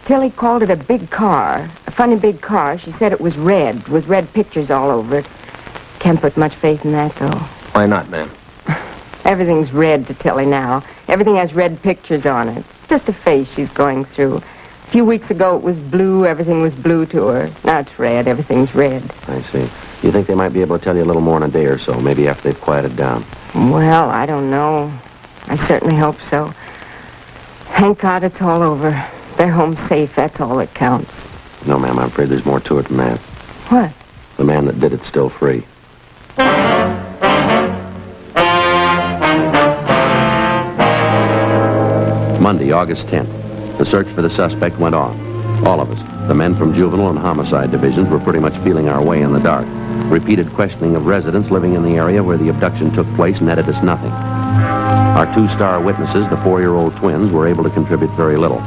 Tilly called it a big car, a funny big car. She said it was red, with red pictures all over it. Can't put much faith in that, though. Why not, ma'am? Everything's red to Tilly now. Everything has red pictures on it. It's just a phase she's going through. A few weeks ago it was blue, everything was blue to her. Now it's red, everything's red. I see. You think they might be able to tell you a little more in a day or so, maybe after they've quieted down? Well, I don't know. I certainly hope so. Thank God it's all over. They're home safe. That's all that counts. No, ma'am, I'm afraid there's more to it than that. What? The man that did it's still free. Monday, August 10th. The search for the suspect went on. All of us, the men from juvenile and homicide divisions, were pretty much feeling our way in the dark. Repeated questioning of residents living in the area where the abduction took place netted us nothing. Our two-star witnesses, the 4-year-old twins, were able to contribute very little.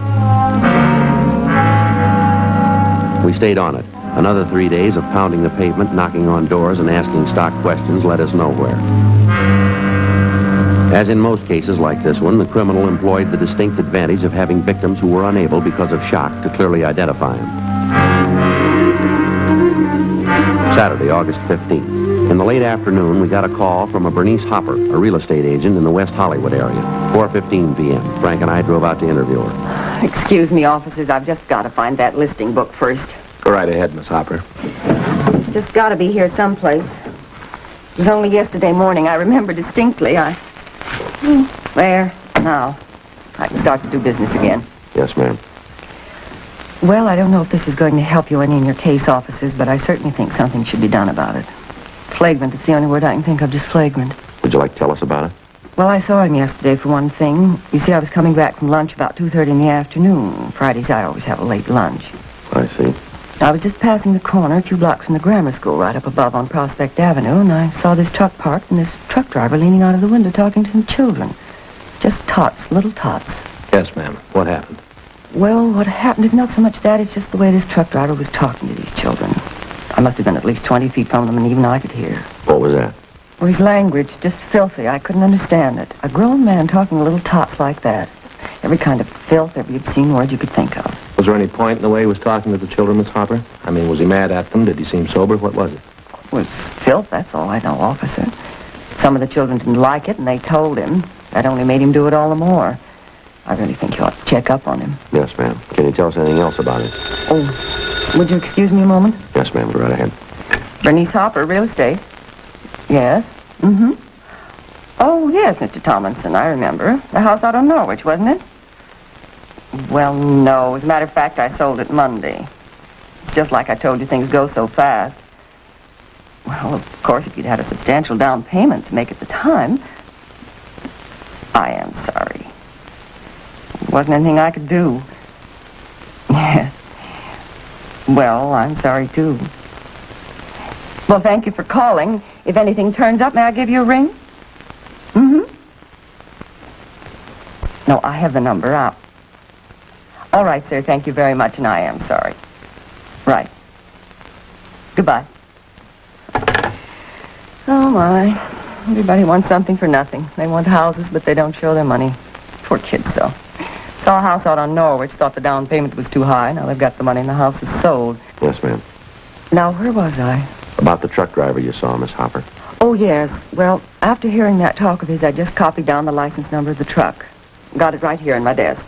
We stayed on it. Another 3 days of pounding the pavement, knocking on doors, and asking stock questions led us nowhere. As in most cases like this one, the criminal employed the distinct advantage of having victims who were unable, because of shock, to clearly identify him. Saturday, August 15th. In the late afternoon, we got a call from a Bernice Hopper, a real estate agent in the West Hollywood area. 4:15 p.m. Frank and I drove out to interview her. Excuse me, officers. I've just got to find that listing book first. Go right ahead, Miss Hopper. It's just got to be here someplace. It was only yesterday morning. I remember distinctly. There. Now, I can start to do business again. Yes, ma'am. Well, I don't know if this is going to help you any in your case, officers, but I certainly think something should be done about it. Flagrant, it's the only word I can think of, just flagrant. Would you like to tell us about it? Well, I saw him yesterday, for one thing. You see, I was coming back from lunch about 2:30 in the afternoon. Fridays, I always have a late lunch. I see. I was just passing the corner a few blocks from the grammar school right up above on Prospect Avenue, and I saw this truck parked and this truck driver leaning out of the window talking to some children. Just tots, little tots. Yes, ma'am. What happened? Well, what happened is not so much that, it's just the way this truck driver was talking to these children. I must have been at least 20 feet from them, and even I could hear. What was that? Well, his language, just filthy. I couldn't understand it. A grown man talking to little tots like that. Every kind of filth, every obscene word you could think of. Was there any point in the way he was talking to the children, Miss Hopper? I mean, was he mad at them? Did he seem sober? What was it? It was filth, that's all I know, officer. Some of the children didn't like it, and they told him. That only made him do it all the more. I really think you ought to check up on him. Yes, ma'am. Can you tell us anything else about it? Oh, would you excuse me a moment? Yes, ma'am. Go right ahead. Bernice Hopper, real estate. Yes? Mm-hmm. Oh, yes, Mr. Tomlinson, I remember. The house out on Norwich, wasn't it? Well, no. As a matter of fact, I sold it Monday. It's just like I told you, things go so fast. Well, of course, if you'd had a substantial down payment to make at the time... I am sorry. There wasn't anything I could do. Yes. Well, I'm sorry, too. Well, thank you for calling. If anything turns up, may I give you a ring? Mm-hmm. No, I have the number out. All right, sir. Thank you very much, and I am sorry. Right. Goodbye. Oh, my. Everybody wants something for nothing. They want houses, but they don't show their money. Poor kids, though. Saw a house out on Norwich, thought the down payment was too high. Now they've got the money and the house is sold. Yes, ma'am. Now, where was I? About the truck driver you saw, Miss Hopper. Oh, yes. Well, after hearing that talk of his, I just copied down the license number of the truck. Got it right here in my desk.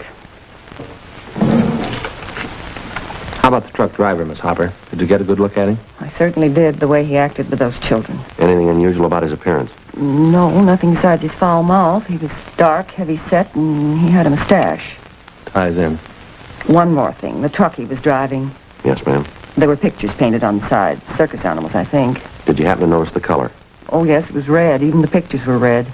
How about the truck driver, Miss Hopper? Did you get a good look at him? I certainly did, the way he acted with those children. Anything unusual about his appearance? No, nothing besides his foul mouth. He was dark, heavy-set, and he had a mustache. Ties in. One more thing. The truck he was driving. Yes, ma'am. There were pictures painted on the side. Circus animals, I think. Did you happen to notice the color? Oh, yes, it was red. Even the pictures were red.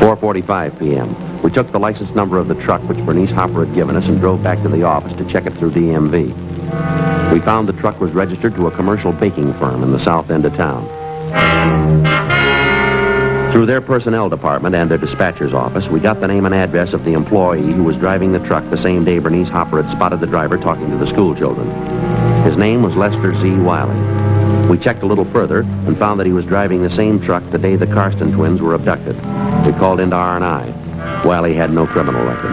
4:45 p.m. We took the license number of the truck which Bernice Hopper had given us and drove back to the office to check it through DMV. We found the truck was registered to a commercial baking firm in the south end of town. Through their personnel department and their dispatcher's office, we got the name and address of the employee who was driving the truck the same day Bernice Hopper had spotted the driver talking to the school children. His name was Lester Z. Wiley. We checked a little further and found that he was driving the same truck the day the Karsten twins were abducted. We called into R&I. Wiley had no criminal record.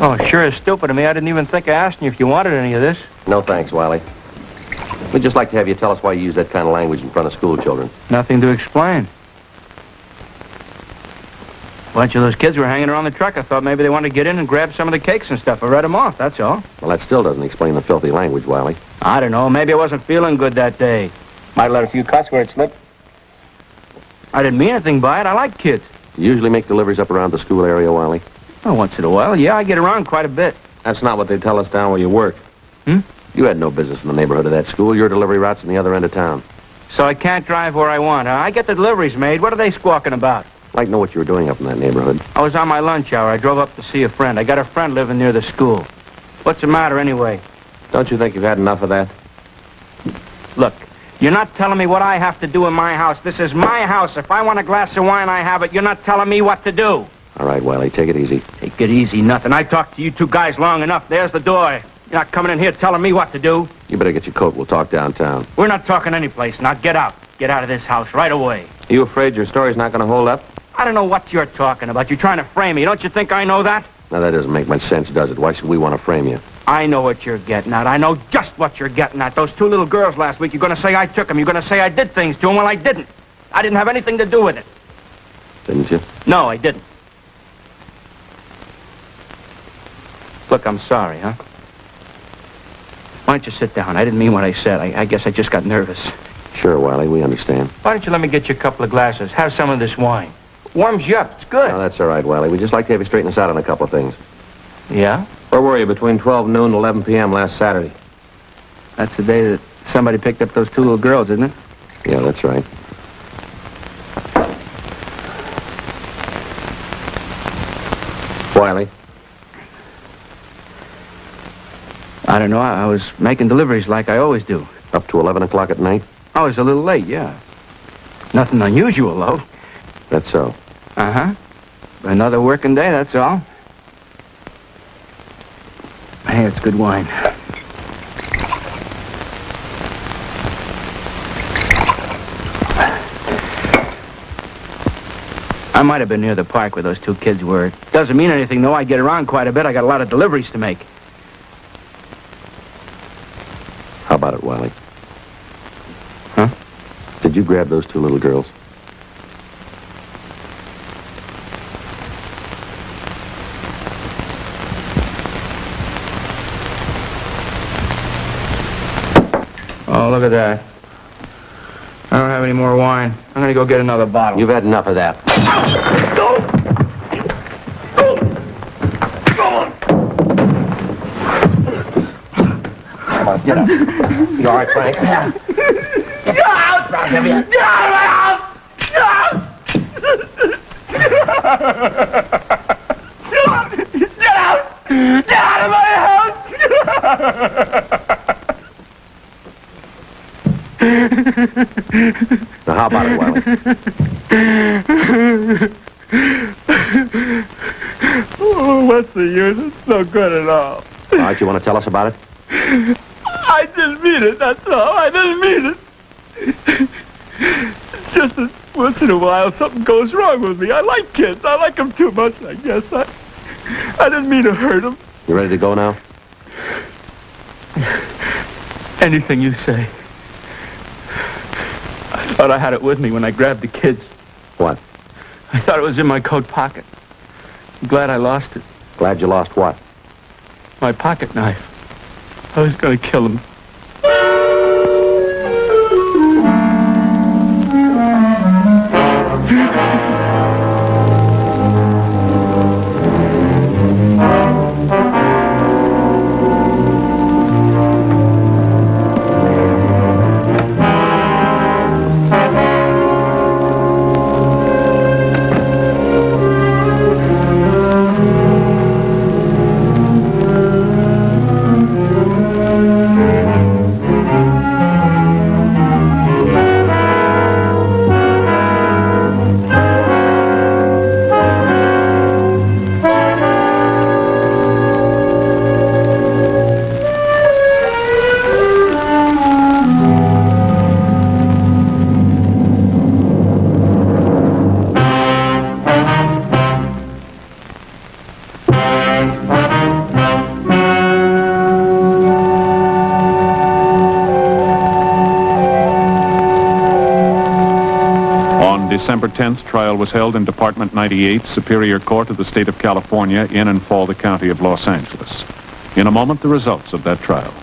Oh, sure is stupid of me. I didn't even think of asking you if you wanted any of this. No thanks, Wiley. We'd just like to have you tell us why you use that kind of language in front of school children. Nothing to explain. bunch of those kids were hanging around the truck. I thought maybe they wanted to get in and grab some of the cakes and stuff. I read them off, that's all. Well, that still doesn't explain the filthy language, Wiley. I don't know. Maybe I wasn't feeling good that day. Might let a few cuss words slip. I didn't mean anything by it. I like kids. You usually make deliveries up around the school area, Wiley? Oh, once in a while. Yeah, I get around quite a bit. That's not what they tell us down where you work. Hmm? You had no business in the neighborhood of that school. Your delivery route's in the other end of town. So I can't drive where I want, huh? I get the deliveries made. What are they squawking about? I'd like to know what you were doing up in that neighborhood. I was on my lunch hour. I drove up to see a friend. I got a friend living near the school. What's the matter, anyway? Don't you think you've had enough of that? Look, you're not telling me what I have to do in my house. This is my house. If I want a glass of wine, I have it. You're not telling me what to do. All right, Wiley, take it easy. Take it easy, nothing. I talked to you two guys long enough. There's the door. You're not coming in here telling me what to do. You better get your coat. We'll talk downtown. We're not talking anyplace. Now get out. Get out of this house right away. Are you afraid your story's not going to hold up? I don't know what you're talking about. You're trying to frame me. Don't you think I know that? Now, that doesn't make much sense, does it? Why should we want to frame you? I know what you're getting at. I know just what you're getting at. Those two little girls last week, you're going to say I took them. You're going to say I did things to them. Well, I didn't. I didn't have anything to do with it. Didn't you? No, I didn't. Look, I'm sorry, huh? Why don't you sit down? I didn't mean what I said. I guess I just got nervous. Sure, Wiley, we understand. Why don't you let me get you a couple of glasses? Have some of this wine. Warms you up. It's good. No, that's all right, Wiley. We'd just like to have you straighten us out on a couple of things. Yeah? Where were you between 12 noon and 11 p.m. last Saturday? That's the day that somebody picked up those two little girls, isn't it? Yeah, that's right. Wiley? I don't know. I was making deliveries like I always do. Up to 11 o'clock at night? I was a little late, yeah. Nothing unusual, though. That's so. Uh-huh. Another working day, that's all. Hey, it's good wine. I might have been near the park where those two kids were. Doesn't mean anything, though. I get around quite a bit. I got a lot of deliveries to make. How about it, Wiley? Huh? Did you grab those two little girls? Oh, look at that. I don't have any more wine. I'm going to go get another bottle. You've had enough of that. Go! Come on, get up. You all right, Frank? Yeah. Get out! Get out of my house! Get out! Get out! Get out of my house! Now, how about it, Wiley? Oh, what's the use? It's no good at all. All right, you want to tell us about it? I didn't mean it, that's all. I didn't mean it. It's just that once in a while something goes wrong with me. I like kids. I like them too much, I guess. I didn't mean to hurt them. You ready to go now? Anything you say. I thought I had it with me when I grabbed the kids. What? I thought it was in my coat pocket. I'm glad I lost it. Glad you lost what? My pocket knife. I was going to kill him. December 10th, trial was held in Department 98, Superior Court of the State of California, in and for the County of Los Angeles. In a moment, the results of that trial.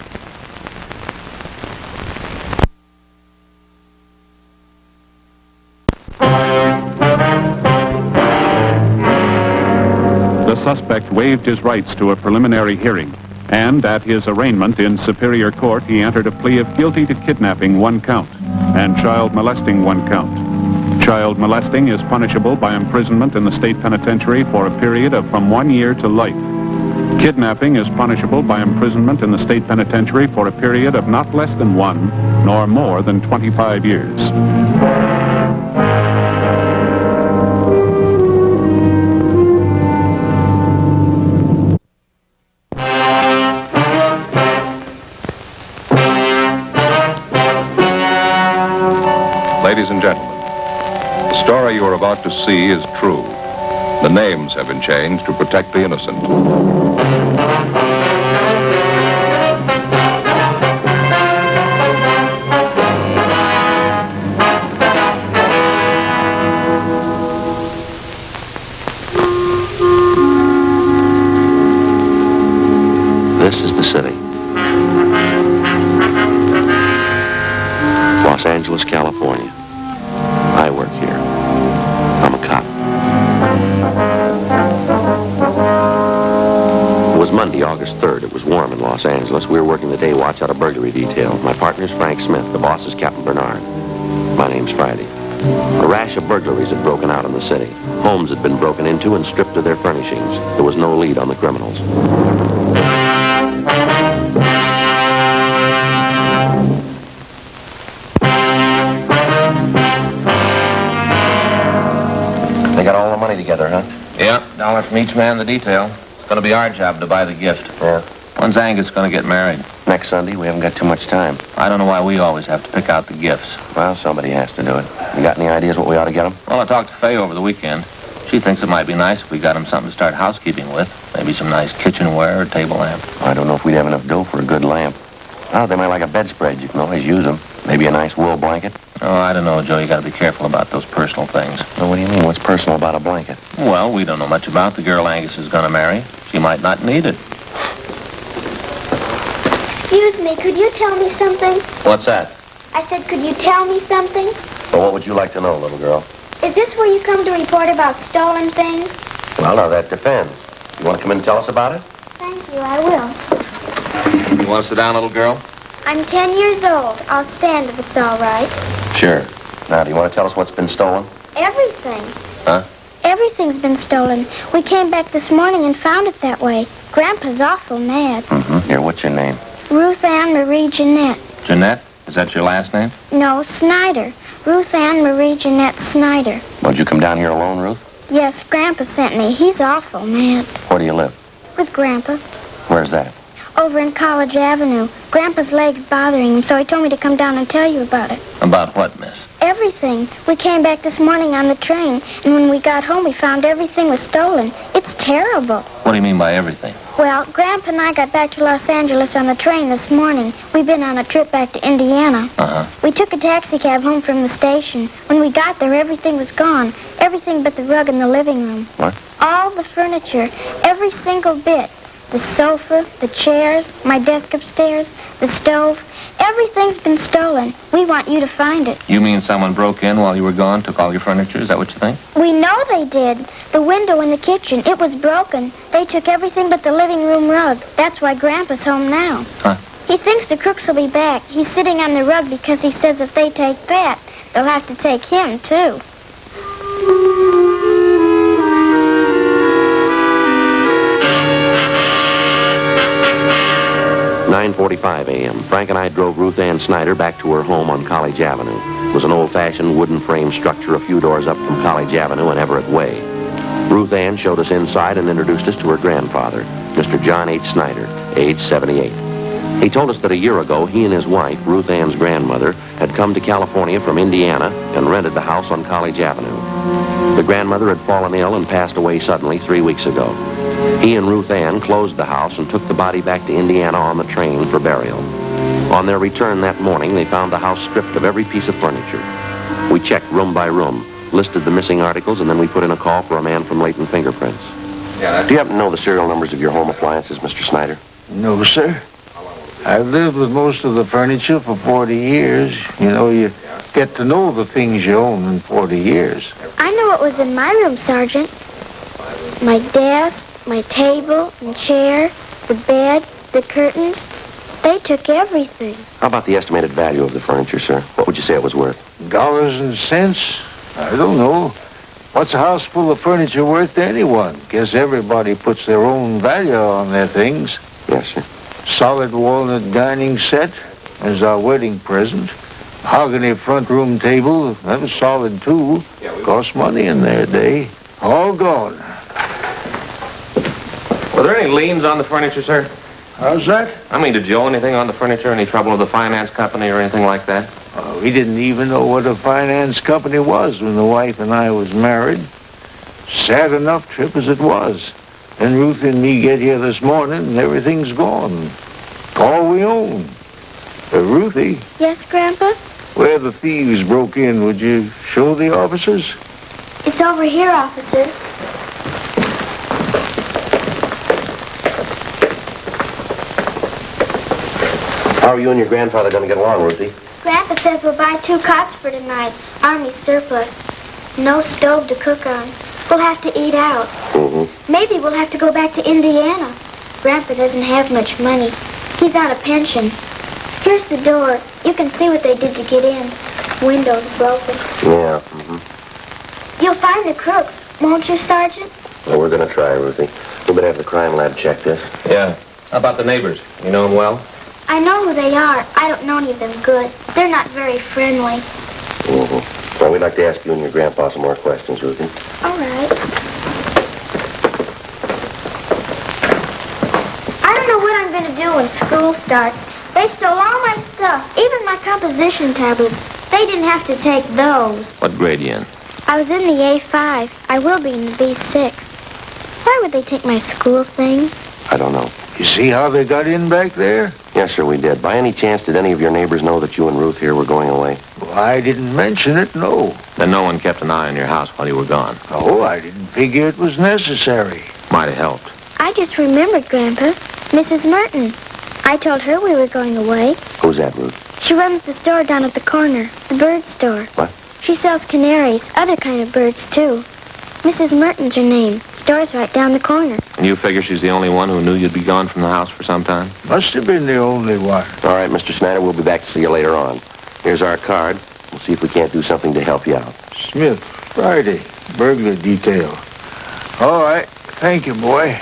The suspect waived his rights to a preliminary hearing, and at his arraignment in Superior Court, he entered a plea of guilty to kidnapping 1 count and child molesting 1 count. Child molesting is punishable by imprisonment in the state penitentiary for a period of from 1 year to life. Kidnapping is punishable by imprisonment in the state penitentiary for a period of not less than 1 nor more than 25 years. Ladies and gentlemen, the story you are about to see is true. The names have been changed to protect the innocent. This is the city. Los Angeles, California. I work here. I'm a cop. It was Monday, August 3rd. It was warm in Los Angeles. We were working the day watch out of burglary detail. My partner's Frank Smith. The boss is Captain Bernard. My name's Friday. A rash of burglaries had broken out in the city. Homes had been broken into and stripped of their furnishings. There was no lead on the criminals. They got all the money together, huh? Yeah, $1 from each man in the detail. It's going to be our job to buy the gift. Yeah. When's Angus going to get married? Next Sunday. We haven't got too much time. I don't know why we always have to pick out the gifts. Well, somebody has to do it. You got any ideas what we ought to get them? Well, I talked to Faye over the weekend. She thinks it might be nice if we got him something to start housekeeping with. Maybe some nice kitchenware or table lamp. I don't know if we'd have enough dough for a good lamp. Oh, they might like a bedspread. You can always use them. Maybe a nice wool blanket. Oh, I don't know, Joe. You got to be careful about those personal things. Well, what do you mean? What's personal about a blanket? Well, we don't know much about the girl Angus is going to marry. She might not need it. Excuse me, could you tell me something? What's that? I said, could you tell me something? Well, what would you like to know, little girl? Is this where you come to report about stolen things? Well, now, that depends. You want to come in and tell us about it? Thank you, I will. You want to sit down, little girl? I'm 10 years old. I'll stand if it's all right. Sure. Now, do you want to tell us what's been stolen? Everything. Huh? Everything's been stolen. We came back this morning and found it that way. Grandpa's awful mad. Mm-hmm. Here, what's your name? Ruth Ann Marie Jeanette. Jeanette? Is that your last name? No, Snyder. Ruth Ann Marie Jeanette Snyder. Well, did you come down here alone, Ruth? Yes, Grandpa sent me. He's awful mad. Where do you live? With Grandpa. Where's that? Over in College Avenue. Grandpa's leg's bothering him, so he told me to come down and tell you about it. About what, miss? Everything. We came back this morning on the train, and when we got home, we found everything was stolen. It's terrible. What do you mean by everything? Well, Grandpa and I got back to Los Angeles on the train this morning. We've been on a trip back to Indiana. Uh-huh. We took a taxi cab home from the station. When we got there, everything was gone. Everything but the rug in the living room. What? All the furniture. Every single bit. The sofa, the chairs, my desk upstairs, the stove. Everything's been stolen. We want you to find it. You mean someone broke in while you were gone, took all your furniture? Is that what you think? We know they did. The window in the kitchen, it was broken. They took everything but the living room rug. That's why Grandpa's home now. Huh? He thinks the crooks will be back. He's sitting on the rug because he says if they take Pat, they'll have to take him, too. 9:45 a.m. Frank and I drove Ruth Ann Snyder back to her home on College Avenue. It was an old-fashioned wooden frame structure a few doors up from College Avenue and Everett Way. Ruth Ann showed us inside and introduced us to her grandfather, Mr. John H. Snyder, age 78. He told us that a year ago, he and his wife, Ruth Ann's grandmother, had come to California from Indiana and rented the house on College Avenue. The grandmother had fallen ill and passed away suddenly 3 weeks ago. He and Ruth Ann closed the house and took the body back to Indiana on the train for burial. On their return that morning, they found the house stripped of every piece of furniture. We checked room by room. listed the missing articles, and then we put in a call for a man from Layton Fingerprints. Yeah, Do you happen to know the serial numbers of your home appliances, Mr. Snyder? No, sir. I've lived with most of the furniture for 40 years. You know, you get to know the things you own in 40 years. I know what was in my room, Sergeant. My desk, my table and chair, the bed, the curtains. They took everything. How about the estimated value of the furniture, sir? What would you say it was worth? Dollars and cents? I don't know. What's a house full of furniture worth to anyone? Guess everybody puts their own value on their things. Yes, sir. Solid walnut dining set as our wedding present. Mahogany front room table, that was solid too. Cost money in their day. All gone. Were there any liens on the furniture, sir? How's that? I mean, did you owe anything on the furniture? Any trouble with the finance company or anything like that? Oh, we didn't even know what a finance company was when the wife and I was married. Sad enough trip as it was. Then Ruth and me get here this morning and everything's gone. All we own. Ruthie, Yes, Grandpa? where the thieves broke in, would you show the officers? It's over here, officer. How are you and your grandfather going to get along, Ruthie? Grandpa says we'll buy 2 cots for tonight. Army surplus. No stove to cook on. We'll have to eat out. Maybe we'll have to go back to Indiana. Grandpa doesn't have much money. He's on a pension. Here's the door. You can see what they did to get in. Windows broken. Yeah. You'll find the crooks, won't you, Sergeant? Well, we're going to try, Ruthie. We better have the crime lab check this. Yeah. How about the neighbors? You know them well? I know who they are. I don't know any of them good. They're not very friendly. Well, we'd like to ask you and your grandpa some more questions, Ruthie. All right. I don't know what I'm going to do when school starts. They stole all my stuff, even my composition tablets. They didn't have to take those. What grade are you in? I was in the A5. I will be in the B6. Why would they take my school things? I don't know. You see how they got in back there? Yes, sir, we did. By any chance, did any of your neighbors know that you and Ruth here were going away? Well, I didn't mention it, no. Then no one kept an eye on your house while you were gone? Oh, I didn't figure it was necessary. Might have helped. I just remembered, Grandpa. Mrs. Merton. I told her we were going away. Who's that, Ruth? She runs the store down at the corner, the bird store. What? She sells canaries, other kind of birds, too. Mrs. Merton's her name. Store's right down the corner. And you figure she's the only one who knew you'd be gone from the house for some time? Must have been the only one. All right, Mr. Snyder, we'll be back to see you later on. Here's our card. We'll see if we can't do something to help you out. Smith, Friday, burglar detail. All right, thank you, boy.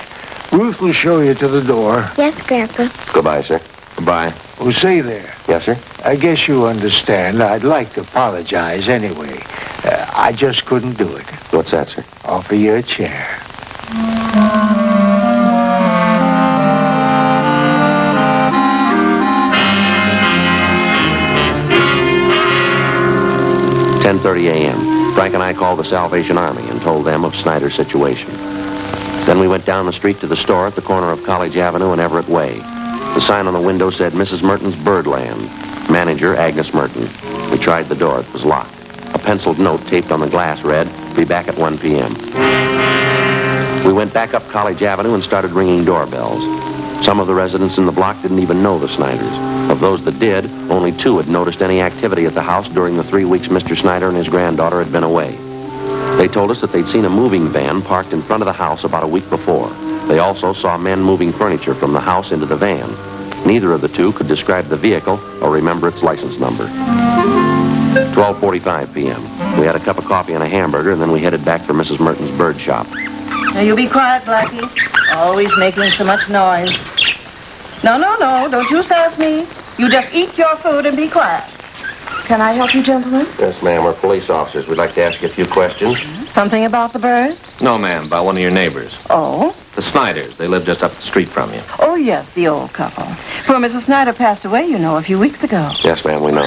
Ruth will show you to the door. Yes, Grandpa. Goodbye, sir. Goodbye. Oh, say there. Yes, sir? I guess you understand. I'd like to apologize anyway. I just couldn't do it. What's that, sir? Offer you a chair. "10:30 a.m. Frank and I called the Salvation Army and told them of Snyder's situation. Then we went down the street to the store at the corner of College Avenue and Everett Way. The sign on the window said Mrs. Merton's Birdland. Manager, Agnes Merton. We tried the door. It was locked. A penciled note taped on the glass read, "Be back at 1 p.m. We went back up College Avenue and started ringing doorbells. Some of the residents in the block didn't even know the Snyders. Of those that did, only 2 had noticed any activity at the house during the 3 weeks Mr. Snyder and his granddaughter had been away. They told us that they'd seen a moving van parked in front of the house about a week before. They also saw men moving furniture from the house into the van. Neither of the 2 could describe the vehicle or remember its license number. 12:45 p.m. We had a cup of coffee and a hamburger, and then we headed back for Mrs. Merton's bird shop. Now, you be quiet, Blackie. Always making so much noise. No, don't you sass me. You just eat your food and be quiet. Can I help you, gentlemen? Yes, ma'am. We're police officers. We'd like to ask you a few questions. Something about the birds? No, ma'am. About one of your neighbors. Oh? The Snyders. They live just up the street from you. Oh, yes, the old couple. Poor Mrs. Snyder passed away, you know, a few weeks ago. Yes, ma'am, we know.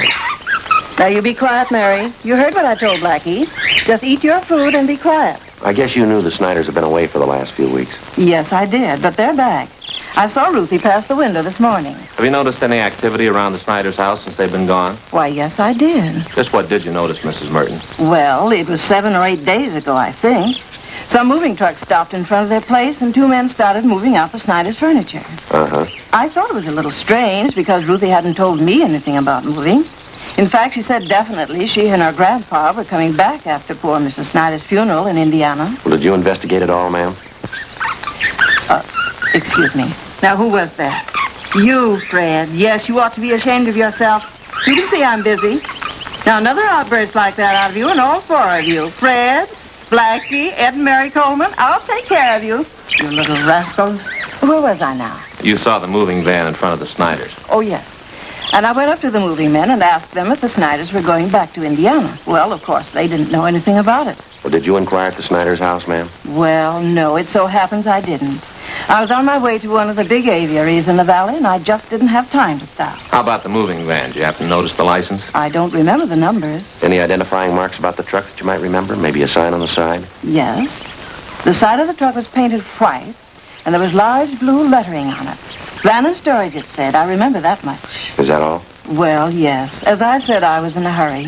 Now, you be quiet, Mary. You heard what I told Blackie. Just eat your food and be quiet. I guess you knew the Snyders have been away for the last few weeks. Yes, I did, but they're back. I saw Ruthie pass the window this morning. Have you noticed any activity around the Snyders' house since they've been gone? Why, yes, I did. Just what did you notice, Mrs. Merton? Well, it was 7 or 8 days ago, I think. Some moving trucks stopped in front of their place, and 2 men started moving out the Snyders' furniture. Uh-huh. I thought it was a little strange because Ruthie hadn't told me anything about moving. In fact, she said definitely she and her grandpa were coming back after poor Mrs. Snyder's funeral in Indiana. Well, did you investigate it all, ma'am? Excuse me. Now, who was that? You, Fred. Yes, you ought to be ashamed of yourself. You can see I'm busy. Now, another outburst like that out of you and all 4 of you. Fred, Blackie, Ed and Mary Coleman, I'll take care of you. You little rascals. Where was I now? You saw the moving van in front of the Snyders. Oh, yes. And I went up to the moving men and asked them if the Snyders were going back to Indiana. Well, of course, they didn't know anything about it. Well, did you inquire at the Snyders' house, ma'am? Well, no, it so happens I didn't. I was on my way to one of the big aviaries in the valley, and I just didn't have time to stop. How about the moving van? Did you happen to notice the license? I don't remember the numbers. Any identifying marks about the truck that you might remember? Maybe a sign on the side? Yes. The side of the truck was painted white, and there was large blue lettering on it. Van and storage, it said. I remember that much. Is that all? Well, yes. As I said, I was in a hurry.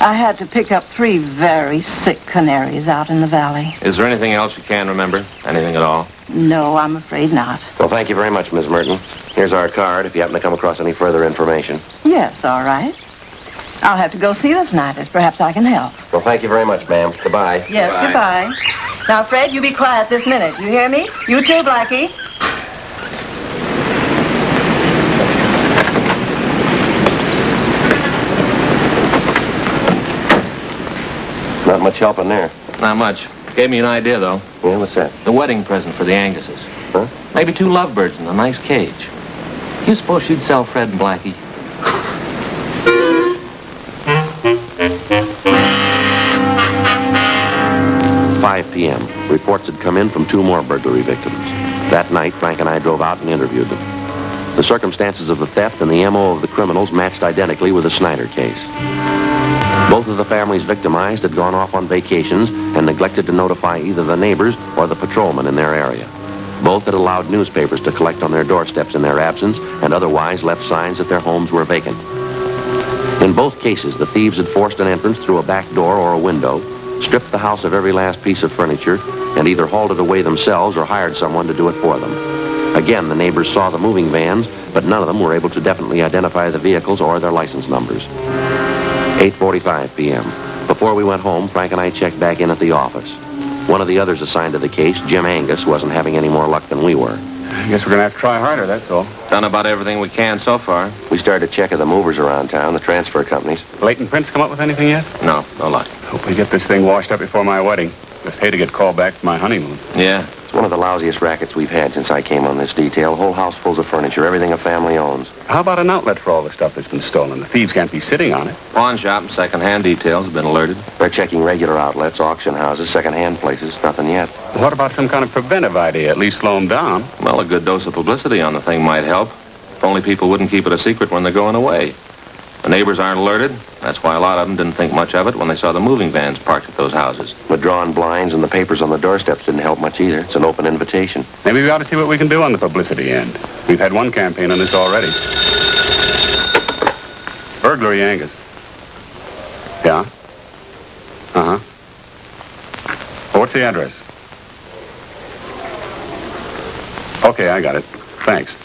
I had to pick up 3 very sick canaries out in the valley. Is there anything else you can remember? Anything at all? No, I'm afraid not. Well, thank you very much, Miss Merton. Here's our card if you happen to come across any further information. Yes, all right. I'll have to go see the Snyders. Perhaps I can help. Well, thank you very much, ma'am. Goodbye. Yes, goodbye. Now, Fred, you be quiet this minute. You hear me? You too, Blackie. Not much help in there. Not much. Gave me an idea, though. Yeah, what's that? The wedding present for the Anguses. Huh? Maybe 2 lovebirds in a nice cage. You suppose she'd sell Fred and Blackie? p.m. Reports had come in from 2 more burglary victims. That night, Frank and I drove out and interviewed them. The circumstances of the theft and the M.O. of the criminals matched identically with the Snyder case. Both of the families victimized had gone off on vacations and neglected to notify either the neighbors or the patrolmen in their area. Both had allowed newspapers to collect on their doorsteps in their absence and otherwise left signs that their homes were vacant. In both cases, the thieves had forced an entrance through a back door or a window, stripped the house of every last piece of furniture, and either hauled it away themselves or hired someone to do it for them. Again, the neighbors saw the moving vans, but none of them were able to definitely identify the vehicles or their license numbers. 8:45 p.m. Before we went home, Frank and I checked back in at the office. One of the others assigned to the case, Jim Angus, wasn't having any more luck than we were. I guess we're going to have to try harder, that's all. Done about everything we can so far. We started checking the movers around town, the transfer companies. Leighton Prince come up with anything yet? No luck. Hope we get this thing washed up before my wedding. Just hate to get called back for my honeymoon. Yeah. It's one of the lousiest rackets we've had since I came on this detail. Whole house full of furniture, everything a family owns. How about an outlet for all the stuff that's been stolen? The thieves can't be sitting on it. Pawn shop and second-hand details have been alerted. They're checking regular outlets, auction houses, second-hand places. Nothing yet. What about some kind of preventive idea? At least slow them down. Well, a good dose of publicity on the thing might help. If only people wouldn't keep it a secret when they're going away. The neighbors aren't alerted. That's why a lot of them didn't think much of it when they saw the moving vans parked at those houses. The drawn blinds and the papers on the doorsteps didn't help much either. It's an open invitation. Maybe we ought to see what we can do on the publicity end. We've had one campaign on this already. Burglary, Angus. Yeah? Uh-huh. Well, what's the address? Okay, I got it. Thanks.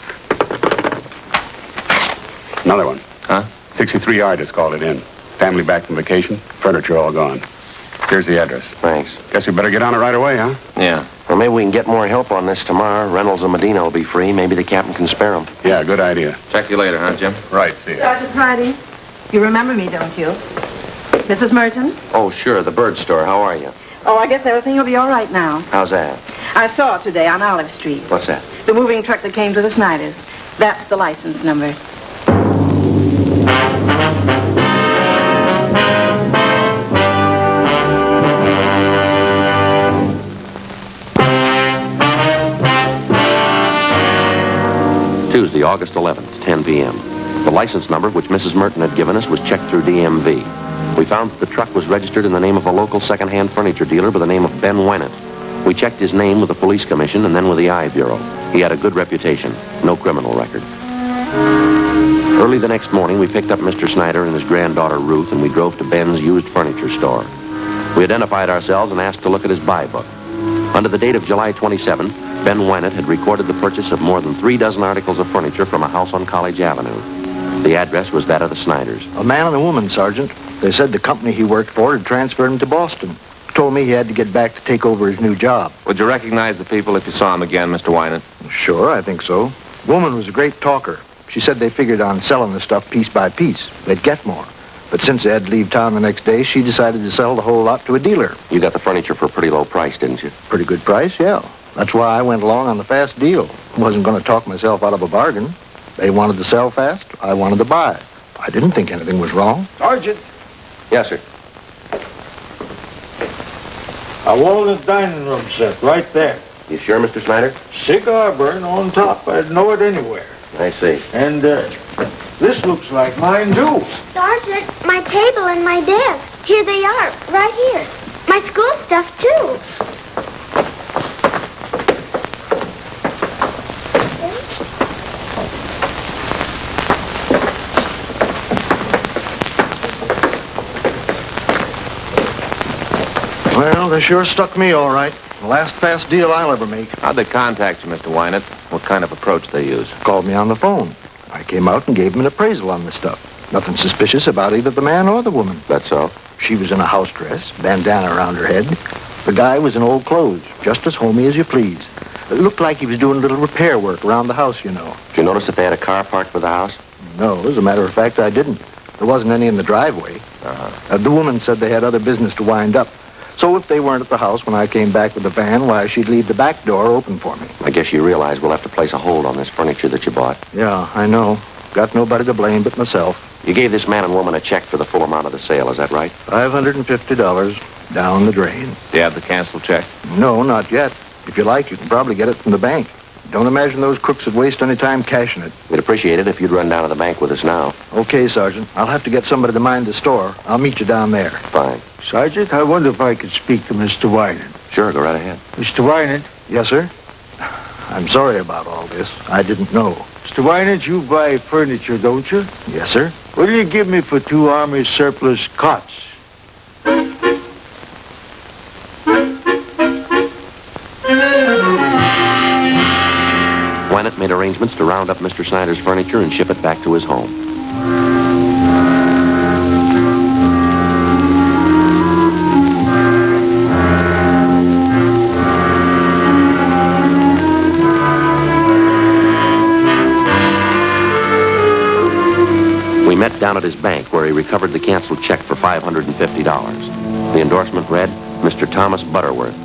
Another one. Huh? 63 Artis called it in. Family back from vacation. Furniture all gone. Here's the address. Thanks. Guess we better get on it right away, huh? Yeah. Well, maybe we can get more help on this tomorrow. Reynolds and Medina will be free. Maybe the captain can spare them. Yeah, good idea. Check you later, huh, Jim? Right, see ya. Sergeant Friday, you remember me, don't you? Mrs. Merton? Oh, sure. The bird store. How are you? Oh, I guess everything will be all right now. How's that? I saw it today on Olive Street. What's that? The moving truck that came to the Snyders. That's the license number. Tuesday, August 11th, 10 p.m. The license number, which Mrs. Merton had given us, was checked through DMV. We found that the truck was registered in the name of a local second-hand furniture dealer by the name of Ben Wennett. We checked his name with the police commission and then with the I Bureau. He had a good reputation, no criminal record. Early the next morning, we picked up Mr. Snyder and his granddaughter Ruth, and we drove to Ben's used furniture store. We identified ourselves and asked to look at his buy book. Under the date of July 27, Ben Wennett had recorded the purchase of more than 3 dozen articles of furniture from a house on College Avenue. The address was that of the Snyders. A man and a woman, Sergeant. They said the company he worked for had transferred him to Boston. Told me he had to get back to take over his new job. Would you recognize the people if you saw them again, Mr. Wynant? Sure, I think so. Woman was a great talker. She said they figured on selling the stuff piece by piece. They'd get more. But since they had to leave town the next day, she decided to sell the whole lot to a dealer. You got the furniture for a pretty low price, didn't you? Pretty good price, yeah. That's why I went along on the fast deal. Wasn't going to talk myself out of a bargain. They wanted to sell fast. I wanted to buy. I didn't think anything was wrong. Sergeant, Yes, sir. a walnut dining room set right there. You sure, Mr. Snyder? Cigar burn on top. I'd know it anywhere. I see. And this looks like mine, too. Sergeant, my table and my desk. Here they are, right here. My school stuff, too. Well, they sure stuck me all right. The last fast deal I'll ever make. How'd they contact you, Mr. Wynant? What kind of approach they use? Called me on the phone. I came out and gave him an appraisal on the stuff. Nothing suspicious about either the man or the woman. That's so? She was in a house dress, bandana around her head. The guy was in old clothes, just as homey as you please. It looked like he was doing a little repair work around the house, you know. Did you notice if they had a car parked by the house? No, as a matter of fact, I didn't. There wasn't any in the driveway. The woman said they had other business to wind up. So if they weren't at the house when I came back with the van, why, she'd leave the back door open for me. I guess you realize we'll have to place a hold on this furniture that you bought. Yeah, I know. Got nobody to blame but myself. You gave this man and woman a check for the full amount of the sale, is that right? $550 down the drain. Do you have the canceled check? No, not yet. If you like, you can probably get it from the bank. Don't imagine those crooks would waste any time cashing it. We'd appreciate it if you'd run down to the bank with us now. Okay, Sergeant. I'll have to get somebody to mind the store. I'll meet you down there. Fine. Sergeant, I wonder if I could speak to Mr. Wynant. Sure, go right ahead. Mr. Wynant? Yes, sir? I'm sorry about all this. I didn't know. Mr. Wynant, you buy furniture, don't you? Yes, sir. What do you give me for 2 Army surplus cots? Wennett made arrangements to round up Mr. Snyder's furniture and ship it back to his home. We met down at his bank where he recovered the canceled check for $550. The endorsement read, Mr. Thomas Butterworth.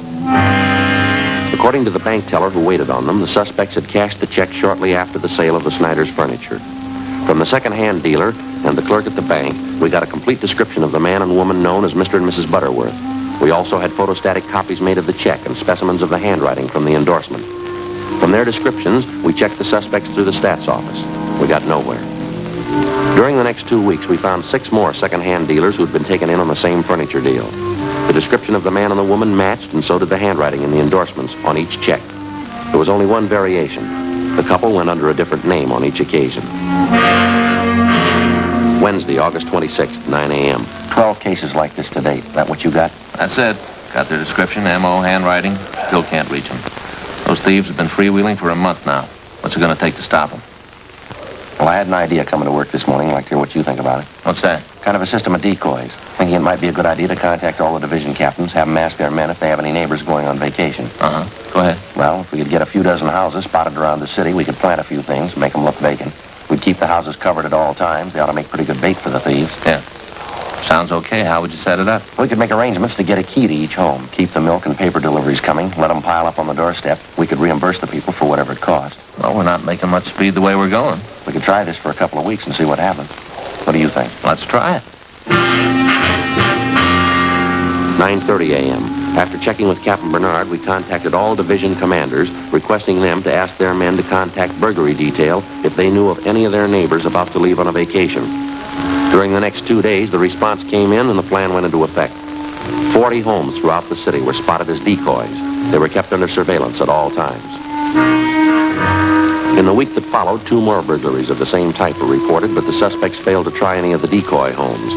According to the bank teller who waited on them, the suspects had cashed the check shortly after the sale of the Snyder's furniture. From the second-hand dealer and the clerk at the bank, we got a complete description of the man and woman known as Mr. and Mrs. Butterworth. We also had photostatic copies made of the check and specimens of the handwriting from the endorsement. From their descriptions, we checked the suspects through the stats office. We got nowhere. During the next 2 weeks, we found 6 more second-hand dealers who'd been taken in on the same furniture deal. The description of the man and the woman matched, and so did the handwriting in the endorsements on each check. There was only one variation. The couple went under a different name on each occasion. Wednesday, August 26th, 9 a.m. 12 cases like this to date. That what you got? That's it. Got their description, M.O., handwriting. Still can't reach them. Those thieves have been freewheeling for a month now. What's it going to take to stop them? Well, I had an idea coming to work this morning. I'd like to hear what you think about it. What's that? Kind of a system of decoys. Thinking it might be a good idea to contact all the division captains, have them ask their men if they have any neighbors going on vacation. Go ahead. Well, if we could get a few dozen houses spotted around the city, we could plant a few things, make them look vacant. We'd keep the houses covered at all times. They ought to make pretty good bait for the thieves. Yeah. Sounds okay. How would you set it up? We could make arrangements to get a key to each home. Keep the milk and paper deliveries coming. Let them pile up on the doorstep. We could reimburse the people for whatever it cost. Well, we're not making much speed the way we're going. We could try this for a couple of weeks and see what happens. What do you think? Let's try it. 9:30 a.m. After checking with Captain Bernard, we contacted all division commanders, requesting them to ask their men to contact burglary detail if they knew of any of their neighbors about to leave on a vacation. During the next 2 days, the response came in and the plan went into effect. 40 homes throughout the city were spotted as decoys. They were kept under surveillance at all times. In the week that followed, 2 more burglaries of the same type were reported, but the suspects failed to try any of the decoy homes.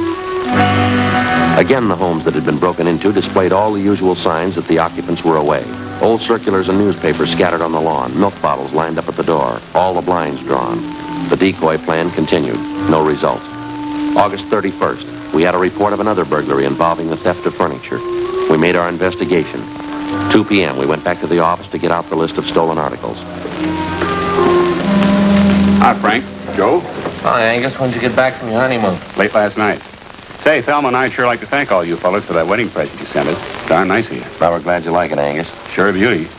Again, the homes that had been broken into displayed all the usual signs that the occupants were away. Old circulars and newspapers scattered on the lawn, milk bottles lined up at the door, all the blinds drawn. The decoy plan continued. No result. August 31st, we had a report of another burglary involving the theft of furniture. We made our investigation. 2 p.m., we went back to the office to get out the list of stolen articles. Hi, Frank. Joe? Hi, Angus. When'd you get back from your honeymoon? Late last night. Say, Thelma and I'd sure like to thank all you fellas for that wedding present you sent us. Darn nice of you. Well, we're glad you like it, Angus. Sure a beauty.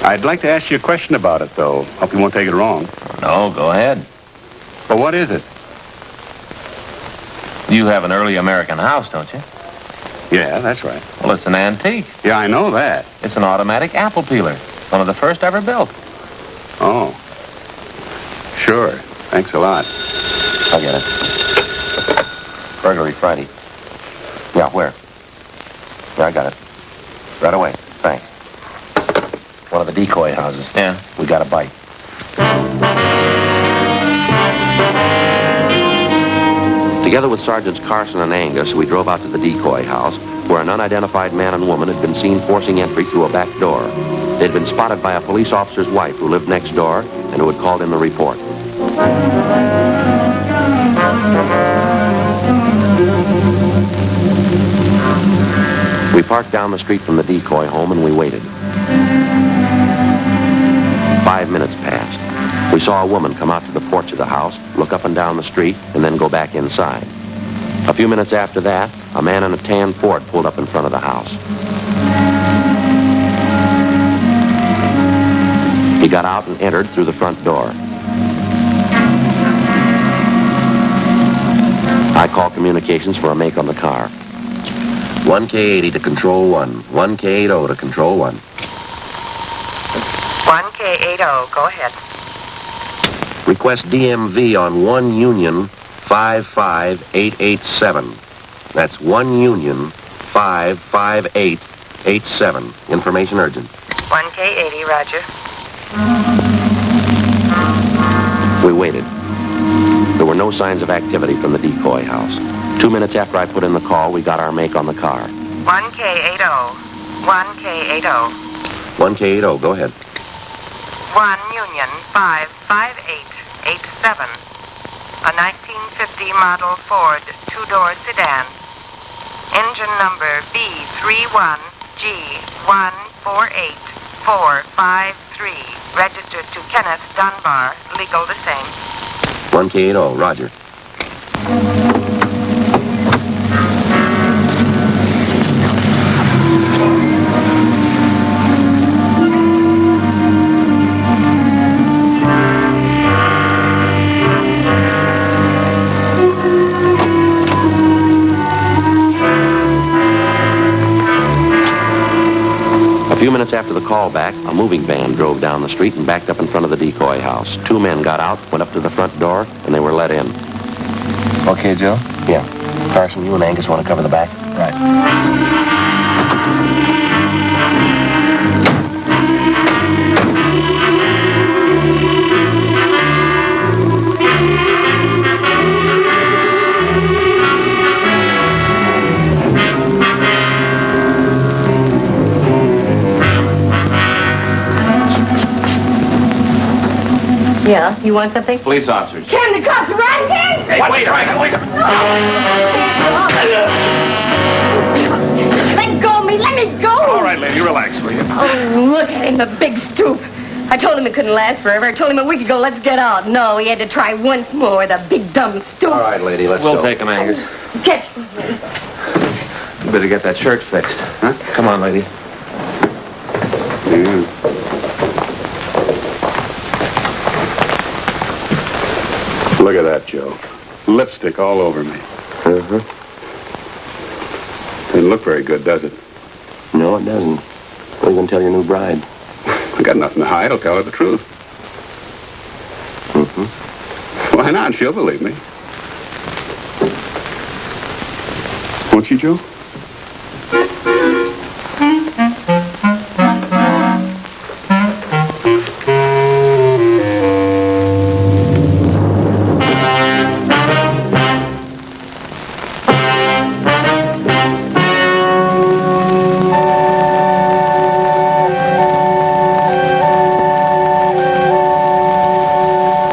I'd like to ask you a question about it, though. Hope you won't take it wrong. No, go ahead. Well, what is it? You have an early American house, don't you? Yeah, that's right. Well, it's an antique. Yeah, I know that. It's an automatic apple peeler. One of the first ever built. Oh. Sure. Thanks a lot. I'll get it. Burglary Friday. Yeah, where? Yeah, I got it. Right away. Thanks. One of the decoy houses. Yeah. We got a bite. Together with Sergeants Carson and Angus, we drove out to the decoy house, where an unidentified man and woman had been seen forcing entry through a back door. They'd been spotted by a police officer's wife who lived next door and who had called in the report. We parked down the street from the decoy home and we waited. 5 minutes passed. We saw a woman come out to the porch of the house, look up and down the street, and then go back inside. A few minutes after that, a man in a tan Ford pulled up in front of the house. He got out and entered through the front door. I called communications for a make on the car. 1K80 to Control 1. 1K80 to Control 1. 1K80, go ahead. Request DMV on 1 Union 55887. That's 1 Union 55887. Information urgent. 1K80, roger. We waited. There were no signs of activity from the decoy house. 2 minutes after I put in the call, we got our make on the car. 1K80. 1K80. 1K80, go ahead. 1 Union 55887. A 1950 model Ford two-door sedan. Engine number B31G148453. Registered to Kenneth Dunbar. Legal the same. 1K80, roger. A few minutes after the call back, a moving van drove down the street and backed up in front of the decoy house. 2 men got out, went up to the front door, and they were let in. Okay, Joe? Yeah. Carson, you and Angus want to cover the back? Right. Yeah, you want something? Police officers. Ken, the cops are right here! Hey, wait a minute, wait a minute. Let go of me, let me go! All right, lady, relax, will you? Oh, look at him, the big stoop. I told him it couldn't last forever. I told him a week ago, let's get out. No, he had to try once more, the big dumb stoop. All right, lady, let's go. We'll take him, Angus. Catch me. You better get that shirt fixed. Huh? Come on, lady. Look at that, Joe. Lipstick all over me. Uh-huh. Doesn't look very good, does it? No, it doesn't. What are you going to tell your new bride? I got nothing to hide. I'll tell her the truth. Mm-hmm. Why not? She'll believe me. Won't you, Joe?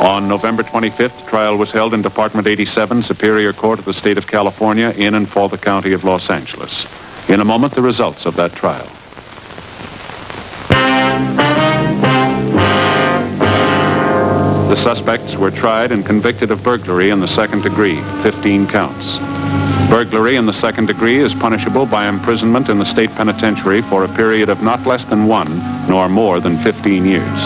On November 25th, trial was held in Department 87, Superior Court of the State of California, in and for the County of Los Angeles. In a moment, the results of that trial. The suspects were tried and convicted of burglary in the second degree, 15 counts. Burglary in the second degree is punishable by imprisonment in the state penitentiary for a period of not less than 1 nor more than 15 years.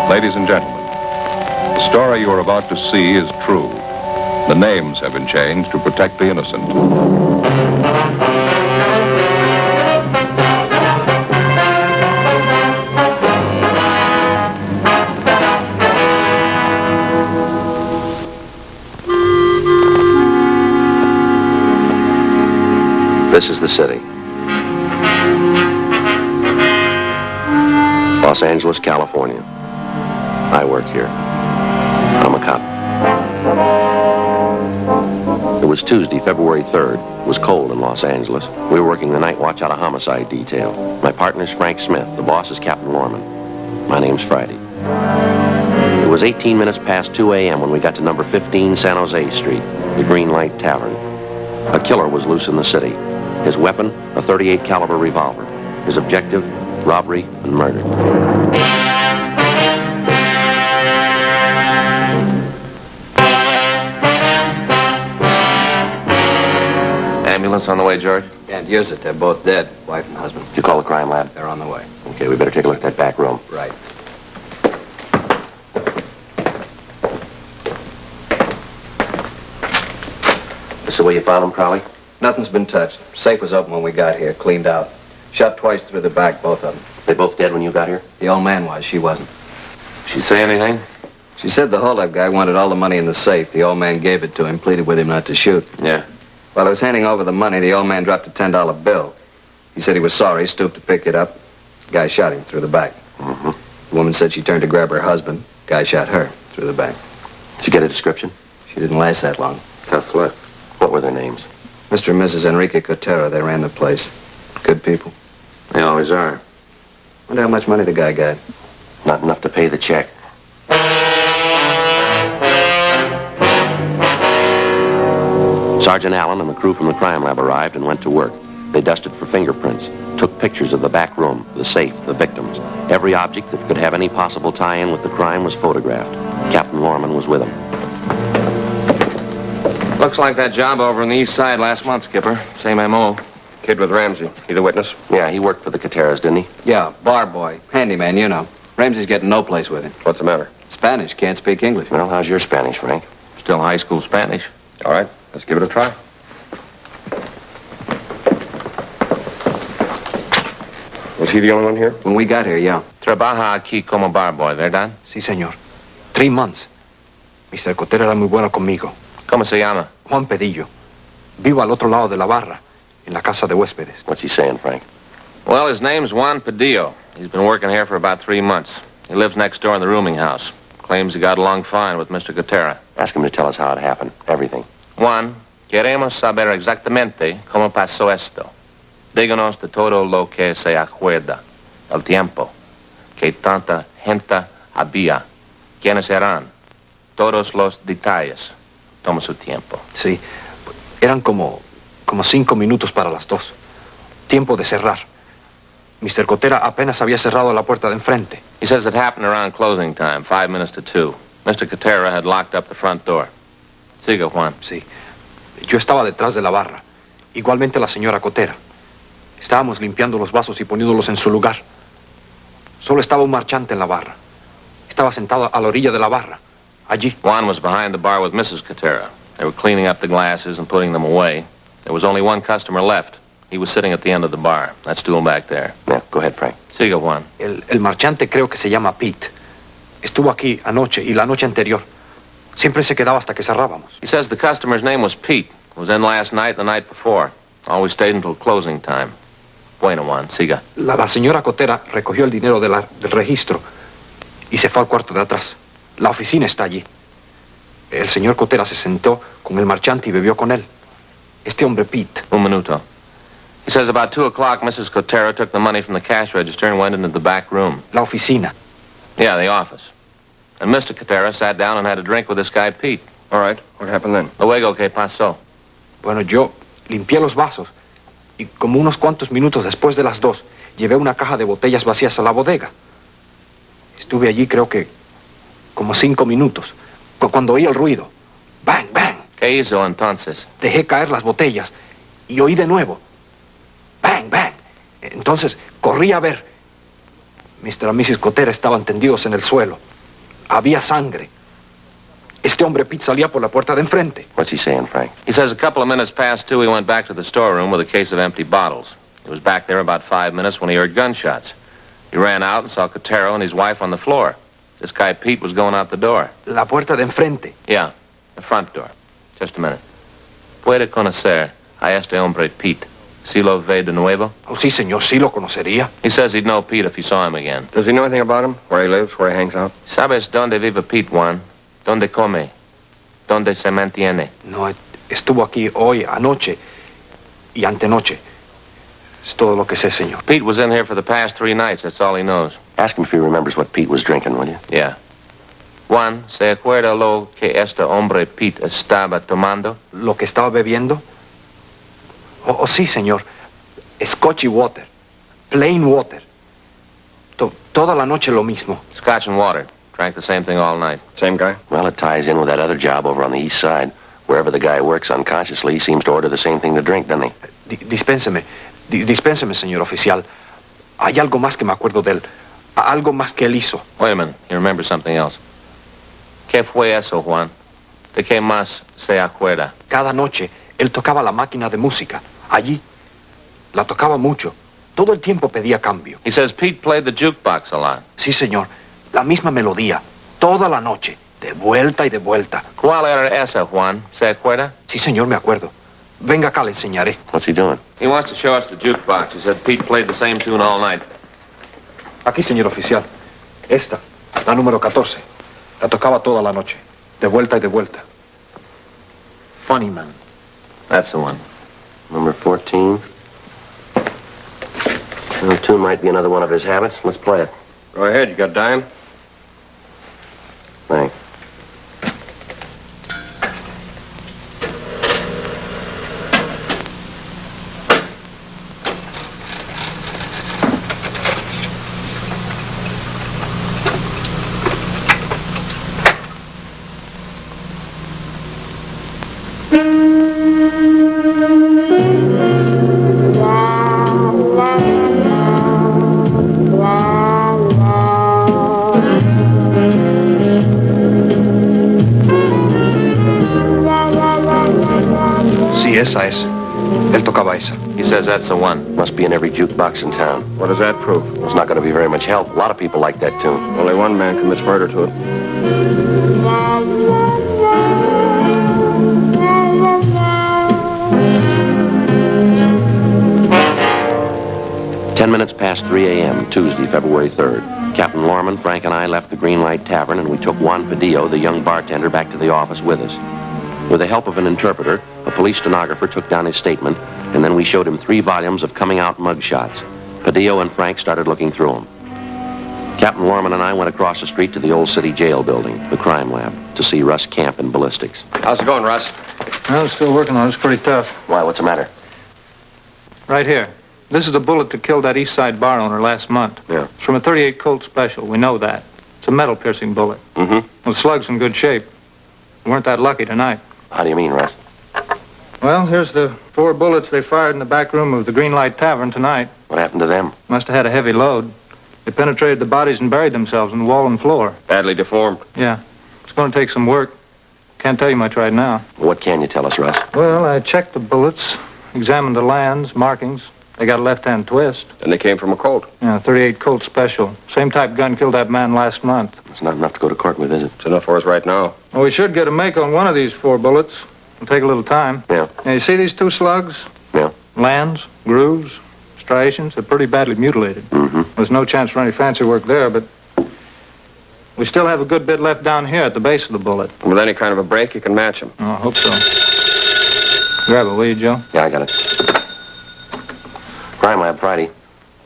Ladies and gentlemen, the story you are about to see is true. The names have been changed to protect the innocent. This is the city. Los Angeles, California. I work here. I'm a cop. It was Tuesday, February 3rd. It was cold in Los Angeles. We were working the night watch out of homicide detail. My partner's Frank Smith. The boss is Captain Lorman. My name's Friday. It was 18 minutes past 2 a.m. when we got to number 15 San Jose Street, the Green Light Tavern. A killer was loose in the city. His weapon, a .38 caliber revolver. His objective, robbery and murder. Ambulance on the way, George? Can't use it. They're both dead, wife and husband. Did you call the crime lab? They're on the way. Okay, we better take a look at that back room. Right. This is the way you found him, Crowley? Nothing's been touched. Safe was open when we got here, cleaned out. Shot twice through the back, both of them. They both dead when you got here? The old man was. She wasn't. She say anything? She said the holdup guy wanted all the money in the safe. The old man gave it to him, pleaded with him not to shoot. Yeah. While I was handing over the money, the old man dropped a $10 bill. He said he was sorry, stooped to pick it up. The guy shot him through the back. Mm-hmm. The woman said she turned to grab her husband. Guy shot her through the back. Did you get a description? She didn't last that long. Tough luck. What were their names? Mr. and Mrs. Enrique Cotera. They ran the place. Good people. They always are. Wonder how much money the guy got. Not enough to pay the check. Sergeant Allen and the crew from the crime lab arrived and went to work. They dusted for fingerprints, took pictures of the back room, the safe, the victims. Every object that could have any possible tie-in with the crime was photographed. Captain Lorman was with them. Looks like that job over on the east side last month, Skipper. Same M.O. Kid with Ramsey. He the witness? Yeah, he worked for the Coteras, didn't he? Yeah, bar boy. Handyman, you know. Ramsey's getting no place with him. What's the matter? Spanish. Can't speak English. Well, how's your Spanish, Frank? Still high school Spanish. All right, let's give it a try. Was he the only one here? When we got here, yeah. Trabaja aquí como bar boy, ¿verdad? Sí, señor. 3 months. Mr. Cotera era muy bueno conmigo. ¿Cómo se llama? Juan Pedillo. Vivo al otro lado de la barra, en la casa de huéspedes. What's he saying, Frank? Well, his name's Juan Pedillo. He's been working here for about 3 months. He lives next door in the rooming house. Claims he got along fine with Mr. Cotera. Ask him to tell us how it happened. Everything. Juan, queremos saber exactamente cómo pasó esto. Díganos de todo lo que se acuerda. El tiempo. Que tanta gente había. ¿Quiénes eran? Todos los detalles. Toma su tiempo. Sí. Eran como 5 minutos para las 2. Tiempo de cerrar. Mr. Cotera apenas había cerrado la puerta de enfrente. He says it happened around closing time, 5 minutes to 2. Mr. Cotera had locked up the front door. Siga, Juan. Sí. Yo estaba detrás de la barra. Igualmente la señora Cotera. Estábamos limpiando los vasos y poniéndolos en su lugar. Solo estaba un marchante en la barra. Estaba sentado a la orilla de la barra. Allí. Juan was behind the bar with Mrs. Catera. They were cleaning up the glasses and putting them away. There was only one customer left. He was sitting at the end of the bar. That stool back there. Yeah, go ahead, Frank. Siga, Juan. El marchante creo que se llama Pete. Estuvo aquí anoche y la noche anterior. Siempre se quedaba hasta que cerrábamos. He says the customer's name was Pete. Was in last night, the night before. Always stayed until closing time. Bueno, Juan, siga. La señora Cotera recogió el dinero del registro y se fue al cuarto de atrás. La oficina está allí. El señor Cotera se sentó con el marchante y bebió con él. Este hombre, Pete. Un minuto. He says about 2 o'clock, Mrs. Cotera took the money from the cash register and went into the back room. La oficina. Yeah, the office. And Mr. Cotera sat down and had a drink with this guy, Pete. All right. What happened then? Luego, ¿qué pasó? Bueno, yo limpié los vasos y como unos cuantos minutos después de las 2, llevé una caja de botellas vacías a la bodega. Estuve allí creo que como 5 minutos. Cuando oí el ruido. ¡Bang, bang! ¿Qué hizo entonces? Dejé caer las botellas y oí de nuevo. ¡Bang, bang! Entonces corrí a ver. Mr. y Mrs. Cotera estaban tendidos en el suelo. Había sangre. Este hombre Pete salía por la puerta de enfrente. What's he saying, Frank? He says a couple of minutes past 2, he went back to the storeroom with a case of empty bottles. He was back there about 5 minutes when he heard gunshots. He ran out and saw Cotero and his wife on the floor. This guy Pete was going out the door. La puerta de enfrente. Yeah, the front door. Just a minute. ¿Puede conocer a este hombre Pete? ¿Sí lo ve de nuevo? Oh, sí, señor, sí lo conocería. He says he'd know Pete if he saw him again. Does he know anything about him? Where he lives, where he hangs out? ¿Sabes dónde vive Pete, Juan? ¿Dónde come? ¿Dónde se mantiene? No, estuvo aquí hoy, anoche y antenoche. Es todo lo que sé, señor. Pete was in here for the past 3 nights. That's all he knows. Ask him if he remembers what Pete was drinking, will you? Yeah. Juan, ¿se acuerda lo que este hombre Pete estaba tomando? ¿Lo que estaba bebiendo? Oh, sí, señor. Scotch y water. Plain water. Toda la noche lo mismo. Scotch and water. Drank the same thing all night. Same guy? Well, it ties in with that other job over on the east side. Wherever the guy works unconsciously, he seems to order the same thing to drink, doesn't he? Dispénseme, señor oficial. Hay algo más que me acuerdo de él. Algo más que él hizo. Wait a minute. You remember something else. ¿Qué fue eso, Juan? ¿De qué más se acuerda? Cada noche, él tocaba la máquina de música. Allí. La tocaba mucho. Todo el tiempo pedía cambio. He says Pete played the jukebox a lot. Sí, señor. La misma melodía. Toda la noche. De vuelta y de vuelta. ¿Cuál era esa, Juan? ¿Se acuerda? Sí, señor, me acuerdo. Venga acá, le enseñaré. What's he doing? He wants to show us the jukebox. He said Pete played the same tune all night. Aquí, señor oficial. Esta, la número 14. La tocaba toda la noche. De vuelta y de vuelta. Funny Man. That's the one. Number 14. The tune might be another one of his habits. Let's play it. Go ahead. You got dime? Thanks. Sí, esa es. Él tocaba esa. He says that's the one. Must be in every jukebox in town. What does that prove? There's not going to be very much help. A lot of people like that tune. Only one man commits murder to it. Ten minutes past 3 a.m., Tuesday, February 3rd. Captain Lorman, Frank, and I left the Green Light Tavern, and we took Juan Padillo, the young bartender, back to the office with us. With the help of an interpreter, a police stenographer took down his statement, and then we showed him 3 volumes of coming-out mugshots. Padillo and Frank started looking through them. Captain Lorman and I went across the street to the old city jail building, the crime lab, to see Russ Camp in ballistics. How's it going, Russ? Well, I'm still working on it. It's pretty tough. Why, what's the matter? Right here. This is the bullet that killed that East Side bar owner last month. Yeah. It's from a .38 Colt Special. We know that. It's a metal-piercing bullet. Mm-hmm. Well, the slug's in good shape. We weren't that lucky tonight. How do you mean, Russ? Well, here's the 4 bullets they fired in the back room of the Green Light Tavern tonight. What happened to them? Must have had a heavy load. They penetrated the bodies and buried themselves in the wall and floor. Badly deformed. Yeah. It's going to take some work. Can't tell you much right now. What can you tell us, Russ? Well, I checked the bullets, examined the lands, markings. They got a left-hand twist. And they came from a Colt. Yeah, 38 Colt Special. Same type gun killed that man last month. It's not enough to go to court with, is it? It's enough for us right now. Well, we should get a make on one of these 4 bullets. It'll take a little time. Yeah. Now, you see these 2 slugs? Yeah. Lands, grooves, striations. They're pretty badly mutilated. Mm-hmm. There's no chance for any fancy work there, but we still have a good bit left down here at the base of the bullet. With any kind of a break, you can match them. Oh, I hope so. Grab it, will you, Joe? Yeah, I got it. Crime Lab, Friday.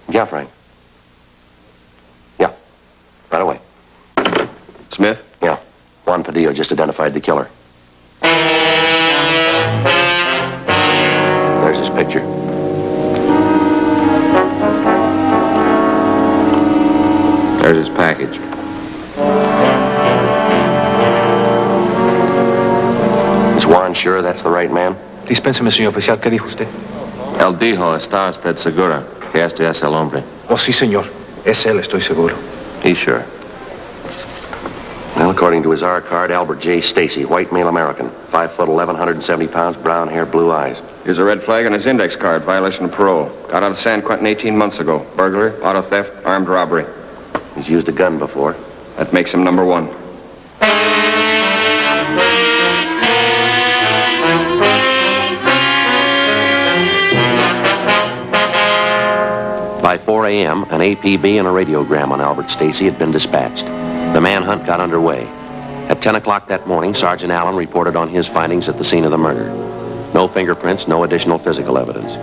Yeah, Frank. Yeah. Right away. Smith? Yeah. Juan Padillo just identified the killer. There's his picture. There's his package. Is Juan sure that's the right man? Dispénseme, señor oficial. ¿Qué dijo usted? Él dijo, ¿está usted segura que este es el hombre? Oh, sí, señor. Es él, estoy seguro. He's sure. Well, according to his R card, Albert J. Stacy, white male American, 5 foot 11, 170 pounds, brown hair, blue eyes. Here's a red flag on his index card, violation of parole. Got out of San Quentin 18 months ago. Burglary, auto theft, armed robbery. He's used a gun before. That makes him number 1. By 4 a.m., an APB and a radiogram on Albert Stacy had been dispatched. The manhunt got underway. At 10 o'clock that morning, Sergeant Allen reported on his findings at the scene of the murder. No fingerprints, no additional physical evidence.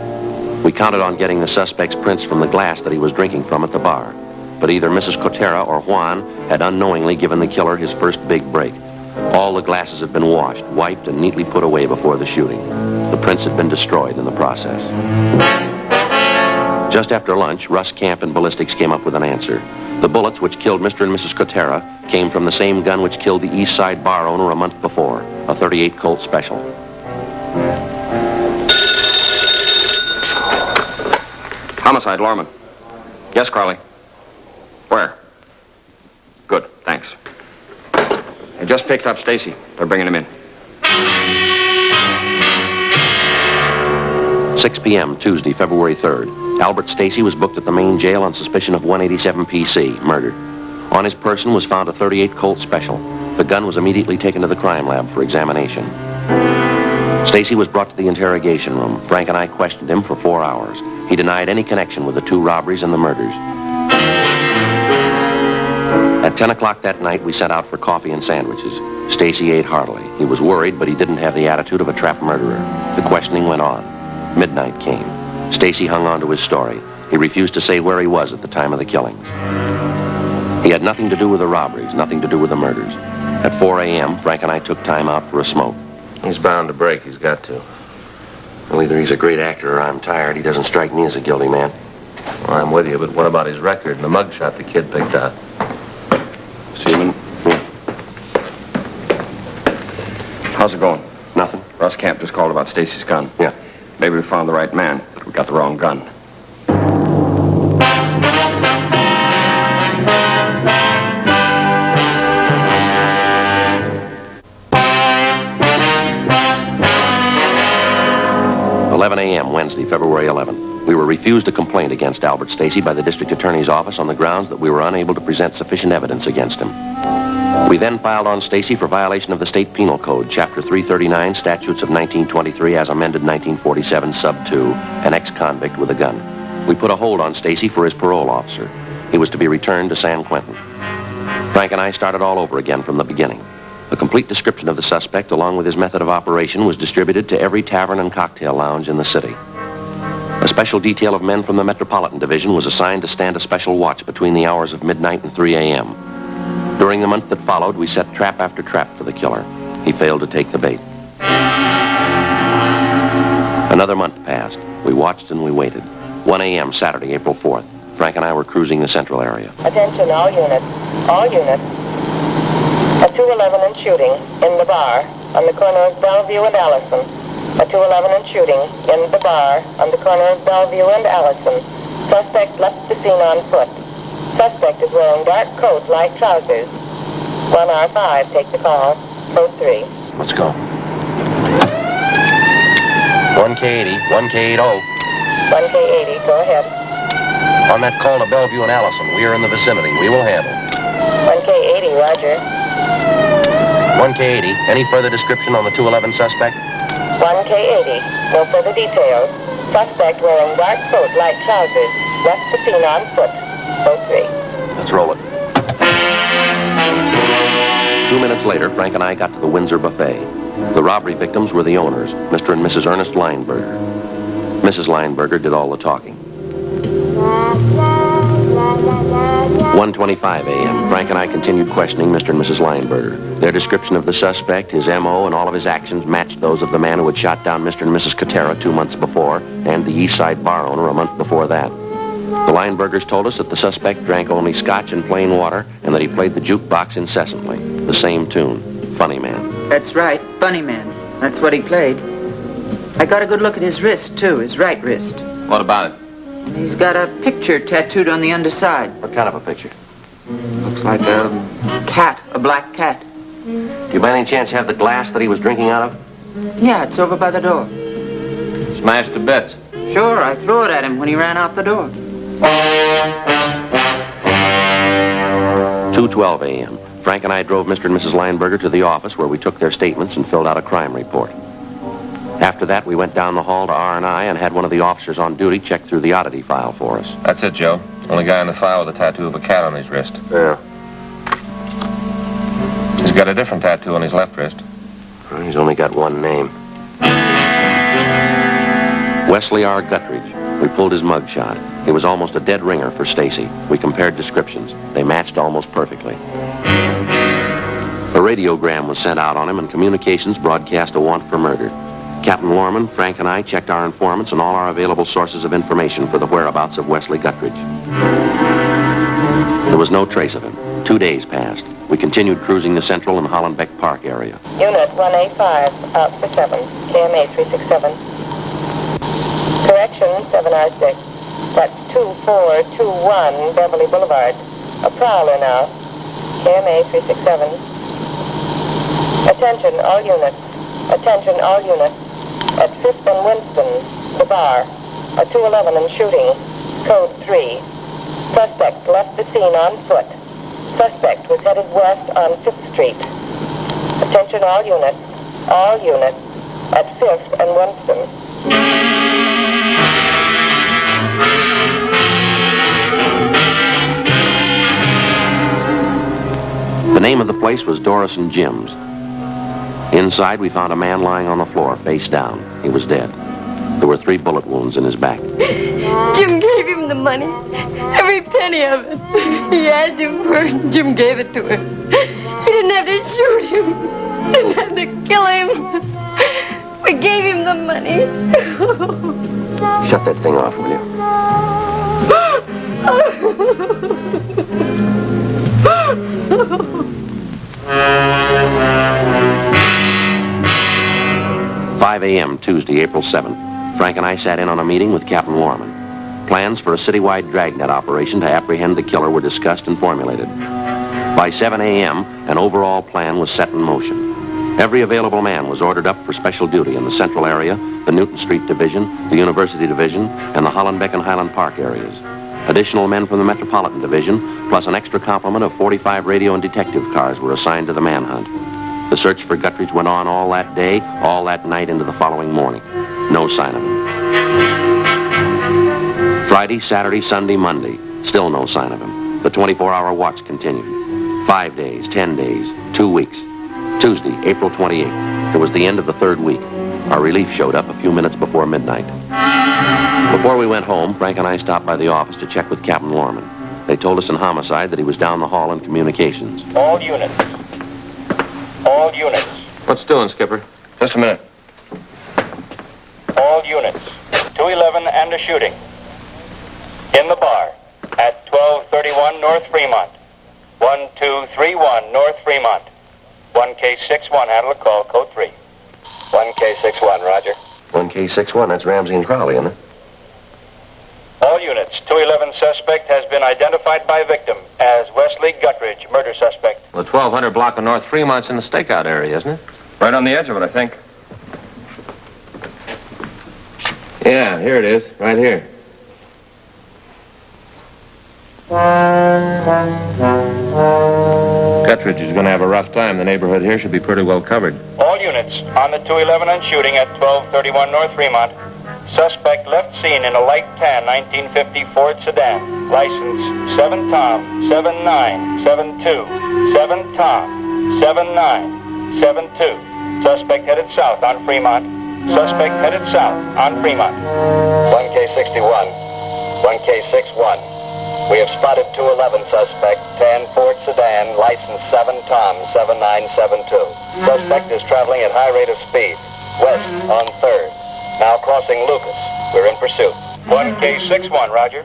We counted on getting the suspect's prints from the glass that he was drinking from at the bar. But either Mrs. Cotera or Juan had unknowingly given the killer his first big break. All the glasses had been washed, wiped, and neatly put away before the shooting. The prints had been destroyed in the process. Just after lunch, Russ Camp and Ballistics came up with an answer. The bullets which killed Mr. and Mrs. Cotera came from the same gun which killed the East Side bar owner a month before, a 38 Colt Special. Homicide, Lorman. Yes, Carly. Where? Good, thanks. I just picked up Stacy. They're bringing him in. 6 p.m., Tuesday, February 3rd. Albert Stacy was booked at the main jail on suspicion of 187 PC, murder. On his person was found a 38 Colt Special. The gun was immediately taken to the crime lab for examination. Stacy was brought to the interrogation room. Frank and I questioned him for 4 hours. He denied any connection with the 2 robberies and the murders. At 10 o'clock that night, we sent out for coffee and sandwiches. Stacy ate heartily. He was worried, but he didn't have the attitude of a trapped murderer. The questioning went on. Midnight came. Stacy hung on to his story. He refused to say where he was at the time of the killings. He had nothing to do with the robberies, nothing to do with the murders. At 4 a.m., Frank and I took time out for a smoke. He's bound to break. He's got to. Well, either he's a great actor or I'm tired. He doesn't strike me as a guilty man. Well, I'm with you, but what about his record and the mugshot the kid picked out? Seaman? Yeah. How's it going? Nothing. Russ Camp just called about Stacy's gun. Yeah. Maybe we found the right man, but we got the wrong gun. a.m. Wednesday, February 11th. We were refused a complaint against Albert Stacy by the district attorney's office on the grounds that we were unable to present sufficient evidence against him. We then filed on Stacy for violation of the State Penal Code, Chapter 339, Statutes of 1923 as amended 1947, Sub 2, an ex-convict with a gun. We put a hold on Stacy for his parole officer. He was to be returned to San Quentin. Frank and I started all over again from the beginning. A complete description of the suspect, along with his method of operation, was distributed to every tavern and cocktail lounge in the city. A special detail of men from the Metropolitan Division was assigned to stand a special watch between the hours of midnight and 3 a.m. During the month that followed, we set trap after trap for the killer. He failed to take the bait. Another month passed. We watched and we waited. 1 a.m. Saturday, April 4th. Frank and I were cruising the central area. Attention, all units. All units. A 211 and shooting in the bar on the corner of Bellevue and Allison. A 211 and shooting in the bar on the corner of Bellevue and Allison. Suspect left the scene on foot. Suspect is wearing dark coat, light trousers. 1R5, take the call. Code 3. Let's go. 1K80, 1K80. 1K80, go ahead. On that call to Bellevue and Allison, we are in the vicinity. We will handle. 1K80, roger. 1K80, any further description on the 211 suspect? 1K80, no further details. Suspect wearing dark coat, light trousers. Left the scene on foot. Code 3. Let's roll it. 2 minutes later, Frank and I got to the Windsor Buffet. The robbery victims were the owners, Mr. and Mrs. Ernest Lineberger. Mrs. Lineberger did all the talking. 1:25 a.m. Frank and I continued questioning Mr. and Mrs. Lineberger. Their description of the suspect, his M.O., and all of his actions matched those of the man who had shot down Mr. and Mrs. Katera 2 months before, and the East Side bar owner a month before that. The Linebergers told us that the suspect drank only scotch and plain water, and that he played the jukebox incessantly. The same tune. Funny Man. That's right, Funny Man. That's what he played. I got a good look at his wrist, too, his right wrist. What about it? He's got a picture tattooed on the underside. What kind of a picture? Looks like a cat, a black cat. Do you by any chance have the glass that he was drinking out of? Yeah, it's over by the door. Smashed to bits. Sure, I threw it at him when he ran out the door. 2:12 a.m. Frank and I drove Mr. and Mrs. Lineberger to the office where we took their statements and filled out a crime report. After that, we went down the hall to R&I and had one of the officers on duty check through the oddity file for us. That's it, Joe. Only guy in the file with a tattoo of a cat on his wrist. Yeah. He's got a different tattoo on his left wrist. He's only got one name. Wesley R. Guttridge. We pulled his mugshot. He was almost a dead ringer for Stacy. We compared descriptions. They matched almost perfectly. A radiogram was sent out on him, and communications broadcast a want for murder. Captain Lorman, Frank, and I checked our informants and all our available sources of information for the whereabouts of Wesley Guttridge. There was no trace of him. 2 days passed. We continued cruising the Central and Hollenbeck Park area. Unit 1A5, out for 7. KMA 367. Correction, 7R6. That's 2421 Beverly Boulevard. A prowler now. KMA 367. Attention, all units. Attention, all units. At 5th and Winston, the bar. A 211 and shooting. Code 3. Suspect left the scene on foot. Suspect was headed west on 5th Street. Attention, all units. All units. At 5th and Winston. The name of the place was Doris and Jim's. Inside, we found a man lying on the floor, face down. He was dead. There were 3 bullet wounds in his back. Jim gave him the money. Every penny of it. He asked him for it. Jim gave it to him. He didn't have to shoot him. Didn't have to kill him. We gave him the money. Shut that thing off, will you? 5 a.m. Tuesday, April 7th. Frank and I sat in on a meeting with Captain Lorman. Plans for a citywide Dragnet operation to apprehend the killer were discussed and formulated. By 7 a.m., an overall plan was set in motion. Every available man was ordered up for special duty in the Central area, the Newton Street Division, the University Division, and the Hollenbeck and Highland Park areas. Additional men from the Metropolitan Division, plus an extra complement of 45 radio and detective cars were assigned to the manhunt. The search for Guttridge went on all that day, all that night into the following morning. No sign of him. Friday, Saturday, Sunday, Monday. Still no sign of him. The 24-hour watch continued. 5 days, 10 days, 2 weeks. Tuesday, April 28th. It was the end of the 3rd week. Our relief showed up a few minutes before midnight. Before we went home, Frank and I stopped by the office to check with Captain Lorman. They told us in homicide that he was down the hall in communications. All units. All units. What's doing, Skipper? Just a minute. All units. 211 and a shooting. In the bar. At 1231 North Fremont. 1231 North Fremont. 1K61, handle a call, code 3. 1K61, roger. 1K61, that's Ramsey and Crowley, isn't it? All units, 211 suspect has been identified by victim as Wesley Guttridge, murder suspect. The 1200 block of North Fremont's in the stakeout area, isn't it? Right on the edge of it, I think. Yeah, here it is, right here. Guttridge is going to have a rough time. The neighborhood here should be pretty well covered. All units, on the 211 and shooting at 1231 North Fremont. Suspect left scene in a light tan 1950 Ford sedan. License 7 Tom 7972. 7 Tom 7972. Suspect headed south on Fremont. Suspect headed south on Fremont. 1K61. 1K61. We have spotted 211 suspect, tan Ford sedan, license 7 Tom 7972. Suspect is traveling at high rate of speed, west on 3rd. Now crossing Lucas. We're in pursuit. 1K61, roger.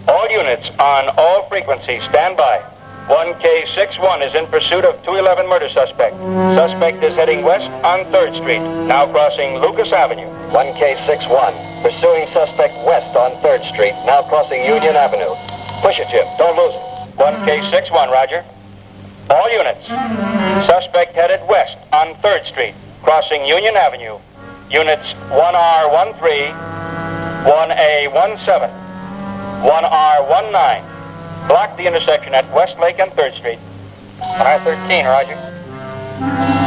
All units on all frequencies, stand by. 1K61 is in pursuit of 211 murder suspect. Suspect is heading west on 3rd Street, now crossing Lucas Avenue. 1K61, pursuing suspect west on 3rd Street, now crossing Union Avenue. Push it, Jim. Don't lose it. 1K61, roger. All units. Suspect headed west on 3rd Street, crossing Union Avenue. Units 1R13, 1A17, 1R19. Block the intersection at Westlake and 3rd Street. 1R13, roger.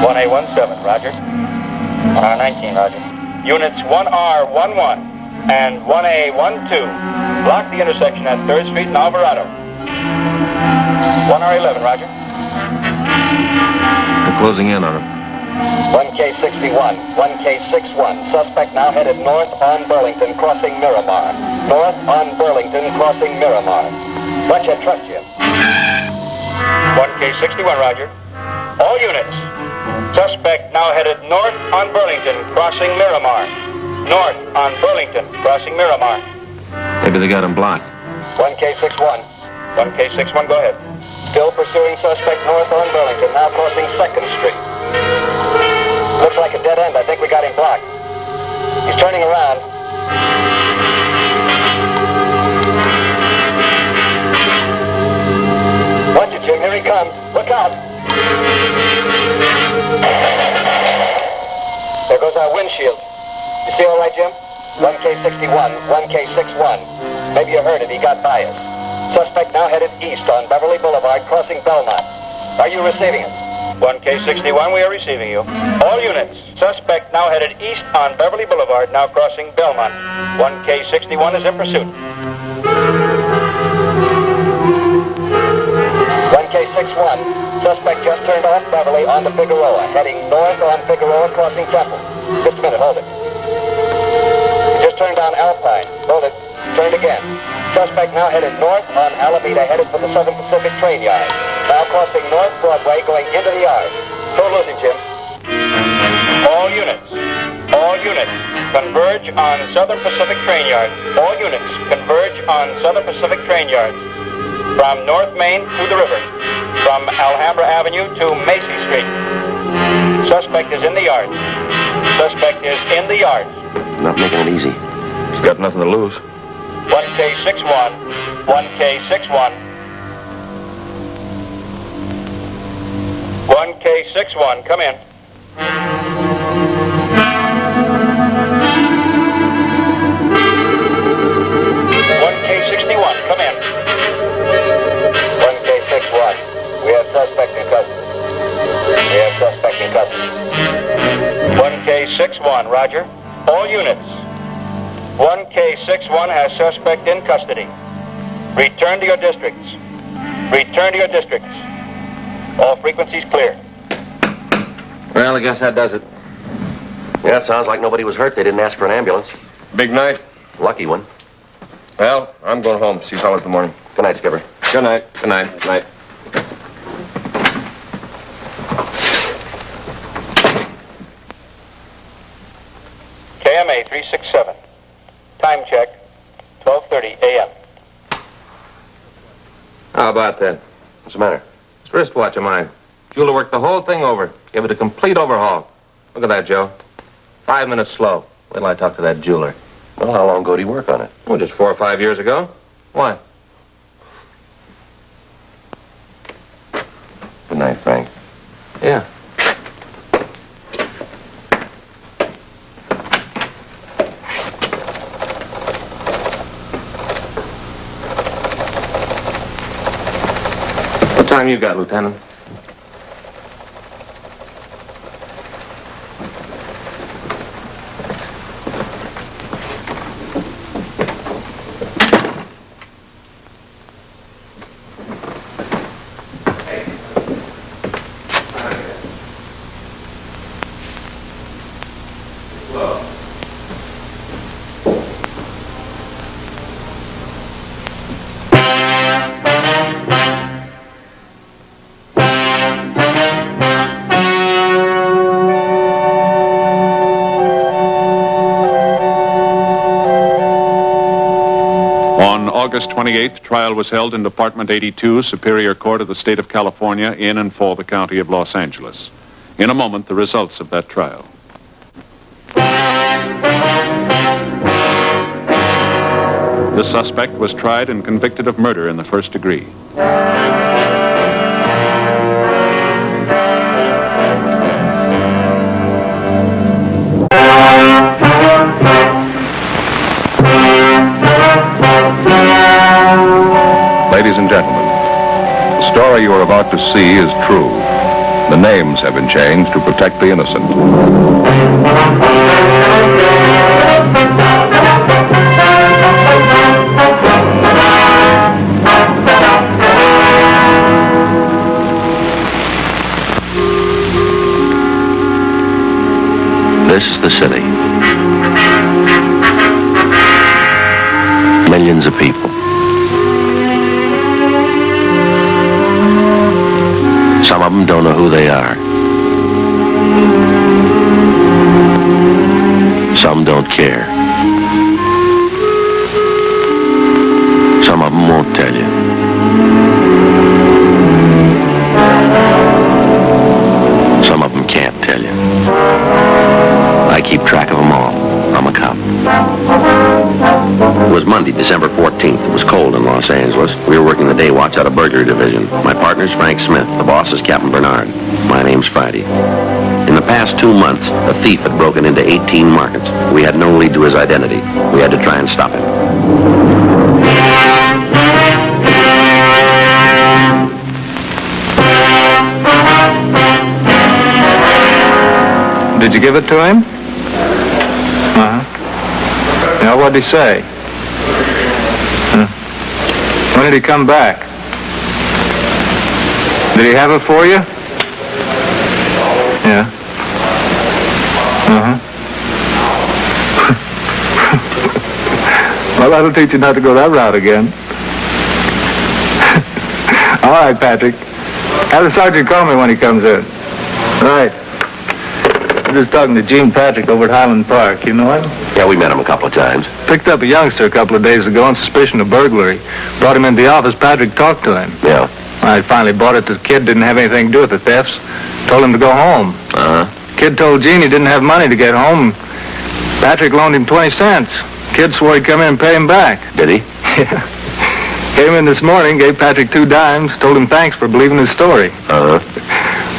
1A17, roger. 1R19, roger. Units 1R11 and 1A12. Block the intersection at 3rd Street and Alvarado. 1R11, roger. We're closing in on him. 1K61, 1K61. Suspect now headed north on Burlington, crossing Miramar. North on Burlington, crossing Miramar. Watch that truck, Jim. 1K61, roger. All units. Suspect now headed north on Burlington, crossing Miramar. North on Burlington, crossing Miramar. Maybe they got him blocked. 1K61. 1K61, go ahead. Still pursuing suspect north on Burlington, now crossing 2nd Street. Looks like a dead end. I think we got him blocked. He's turning around. Watch it, Jim. Here he comes. Look out. There goes our windshield. You see all right, Jim? 1K61, 1K61. Maybe you heard it. He got by us. Suspect now headed east on Beverly Boulevard, crossing Belmont. Are you receiving us? 1K61, we are receiving you. All units. Suspect now headed east on Beverly Boulevard, now crossing Belmont. 1K61 is in pursuit. 1K61. Suspect just turned off Beverly onto Figueroa, heading north on Figueroa, crossing Temple. Just a minute, hold it. Just turned down Alpine. Hold it. Turned again. Suspect now headed north on Alameda, headed for the Southern Pacific train yards. Now crossing North Broadway, going into the yards. Don't lose him, Jim. All units. All units. Converge on Southern Pacific train yards. All units. Converge on Southern Pacific train yards. From North Main to the river. From Alhambra Avenue to Macy Street. Suspect is in the yards. Suspect is in the yards. Not making it easy. He's got nothing to lose. 1K61. 1K61. 1K61, come in. 1K61, come in. 1K61. We have suspect in custody. We have suspect in custody. 1K61, roger. All units. 1K61 has suspect in custody. Return to your districts. Return to your districts. All frequencies clear. Well, I guess that does it. Yeah, it sounds like nobody was hurt. They didn't ask for an ambulance. Big night. Lucky one. Well, I'm going home. See you fellas in the morning. Good night, Skipper. Good night. Good night. Good night. KMA 367. Time check, 12:30 a.m. How about that? What's the matter? This wristwatch of mine. Jeweler worked the whole thing over. Give it a complete overhaul. Look at that, Joe. 5 minutes slow. Wait till I talk to that jeweler. Well, how long ago did he work on it? Well, just 4 or 5 years ago. Why? Good night, Frank. Yeah. What time you got, Lieutenant? On August 28th, trial was held in Department 82, Superior Court of the State of California, in and for the County of Los Angeles. In a moment, the results of that trial. The suspect was tried and convicted of murder in the first degree. Ladies and gentlemen, the story you are about to see is true. The names have been changed to protect the innocent. This is the city. Millions of people. Some of them don't know who they are. Some don't care. Some of them won't tell you. Some of them can't tell you. I keep track of them all. I'm a cop. It was Monday, December 14th. It was cold in Los Angeles. We were working the day watch out of burglary division. My partner's Frank Smith. The boss is Captain Bernard. My name's Friday. In the past 2 months, a thief had broken into 18 markets. We had no lead to his identity. We had to try and stop him. Did you give it to him? Uh-huh. Now, what'd he say? When did he come back? Did he have it for you? Yeah. Uh-huh. Well, that'll teach you not to go that route again. All right, Patrick. Have the sergeant call me when he comes in. Right. I'm just talking to Gene Patrick over at Highland Park. You know him? Yeah, we met him a couple of times. Picked up a youngster a couple of days ago on suspicion of burglary. Brought him into the office. Patrick talked to him. Yeah. I finally bought it. The kid didn't have anything to do with the thefts. Told him to go home. Uh-huh. Kid told Gene he didn't have money to get home. Patrick loaned him 20 cents. Kid swore he'd come in and pay him back. Did he? Yeah. Came in this morning, gave Patrick 2 dimes, told him thanks for believing his story. Uh-huh.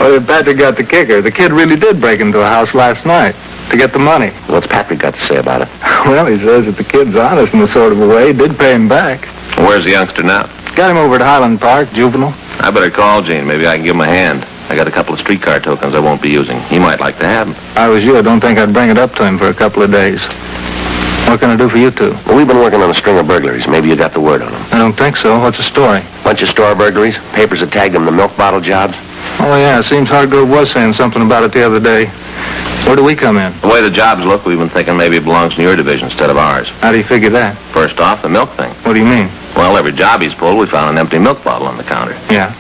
Well, Patrick got the kicker. The kid really did break into a house last night to get the money. What's Patrick got to say about it? Well, he says that the kid's honest in a sort of a way. He did pay him back. Where's the youngster now? Got him over at Highland Park, juvenile. I better call Gene. Maybe I can give him a hand. I got a couple of streetcar tokens I won't be using. He might like to have them. If I was you, I don't think I'd bring it up to him for a couple of days. What can I do for you two? Well, we've been working on a string of burglaries. Maybe you got the word on them. I don't think so. What's the story? Bunch of store burglaries. Papers that tagged them the milk bottle jobs. Oh, yeah. It seems Hargrove was saying something about it the other day. Where do we come in? The way the jobs look, we've been thinking maybe it belongs to your division instead of ours. How do you figure that? First off, the milk thing. What do you mean? Well, every job he's pulled, we found an empty milk bottle on the counter. Yeah.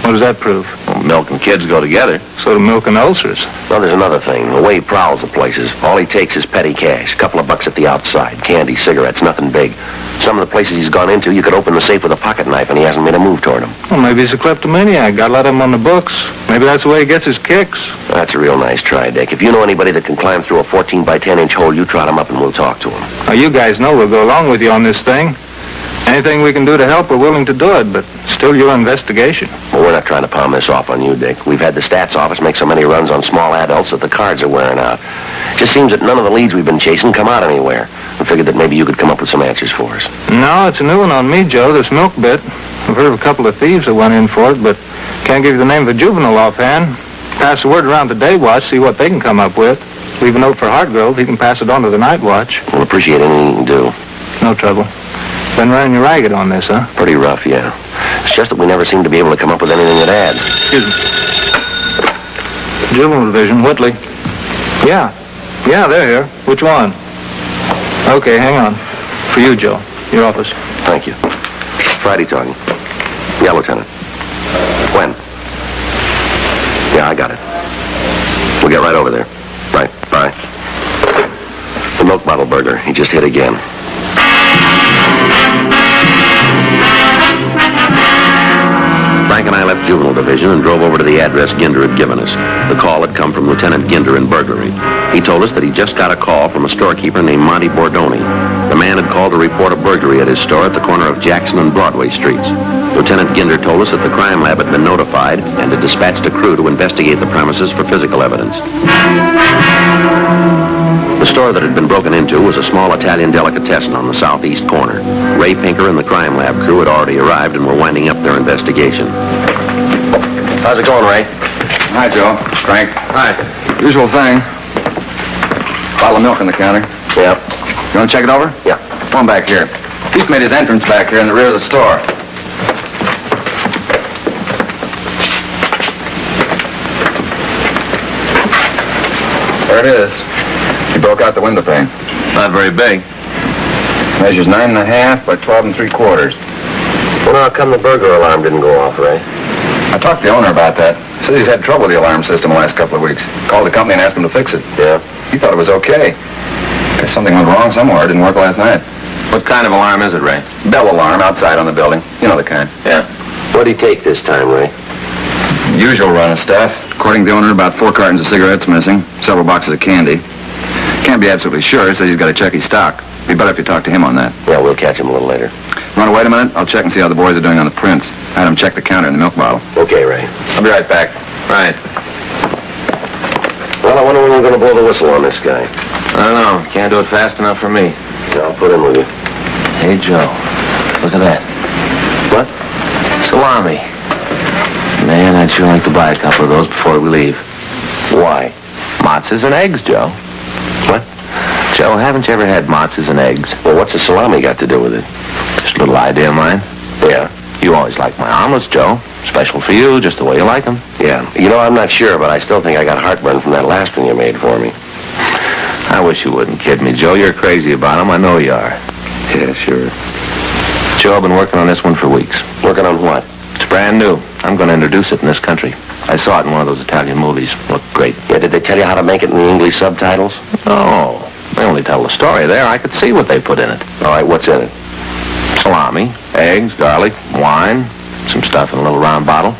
What does that prove? Well, milk and kids go together. So do milk and ulcers. Well, there's another thing. The way he prowls the places, all he takes is petty cash. A couple of bucks at the outside. Candy, cigarettes, nothing big. Some of the places he's gone into, you could open the safe with a pocket knife and he hasn't made a move toward him. Well, maybe he's a kleptomaniac. Got a lot of him on the books. Maybe that's the way he gets his kicks. That's a real nice try, Dick. If you know anybody that can climb through a 14 by 10-inch hole, you trot him up and we'll talk to him. Now, you guys know we'll go along with you on this thing. Anything we can do to help, we're willing to do it, but still your investigation. Well, we're not trying to palm this off on you, Dick. We've had the stats office make so many runs on small adults that the cards are wearing out. Just seems that none of the leads we've been chasing come out anywhere. We figured that maybe you could come up with some answers for us. No, it's a new one on me, Joe, this milk bit. I've heard of a couple of thieves that went in for it, but can't give you the name of a juvenile offhand. Pass the word around to Day Watch, see what they can come up with. Leave a note for Hartgrove. He can pass it on to the Night Watch. We'll appreciate anything you can do. No trouble. Been running you ragged on this, huh? Pretty rough, yeah. It's just that we never seem to be able to come up with anything that adds. Excuse me. Juvenile Division, Whitley. Yeah, they're here. Which one? Okay, hang on. For you, Joe. Your office. Thank you. Friday talking. Yeah, Lieutenant. When? Yeah, I got it. We'll get right over there. Right, bye. The milk bottle burglar. He just hit again. Frank and I left Juvenile Division and drove over to the address Ginder had given us. The call had come from Lieutenant Ginder in burglary. He told us that he just got a call from a storekeeper named Monty Bordoni. The man had called to report a burglary at his store at the corner of Jackson and Broadway Streets. Lieutenant Ginder told us that the crime lab had been notified and had dispatched a crew to investigate the premises for physical evidence. The store that had been broken into was a small Italian delicatessen on the southeast corner. Ray Pinker and the crime lab crew had already arrived and were winding up their investigation. How's it going, Ray? Hi, Joe. Frank. Hi. Usual thing. Bottle of milk on the counter. Yep. You want to check it over? Yeah. Come on back here. He's made his entrance back here in the rear of the store. There it is. He broke out the window pane. Not very big. Measures 9.5 by 12 3/4. Well, how come the burglar alarm didn't go off, Ray? I talked to the owner about that. Says he's had trouble with the alarm system the last couple of weeks. Called the company and asked him to fix it. Yeah? He thought it was okay. Guess something went wrong somewhere. It didn't work last night. What kind of alarm is it, Ray? Bell alarm outside on the building. You know the kind. Yeah. What'd he take this time, Ray? Usual run of stuff. According to the owner, about 4 cartons of cigarettes missing, several boxes of candy. Can't be absolutely sure. Says he's got to check his stock. Be better if you talk to him on that. Yeah, we'll catch him a little later. You want to wait a minute? I'll check and see how the boys are doing on the prints. Had them check the counter in the milk bottle. Okay, Ray. I'll be right back. Right. Well, I wonder when we're going to blow the whistle on this guy. I don't know. Can't do it fast enough for me. Yeah, I'll put in with you. Hey, Joe. Look at that. What? Salami. Man, I'd sure like to buy a couple of those before we leave. Why? Matzahs and eggs, Joe. What? Joe, haven't you ever had matzahs and eggs? Well, what's the salami got to do with it? Just a little idea of mine. Yeah. You always like my omelets, Joe. Special for you, just the way you like them. Yeah. You know, I'm not sure, but I still think I got heartburn from that last one you made for me. I wish you wouldn't kid me, Joe. You're crazy about them. I know you are. Yeah, sure. Joe, I've been working on this one for weeks. Working on what? It's brand new. I'm going to introduce it in this country. I saw it in one of those Italian movies. Looked great. Yeah, did they tell you how to make it in the English subtitles? No. They only tell the story there. I could see what they put in it. All right, what's in it? Salami, eggs, garlic, wine, some stuff in a little round bottle.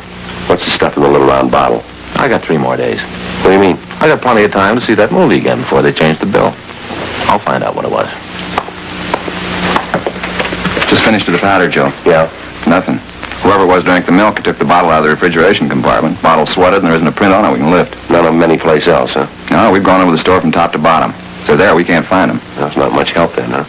What's the stuff in the little round bottle? I got 3 more days. What do you mean? I got plenty of time to see that movie again before they change the bill. I'll find out what it was. Just finished with the powder, Joe. Yeah? Nothing. Whoever it was drank the milk and took the bottle out of the refrigeration compartment. Bottle sweated and there isn't a print on it we can lift. None of them anyplace else, huh? No, we've gone over the store from top to bottom. So there, we can't find them. That's not much help then, huh?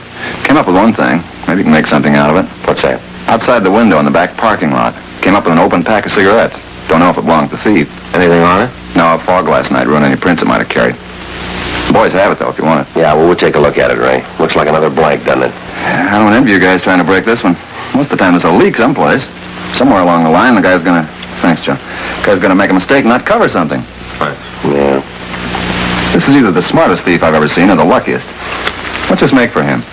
Came up with one thing. Maybe you can make something out of it. What's that? Outside the window in the back parking lot. Came up with an open pack of cigarettes. Don't know if it belonged to the thief. Anything on it? No, a fog last night ruined any prints it might have carried. The boys have it, though, if you want it. Yeah, well, we'll take a look at it, Ray. Looks like another blank, doesn't it? I don't envy you guys trying to break this one. Most of the time there's a leak someplace. Somewhere along the line, the guy's gonna... Thanks, Joe. The guy's gonna make a mistake and not cover something. Right. Yeah. This is either the smartest thief I've ever seen or the luckiest. What's this make for him?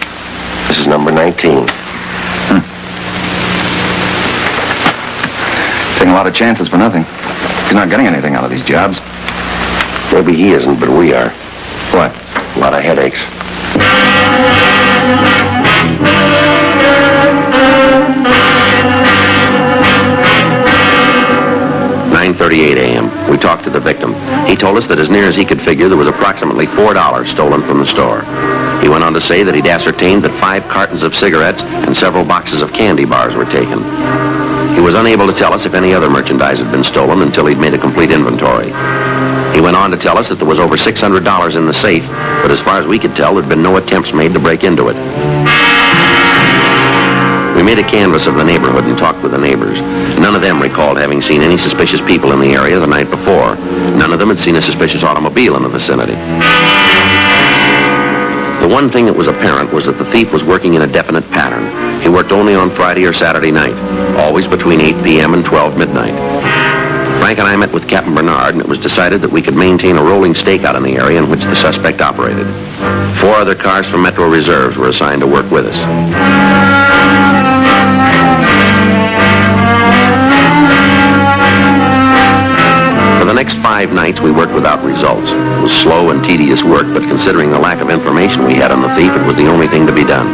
This is number 19. Taking a lot of chances for nothing. He's not getting anything out of these jobs. Maybe he isn't, but we are. What? A lot of headaches. 9:38 a.m. We talked to the victim. He told us that as near as he could figure, there was approximately $4 stolen from the store. He went on to say that he'd ascertained that 5 cartons of cigarettes and several boxes of candy bars were taken. He was unable to tell us if any other merchandise had been stolen until he'd made a complete inventory. He went on to tell us that there was over $600 in the safe, but as far as we could tell, there'd been no attempts made to break into it. We made a canvass of the neighborhood and talked with the neighbors. None of them recalled having seen any suspicious people in the area the night before. None of them had seen a suspicious automobile in the vicinity. The one thing that was apparent was that the thief was working in a definite pattern. He worked only on Friday or Saturday night, always between 8 p.m. and 12 midnight. Frank and I met with Captain Bernard, and it was decided that we could maintain a rolling stakeout in the area in which the suspect operated. 4 other cars from Metro Reserves were assigned to work with us. For the next 5 nights, we worked without results. It was slow and tedious work, but considering the lack of information we had on the thief, it was the only thing to be done.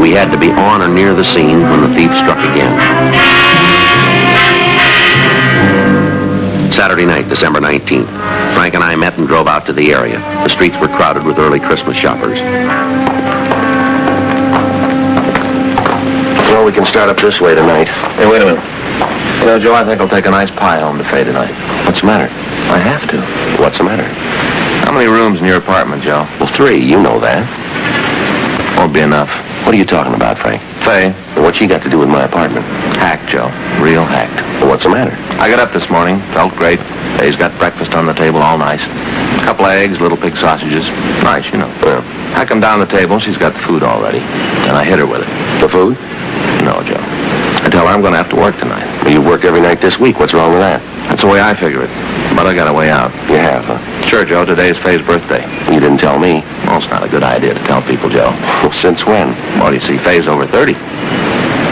We had to be on or near the scene when the thief struck again. Saturday night, December 19th. Frank and I met and drove out to the area. The streets were crowded with early Christmas shoppers. Well, we can start up this way tonight. Hey, wait a minute. You know, Joe, I think I'll take a nice pie home to Faye tonight. What's the matter? I have to. What's the matter? How many rooms in your apartment, Joe? Well, 3. You know that. Won't be enough. What are you talking about, Frank? Faye. Well, what's she got to do with my apartment? Hacked, Joe. Real hacked. Well, what's the matter? I got up this morning. Felt great. Faye's got breakfast on the table, all nice. A couple of eggs, little pig sausages. Nice, you know. Yeah. I come down the table, she's got the food already. And I hit her with it. The food? No, Joe. I tell her I'm going to have to work tonight. Well, you work every night this week. What's wrong with that? That's the way I figure it. But I got a way out. You have, huh? Sure, Joe. Today's Faye's birthday. You didn't tell me. Well, it's not a good idea to tell people, Joe. Well, since when? Well, you see, Faye's over 30.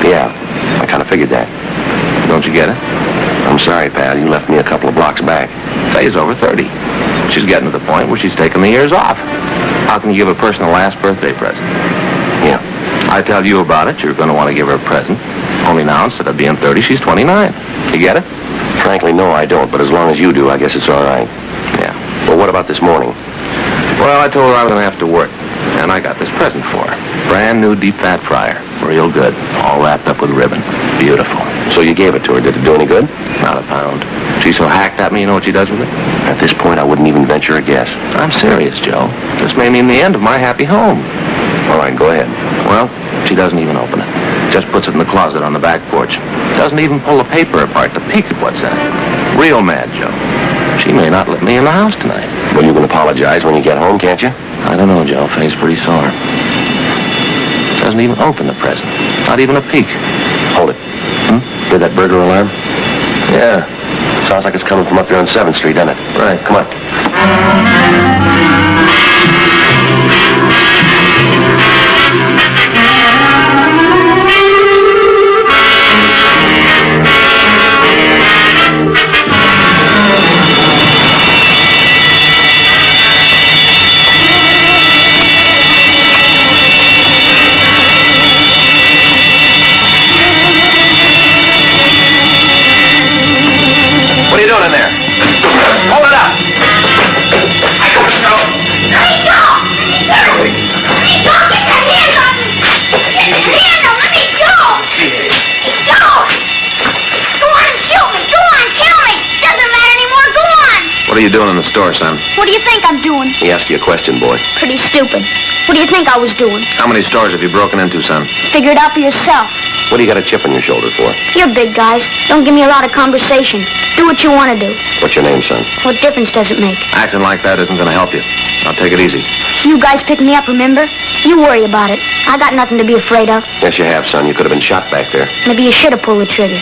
Yeah, I kind of figured that. Don't you get it? I'm sorry, pal. You left me a couple of blocks back. Faye's over 30. She's getting to the point where she's taking the years off. How can you give a person a last birthday present? Yeah. I tell you about it, you're going to want to give her a present. Only now, instead of being 30, she's 29. You get it? Frankly, no, I don't. But as long as you do, I guess it's all right. Yeah. Well, what about this morning? Well, I told her I was going to have to work. And I got this present for her. Brand new deep fat fryer. Real good. All wrapped up with ribbon. Beautiful. So you gave it to her. Did it do any good? Not a pound. She's so hacked at me, you know what she does with it? At this point, I wouldn't even venture a guess. I'm serious, Joe. This may mean the end of my happy home. All right, go ahead. Well, she doesn't even open it. Just puts it in the closet on the back porch. Doesn't even pull the paper apart to peek at what's in it. Real mad, Joe. She may not let me in the house tonight. Well, you can apologize when you get home, can't you? I don't know, Joe. Faye's pretty sore. Doesn't even open the present. Not even a peek. Hold it. Hear that burglar alarm? Yeah. Sounds like it's coming from up here on 7th Street, doesn't it? Right. Come on. What are you doing in there? Hold it up! Let me go! Let me go! Get your hands off me! Get your hands off! Let me go! Let me go! Go on and shoot me! Go on, kill me! Doesn't matter anymore. Go on! What are you doing in the store, son? What do you think I'm doing? He asked you a question, boy. Pretty stupid. What do you think I was doing? How many stores have you broken into, son? Figure it out for yourself. What do you got a chip on your shoulder for? You're big guys. Don't give me a lot of conversation. Do what you want to do. What's your name, son? What difference does it make? Acting like that isn't going to help you. Now take it easy. You guys picked me up, remember? You worry about it. I got nothing to be afraid of. Yes, you have, son. You could have been shot back there. Maybe you should have pulled the trigger.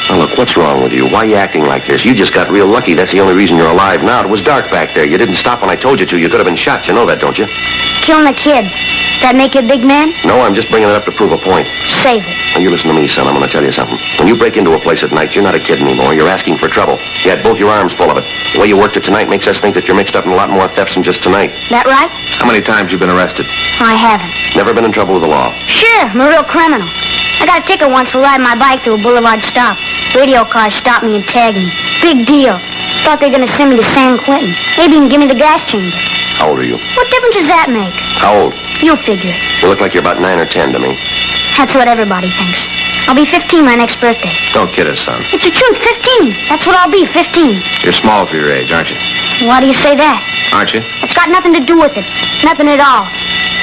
Now, look, what's wrong with you? Why are you acting like this? You just got real lucky. That's the only reason you're alive now. It was dark back there. You didn't stop when I told you to. You could have been shot. You know that, don't you? Killing a kid. That make you a big man? No, I'm just bringing it up to prove a point. Save it. Now, you listen to me, son. I'm going to tell you something. When you break into a place at night, you're not a kid anymore. You're asking for trouble. You had both your arms full of it. The way you worked it tonight makes us think that you're mixed up in a lot more thefts than just tonight. That right? How many times you been arrested? I haven't. Never been in trouble with the law? Sure, I'm a real criminal. I got a ticket once for riding my bike through a boulevard stop. Radio car stopped me and tagged me. Big deal. Thought they were going to send me to San Quentin. Maybe even give me the gas chamber. How old are you? What difference does that make? How old? You'll figure it. You look like you're about 9 or 10 to me. That's what everybody thinks. I'll be 15 my next birthday. Don't kid us, son. It's the truth, 15. That's what I'll be, 15. You're small for your age, aren't you? Why do you say that? Aren't you? It's got nothing to do with it. Nothing at all.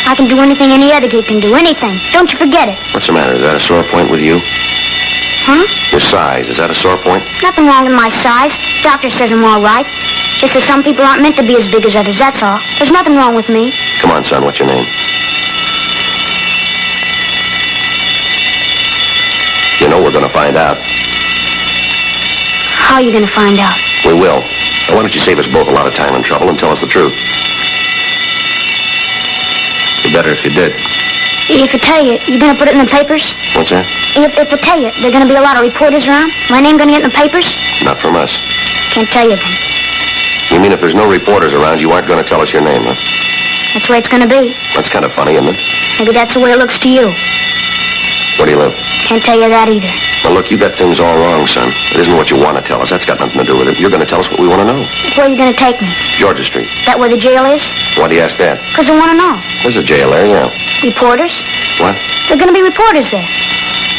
I can do anything any other kid can do. Anything. Don't you forget it. What's the matter? Is that a sore point with you? Huh? Your size. Is that a sore point? Nothing wrong with my size. Doctor says I'm all right. Just that some people aren't meant to be as big as others, that's all. There's nothing wrong with me. Come on, son. What's your name? You know we're going to find out. How are you going to find out? We will. Now, why don't you save us both a lot of time and trouble and tell us the truth? It'd be better if you did. If I tell you, you going to put it in the papers? What's that? If I tell you, there are going to be a lot of reporters around? My name going to get in the papers? Not from us. Can't tell you then. You mean if there's no reporters around, you aren't going to tell us your name, huh? That's the way it's going to be. That's kind of funny, isn't it? Maybe that's the way it looks to you. Where do you live? Can't tell you that either. Well, look, you got things all wrong, son. It isn't what you want to tell us. That's got nothing to do with it. You're going to tell us what we want to know. Where are you going to take me? Georgia Street. That where the jail is? Why do you ask that? Because I want to know. There's a jail there, yeah. Reporters? What? There are going to be reporters there.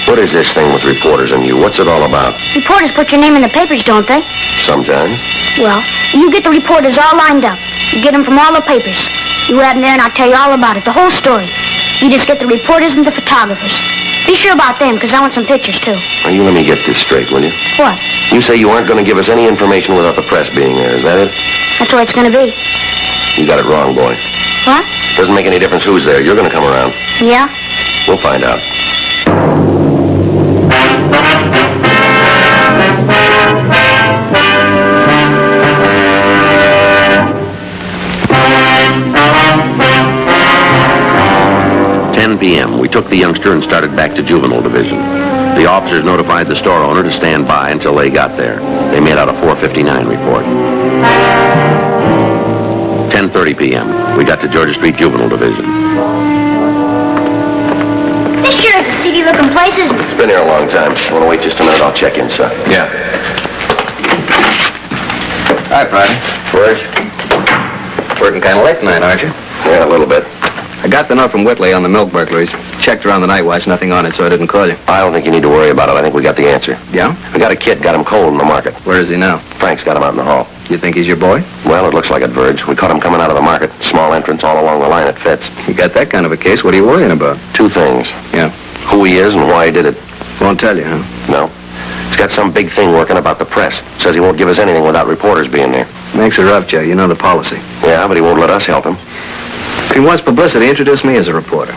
What is this thing with reporters and you? What's it all about? Reporters put your name in the papers, don't they? Sometimes. Well, you get the reporters all lined up. You get them from all the papers. You have them there and I'll tell you all about it, the whole story. You just get the reporters and the photographers. Be sure about them, because I want some pictures, too. Now, you let me get this straight, will you? What? You say you aren't going to give us any information without the press being there. Is that it? That's the way it's going to be. You got it wrong, boy. What? Doesn't make any difference who's there. You're going to come around. Yeah? We'll find out. p.m. We took the youngster and started back to Juvenile Division. The officers notified the store owner to stand by until they got there. They made out a 4:59 report. 10:30 p.m. We got to Georgia Street Juvenile Division. This sure is a seedy-looking place, isn't it? It's been here a long time. Want to wait just a minute? I'll check in, son. Yeah. Hi, Friday. Where's? Working kind of late tonight, aren't you? Yeah, a little bit. I got the note from Whitley on the milk burglaries. Checked around the night watch, nothing on it, so I didn't call you. I don't think you need to worry about it. I think we got the answer. Yeah? We got a kid, got him cold in the market. Where is he now? Frank's got him out in the hall. You think he's your boy? Well, it looks like it, Verge. We caught him coming out of the market. Small entrance all along the line. It fits. You got that kind of a case. What are you worrying about? Two things. Yeah. Who he is and why he did it. Won't tell you, huh? No. He's got some big thing working about the press. Says he won't give us anything without reporters being there. Makes it rough, Joe. You know the policy. Yeah, but he won't let us help him. If he wants publicity, introduce me as a reporter.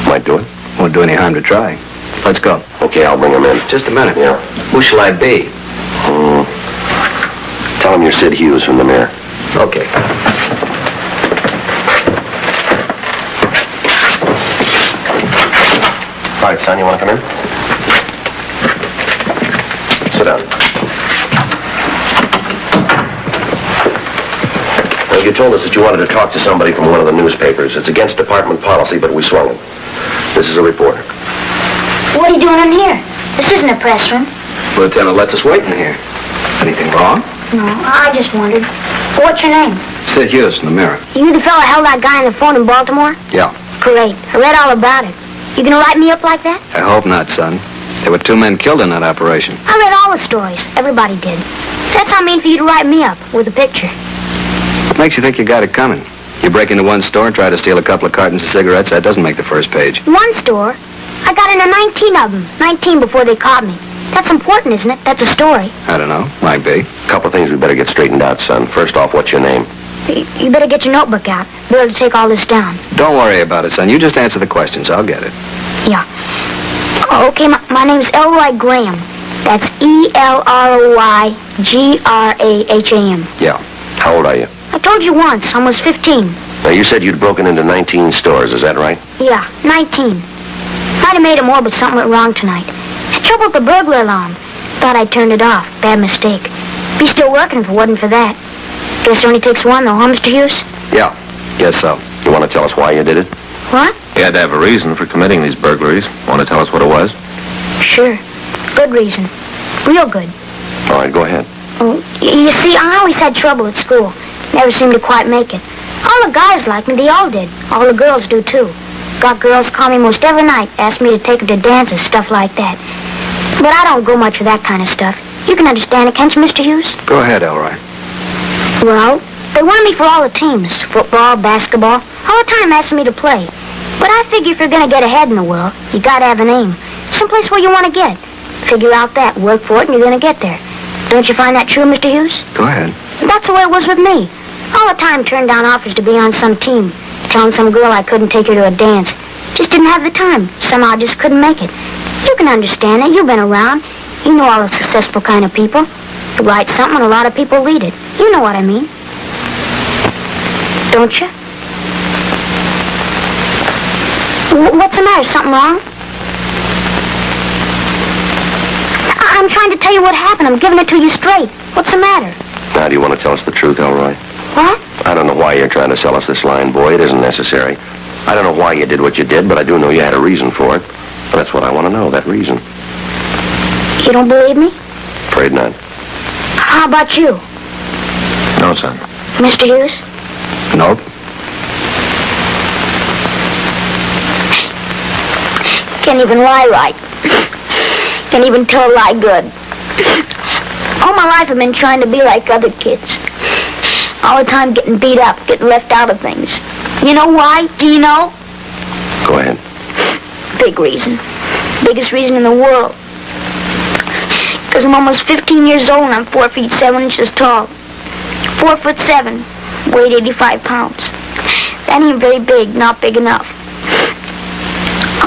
Might do it. Won't do any harm to try. Let's go. Okay, I'll bring him in. Just a minute. Yeah. Who shall I be? Tell him you're Sid Hughes from the Mirror. Okay. All right, son, you want to come in? Sit down. Well, you told us that you wanted to talk to somebody from one of the newspapers. It's against department policy, but we swung it. This is a reporter. What are you doing in here? This isn't a press room. Lieutenant lets us wait in here. Anything wrong? No, I just wondered. What's your name? Sid Hughes from the Mirror. You the fellow held that guy on the phone in Baltimore? Yeah. Great. I read all about it. You gonna write me up like that? I hope not, son. There were 2 men killed in that operation. I read all the stories. Everybody did. That's how I mean for you to write me up with a picture. What makes you think you got it coming? You break into one store and try to steal a couple of cartons of cigarettes, that doesn't make the first page. One store? I got into 19 of them. 19 before they caught me. That's important, isn't it? That's a story. I don't know. Might be. A couple of things we better get straightened out, son. First off, what's your name? You better get your notebook out. Be able to take all this down. Don't worry about it, son. You just answer the questions. I'll get it. Yeah. Oh, okay, my name's Elroy Graham. That's ELROYGRAHAM. Yeah. How old are you? I told you once, almost 15. Now, you said you'd broken into 19 stores, is that right? Yeah, 19. Might have made it more, but something went wrong tonight. Had trouble with the burglar alarm. Thought I turned it off. Bad mistake. Be still working if it wasn't for that. Guess it only takes one, though, huh, Mr. Hughes? Yeah, guess so. You want to tell us why you did it? What? You had to have a reason for committing these burglaries. Want to tell us what it was? Sure. Good reason. Real good. All right, go ahead. Oh, you see, I always had trouble at school. Never seemed to quite make it. All the guys liked me. They all did. All the girls do, too. Got girls call me most every night, ask me to take them to dances, stuff like that. But I don't go much for that kind of stuff. You can understand it, can't you, Mr. Hughes? Go ahead, Elroy. Well, they wanted me for all the teams. Football, basketball. All the time asking me to play. But I figure if you're going to get ahead in the world, you got to have an aim. Someplace where you want to get. Figure out that, work for it, and you're going to get there. Don't you find that true, Mr. Hughes? Go ahead. That's the way it was with me. All the time turned down offers to be on some team. Telling some girl I couldn't take her to a dance. Just didn't have the time. Somehow just couldn't make it. You can understand it. You've been around. You know all the successful kind of people. You write something and a lot of people read it. You know what I mean. Don't you? What's the matter? Something wrong? I'm trying to tell you what happened. I'm giving it to you straight. What's the matter? Now, do you want to tell us the truth, Elroy? What? I don't know why you're trying to sell us this line, boy. It isn't necessary. I don't know why you did what you did, but I do know you had a reason for it. And that's what I want to know, that reason. You don't believe me? Afraid not. How about you? No, son. Mr. Hughes? Nope. Can't even lie right. Can't even tell a lie good. All my life I've been trying to be like other kids. All the time getting beat up, getting left out of things. You know why? Do you know? Go ahead. Big reason. Biggest reason in the world. Because I'm almost 15 years old and I'm 4 feet 7 inches tall. 4'7", weighed 85 pounds. That ain't very big, not big enough.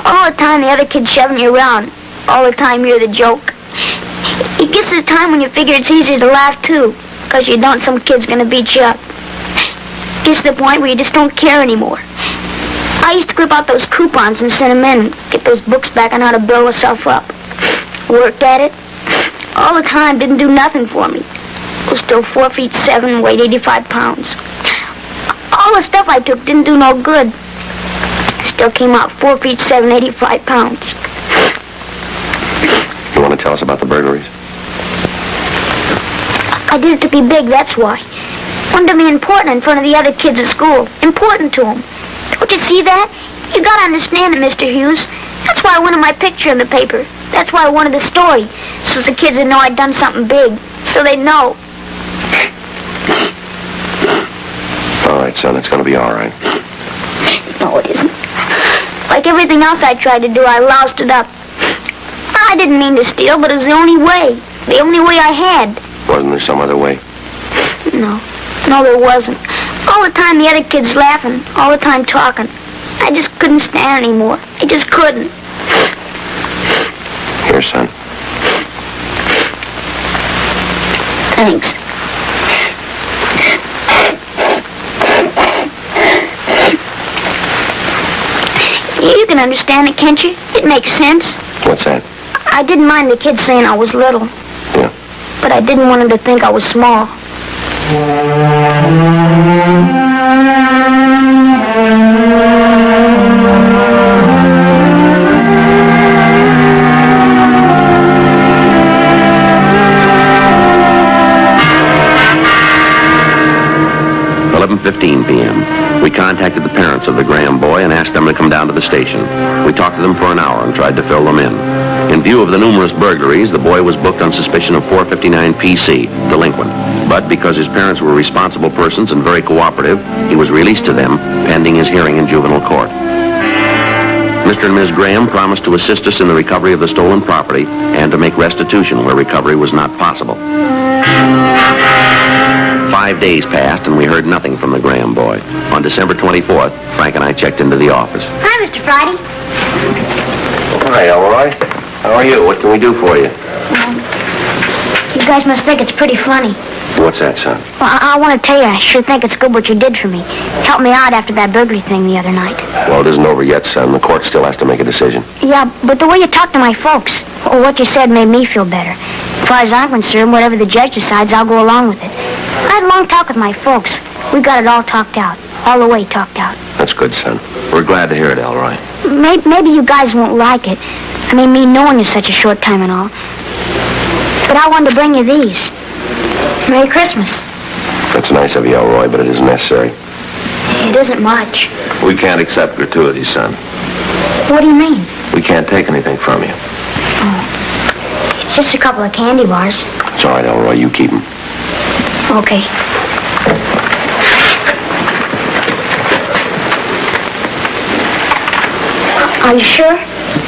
All the time the other kids shoving you around. All the time you're the joke. It gets to the time when you figure it's easier to laugh too, because you don't some kid's gonna beat you up. It gets to the point where you just don't care anymore. I used to clip out those coupons and send them in, get those books back on how to build myself up. Worked at it. All the time, didn't do nothing for me. Was still 4 feet 7, weighed 85 pounds. All the stuff I took didn't do no good. Still came out 4 feet 7, 85 pounds. You want to tell us about the burglaries? I did it to be big, that's why. Wanted to be important in front of the other kids at school. Important to them. Don't you see that? You gotta understand it, Mr. Hughes. That's why I wanted my picture in the paper. That's why I wanted the story. So the kids would know I'd done something big. So they'd know. All right, son, it's going to be all right. No, it isn't. Like everything else I tried to do, I loused it up. I didn't mean to steal, but it was the only way. The only way I had. Wasn't there some other way? No, there wasn't. All the time the other kids laughing, all the time talking. I just couldn't stand anymore. I just couldn't. Here, son. Thanks. You can understand it, can't you? It makes sense. What's that? I didn't mind the kids saying I was little. Yeah. But I didn't want them to think I was small. 11:15 p.m. We contacted the parents of the Graham boy and asked them to come down to the station. We talked to them for an hour and tried to fill them in. In view of the numerous burglaries, the boy was booked on suspicion of 459 PC, delinquent. But because his parents were responsible persons and very cooperative, he was released to them pending his hearing in juvenile court. Mr. and Ms. Graham promised to assist us in the recovery of the stolen property and to make restitution where recovery was not possible. 5 days passed and we heard nothing from the Graham boy. On December 24th, Frank and I checked into the office. Hi, Mr. Friday. Hi, Elroy. How are you? What can we do for you? You guys must think it's pretty funny. What's that, son? Well, I want to tell you, I sure think it's good what you did for me. Helped me out after that burglary thing the other night. Well, it isn't over yet, son. The court still has to make a decision. Yeah, but the way you talked to my folks, or what you said made me feel better. As far as I'm concerned, whatever the judge decides, I'll go along with it. I had a long talk with my folks. We got it all talked out. All the way talked out. That's good, son. We're glad to hear it, Elroy. Maybe you guys won't like it. I mean, me knowing you such a short time and all. But I wanted to bring you these. Merry Christmas. That's nice of you, Elroy, but it isn't necessary. It isn't much. We can't accept gratuities, son. What do you mean? We can't take anything from you. It's just a couple of candy bars. It's all right, Elroy. You keep them. Okay. Are you sure?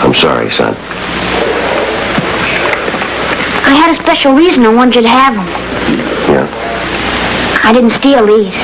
I'm sorry, son. I had a special reason I wanted you to have them. Yeah? I didn't steal these.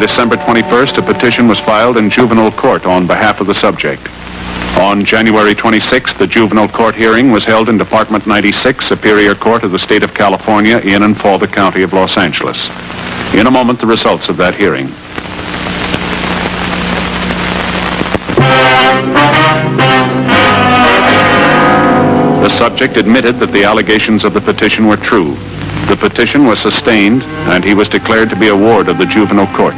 December 21st, a petition was filed in juvenile court on behalf of the subject. On January 26th, the juvenile court hearing was held in Department 96, Superior Court of the State of California, in and for the County of Los Angeles. In a moment, the results of that hearing. The subject admitted that the allegations of the petition were true. The petition was sustained, and he was declared to be a ward of the juvenile court.